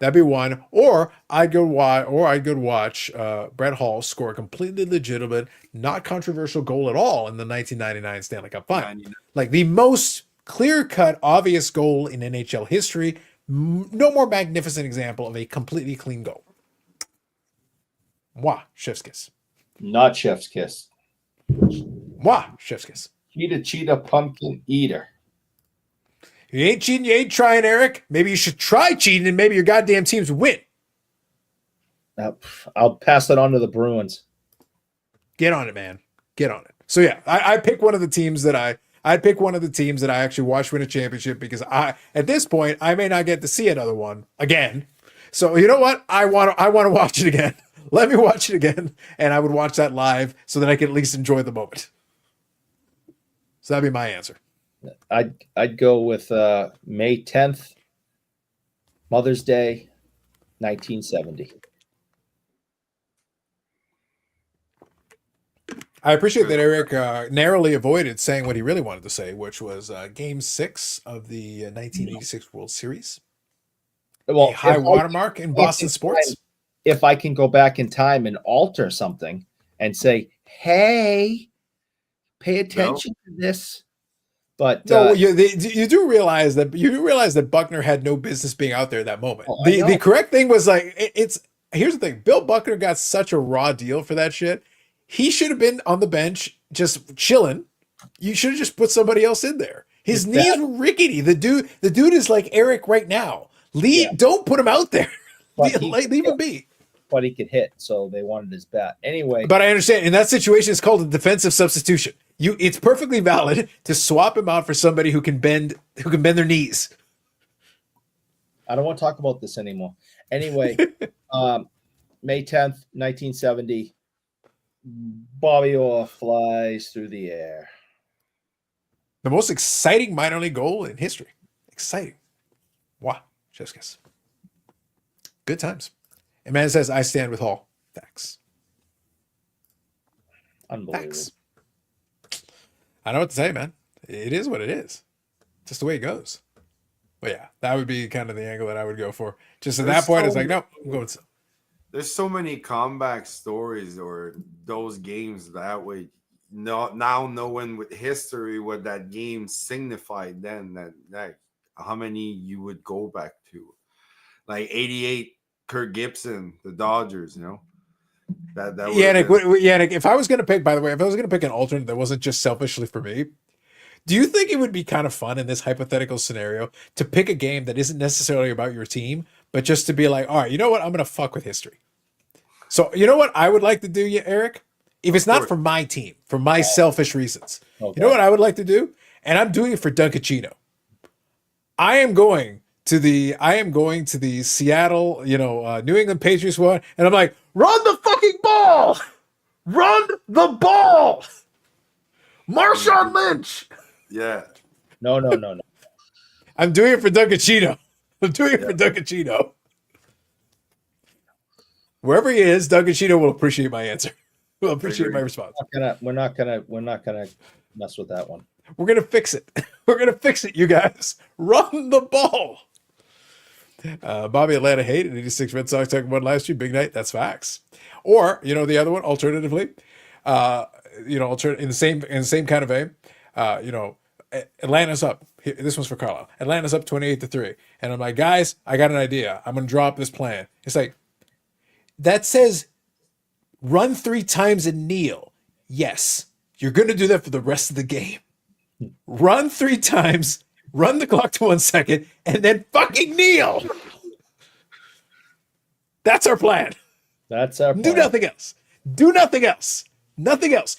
That'd be one. Or I'd go watch Brett Hall score a completely legitimate, not controversial goal at all in the 1999 Stanley Cup Final. Like the most clear-cut, obvious goal in NHL history. No more magnificent example of a completely clean goal. Moi, chef's kiss. Not chef's kiss. Moi, chef's kiss. Cheetah pumpkin eater. You ain't cheating, you ain't trying, Eric. Maybe you should try cheating and maybe your goddamn teams win. I'll pass that on to the Bruins. Get on it, man. Get on it. So yeah, I pick one of the teams that I'd pick one of the teams that I actually watched win a championship because at this point I may not get to see another one again. So you know what? I want to watch it again. Let me watch it again, and I would watch that live so that I can at least enjoy the moment. So that'd be my answer. I'd go with May 10th, Mother's Day, 1970. I appreciate that Eric narrowly avoided saying what he really wanted to say, which was Game 6 of the 1986 World Series. Well, a high watermark in Boston sports. If I can go back in time and alter something and say, "Hey, pay attention to this," but no, you do realize that Buckner had no business being out there at that moment. The correct thing was like here's the thing: Bill Buckner got such a raw deal for that shit. He should have been on the bench just chilling. You should have just put somebody else in there. His knees were rickety. The dude is like Eric right now. Don't put him out there. Leave him be. But he could hit, so they wanted his bat anyway. But I understand in that situation, it's called a defensive substitution. It's perfectly valid to swap him out for somebody who can bend their knees. I don't want to talk about this anymore. Anyway, May 10th, 1970. Bobby Orr flies through the air. The most exciting minor league goal in history. Exciting. Wow. Just kiss. Good times. And man says, I stand with Hall. Facts. Unbelievable. Facts. I don't know what to say, man. It is what it is. Just the way it goes. But yeah, that would be kind of the angle that I would go for. Just at that point, it's like, no, I'm going to. There's so many comeback stories or those games that way. Now knowing with history what that game signified then, that how many you would go back to. Like 88 Kirk Gibson, the Dodgers, That Yannick, if I was going to pick, by the way, if I was going to pick an alternate that wasn't just selfishly for me, do you think it would be kind of fun in this hypothetical scenario to pick a game that isn't necessarily about your team, but just to be like, all right, you know what? I'm going to fuck with history. So you know what I would like to do, Eric? If it's not for my team, for my selfish reasons, you know what I would like to do? And I'm doing it for Dunkachino. I am going to the Seattle, New England Patriots one, and I'm like, run the fucking ball! Run the ball! Marshawn Lynch! Yeah. No, no, no, no. I'm doing it for Dunkachino. I'm doing it for Dunkachino. Wherever he is, Dunkachino will appreciate my answer. Will appreciate my response. We're not gonna mess with that one. We're gonna fix it. We're gonna fix it, you guys. Run the ball. Bobby Atlanta hate and 86 Red Sox talking about last year. Big night. That's facts. Or the other one. Alternatively, in the same kind of vein. Atlanta's up. This one's for Carlisle. Atlanta's up 28-3, and I'm like, guys, I got an idea. I'm gonna drop this plan. It's like that says run 3 times and kneel. Yes, you're gonna do that for the rest of the game. Run 3 times. Run the clock to 1 second, and then fucking kneel. That's our plan. That's our plan. Do nothing else. Do nothing else. Nothing else.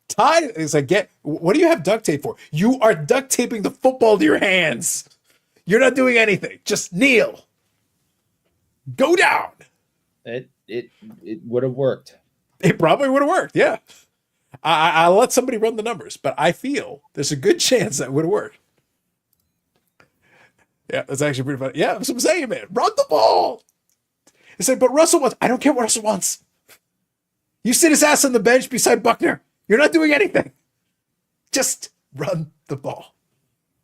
Ty is like, what do you have duct tape for? You are duct taping the football to your hands. You're not doing anything. Just kneel. Go down. It would have worked. It probably would have worked. Yeah. I'll let somebody run the numbers, but I feel there's a good chance that would have worked. Yeah, that's actually pretty funny. Yeah, that's what I'm saying, man. Run the ball. It's like, but Russell wants. I don't care what Russell wants. You sit his ass on the bench beside Buckner. You're not doing anything. Just run the ball.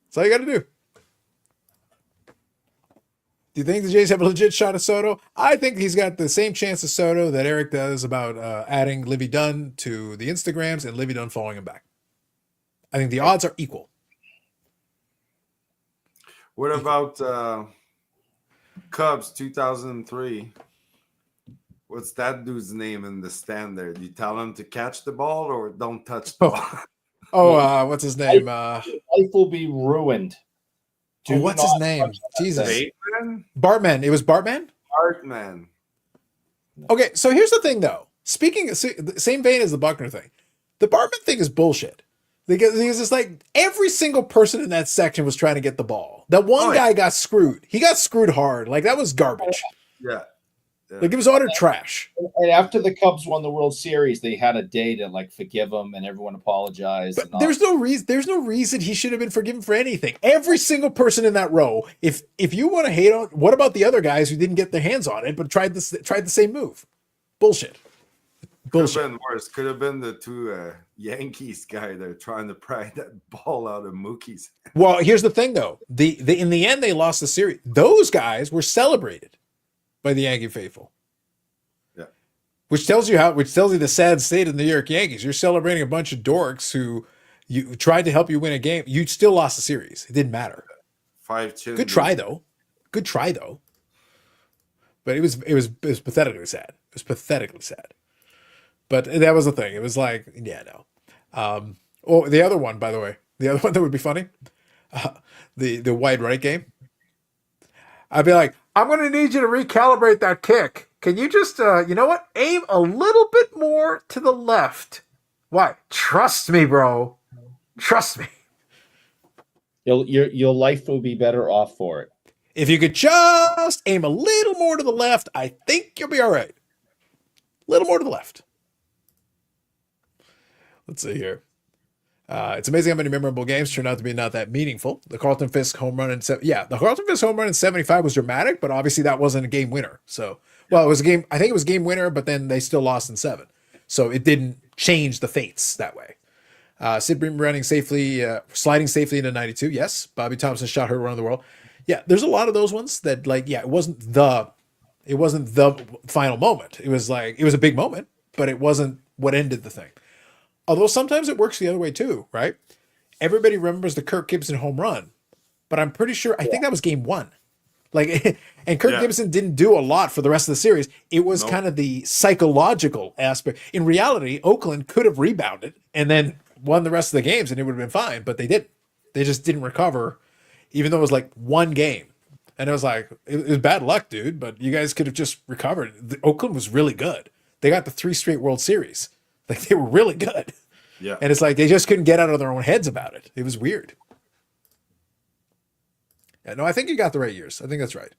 That's all you got to do. Do you think the Jays have a legit shot at Soto? I think he's got the same chance as Soto that Eric does about adding Livy Dunn to the Instagrams and Livy Dunn following him back. I think the odds are equal. What about Cubs 2003? What's that dude's name in the stand there? Do you tell him to catch the ball or don't touch the ball? What's his name? Life will be ruined. What's his name? Jesus. Bateman? Bartman. It was Bartman? Bartman. Okay, so here's the thing, though. Speaking of same vein as the Buckner thing, the Bartman thing is bullshit. Because it's like every single person in that section was trying to get the ball. That one guy got screwed. He got screwed hard. Like, that was garbage. Yeah. Like, it was utter trash. And after the Cubs won the World Series, they had a day to like forgive him, and everyone apologized. But there's no reason. There's no reason he should have been forgiven for anything. Every single person in that row. If you want to hate on, what about the other guys who didn't get their hands on it but tried the same move? Bullshit. Could have been worse. Could have been the two Yankees guy there trying to pry that ball out of Mookie's. Well, here's the thing, though. In the end, they lost the series. Those guys were celebrated by the Yankee faithful. Yeah. Which tells you the sad state of the New York Yankees. You're celebrating a bunch of dorks who you tried to help you win a game. You still lost the series. It didn't matter. 5 chin. Good try though. But it was pathetically sad. It was pathetically sad. But that was the thing. It was like, yeah, no. The other one, by the way, the other one that would be funny, the wide right game. I'd be like, I'm going to need you to recalibrate that kick. Can you just, aim a little bit more to the left? Why? Trust me, bro. Trust me. Your life will be better off for it. If you could just aim a little more to the left, I think you'll be all right. A little more to the left. Let's see here. It's amazing how many memorable games turned out to be not that meaningful. The Carlton Fisk home run in 75 was dramatic, but obviously that wasn't a game winner. So, well, it was a game. I think it was game winner, but then they still lost in 7. So it didn't change the fates that way. Sid Bream running safely, sliding safely into 92. Yes, Bobby Thompson shot her around the world. Yeah, there's a lot of those ones that it wasn't the final moment. It was a big moment, but it wasn't what ended the thing. Although sometimes it works the other way too, right? Everybody remembers the Kirk Gibson home run, but I'm pretty sure, I think that was game 1. And Kirk Gibson didn't do a lot for the rest of the series. It was kind of the psychological aspect. In reality, Oakland could have rebounded and then won the rest of the games and it would have been fine, but they didn't. They just didn't recover, even though it was like one game. And it was like, it was bad luck, dude, but you guys could have just recovered. Oakland was really good. They got the 3 straight World Series. Like, they were really good. Yeah. And it's like they just couldn't get out of their own heads about it. It was weird. Yeah, no, I think you got the right years. I think that's right.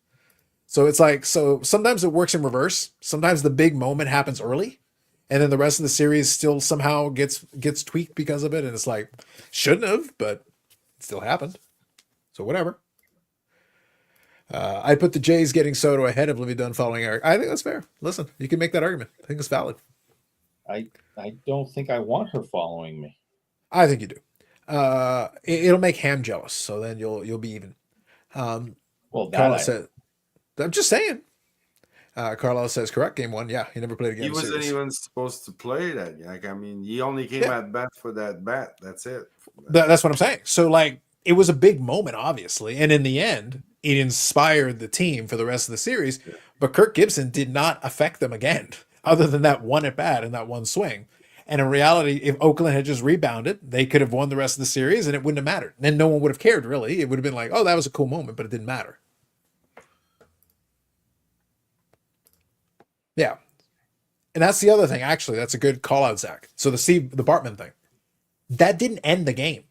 So it's like, so sometimes it works in reverse. Sometimes the big moment happens early, and then the rest of the series still somehow gets tweaked because of it. And it's like, shouldn't have, but It still happened. So whatever. I put the Jays getting Soto ahead of Livy Dunn following Eric. I think that's fair. Listen, you can make that argument. I think it's valid. I don't think I want her following me. I think you do. It'll make Ham jealous, so then you'll be even. Well, Carlos said, I'm just saying. Carlos says correct. Game 1, yeah, he never played again. He wasn't even supposed to play that. Like, I mean, he only came at bat for that bat. That's it. That's what I'm saying. So, like, it was a big moment, obviously, and in the end, it inspired the team for the rest of the series. Yeah. But Kirk Gibson did not affect them again, other than that one at bat and that one swing. And in reality, if Oakland had just rebounded, they could have won the rest of the series, and it wouldn't have mattered. And no one would have cared, really. It would have been like, oh, that was a cool moment, but it didn't matter. Yeah. And that's the other thing, actually. That's a good call-out, Zach. So the Bartman thing. That didn't end the game.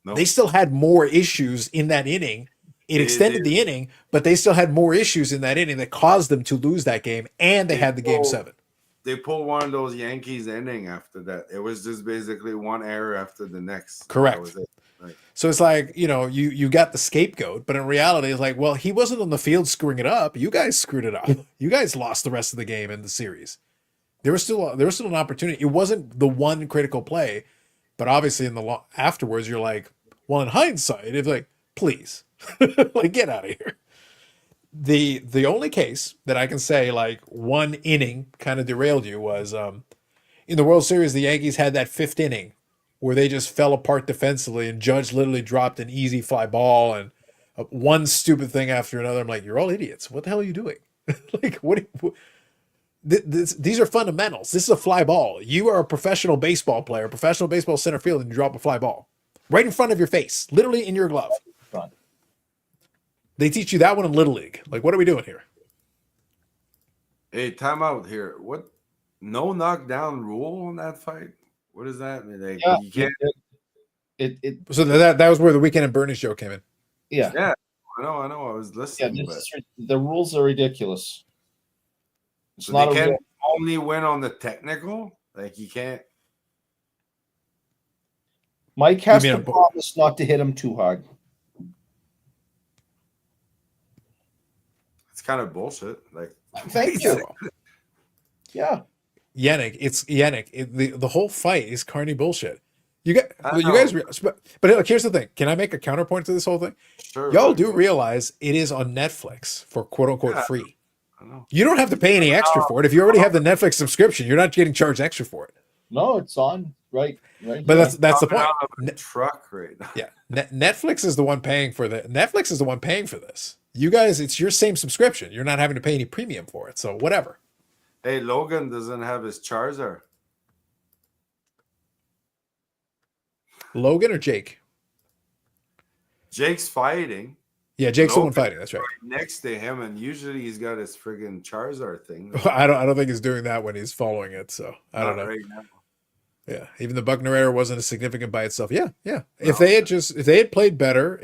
Nope. They still had more issues in that inning. It extended the inning, but they still had more issues in that inning that caused them to lose that game, and they had the Game 7. They pulled one of those Yankees ending after that. It was just basically one error after the next. Correct. That was it. Right. So it's like, you got the scapegoat, but in reality, it's like, well, he wasn't on the field screwing it up. You guys screwed it up. You guys lost the rest of the game in the series. There was still an opportunity. It wasn't the one critical play, but obviously in the afterwards, you're like, well, in hindsight, it's like, please, like, get out of here. The only case that I can say, like, one inning kind of derailed you was in the World Series, the Yankees had that 5th inning where they just fell apart defensively, and Judge literally dropped an easy fly ball and one stupid thing after another. I'm like, you're all idiots. What the hell are you doing? Like, these are fundamentals. This is a fly ball. You are a professional baseball player, professional baseball center field, and you drop a fly ball right in front of your face, literally in your glove. They teach you that one in Little League. Like, what are we doing here? Hey, time out here. What? No knockdown rule in that fight? What does that mean? Like, yeah, you can't. So that was where the Weekend at Bernie's joke came in. Yeah. Yeah. I know. I was listening. Yeah, the rules are ridiculous. So they can only win on the technical? Like, you can't. Mike has to promise not to hit him too hard. It's kind of bullshit. Like, thank you. Yeah. Yannick, the whole fight is carny bullshit. You guys, but look, here's the thing. Can I make a counterpoint to this whole thing? Sure. Y'all do realize it is on Netflix for quote unquote free. I know. You don't have to pay any extra for it. If you already have the Netflix subscription, you're not getting charged extra for it. No, it's on right. But that's the point. Truck right now. Yeah, Netflix is the one paying for the. Netflix is the one paying for this. You guys, it's your same subscription. You're not having to pay any premium for it. So whatever. Hey, Logan doesn't have his Charizard. Logan or Jake? Jake's fighting. Yeah, Jake's the one fighting. That's right. Next to him, and usually he's got his friggin' Charizard thing. I don't think he's doing that when he's following it. So I don't know. Right now. Yeah, even the Buckner error wasn't as significant by itself. Yeah. If they had played better,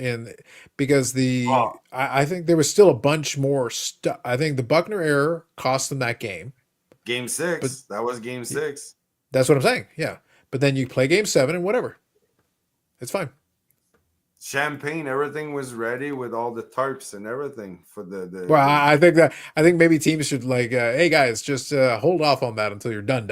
because I think there was still a bunch more stuff. I think the Buckner error cost them that game. Game 6. That was Game 6. That's what I'm saying. Yeah, but then you play Game 7 and whatever. It's fine. Champagne, everything was ready with all the tarps and everything for the. Well, I think maybe teams should hey guys, just hold off on that until you're done.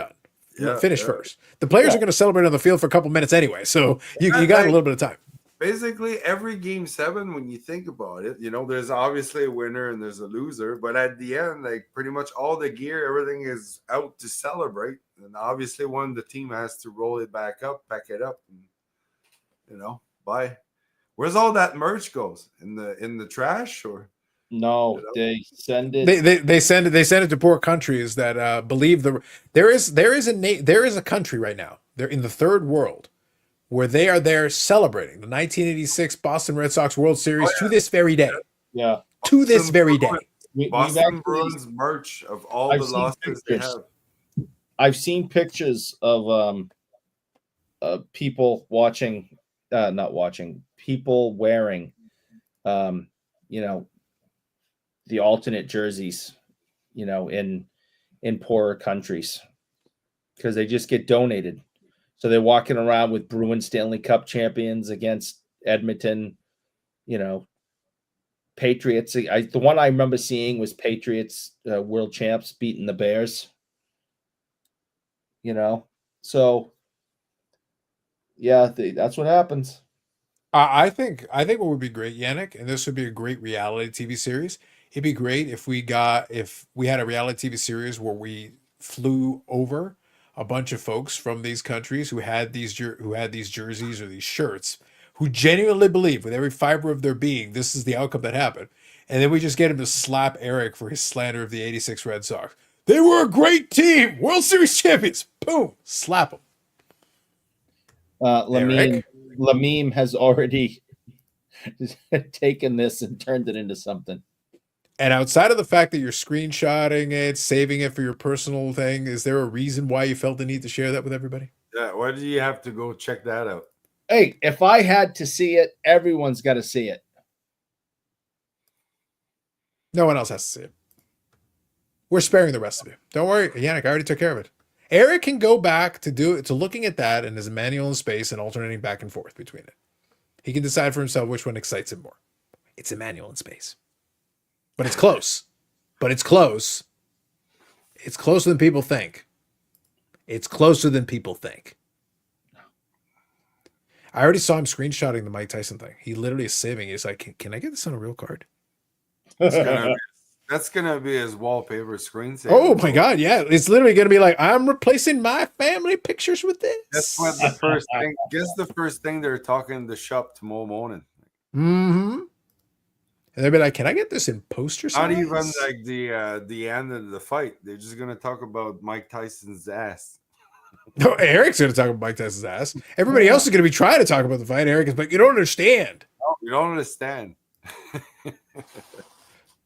Yeah, finish first. The players are going to celebrate on the field for a couple minutes anyway, so you got a little bit of time. Basically, every Game 7, when you think about it, there's obviously a winner and there's a loser, but at the end, like, pretty much all the gear, everything is out to celebrate, and obviously the team has to roll it back up, pack it up, and bye. Where's all that merch goes? In the trash, or no? They send it. They send it to poor countries that believe there is a country right now. They're in the third world where they are there celebrating the 1986 Boston Red Sox World Series to this very day. Yeah, to this very day. Boston Bruins merch of all the losses they have. I've seen pictures of people people wearing, the alternate jerseys, in poorer countries, because they just get donated. So they're walking around with Bruins Stanley Cup champions against Edmonton, Patriots. The one I remember seeing was Patriots world champs beating the Bears. So yeah, that's what happens. I think what would be great, Yannick, and this would be a great reality TV series. It'd be great if we had a reality TV series where we flew over a bunch of folks from these countries who had these jerseys or these shirts, who genuinely believe with every fiber of their being this is the outcome that happened, and then we just get him to slap Eric for his slander of the '86 Red Sox. They were a great team, World Series champions. Boom, slap them. Lamine has already taken this and turned it into something. And outside of the fact that you're screenshotting it, saving it for your personal thing, is there a reason why you felt the need to share that with everybody? Yeah, why do you have to go check that out? Hey, if I had to see it, everyone's got to see it. No one else has to see it. We're sparing the rest of you. Don't worry, Yannick, I already took care of it. Eric can go back to looking at that and his manual in space and alternating back and forth between it. He can decide for himself which one excites him more. It's a manual in space. But it's close. It's closer than people think. It's closer than people think. I already saw him screenshotting the Mike Tyson thing. He literally is saving. He's like, can I get this on a real card? That's gonna be his wallpaper screensaver. Oh my god, yeah. It's literally gonna be like, I'm replacing my family pictures with this. That's what the first thing. Guess the first thing they're talking in the shop tomorrow morning. Mm-hmm. And they'll be like, can I get this in poster size? Not even like the end of the fight. They're just gonna talk about Mike Tyson's ass. No, Eric's gonna talk about Mike Tyson's ass. Everybody else is gonna be trying to talk about the fight. Eric is like, you don't understand. No, you don't understand.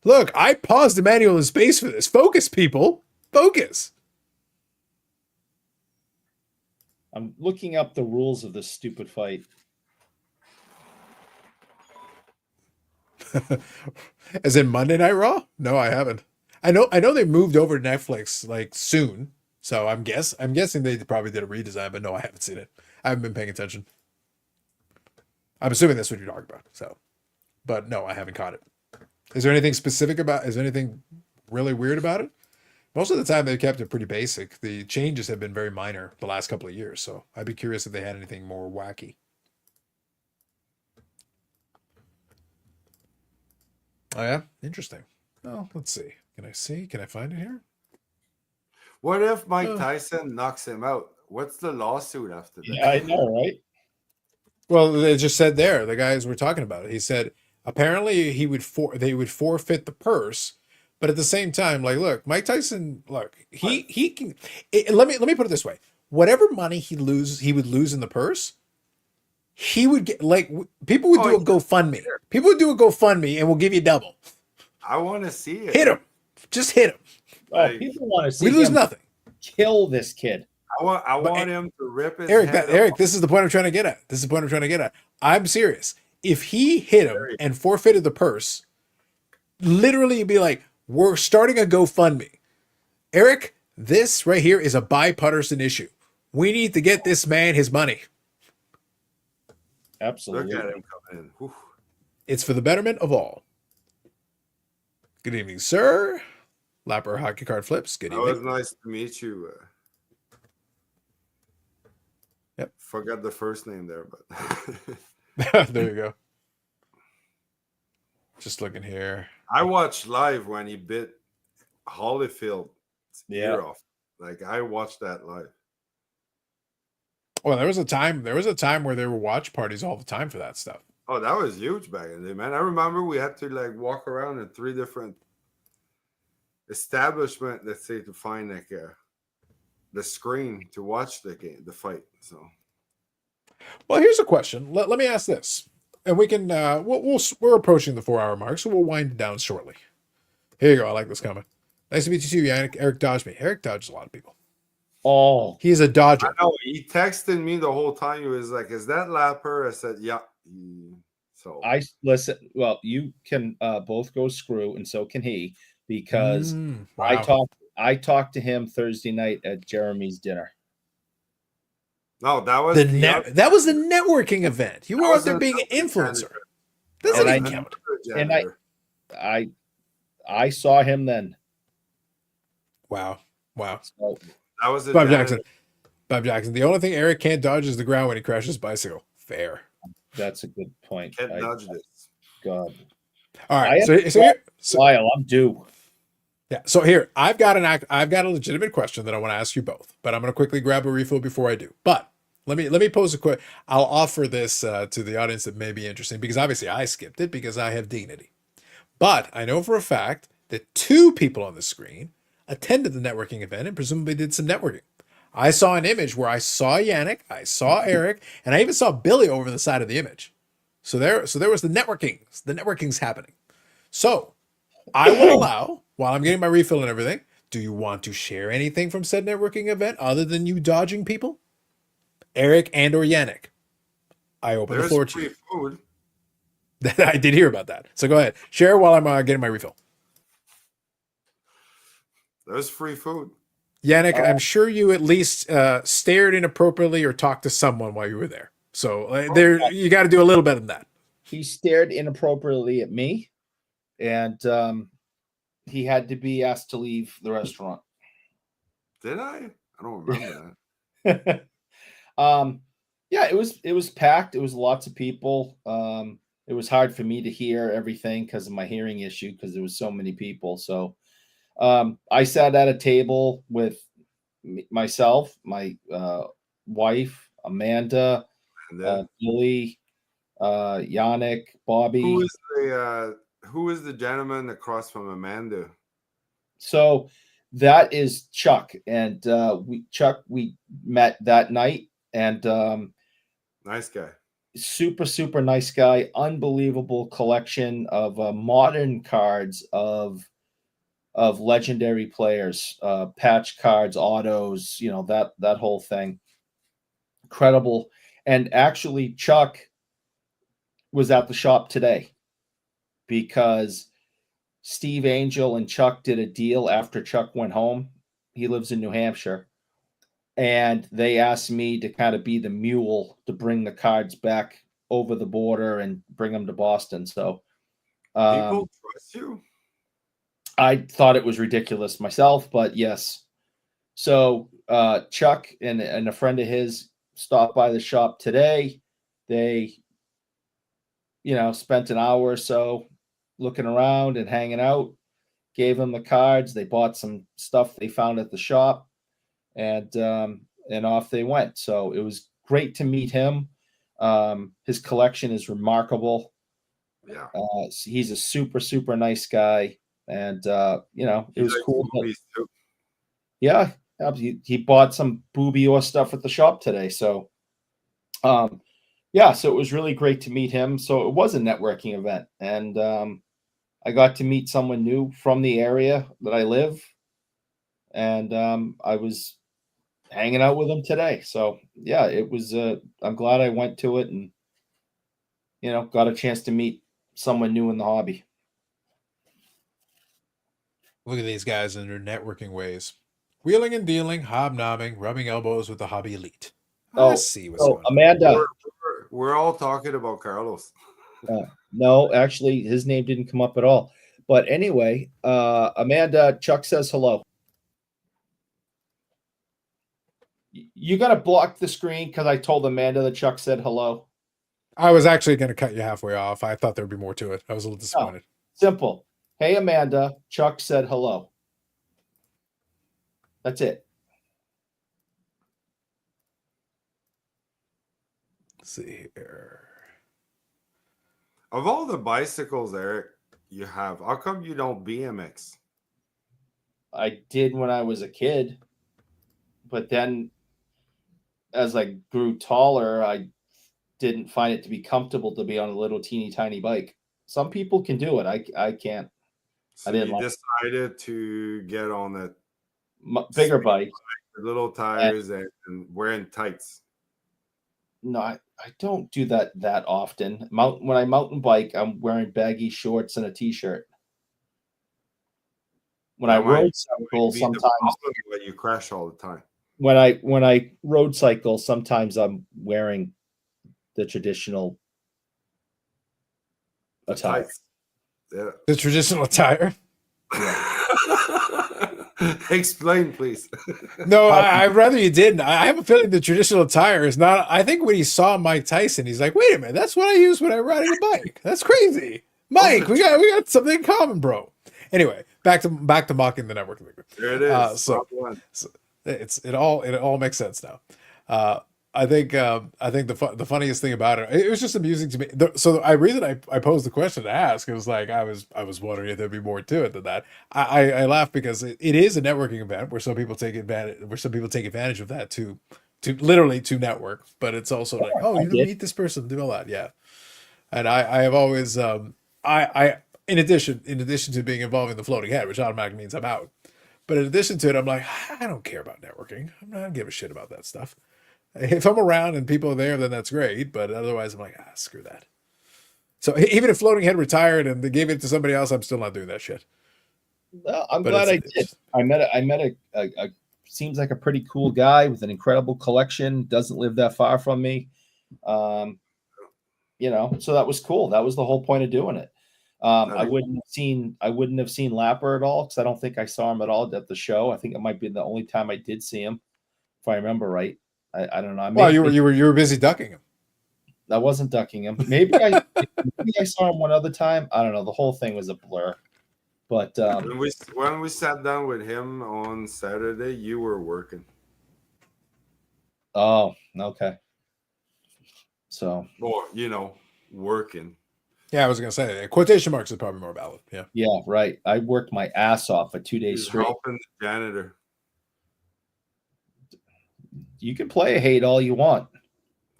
Look, I paused the manual in space for this. Focus, people. Focus. I'm looking up the rules of this stupid fight. As in Monday Night Raw? No, I haven't. I know they moved over to Netflix like soon. So I'm guessing they probably did a redesign, but no, I haven't seen it. I haven't been paying attention. I'm assuming that's what you're talking about. So, but no, I haven't caught it. Is there anything really weird about it? Most of the time they kept it pretty basic. The changes have been very minor the last couple of years. So I'd be curious if they had anything more wacky. Oh yeah, interesting. Oh, let's see. Can I find it here? What if Mike Tyson knocks him out? What's the lawsuit after that? Yeah, I know, right? Well, they just said there, the guys were talking about it. He said apparently they would forfeit the purse, but at the same time, like, look, Mike Tyson, he can. Let me put it this way: whatever money he would lose in the purse, he would get. Like, people would do a GoFundMe. People would do a GoFundMe and we'll give you double. I want to see it. Hit him, just hit him. Oh, people want to see. We lose nothing. Kill this kid. I want him to rip his Eric, head Eric, off. this is the point I'm trying to get at. I'm serious. If he hit him and forfeited the purse, literally it'd be like, we're starting a GoFundMe. Eric, this right here is a bipartisan issue. We need to get this man his money. Absolutely. Look at him coming in. Whew. It's for the betterment of all. Good evening, sir. Lapper Hockey Card Flips. Good It was evening. nice to meet you. Yep. Forgot the first name there, but There you go. Just looking here. I watched live when he bit Holyfield's ear off. Like, I watched that live. Well, there was a time where there were watch parties all the time for that stuff. Oh, that was huge back in the day, man. I remember we had to like walk around in 3 different establishments, let's say, to find like the screen to watch the fight. So, well, here's a question. Let me ask this, and we can we're approaching the 4-hour mark, so we'll wind it down shortly. Here you go. I like this comment. Nice to meet you too, Yannick. Eric dodged me. Eric dodges a lot of people. Oh, He's a dodger. I know he texted me the whole time. He was like, "Is that Lapper?" I said, "Yeah." So I listen. Well, you can both go screw, and so can he, because Wow. I talked to him Thursday night at Jeremy's dinner. No, that was that was the networking event. You were out there being an influencer. Doesn't even count. And I saw him then. Wow. So, that was Bob Jackson. Bob Jackson. The only thing Eric can't dodge is the ground when he crashes his bicycle. Fair. that's a good point. Can't dodge this. God. All right. So Lyle, I'm due. yeah. So here, I've got a legitimate question that I want to ask you both, but I'm going to quickly grab a refill before I do. But let me pose a quick. I'll offer this to the audience that may be interesting because obviously I skipped it because I have dignity. But I know for a fact that 2 people on the screen attended the networking event and presumably did some networking. I saw an image where I saw Yannick, I saw Eric, and I even saw Billy over the side of the image. So there was the networking. The networking's happening. So I will allow, while I'm getting my refill and everything, do you want to share anything from said networking event other than you dodging people? Eric and or Yannick. I open the floor to you. Food. I did hear about that. So go ahead. Share while I'm getting my refill. There's free food. Yannick, I'm sure you at least stared inappropriately or talked to someone while you were there. So there, you got to do a little better than that. He stared inappropriately at me, and he had to be asked to leave the restaurant. Did I? I don't remember that. Yeah, it was packed. It was lots of people. It was hard for me to hear everything because of my hearing issue because there was so many people. So I sat at a table with myself, my wife, Amanda, Billy, Yannick, Bobby. Who is the gentleman across from Amanda? So that is Chuck, and we met that night, and nice guy, super nice guy, unbelievable collection of modern cards of legendary players, patch cards, autos, that whole thing. Incredible. And actually Chuck was at the shop today because Steve Angel and Chuck did a deal after Chuck went home. He lives in New Hampshire. And they asked me to kind of be the mule to bring the cards back over the border and bring them to Boston. So people trust you? I thought it was ridiculous myself, but yes. So Chuck and a friend of his stopped by the shop today. They, spent an hour or so looking around and hanging out, gave them the cards. They bought some stuff they found at the shop, and off they went. So it was great to meet him. His collection is remarkable. Yeah. He's a super nice guy. And, it was cool. Yeah. He bought some booby or stuff at the shop today. So, so it was really great to meet him. So it was a networking event. And I got to meet someone new from the area that I live. And I was hanging out with him today. So, yeah, it was, I'm glad I went to it and, got a chance to meet someone new in the hobby. Look at these guys in their networking ways. Wheeling and dealing, hobnobbing, rubbing elbows with the hobby elite. Let's see what's going on. Amanda. We're all talking about Carlos. No, actually, his name didn't come up at all. But anyway, Amanda, Chuck says hello. You got to block the screen because I told Amanda that Chuck said hello. I was actually going to cut you halfway off. I thought there'd be more to it. I was a little disappointed. Simple. Hey, Amanda, Chuck said hello. That's it. Let's see here. Of all the bicycles, Eric, you have, how come you don't BMX? I did when I was a kid, but then as I grew taller, I didn't find it to be comfortable to be on a little teeny tiny bike. Some people can do it. I can't. So you decided to get on a bigger bike, little tires and wearing tights. No, I don't do that often. When I mountain bike, I'm wearing baggy shorts and a t-shirt. When I road cycle, sometimes you crash all the time. when I road cycle, sometimes I'm wearing the traditional attire. Tights. Yeah. The traditional attire. Explain, please. No, I'd rather you didn't. I have a feeling the traditional attire is not. I think when he saw Mike Tyson, he's like, "Wait a minute, that's what I use when I'm riding a bike. That's crazy, Mike. We got something in common, bro." Anyway, back to mocking the network. There it is. So it all makes sense now. I think the funniest thing about it was just amusing to me. So the reason I posed the question to ask, it was like I was wondering if there'd be more to it than that. I laugh because it is a networking event where some people take advantage of that to literally to network, but it's also like, oh, you meet this person, do all that, yeah. And I have always I in addition to being involved in the floating head, which automatically means I'm out. But in addition to it, I'm like, I don't care about networking. I don't give a shit about that stuff. If I'm around and people are there, then that's great. But otherwise, I'm like, screw that. So even if Floating Head retired and they gave it to somebody else, I'm still not doing that shit. Well, I'm glad I did. I met a seems like a pretty cool guy with an incredible collection. Doesn't live that far from me. So that was cool. That was the whole point of doing it. I wouldn't have seen Lapper at all because I don't think I saw him at all at the show. I think it might be the only time I did see him, if I remember right. I don't know. Well, you were busy ducking him. I wasn't ducking him. Maybe I saw him one other time. I don't know. The whole thing was a blur. But when we sat down with him on Saturday, you were working. Oh, okay. So, or working. Yeah, I was gonna say quotation marks is probably more valid. Yeah. Yeah, right. I worked my ass off for 2 days straight. Helping the janitor. You can play hate all you want.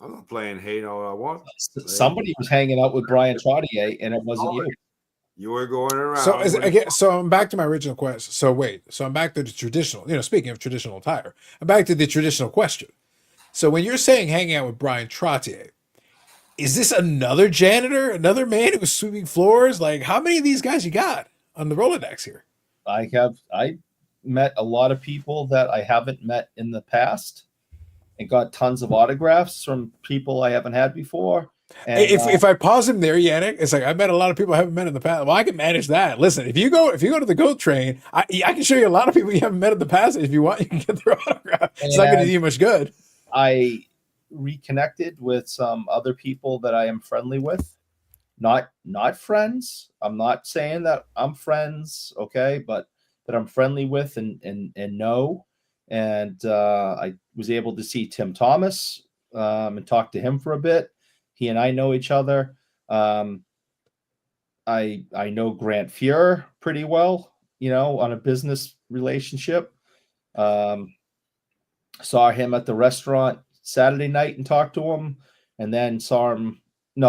I'm not playing hate all I want. Somebody was hanging out with Brian Trottier, and it wasn't you. You were going around. So I'm back to my original question. So I'm back to the traditional. Speaking of traditional attire, I'm back to the traditional question. So when you're saying hanging out with Brian Trottier, is this another janitor, another man who was sweeping floors? Like, how many of these guys you got on the Rolodex here? I met a lot of people that I haven't met in the past, and got tons of autographs from people I haven't had before. And, if I pause him there, Yannick, it's like I met a lot of people I haven't met in the past. Well, I can manage that. Listen, if you go to the GOAT train, I can show you a lot of people you haven't met in the past. If you want, you can get their autograph. It's not going to do you much good. I reconnected with some other people that I am friendly with. Not friends. I'm not saying that I'm friends, okay, but that I'm friendly with and know. And I was able to see Tim Thomas and talk to him for a bit. He and I know each other. I know Grant Fuhr pretty well, on a business relationship. Saw him at the restaurant Saturday night and talked to him, and then saw him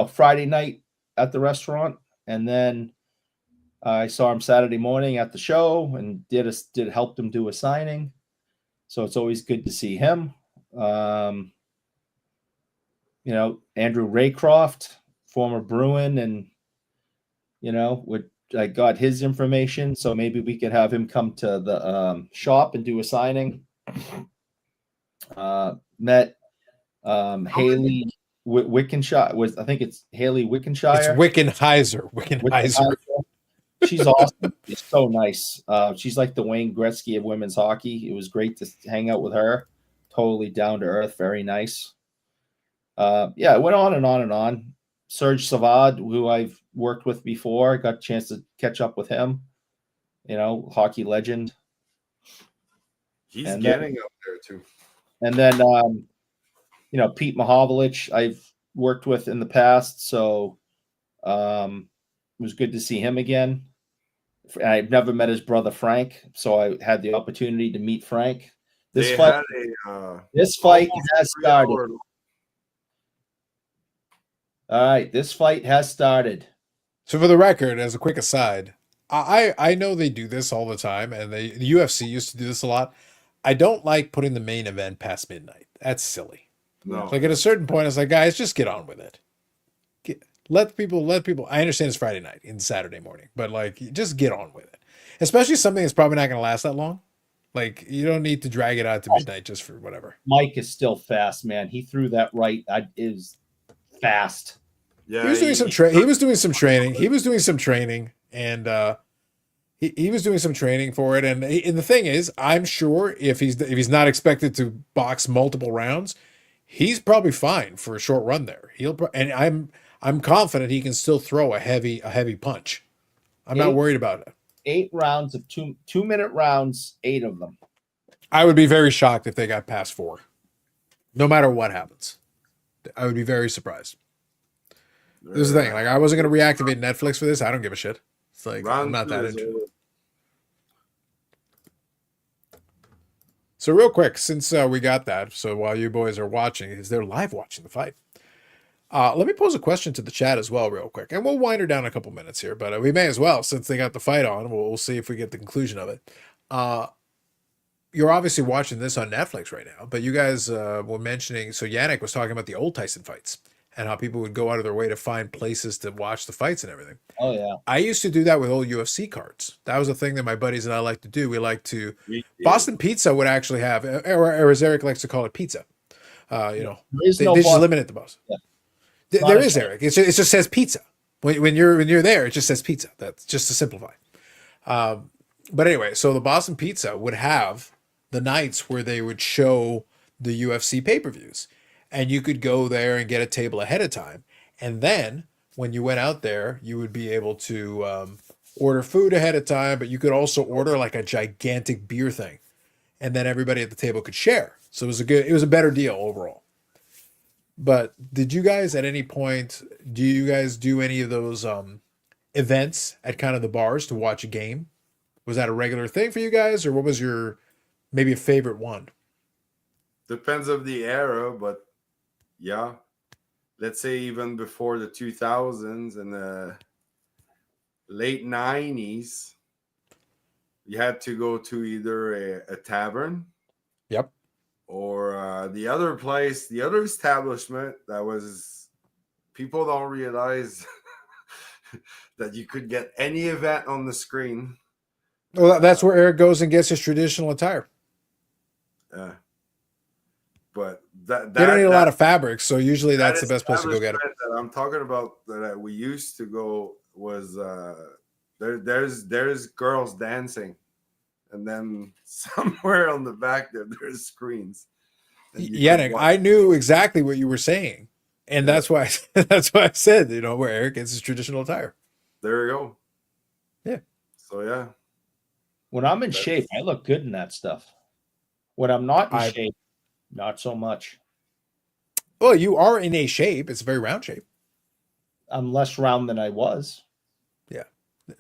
Friday night at the restaurant, and then I saw him Saturday morning at the show and helped him do a signing. So it's always good to see him. Andrew Raycroft, former Bruin, and I got his information, so maybe we could have him come to the shop and do a signing. Met Haley Wickenshire. I think it's Haley Wickenshire. It's Wickenheiser. She's awesome. She's so nice. She's like the Wayne Gretzky of women's hockey. It was great to hang out with her. Totally down to earth. Very nice. It went on and on and on. Serge Savad, who I've worked with before, got a chance to catch up with him. Hockey legend. He's getting up there too. And then, Pete Mahovlich, I've worked with in the past, so it was good to see him again. I've never met his brother Frank, so I had the opportunity to meet Frank. This fight has started. All right, this fight has started. So for the record, as a quick aside, I know they do this all the time, and the UFC used to do this a lot. I don't like putting the main event past midnight. That's silly. No. Like at a certain point, it's like, guys, just get on with it. Let people. I understand it's Friday night and Saturday morning, but like, just get on with it. Especially something that's probably not going to last that long. Like, you don't need to drag it out to midnight just for whatever. Mike is still fast, man. He threw that right. Is fast. Yeah, He was doing some he was doing some training. He was doing some training, and he was doing some training for it. And the thing is, I'm sure if he's not expected to box multiple rounds, he's probably fine for a short run there. I'm confident he can still throw a heavy punch. I'm not worried about it. 8 rounds of 2-minute rounds, 8 of them. I would be very shocked if they got past 4. No matter what happens. I would be very surprised. This is the thing. Like, I wasn't going to reactivate Netflix for this. I don't give a shit. It's like, I'm not that interested. So real quick, since we got that, so while you boys are watching, is they're live watching the fight. Let me pose a question to the chat as well, real quick, and we'll wind her down a couple minutes here, but we may as well, since they got the fight on. We'll see if we get the conclusion of it. You're obviously watching this on Netflix right now, but you guys were mentioning, so Yannick was talking about the old Tyson fights and how people would go out of their way to find places to watch the fights and everything. Oh, yeah. I used to do that with old UFC cards. That was a thing that my buddies and I like to do. We like to, Boston Pizza would actually have, or as Eric likes to call it, pizza. They just limit it to Boston. Yeah. There is, Eric. It just says pizza. When you're there, it just says pizza. That's just to simplify. But anyway, so the Boston Pizza would have the nights where they would show the UFC pay-per-views, and you could go there and get a table ahead of time. And then when you went out there, you would be able to order food ahead of time, but you could also order like a gigantic beer thing, and then everybody at the table could share. So it was a better deal overall. But did you guys at any point, do you guys do any of those events at kind of the bars to watch a game? Was that a regular thing for you guys, or what was your maybe a favorite one? Depends of the era, but yeah. Let's say even before the 2000s and the late 90s, you had to go to either a tavern. Yep. Or the other place, the other establishment that was, people don't realize that you could get any event on the screen. Well, that's where Eric goes and gets his traditional attire. Yeah. But they don't need a lot of fabrics, so usually that's the best place to go get it. That I'm talking about that we used to go was there's girls dancing. And then somewhere on the back there's screens. Yannick, I knew exactly what you were saying, and that's why I said, where Eric gets his traditional attire. There you go. Yeah. So yeah. When I'm in shape, I look good in that stuff. When I'm not in shape, not so much. Well, you are in a shape. It's a very round shape. I'm less round than I was. Yeah. At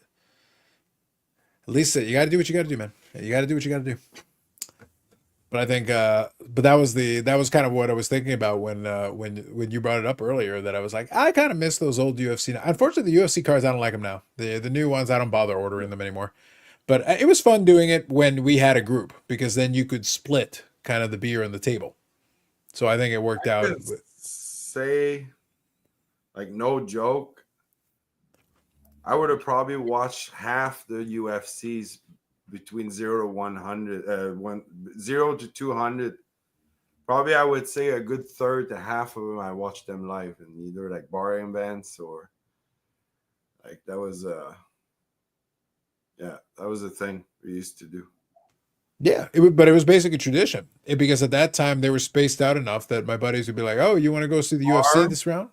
least you got to do what you got to do, man. You got to do what you got to do. But I think, but that was kind of what I was thinking about when you brought it up earlier. That I was like, I kind of miss those old UFC. Unfortunately, the UFC cards, I don't like them now. The new ones, I don't bother ordering them anymore. But it was fun doing it when we had a group, because then you could split kind of the beer on the table. So I think it worked out. Say, like, no joke, I would have probably watched half the UFCs between 0 to 100, 0 to 200. Probably I would say a good third to half of them I watched them live in either like bar events or like that was a thing we used to do. Yeah, but it was basically tradition. Because at that time they were spaced out enough that my buddies would be like, "Oh, you want to go see the UFC this round?"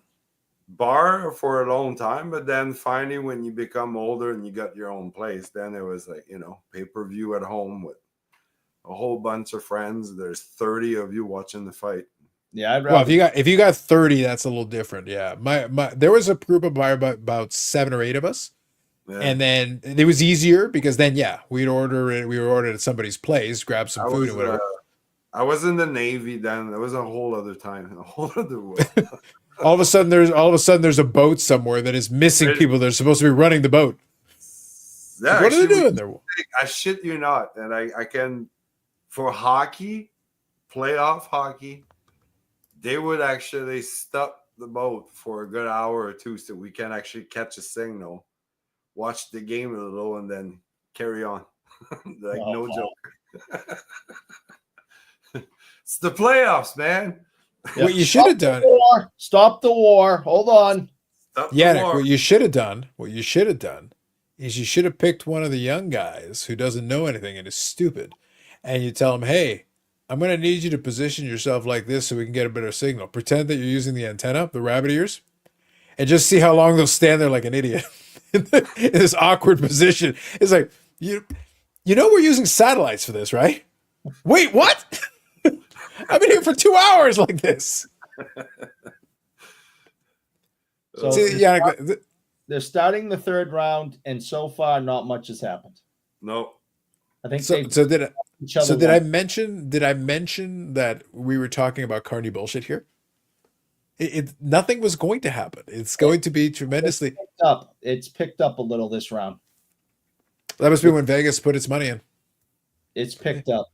Bar for a long time, but then finally when you become older and you got your own place, then it was like, pay-per-view at home with a whole bunch of friends. There's 30 of you watching the fight. Yeah, well, if you got 30, that's a little different. Yeah, there was a group of about 7 or 8 of us. Yeah. And then it was easier because then, we would order it. We were ordered at somebody's place, grab some food and whatever. I was in the Navy then. It was a whole other time, a whole other world. all of a sudden, there's a boat somewhere that is missing people that are supposed to be running the boat. Yeah, what are they doing there? I shit you not, and I can, for hockey, playoff hockey, they would actually stop the boat for a good hour or two so we can actually catch a signal, watch the game a little, and then carry on. No joke. It's the playoffs, man. What you should have done, Stop the war. Hold on. Stop the Yannick, war. what you should have done is you should have picked one of the young guys who doesn't know anything and is stupid, and you tell him, hey, I'm going to need you to position yourself like this so we can get a better signal. Pretend that you're using the antenna, the rabbit ears, and just see how long they'll stand there like an idiot in this awkward position. It's like, you know we're using satellites for this, right? Wait, what? I've been here for 2 hours like this. So See, Yannick, they're starting the third round, and so far, not much has happened. No. I think so did each other. So did I mention that we were talking about carny bullshit here? Nothing was going to happen. It's going to be tremendously. It's picked up a little this round. That must be when Vegas put its money in. It's picked up.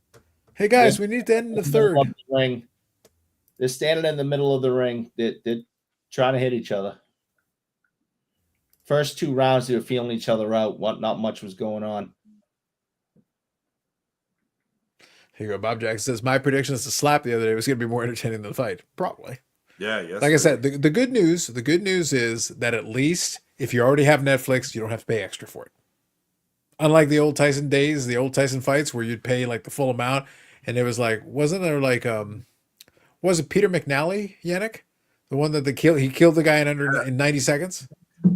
Hey guys, we need to end in the third. Ring. They're standing in the middle of the ring. They're trying to hit each other. First 2 rounds, they were feeling each other out. Not much was going on. Here you go. Bob Jackson says, my prediction is to slap the other day was going to be more entertaining than the fight. Probably. Yeah, yes. Like I said, the good news is that at least if you already have Netflix, you don't have to pay extra for it. Unlike the old Tyson days, the old Tyson fights where you'd pay like the full amount, and it was like, wasn't there like was it Peter McNally, Yannick? The one that he killed the guy in 90 seconds?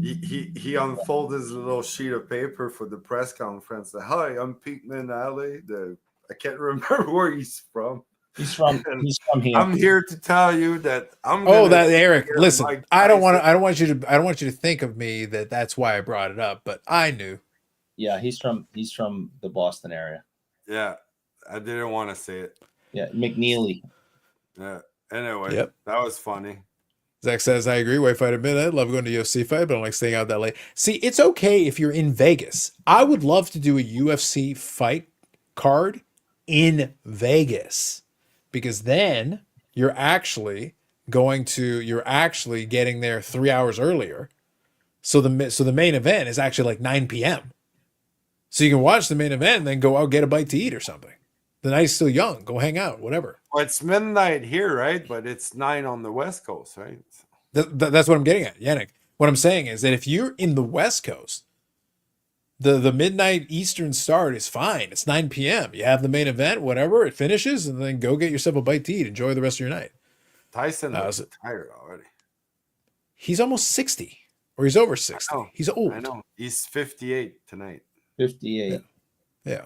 He unfolded his little sheet of paper for the press conference. Hi, I'm Pete McNally. I can't remember where he's from. He's from here. I'm here to tell you that that Eric. Listen, I don't want you to think of me that's why I brought it up, but I knew. Yeah, he's from the Boston area. Yeah, I didn't want to say it. Yeah, McNeely. Yeah. Anyway, Yep. That was funny. Zach says, I agree. White fight at midnight. Love going to UFC fight, but I don't like staying out that late. See, it's okay if you're in Vegas. I would love to do a UFC fight card in Vegas, because then you're actually getting there 3 hours earlier. So the main event is actually like 9 p.m. So you can watch the main event and then go out, get a bite to eat or something. The night's still young. Go hang out, whatever. Well, it's midnight here, right? But it's 9 on the West Coast, right? That's what I'm getting at, Yannick. What I'm saying is that if you're in the West Coast, the midnight Eastern start is fine. It's 9 p.m. You have the main event, whatever, it finishes, and then go get yourself a bite to eat. Enjoy the rest of your night. Tyson is tired already. He's almost 60, or he's over 60. He's old. I know. He's 58 tonight. 58. Yeah.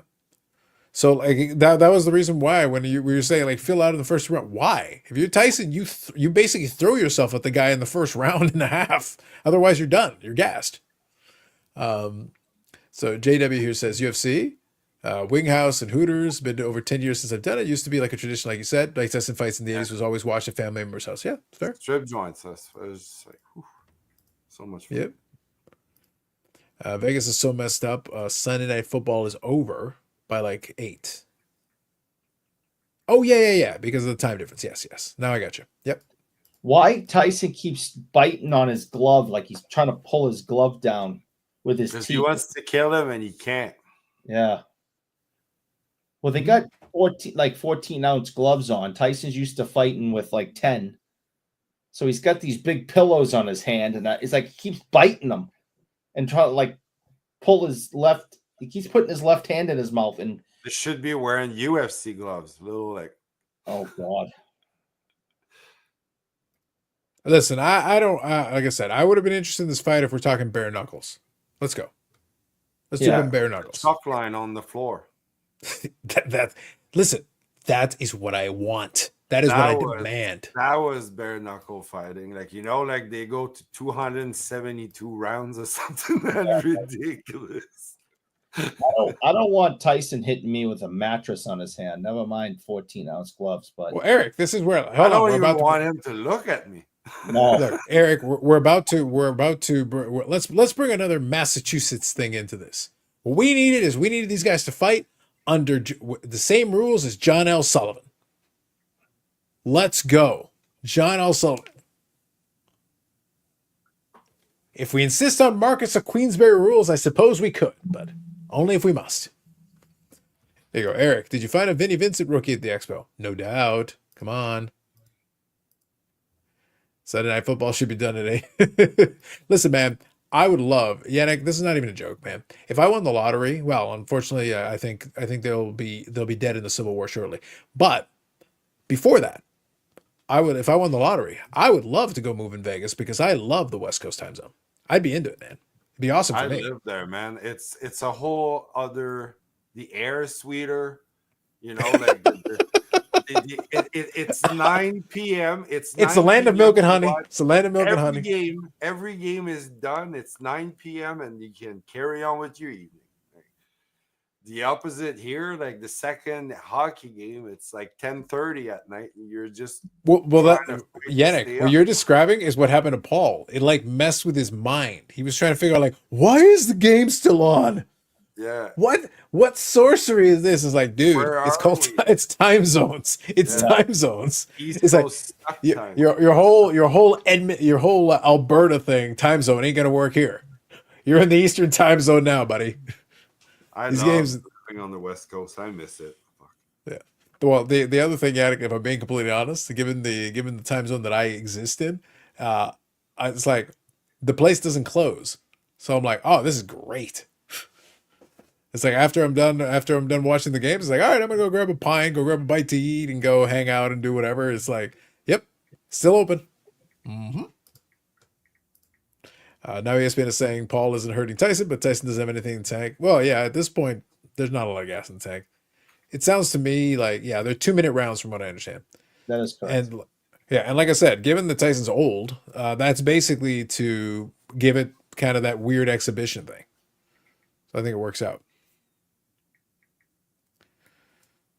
So like that was the reason why when we were saying like fill out in the first round. Why? If you're Tyson, you basically throw yourself at the guy in the first round and a half. Otherwise, you're done. You're gassed. So JW here says UFC, Winghouse and Hooters. Been to over 10 years since I've done it. Used to be like a tradition, like you said. Like Tyson fights in the 80s was always watched at family members' house. Yeah, fair. Strip joints. It was just like so much fun. Yep. Vegas is so messed up. Sunday Night Football is over by like 8. Oh yeah. Because of the time difference. Yes. Now I got you. Yep. Why Tyson keeps biting on his glove like he's trying to pull his glove down with his teeth? He wants to kill him and he can't. Yeah. Well, they got 14-ounce gloves on. Tyson's used to fighting with like 10. So he's got these big pillows on his hand, and it's like he keeps biting them and trying to like pull his left. He keeps putting his left hand in his mouth, and They should be wearing UFC gloves. Little like. Oh God. Listen, I don't like I said, I would have been interested in this fight if we're talking bare knuckles. Let's go. Let's do them bare knuckles. Chalk line on the floor. Listen, that is what I want. That is what I demand. That was bare knuckle fighting. Like, like they go to 272 rounds or something. That's ridiculous. I don't want Tyson hitting me with a mattress on his hand. Never mind 14-ounce gloves. But well, Eric, this is where I don't even want him to look at me. No, look, Eric, we're about to. Let's bring another Massachusetts thing into this. What we needed these guys to fight under the same rules as John L. Sullivan. Let's go, John L. Sullivan. If we insist on Marcus of Queensberry rules, I suppose we could, but only if we must. There you go. Eric, did you find a Vinnie Vincent rookie at the expo? No doubt. Come on. Saturday Night Football should be done today. Listen, man, I would love, Yannick, this is not even a joke, man. If I won the lottery, well, unfortunately, I think they'll be dead in the Civil War shortly. But before that, if I won the lottery, I would love to go move in Vegas because I love the West Coast time zone. I'd be into it, man. It'd be awesome for I me. live there, man. It's a whole other. The air is sweeter, you know. Like it's 9 p.m. It's the land of 9 milk and p.m. honey. It's the land of milk and honey. Every game is done. It's 9 p.m. and you can carry on with your evening. The opposite here, like the second hockey game, it's like 10:30 at night, and you're just Yannick, what you're describing is what happened to Paul. It like messed with his mind. He was trying to figure out like, why is the game still on? Yeah. What sorcery is this? It's like, dude, it's time zones. It's time zones. It's like your whole Alberta thing, time zone ain't gonna work here. You're in the Eastern time zone now, buddy. These games on the West Coast, I miss it. Yeah. Well, the other thing, Yannick, if I'm being completely honest, given the time zone that I exist in, it's like the place doesn't close, so I'm like, oh, this is great. It's like after I'm done watching the games, it's like, all right, I'm gonna go grab a pint, go grab a bite to eat, and go hang out and do whatever. It's like, yep, still open. Mm-hmm. Now ESPN is saying Paul isn't hurting Tyson, but Tyson doesn't have anything in the tank. Well, yeah, at this point, there's not a lot of gas in the tank. It sounds to me like, yeah, they're 2-minute rounds from what I understand. That is correct. And like I said, given that Tyson's old, that's basically to give it kind of that weird exhibition thing. So I think it works out.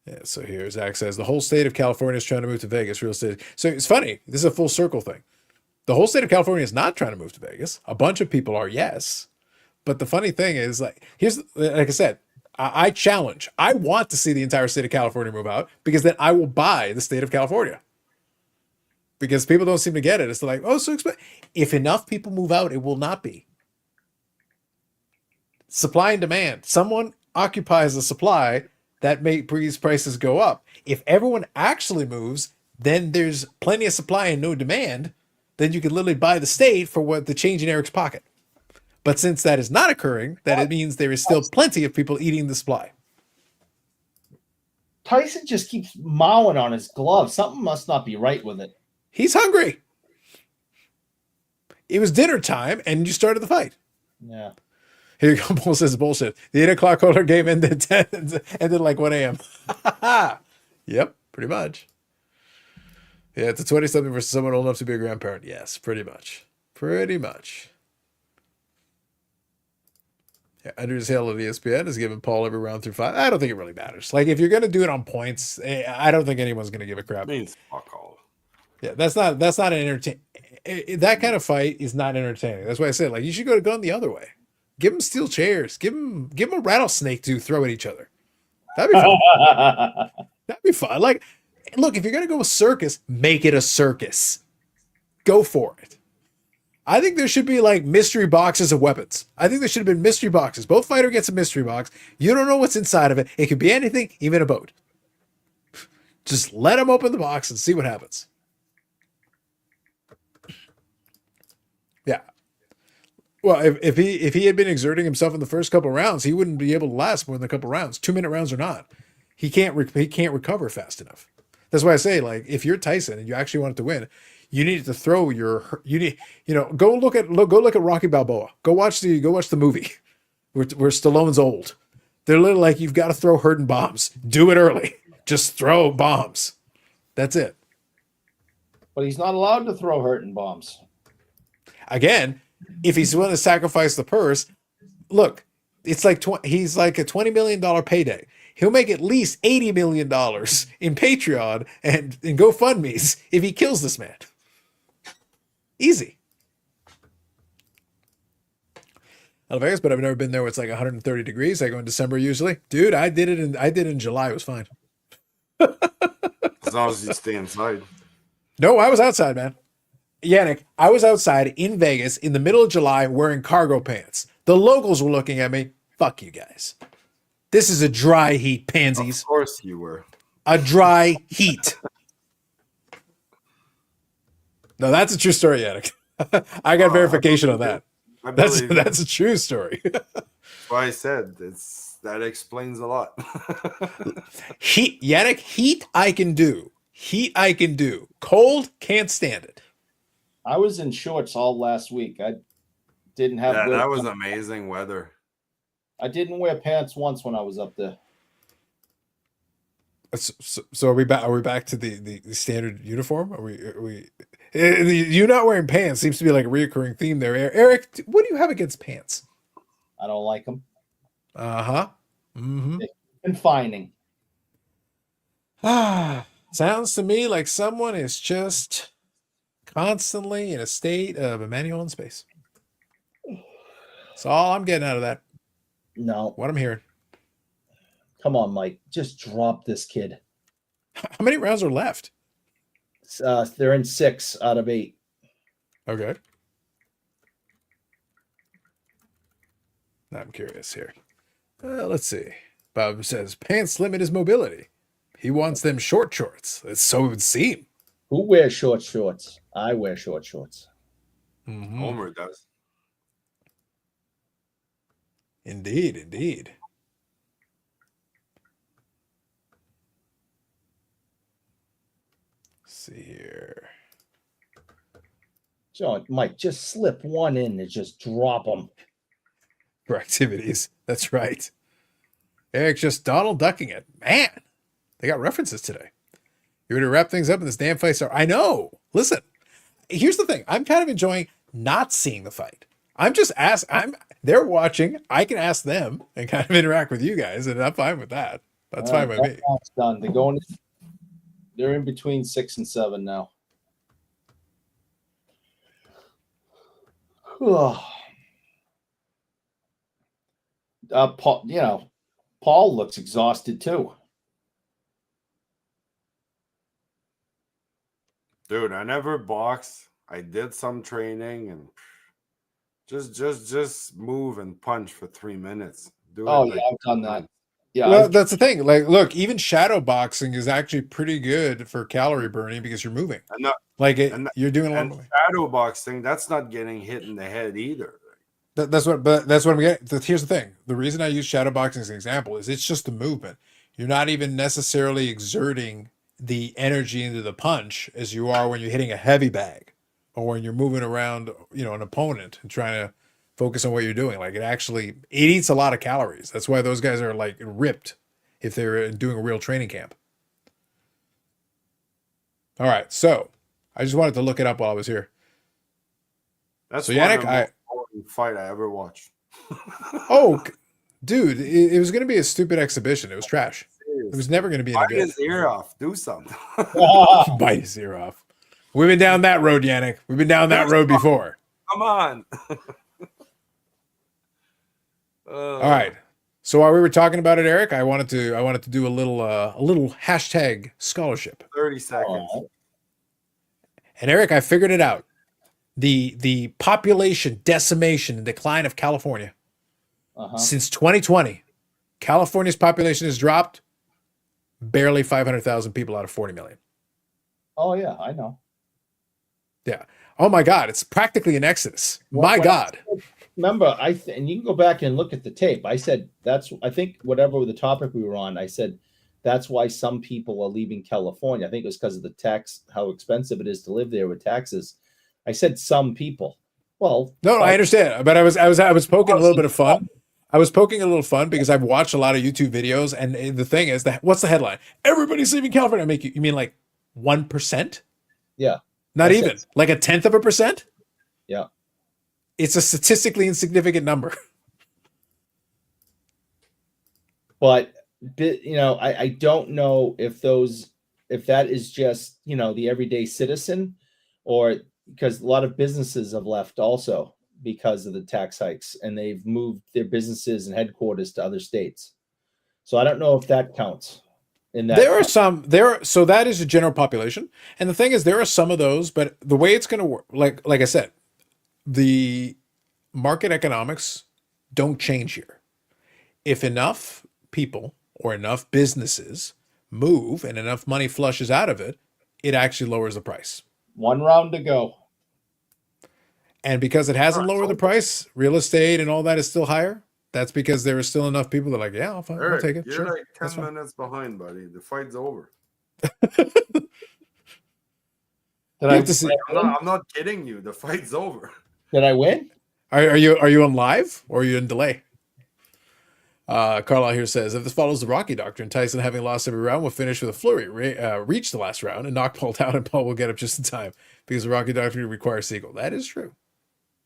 Yeah, so here Zach says, the whole state of California is trying to move to Vegas, real estate. So it's funny. This is a full circle thing. The whole state of California is not trying to move to Vegas. A bunch of people are, yes. But the funny thing is, like I said, I challenge. I want to see the entire state of California move out because then I will buy the state of California. Because people don't seem to get it. It's like, oh, so expensive. If enough people move out, it will not be. Supply and demand. Someone occupies the supply that makes prices go up. If everyone actually moves, then there's plenty of supply and no demand. Then you could literally buy the state for what the change in Eric's pocket. But since that is not occurring, that it means there is still plenty of people eating the supply. Tyson just keeps mowing on his glove. Something must not be right with it. He's hungry. It was dinner time, and you started the fight. Yeah. Here you go. Paul says bullshit. The 8 o'clock holder game ended like 1 a.m. Yep, pretty much. Yeah, it's a 20-something versus someone old enough to be a grandparent. Yes, pretty much. Pretty much. Yeah, Andrew's Hale of ESPN is giving Paul every round through 5. I don't think it really matters. Like, if you're going to do it on points, I don't think anyone's going to give a crap. Means fuck all. Yeah, that's not an entertain. That kind of fight is not entertaining. That's why I said, like, you should go to gun the other way. Give them steel chairs. Give them a rattlesnake to throw at each other. That'd be fun. That'd be fun. Like, look, if you're going to go with circus, make it a circus. Go for it. I think there should be like mystery boxes of weapons. I think there should have been mystery boxes. Both fighter gets a mystery box. You don't know what's inside of it. It could be anything, even a boat. Just let them open the box and see what happens. Yeah. Well, if he had been exerting himself in the first couple rounds, he wouldn't be able to last more than a couple rounds. 2-minute rounds or not. He can't recover fast enough. That's why I say, like, if you're Tyson and you actually want it to win, you need to throw go look at Rocky Balboa. Go watch the movie where Stallone's old. They're literally like, you've got to throw hurting bombs. Do it early. Just throw bombs. That's it. But he's not allowed to throw hurting bombs. Again, if he's willing to sacrifice the purse, look, it's like he's like a $20 million payday. He'll make at least $80 million in Patreon and GoFundMe's if he kills this man. Easy. I Vegas, but I've never been there where it's like 130 degrees. I go in December usually. Dude, I did it in July. It was fine. As long as you stay inside. No, I was outside, man. Yannick, I was outside in Vegas in the middle of July wearing cargo pants. The locals were looking at me. Fuck you guys. This is a dry heat, pansies. Of course you were. A dry heat. No, that's a true story, Yannick. I got verification on that. That's a true story. That's why I said that explains a lot. Heat, Yannick, heat I can do. Heat I can do. Cold, can't stand it. I was in shorts all last week. I didn't have. Yeah, that was amazing weather. I didn't wear pants once when I was up there. So are we back? Are we back to the standard uniform? Are we? You not wearing pants seems to be like a reoccurring theme there. Eric, what do you have against pants? I don't like them. Uh-huh. Mm-hmm. Confining. Sounds to me like someone is just constantly in a state of Emmanuel in space. That's all I'm getting out of that. No. What I'm hearing. Come on, Mike. Just drop this kid. How many rounds are left? They're in 6 out of 8. Okay. Now I'm curious here. Let's see. Bob says, pants limit his mobility. He wants them short shorts. So it would seem. Who wears short shorts? I wear short shorts. Mm-hmm. Homer does. Indeed, indeed. Let's see here. So, Mike, just slip one in and just drop them. For activities. That's right. Eric's just Donald ducking it. Man, they got references today. You ready to wrap things up in this damn fight? I know. Listen, here's the thing. I'm kind of enjoying not seeing the fight. They're watching. I can ask them and kind of interact with you guys, and I'm fine with that. That's fine by me. That's done. They're in between 6 and 7 now. Paul looks exhausted too. Dude, I never boxed. I did some training and just move and punch for 3 minutes. I've done that. Yeah, well, that's the thing. Like, look, even shadow boxing is actually pretty good for calorie burning because you're moving. You're doing a lot of moving. Shadow boxing, that's not getting hit in the head either. That's what I'm getting. Here's the thing. The reason I use shadow boxing as an example is it's just the movement. You're not even necessarily exerting the energy into the punch as you are when you're hitting a heavy bag or when you're moving around, an opponent and trying to focus on what you're doing. Like it eats a lot of calories. That's why those guys are like ripped if they're doing a real training camp. All right. So I just wanted to look it up while I was here. That's so Yannick, fight I ever watched. Oh, dude, it was going to be a stupid exhibition. It was trash. It was never going to be any good. Bite his ear off. Do something. Bite his ear off. We've been down that road, Yannick. We've been down that road before. Come on. All right. So while we were talking about it, Eric, I wanted to do a little hashtag scholarship. 30 seconds. And Eric, I figured it out. The population decimation and decline of California. Since 2020, California's population has dropped barely 500,000 people out of 40 million. Oh yeah, I know. Yeah. Oh my God, it's practically an exodus. My God. Remember, and you can go back and look at the tape. I said I think whatever the topic we were on, I said that's why some people are leaving California. I think it was because of the tax, how expensive it is to live there with taxes. I said some people. Well, no, I understand, but I was poking a little bit of fun. I was poking a little fun because I've watched a lot of YouTube videos, and the thing is that what's the headline? Everybody's leaving California. You mean like 1%? Yeah, not even like 0.1%. Yeah, it's a statistically insignificant number. But I don't know if that is just the everyday citizen, or because a lot of businesses have left also because of the tax hikes, and they've moved their businesses and headquarters to other states. So I don't know if that counts. So that is a general population. And the thing is, there are some of those, but the way it's going to work, like I said, the market economics don't change here. If enough people or enough businesses move and enough money flushes out of it, it actually lowers the price. 1 round to go. And because it hasn't lowered the so- price, real estate and all that is still higher. That's because there are still enough people that are like, yeah, I'll Eric, take it. you're Sure. like 10 That's fine. minutes behind, buddy. The fight's over. Did You I, have to see- I'm not kidding you. The fight's over. did I win? Are you on live or are you in delay? Carlisle here says, if this follows the Rocky doctrine, Tyson, having lost every round, will finish with a flurry, reach the last round, and knock Paul down, and Paul will get up just in time because the Rocky doctrine requires sequel. That is true.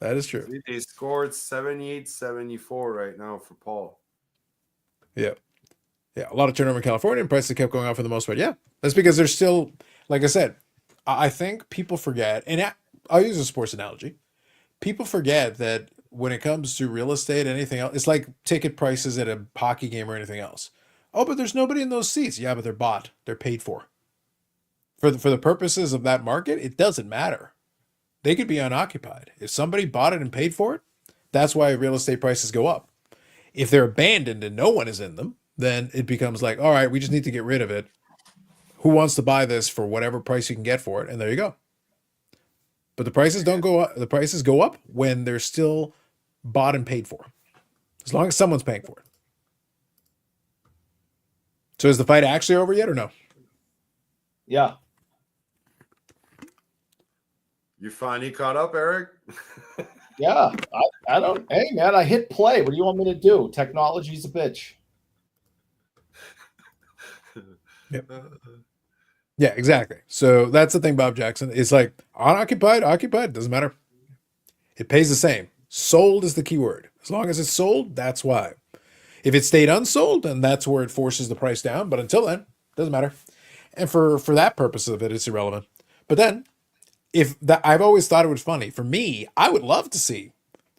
That is true. See, they scored 78-74 right now for Paul. Yeah. Yeah. A lot of turnover in California, and prices kept going up for the most part. Yeah. That's because there's still, like I said, I think people forget, and I'll use a sports analogy. People forget that when it comes to real estate, anything else, it's like ticket prices at a hockey game or anything else. Oh, but there's nobody in those seats. Yeah, but they're bought. They're paid for. For the purposes of that market, it doesn't matter. They could be unoccupied. If somebody bought it and paid for it, that's why real estate prices go up. If they're abandoned and no one is in them, then it becomes like, all right, we just need to get rid of it. Who wants to buy this for whatever price you can get for it? And there you go. But the prices don't go up. The prices go up when they're still bought and paid for, as long as someone's paying for it. So is the fight actually over yet or no? Yeah. You finally caught up, Eric? Yeah. I don't. Hey, man, I hit play. What do you want me to do? Technology's a bitch. Yeah, exactly. So that's the thing, Bob Jackson. It's like unoccupied, occupied, doesn't matter. It pays the same. Sold is the key word. As long as it's sold, that's why. If it stayed unsold, then that's where it forces the price down. But until then, doesn't matter. And for that purpose of it, it's irrelevant. But then, if that, I've always thought it was funny. For me, I would love to see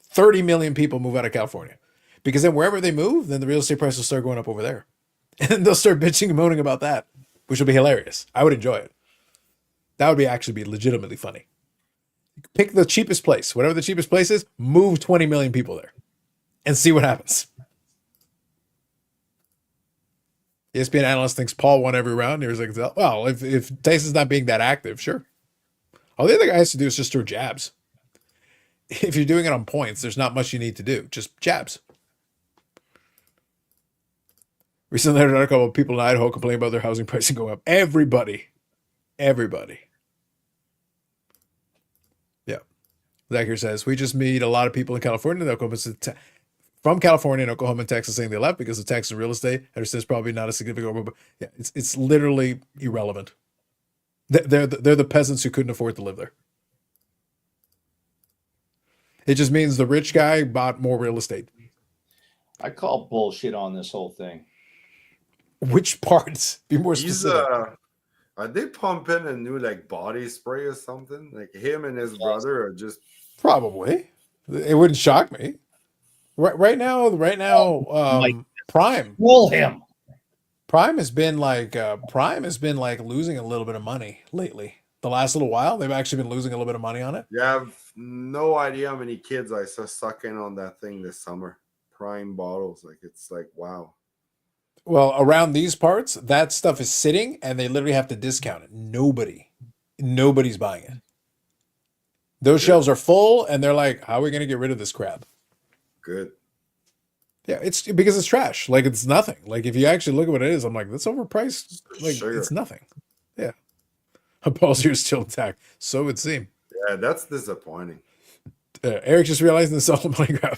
30 million people move out of California, because then wherever they move, then the real estate price will start going up over there, and they'll start bitching and moaning about that, which will be hilarious. I would enjoy it. That would be legitimately funny. Pick the cheapest place, whatever the cheapest place is, move 20 million people there and see what happens. ESPN analyst thinks Paul won every round. He was like, well, if Tyson's not being that active, sure. All the other guy has to do is just throw jabs. If you're doing it on points, there's not much you need to do. Just jabs. Recently, I read an article about people in Idaho complaining about their housing pricing going up. Everybody. Yeah. Zach here says, we just meet a lot of people in California and Oklahoma, from California and Oklahoma and Texas saying they left because of taxes and real estate. I understand it's probably not a significant, but yeah, it's literally irrelevant. They're the peasants who couldn't afford to live there. It just means the rich guy bought more real estate. I call bullshit on this whole thing. Which parts? Be more He's specific. are they pumping a new like body spray or something? Like him and his brother are just Probably. It wouldn't shock me. Right now, Prime Pull him. has been like losing a little bit of money lately. The last little while, they've actually been losing a little bit of money on it. you have no idea how many kids I saw sucking on that thing this summer. Prime bottles. Like it's like wow. Well, around these parts, that stuff is sitting and they literally have to discount it. Nobody's buying it. Those shelves are full and they're like, how are we going to get rid of this crap? Good. Yeah, it's because it's trash. Like it's nothing. Like if you actually look at what it is, I'm like, that's overpriced. Like Sugar. it's nothing. Yeah. Paul's here still intact. So it would seem. Yeah, that's disappointing. Eric just realized this all money grab.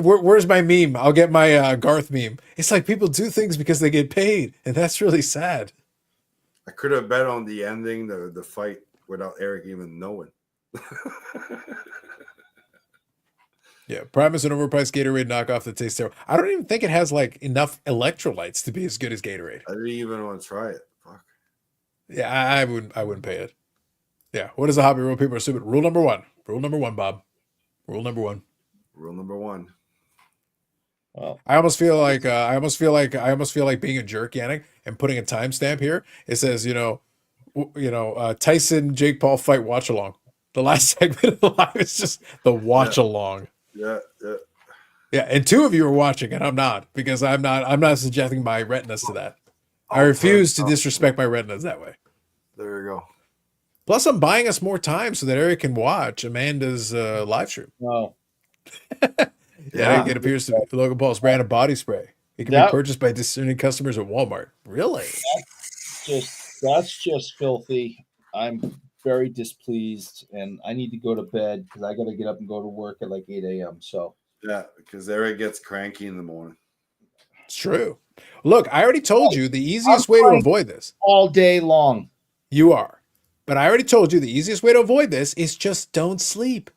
Where's my meme? I'll get my Garth meme. It's like people do things because they get paid, and that's really sad. I could have bet on the ending, the fight, without Eric even knowing. Yeah, Prime is an overpriced Gatorade knockoff that tastes terrible. I don't even think it has like enough electrolytes to be as good as Gatorade. I didn't even want to try it. Fuck. Yeah, I wouldn't pay it. Yeah, what is a hobby rule? People are stupid. Rule number one, Bob. Rule number one. Rule number one. Well, I almost feel like being a jerk, Yannick, and putting a timestamp here. It says, Tyson Jake Paul fight watch along. The last segment of the live is just the watch along. Yeah. Yeah, and two of you are watching, and I'm not, because I'm not subjecting my retinas to that. I Oh, refuse to fair enough. disrespect my retinas that way. There you go. Plus, I'm buying us more time so that Eric can watch Amanda's live stream. No. Yeah, it appears to be Logan Paul's brand of body spray. It can be purchased by discerning customers at Walmart. Really? That's just filthy. I'm very displeased, and I need to go to bed because I got to get up and go to work at like 8 a.m. So Yeah, because Eric gets cranky in the morning. It's true. Look, I already told you the easiest way to avoid this. All day long. You are. But I already told you the easiest way to avoid this is just don't sleep.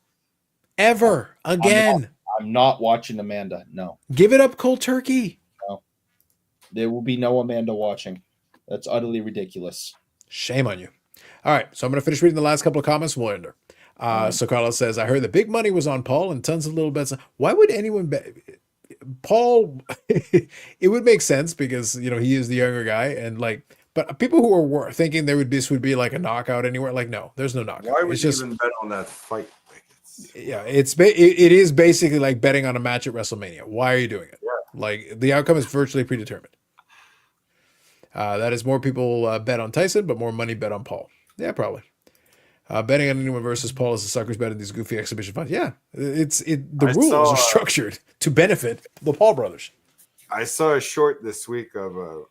Ever. Again. I'm not watching Amanda. No. Give it up cold turkey. No. There will be no Amanda watching. That's utterly ridiculous. Shame on you. All right, so I'm going to finish reading the last couple of comments. We'll end her. So Carlos says, I heard the big money was on Paul and tons of little bets. Why would anyone bet? Paul, it would make sense because, he is the younger guy. And but people who were thinking this would be like a knockout anywhere, no, there's no knockout. Why would you even bet on that fight? It is basically like betting on a match at WrestleMania. Why are you doing it? Yeah. The outcome is virtually predetermined. That is more people bet on Tyson, but more money bet on Paul. Yeah, probably. Betting on anyone versus Paul is the suckers bet in these goofy exhibition funds. Yeah, the rules are structured to benefit the Paul brothers. I saw a short this week of a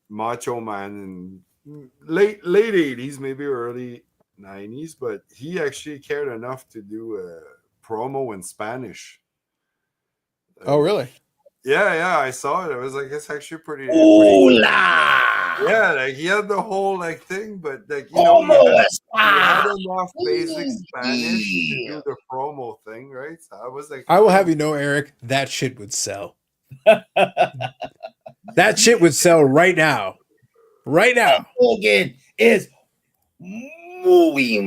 Macho Man in late 80s, maybe early 90s, but he actually cared enough to do a promo in Spanish. Oh, really? Yeah, I saw it. I was like, it's actually pretty. Hola! Yeah, he had the whole thing, but he had enough basic Spanish to do the promo thing, right? So I was like, I will have you know, Eric, that shit would sell. That shit would sell right now. Right now. Hogan is muy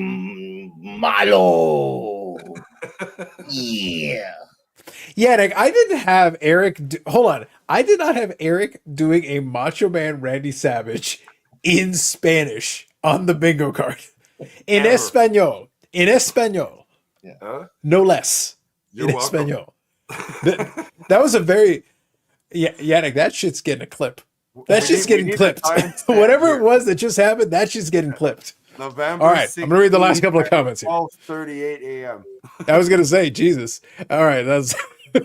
malo. Yeah. Yeah, Nick, I didn't have Eric. Hold on. I did not have Eric doing a Macho Man Randy Savage in Spanish on the bingo card. In Espanol. In Espanol. Yeah. No less. You're in welcome. Espanol. That was a very. Yeah, Yannick, that shit's getting a clip. That shit's getting clipped. Whatever it was that just happened, that shit's getting clipped. November. All right, I'm gonna read the last couple of comments here. 12:38 a.m. I was gonna say, Jesus. All right, that's all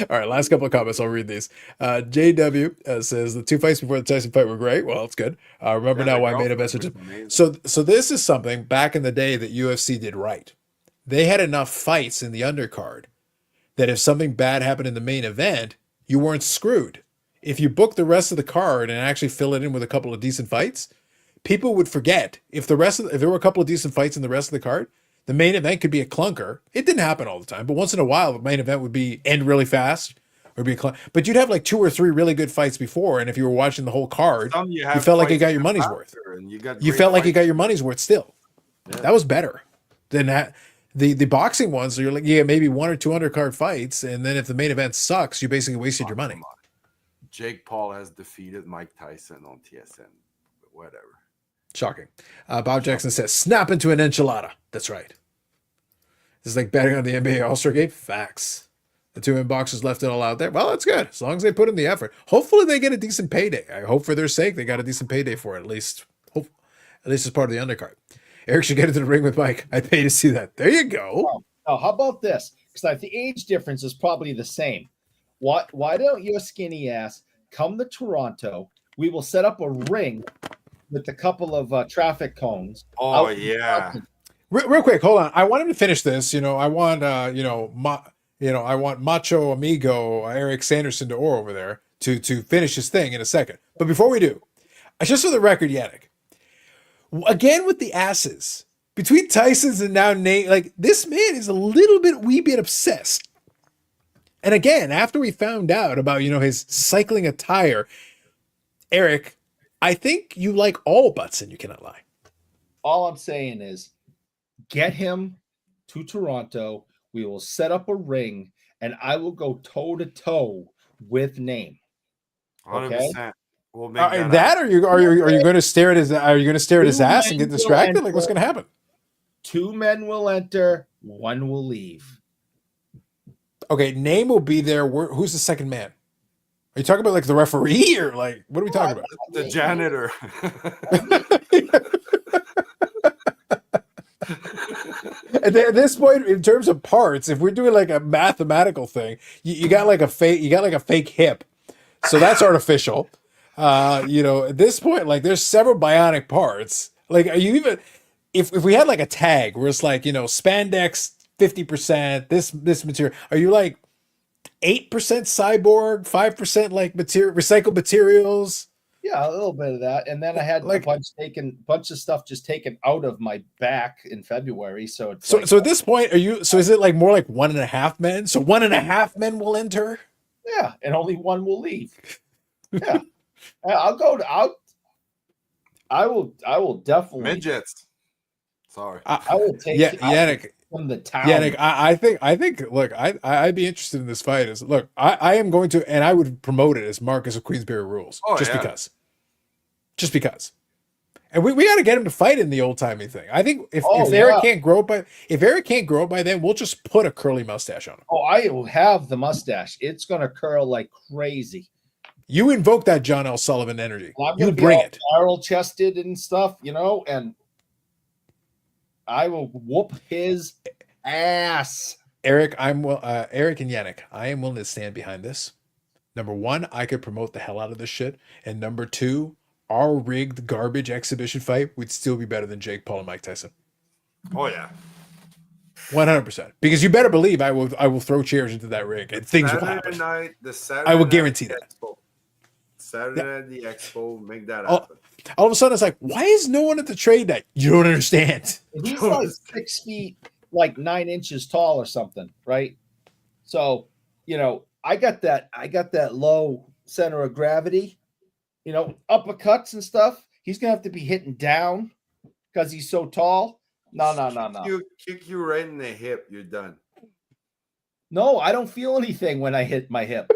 right. Last couple of comments. I'll read these. JW says the two fights before the Tyson fight were great. Well, it's good. Remember now why main events are just so. This is something back in the day that UFC did right. They had enough fights in the undercard that if something bad happened in the main event, you weren't screwed. If you book the rest of the card and actually fill it in with a couple of decent fights, people would forget if there were a couple of decent fights in the rest of the card. The main event could be a clunker. It didn't happen all the time, but once in a while, the main event would end really fast or be a clunker. But you'd have like 2 or 3 really good fights before, and if you were watching the whole card, you felt like you got your money's worth. You felt like you got your money's worth still. Yeah. That was better than that. The boxing ones, you're like, maybe 1 or 2 undercard fights, and then if the main event sucks, you basically wasted your money. Jake Paul has defeated Mike Tyson on TSN, but whatever. Shocking. Bob Jackson says, snap into an enchilada. That's right. This is like betting on the NBA All-Star Game. Facts. The 2 inboxers left it all out there. Well, that's good. As long as they put in the effort. Hopefully they get a decent payday. I hope for their sake they got a decent payday for it, at least as part of the undercard. Eric should get into the ring with Mike. I'd pay to see that. There you go. Oh, how about this? Because the age difference is probably the same. Why don't your skinny ass come to Toronto? We will set up a ring with a couple of traffic cones. Oh, yeah. Real quick, hold on. I want him to finish this. I want I want Macho Amigo Eric Sanderson de Oro over there to finish his thing in a second. But before we do, just for the record, Yannick, again with the asses between Tyson's and now Nate, this man is a wee bit obsessed. And again, after we found out about his cycling attire, Eric, I think you like all butts and you cannot lie. All I'm saying is, get him to Toronto. We will set up a ring, and I will go toe to toe with Name. 100%. We'll make that. Are you going to stare at his? Are you going to stare at his ass and get distracted? What's going to happen? 2 men will enter. 1 will leave. Okay, name will be there. Who's the second man? Are you talking about like the referee or like what are we talking about? The janitor. At this point, in terms of parts, if we're doing like a mathematical thing, you got like a fake hip, so that's artificial. At this point, like there's several bionic parts. Like, are you even if we had like a tag where it's like spandex 50%, this material, are you like 8% cyborg, 5% like recycled materials? Yeah, a little bit of that, and then I had Like- a bunch of stuff just taken out of my back in February. So it's So at this point, is it like more like 1.5 men? So 1.5 men will enter? yeah, and only one will leave. Yeah, I'll go. I will definitely. Midgets. Sorry. I will take. Yeah, Yannick. From the town. Yannick, I think. Look, I'd be interested in this fight. I am going to, and I would promote it as Marcus of Queensberry rules, Oh, just yeah. because, and we got to get him to fight in the old timey thing. I think if Oh, Eric yeah. can't grow up by then, we'll just put a curly mustache on him. Oh, I will have the mustache. It's gonna curl like crazy. You invoke that John L. Sullivan energy. I'm You gonna be bring all it. barrel chested and stuff, and I will whoop his ass. Eric and Yannick, I am willing to stand behind this. Number one, I could promote the hell out of this shit, and number two, our rigged garbage exhibition fight would still be better than Jake Paul and Mike Tyson. Oh yeah. 100%. Because you better believe I will throw chairs into that ring and things will happen. Saturday I will night guarantee at that. the Expo. Saturday night at the Expo, make that Oh, happen. All of a sudden, it's like, why is no one at the trade night? You don't understand. He's like 6 feet, like 9 inches tall or something, right? So, I got that low center of gravity, uppercuts and stuff. He's gonna have to be hitting down because he's so tall. No. Kick you right in the hip, you're done. No, I don't feel anything when I hit my hip.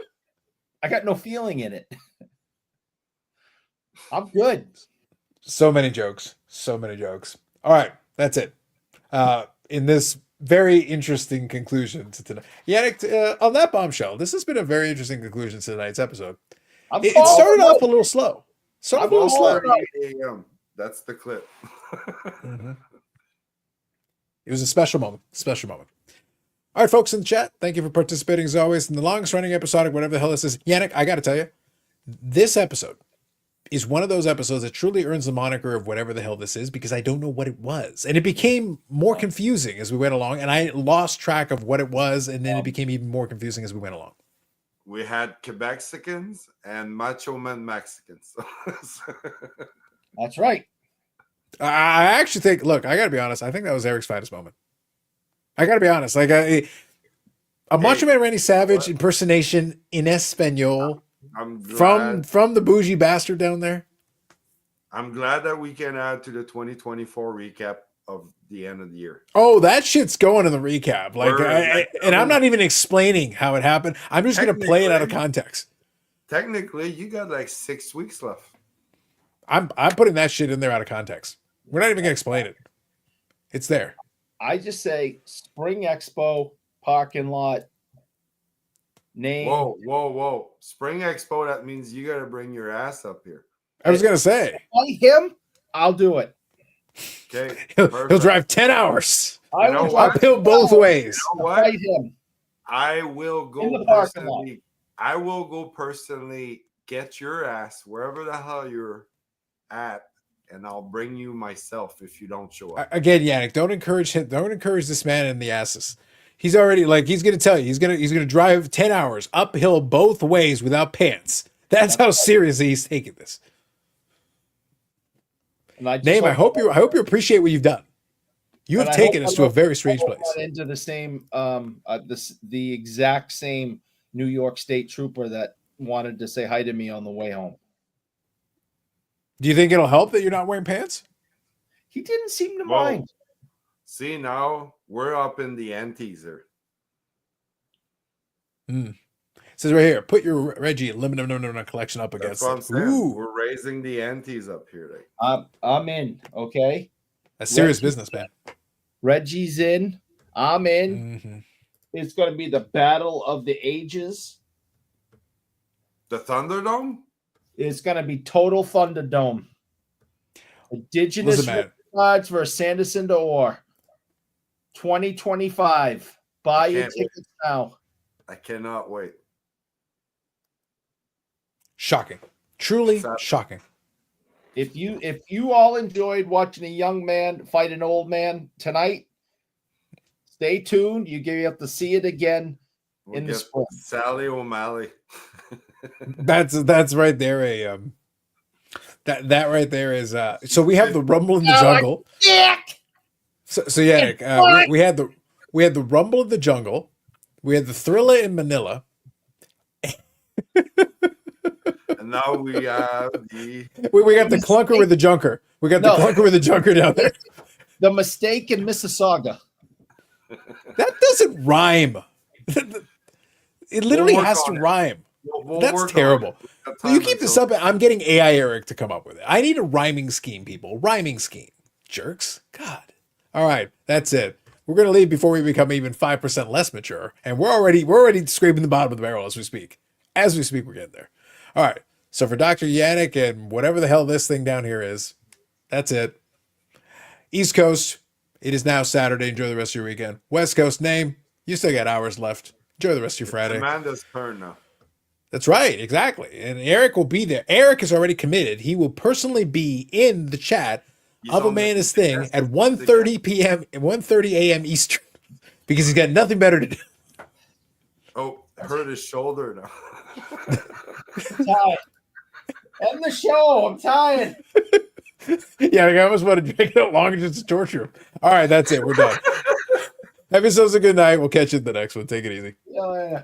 I got no feeling in it. I'm good. So many jokes. All right, that's it. In this very interesting conclusion to tonight. Yannick, on that bombshell, this has been a very interesting conclusion to tonight's episode. It started off a little slow. I'm a little slow. 4:30 a.m. That's the clip. Mhm. It was a special moment. All right, folks in the chat, thank you for participating as always in the longest running episodic, whatever the hell this is. Yannick, I got to tell you, this episode is one of those episodes that truly earns the moniker of whatever the hell this is because I don't know what it was. And it became more confusing as we went along, and I lost track of what it was, and then it became even more confusing as we went along. We had Quebecicans and Macho Man Mexicans. That's right. I actually think, look, I got to be honest, I think that was Eric's finest moment. I got to be honest. Like a Macho Man Randy Savage impersonation in Espanol I'm glad, from the bougie bastard down there. I'm glad that we can add to the 2024 recap of the end of the year. Oh, that shit's going in the recap. And I'm mean, not even explaining how it happened. I'm just going to play it out of context. Technically, you got like 6 weeks left. I'm putting that shit in there out of context. We're not even going to explain it. It's there. I just say Spring Expo parking lot name. Whoa. Spring Expo, that means you got to bring your ass up here. I was going to say. Fight him, I'll do it. Okay. He'll drive 10 hours. I You know will what? Uphill both ways. You know what? fight him. I will go In the parking lot. personally. I will go personally get your ass wherever the hell you're at, and I'll bring you myself if you don't show up. Again, Yannick, don't encourage him. Don't encourage this man in the asses. He's already he's going to tell you he's going to drive 10 hours uphill both ways without pants. That's how seriously he's taking this. And I just Name, I hope you appreciate what you've done. You have taken us to a very strange place. Into the same the exact same New York State trooper that wanted to say hi to me on the way home. Do you think it'll help that you're not wearing pants? He didn't seem to Whoa. mind. See, now we're up in the antes here. It says right here, put your Reggie limited collection up That's against what I'm it. saying. Ooh, We're raising the antes up here. Like. I'm in. Okay, that's serious Reggie- business, man. Reggie's in. I'm in. Mhm. It's going to be the Battle of the Ages. The Thunderdome? It's going to be Total Thunderdome. Indigenous Listen, man. cards versus Sanderson Orr. 2025. Buy your tickets now. I cannot wait. Shocking. Truly shocking. If you all enjoyed watching a young man fight an old man tonight, stay tuned. You get to see it again in the spring. Sally O'Malley. That's right there. That right there is. So we have the Rumble in the Jungle. So yeah, we had the Rumble in the Jungle. We had the Thriller in Manila. And now we have the We got the Clunker with the Junker. We got the Clunker with the Junker down there. The Mistake in Mississauga. That doesn't rhyme. It literally has to rhyme. That's terrible. You keep this up. I'm getting AI Eric to come up with it. I need a rhyming scheme, people. Rhyming scheme. Jerks. God. All right. That's it. We're going to leave before we become even 5% less mature. And we're already scraping the bottom of the barrel as we speak. As we speak, we're getting there. All right. So for Dr. Yannick and whatever the hell this thing down here is, that's it. East Coast, it is now Saturday. Enjoy the rest of your weekend. West Coast, name, you still got hours left. Enjoy the rest of your Friday. Amanda's turn now. That's right, exactly. And Eric will be there. Eric is already committed. He will personally be in the chat of A Man His Thing at 1:30 p.m. and 1:30 a.m. Eastern because he's got nothing better to do. Oh, hurt his shoulder now. I'm tired. End the show. I'm tired. Yeah, I almost want to drink it longer just to torture him. All right, that's it. We're done. Have yourselves a good night. We'll catch you in the next one. Take it easy. Yeah.